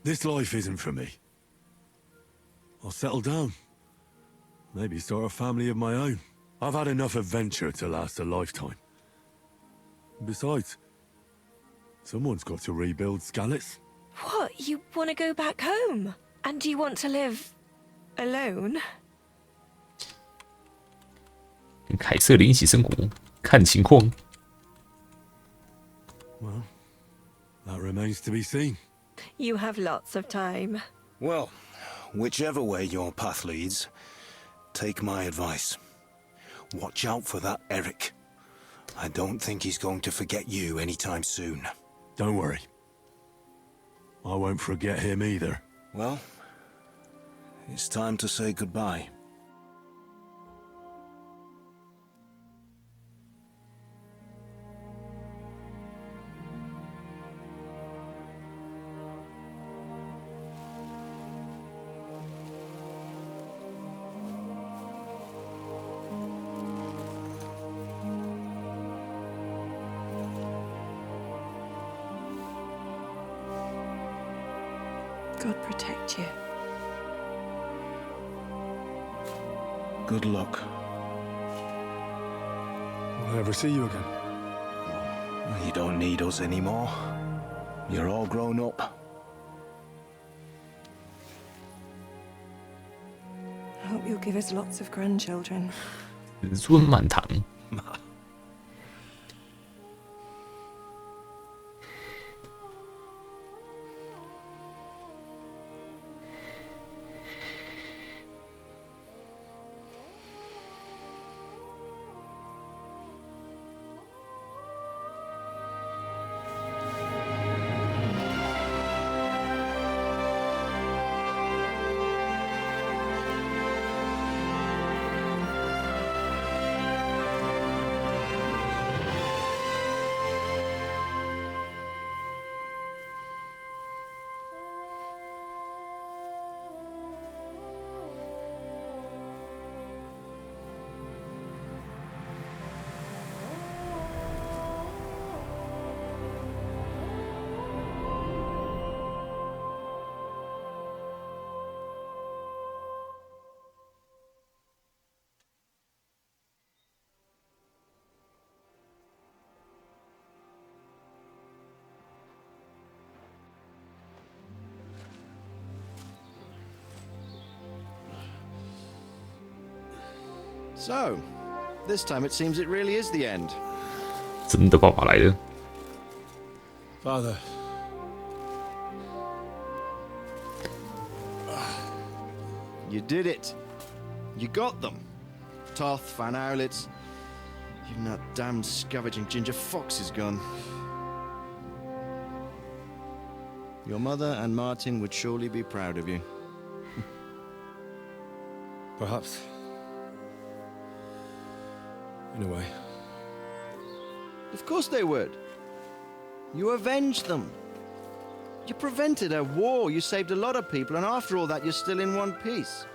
This life isn't for me. I'll settle down. Maybe start a family of my own. I've had enough adventure to last a lifetime. Besides, someone's got to rebuild Skalitz. What? You want to go back home? And do you want to live alone? 跟凯瑟琳一起生活，看情况。Well, that remains to be seen. You have lots of time. Well, whichever way your path leads, take my advice. Watch out for that Eric. I don't think he's going to forget you anytime soon. Don't worry. I won't forget him either. Well, it's time to say goodbye. God protect you. Good luck. Will I ever see you again? You don't need us anymore. You're all grown up. I hope you'll give us lots of grandchildren. 子孙满堂。So, this time it seems it really is the end. 真的爸爸来了。 Father. You did it. You got them. Toth, Van Owlitz. Even that damned scavenging ginger fox is gone. Your mother and Martin would surely be proud of you. Perhaps. In a way. Of course they would. You avenged them. You prevented a war, you saved a lot of people, and after all that, you're still in one piece.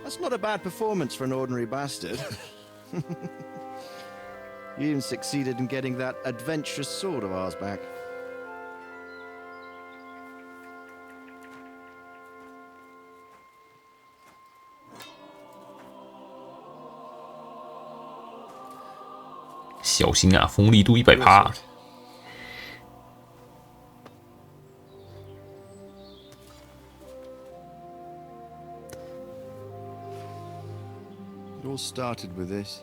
That's not a bad performance for an ordinary bastard. You even succeeded in getting that adventurous sword of ours back. "小心啊，锋利度100%。" It all started with this.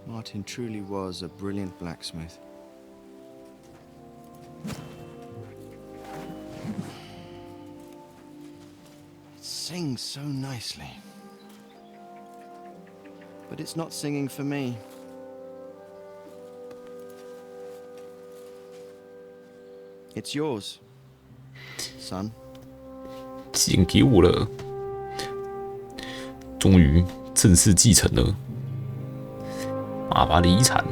Martin truly was a brilliant blacksmith. sings so nicely. But it's not singing for me. It's yours, son. 献给我了，终于正式继承了爸爸的遗产。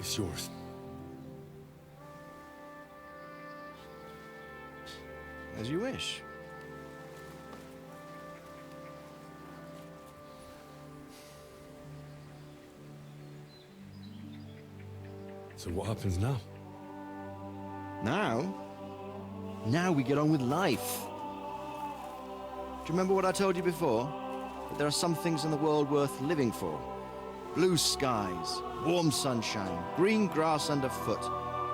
It's yours. As you wish. So what happens now? Now we get on with life. Do you remember what I told you before? That there are some things in the world worth living for. Blue skies, warm sunshine, green grass underfoot,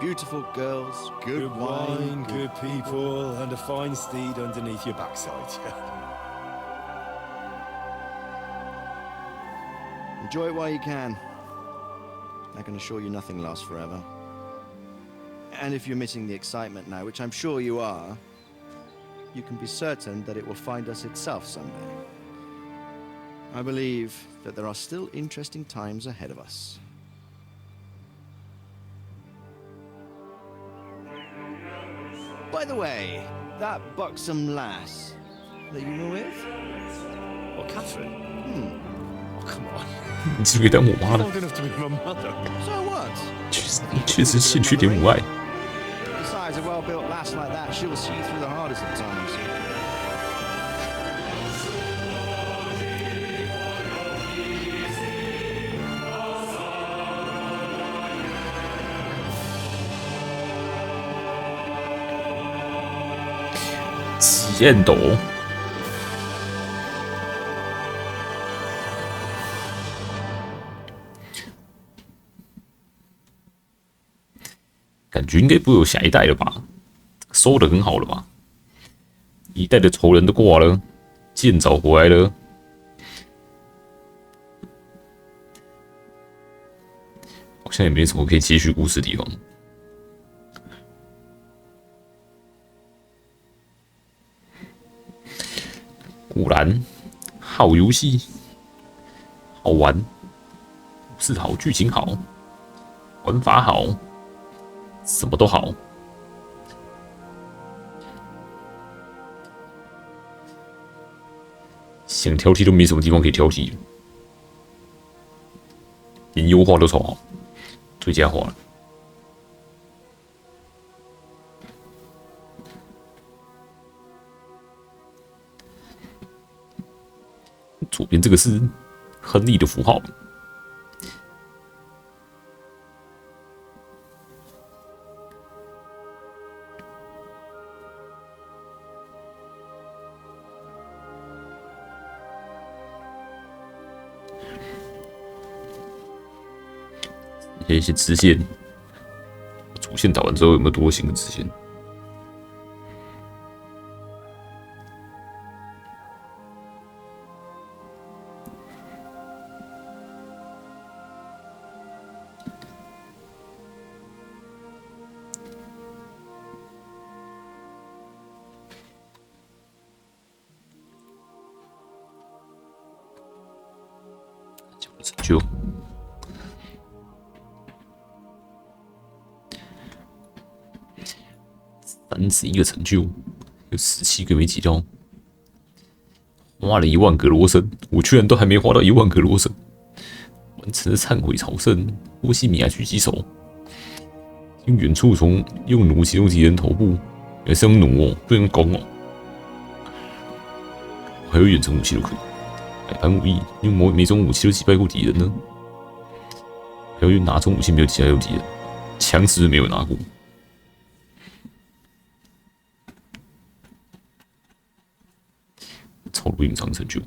beautiful girls, good wine, good people, and a fine steed underneath your backside. Enjoy it while you can. I can assure you nothing lasts forever. And if you're missing the excitement now, which I'm sure you are, you can be certain that it will find us itself someday. I believe that there are still interesting times ahead of us. By the way, that buxom lass that you were with? What, Catherine? Oh, come on. 你是不是给当我妈的？ Old enough to be my mother. So what? 确实欠缺点母爱。 Besides, a well-built lass like that, she'll see you through the hardest of times. Chiến斗。感觉应该不会有下一代了吧？收的很好了吧？一代的仇人都挂了，剑找回来了。好像也没什么可以接续故事的地方。果然，好游戏，好玩，故事好，剧情好，玩法好，什么都好。想挑剔都没什么地方可以挑剔，连优化都超好，最佳化了。左边这个是亨利的符号。一些支线，主线打完之后有没有多新的支线？成就。31个成就，有17个没集到，花了1万格罗森，我居然都还没花到1万格罗森。完成了忏悔朝圣，波西米亚狙击手，用远处用弩击中敌人头部，也是用弩哦，不用弓哦。还有远程武器都可以，摆盘武艺，用每种武器都击败过敌人呢。还有用哪种武器没有击败过敌人？枪是不是没有拿过？超多隐藏成就，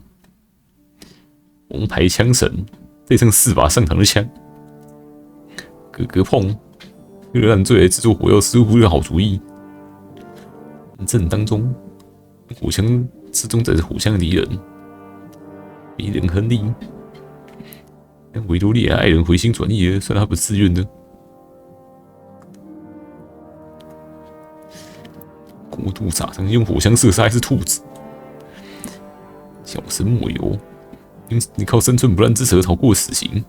王牌枪神，这剩4把上膛的枪。哥哥碰，为了让罪来制作火药似乎是好主意。阵当中，火枪之中载着火枪的敌人，敌人亨利，让维多利亚爱人回心转意了，算他不自愿的。果无毒炸伤，用火枪射杀还是兔子？小声抹油，你靠生存不烂之舌逃过死刑。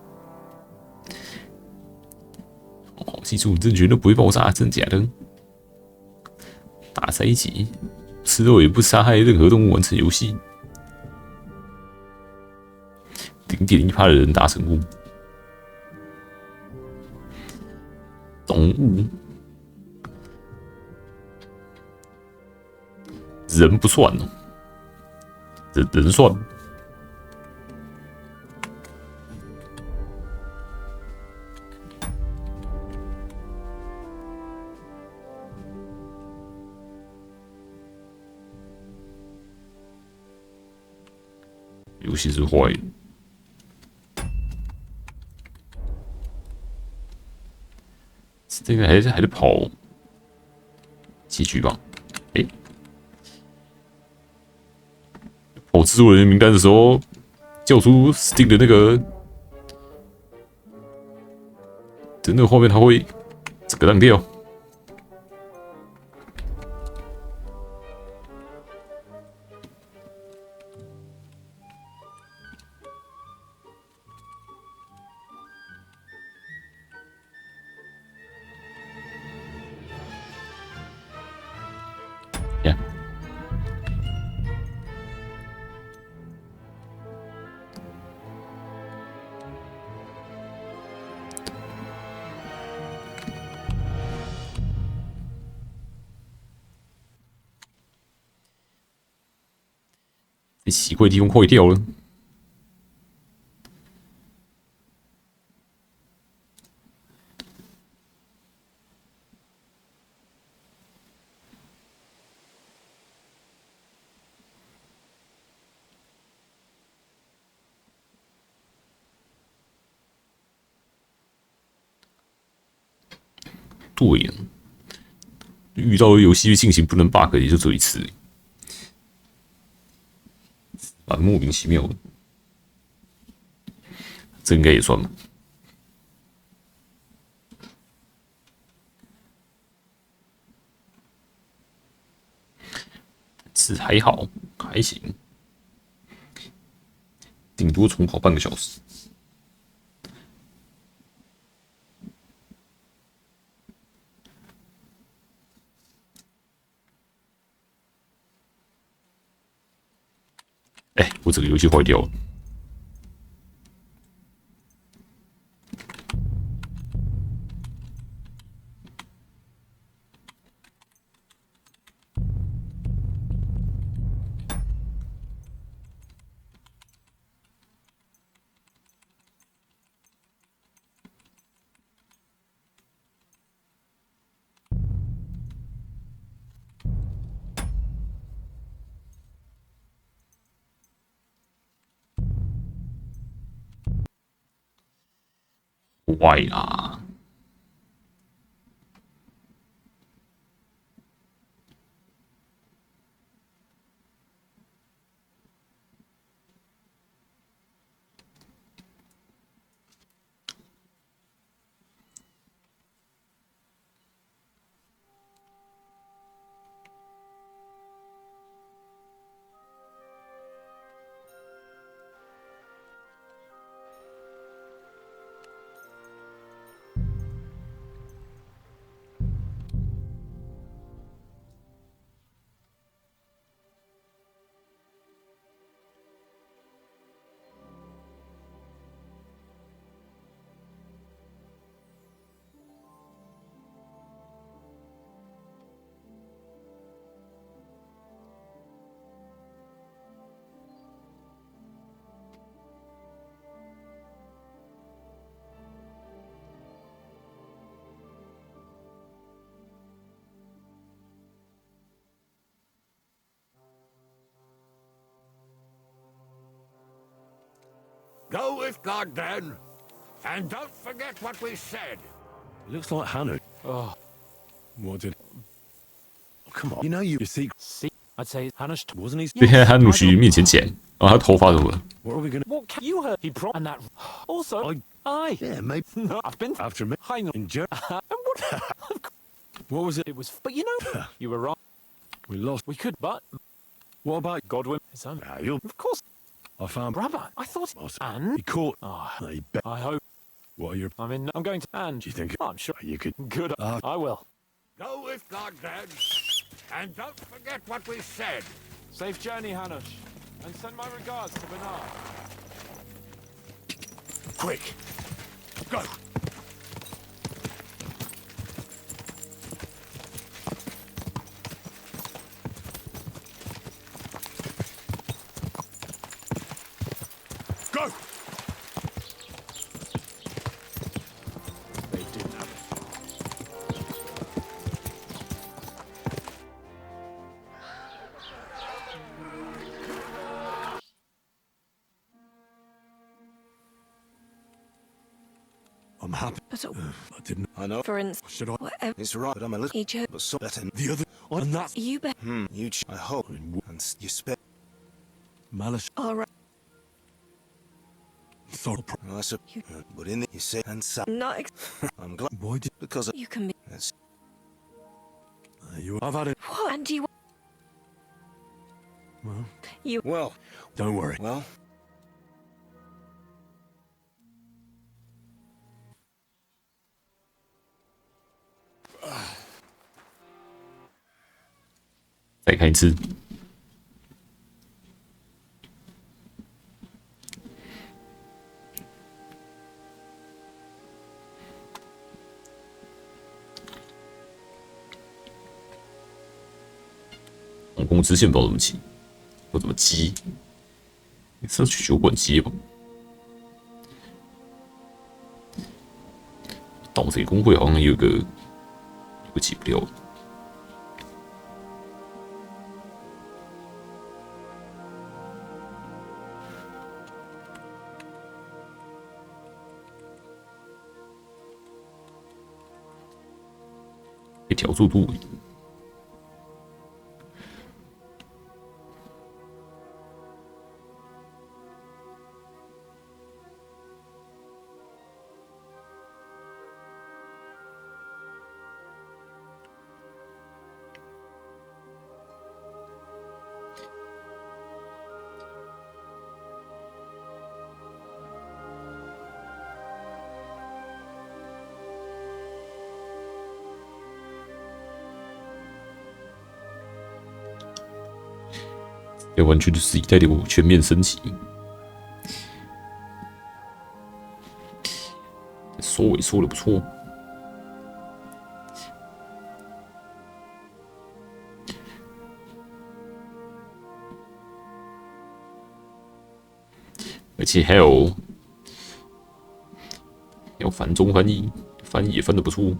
哦，记住，这绝对不会爆炸，真的假的？打在一起，吃肉也不杀害任何动物，完成游戏。0.1%的人达成物。动物，人不算哦，人算。游戏是坏的。这个还得跑结局吧？跑制作人员名单的时候，叫出 Steam 的那个画面，它会整个烂掉。这奇怪的地方坏掉了。对呀，遇到游戏进行不能 bug 也就只有一次。蛮莫名其妙的，这应该也算吧。是还好，还行，顶多重跑半个小时。我这个游戏坏掉了。坏啦！Go with God, then. And don't forget what we said. Looks like Hannah. Oh. What did... Oh, come on. You know your secret... I'd say Hannah's... Wasn't he... 被在汉努奇面前捡，然后他头发怎么了？ What are we gonna... What can you heard? He and that... Also... I... Yeah, maybe... No, I've been... After me... Hang on. In Ger... And what... What was it? It was... But you know... You were right. We lost. We could, but What about Godwin? His own. Of course. I found Rabbi, I thought. Was And he caught? I bet. I hope. What are your? I'm going to. And Do you think? I'm sure You could. Good. I will. Go with God, Dad. And don't forget what we said. Safe journey, Hanush. And send my regards to Bernard. Quick, go. Go. They did have it. I'm happy. But I didn't. I know. for instance, Should I? whatever It's right, but I'm a little. he chose, But so better. The other. And that's you bet. You. I hope. And you spent. malice. All right, Thought. I suppose. But in the you say and so. not I'm glad Why did because you can be. that's you? I've had it. What? And you. Well, You. well. don't worry. Well.再看一次。总攻支线不知道怎么起，或怎么击，是要去酒馆接吧？盗贼工会好像有个起不了的。可以调速度。这完全就是一代的全面升级，收尾收的不错。而且还有繁中翻译，翻译也翻得不错。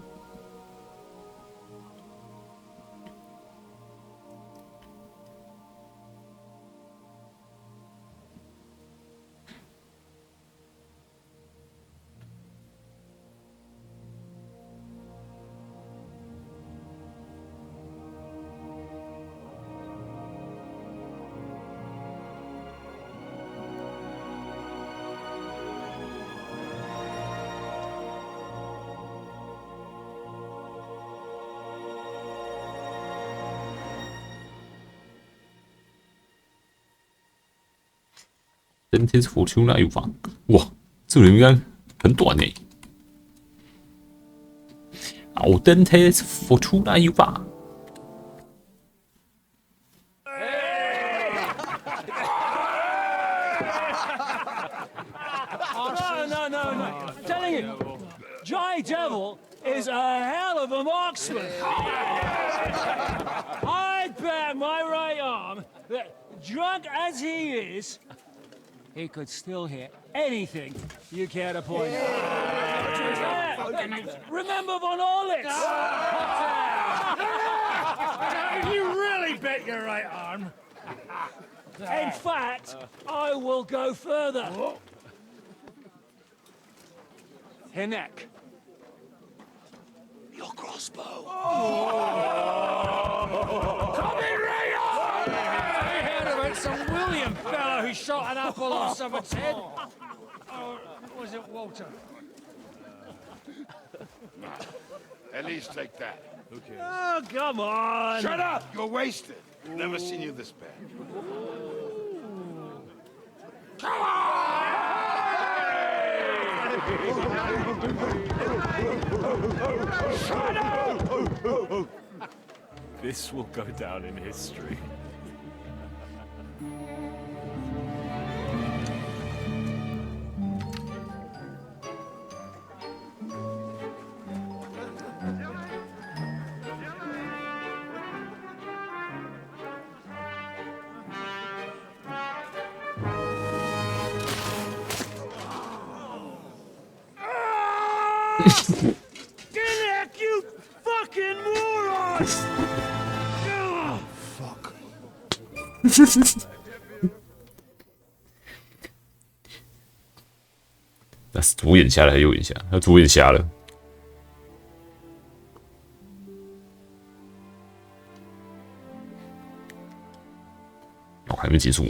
Dentist Fortuna 有法，哇，这个人应该很短呢。哦 ，Dentist Fortuna 有法。No. I'm telling you, Jai Devil is a hell of a marksman. I bet my right arm that, drunk as he is, he could still hit anything you care to point out. Remember Von Orlitz? You really bet your right arm. In fact, I will go further. Hinek. Your crossbow. Come in, Raider! I heard about some William fellow who shot an apple off someone's head. Or was it Walter? At least take that. Okay. Oh, come on! Shut up! You're wasted. Never seen you this bad. Shut up! This will go down in history. Gillick, you fucking moron! Oh, fuck. 那是左眼瞎了还是右眼瞎？他左眼瞎了。哦，还没结束。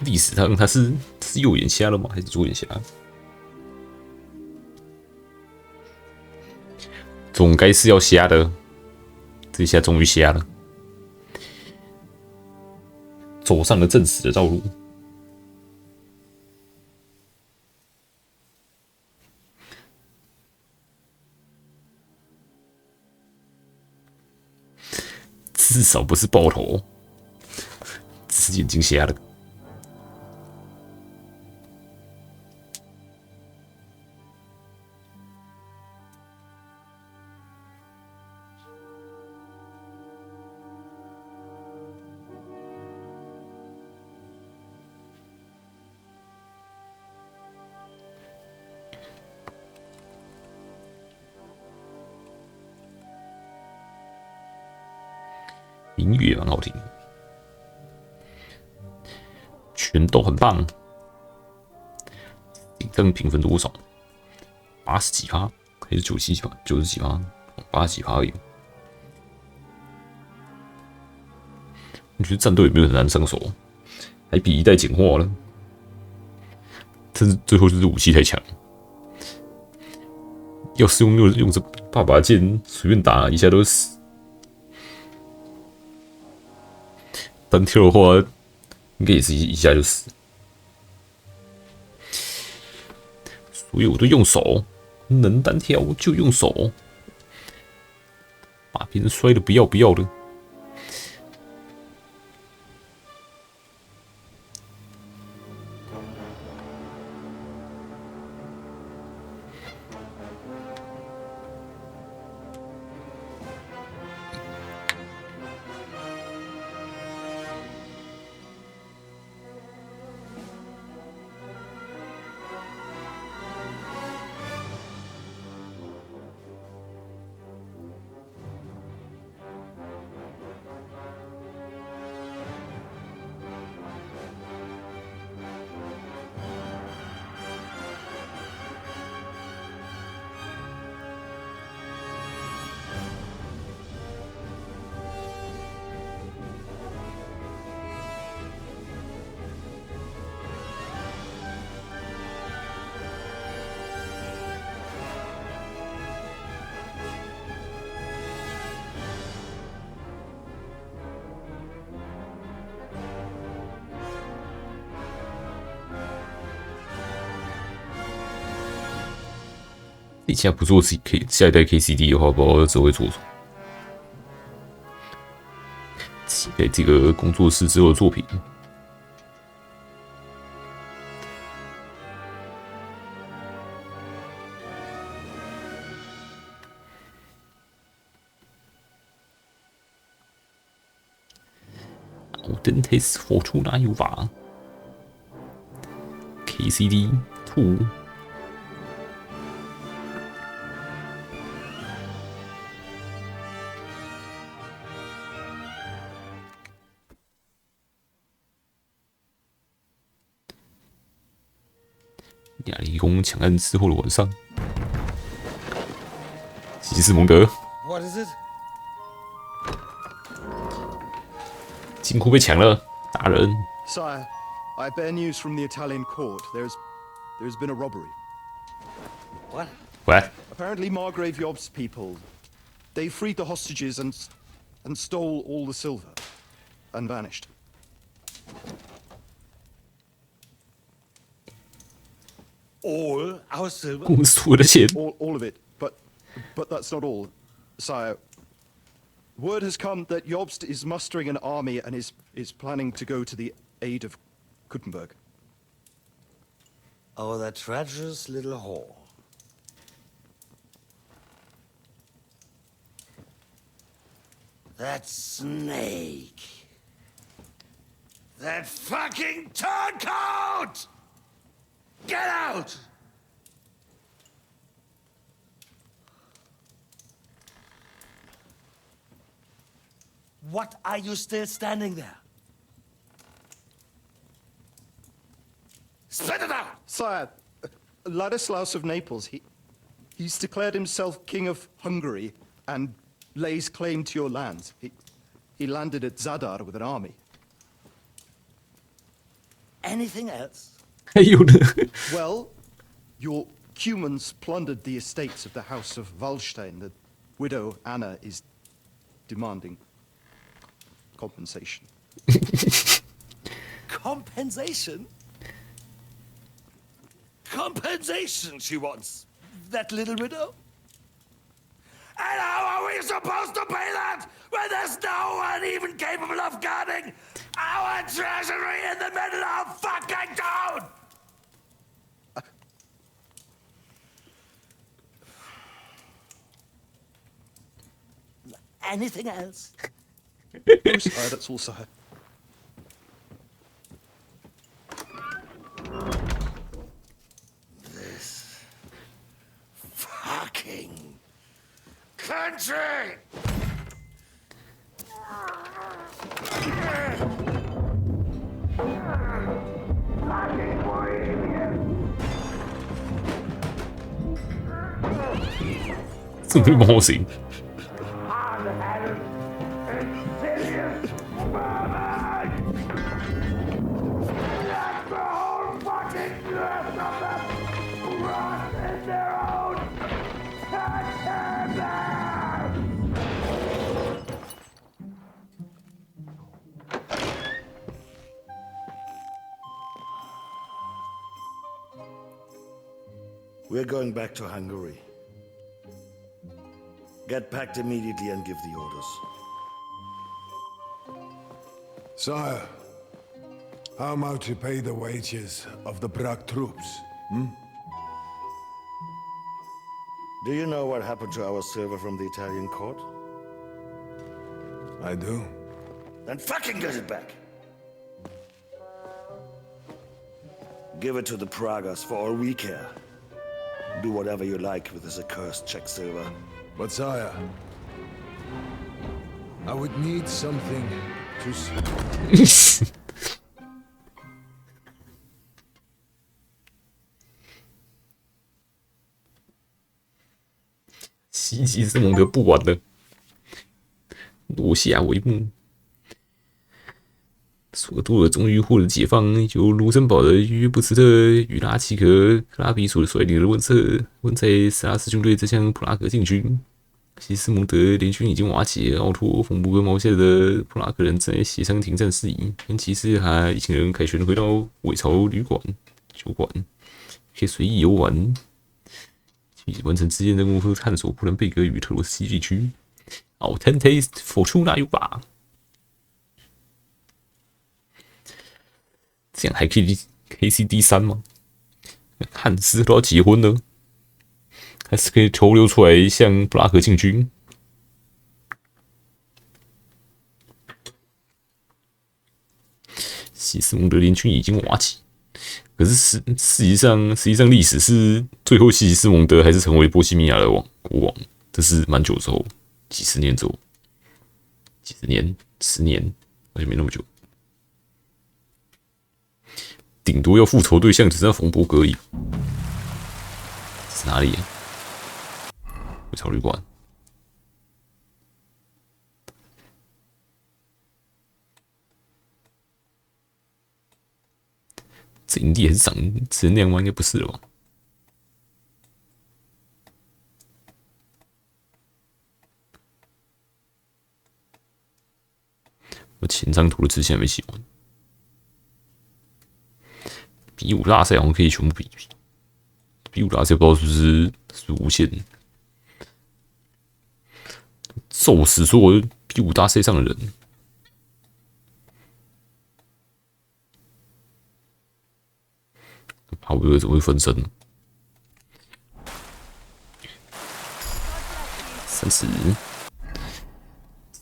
历史上他是右眼瞎了吗？还是左眼瞎？总该是要瞎的，这下终于瞎了，走上了正史的道路。至少不是爆头，只是眼睛瞎了。音乐蛮好听，全都很棒。顶上评分多少？80几%，还是97几%、90几%、80几%而已。我觉得战斗也没有很难上手，还比一代简化了。但是最后就是武器太强，要是用这8把剑随便打一下都死。单挑的话，应该也是一下就死，所以我都用手，能单挑就用手，把别人摔得不要不要的。以前不做下一代 KCD 的话，不知道这会做什么。期待这个工作室之后的作品。Audentes Fortuna Juva KCD 2。亚利宫抢案之后的晚上，西斯蒙德 What is it? 金库被抢了，大人。 Sire, I bear news from the Italian court. There's been a robbery. What? What? Apparently Margrave Yob's people, they freed the hostages and stole all the silver and vanished. All our silver? 公司的钱。All of it, but that's not all, sire. Word has come that Jobst is mustering an army and is planning to go to the aid of Kuttenberg. Oh, that treacherous little whore. That snake. That fucking turncoat! Get out! What are you still standing there? Spit it out! Sire, Ladislaus of Naples, he's declared himself King of Hungary and lays claim to your lands. He landed at Zadar with an army. Anything else? Well, your Cumans plundered the estates of the House of Wallstein. The widow Anna is demanding compensation. Compensation? Compensation she wants, that little widow? And how are we supposed to pay that when there's no one even capable of guarding our treasury in the middle of fucking town? Anything else? No, sire, that's all, sire. This fucking country! Some people won't see. We're going back to Hungary. Get packed immediately and give the orders. Sire, how am I to pay the wages of the Prague troops? Do you know what happened to our silver from the Italian court? I do. Then fucking get it back! Give it to the Pragas for all we care. Do whatever you like with this accursed Czech silver. But sire, I would need something to... 西吉斯蒙德不玩了，落下帷幕。索多尔终于获得解放，由卢森堡的约布斯特与拉奇克、克拉比所率领的温塞斯拉斯军队，这向普拉格进军。西斯蒙德联军已经瓦解，奥托·冯布格毛下的普拉格人正在协商停战事宜，跟骑士和一行人凯旋回到伪朝酒馆，可以随意游玩，完成支线任务和探索布伦贝格与特罗斯基地区。Authentic Fortuna 有吧？这样还可以 KCD 3吗？汉斯都要结婚了，还是可以偷溜出来向布拉格进军？西斯蒙德联军已经瓦解，可是实际上历史是最后西斯蒙德还是成为波西米亚的国王，这是蛮久之后，几十年之后，10年，好像没那么久。顶多要复仇对象只剩冯伯格而已。是哪里啊？会潮旅馆。这营地还是长成那样吗？应该不是了吧？我前张图的之前还没写完。比武大赛好像可以全部比。比武大赛不知道是不是无限。揍死所有比武大赛上的人。怕我怎么会分身呢？30，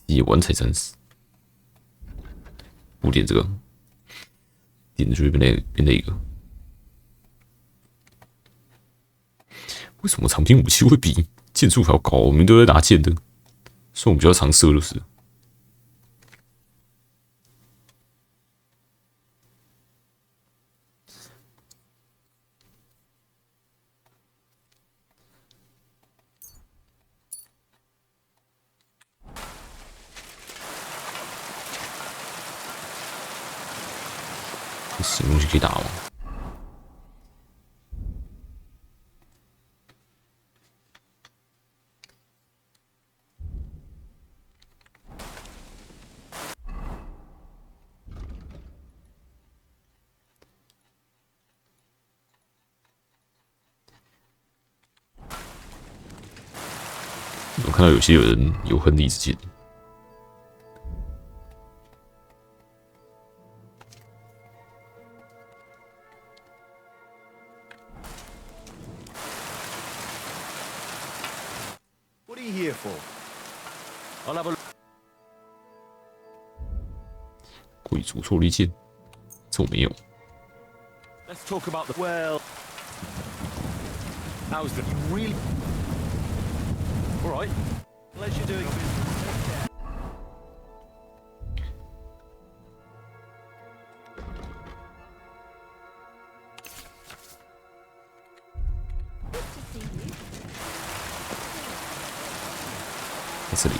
也完才30。不点这个，点就会变那个。为什么长柄武器会比剑术还要高？我们都在拿剑的，所以我们比较常射就是。什么东西可以打吗？我看到有些人有亨利之剑。贵族错利剑，这我没有。Let's talk about the well. How's the really? All right. Let you do it. S0。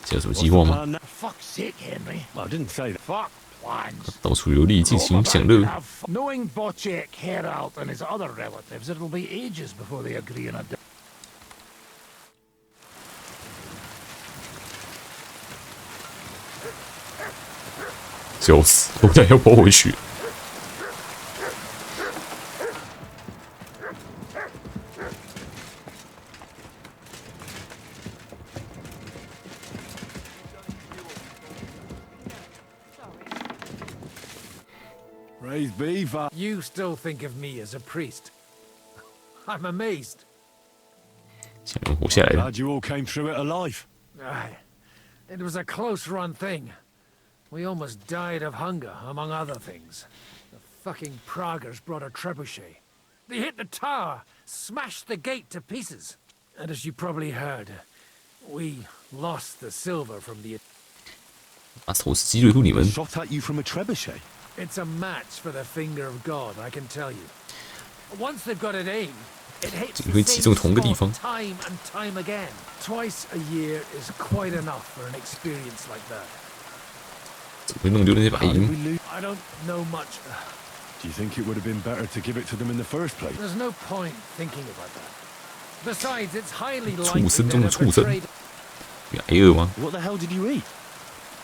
这有什么计划吗？ Fuck's sake, Henry. I didn't say that. Fuck plans. 到处游历，尽情享乐。 Knowing Bocek, Herald, and his other relatives, it'll be ages before they agree on a deal. 笑死！我等下要跑回去。Raised beef. You still think of me as a priest? I'm amazed. 才能活下来的。 Glad you all came through it alive. Aye. It was a close-run thing. We almost died of hunger, among other things. The fucking Praguers brought a trebuchet. They hit the tower, smashed the gate to pieces. And as you probably heard, we lost the silver from the... 把手机对付你们。 Shot at you from a trebuchet. It's a match for the finger of God, I can tell you. Once they've got it aimed, it hits the same spot time and time again. Twice a year is quite enough for an experience like that. 怎么会弄丢那些白银？ I don't know much. Do you think it would have been better to give it to them in the first place? There's no point thinking about that. Besides, it's highly 畜 likely 生中 that 的 a 畜生， betrayed... 你挨饿吗？ What the hell did you eat?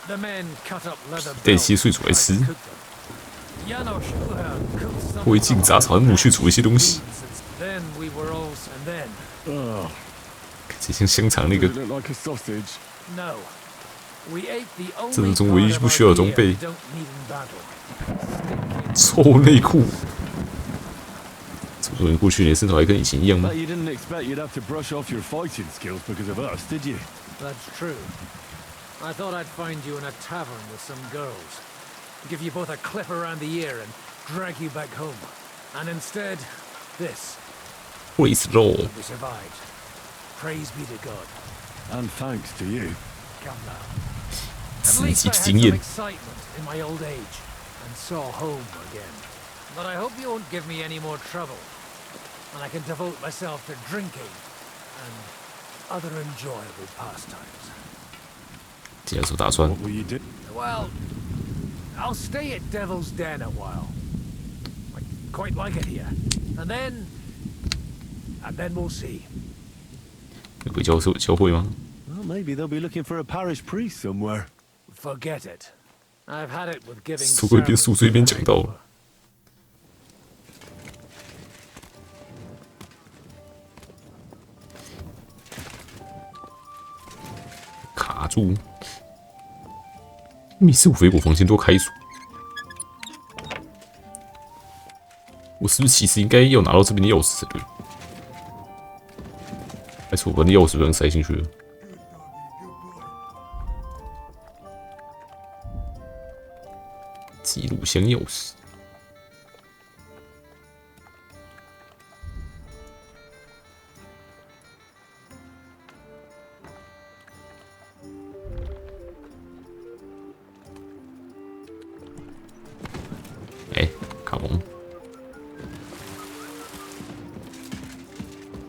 The men cut up leather 带切碎煮来吃。 Janos cooked some 灰烬杂草和木去煮一些东西。 Then we were all and then. Oh. 这像香肠那个。 Does it look like a sausage? No. We ate the 战 only 争中唯一 part 不 of 需要 our 的装 gear 备 we don't need in battle. 臭内裤。怎么说你过去你的身材还跟以前一样吗 Bet？ you didn't expect you'd have to brush off your fighting skills because of us, did you? That's true. I thought I'd find you in a tavern with some girls. Give you both a clip around the ear and drag you back home. And instead, this. Praise the Lord. We survived. Praise be to God. And thanks to you. Come now. 刺 At 激 least I 的 had 经 some 验。 excitement in my old age and saw home again. But I hope you won't give me any more trouble, and I can devote myself to drinking and other enjoyable pastimes. 既然说打算， Well, I'll stay at Devil's Den a while. I quite like it here. And then we'll see. 回教会吗？ Well, maybe they'll be looking for a parish priest somewhere. Forget it. I've had it with giving 书会边宿醉边讲到了。卡住。密室五肥果房间都开锁。我是不是其实应该要拿到这边的钥匙才对？还是我把那钥匙不能塞进去了？记录箱钥匙。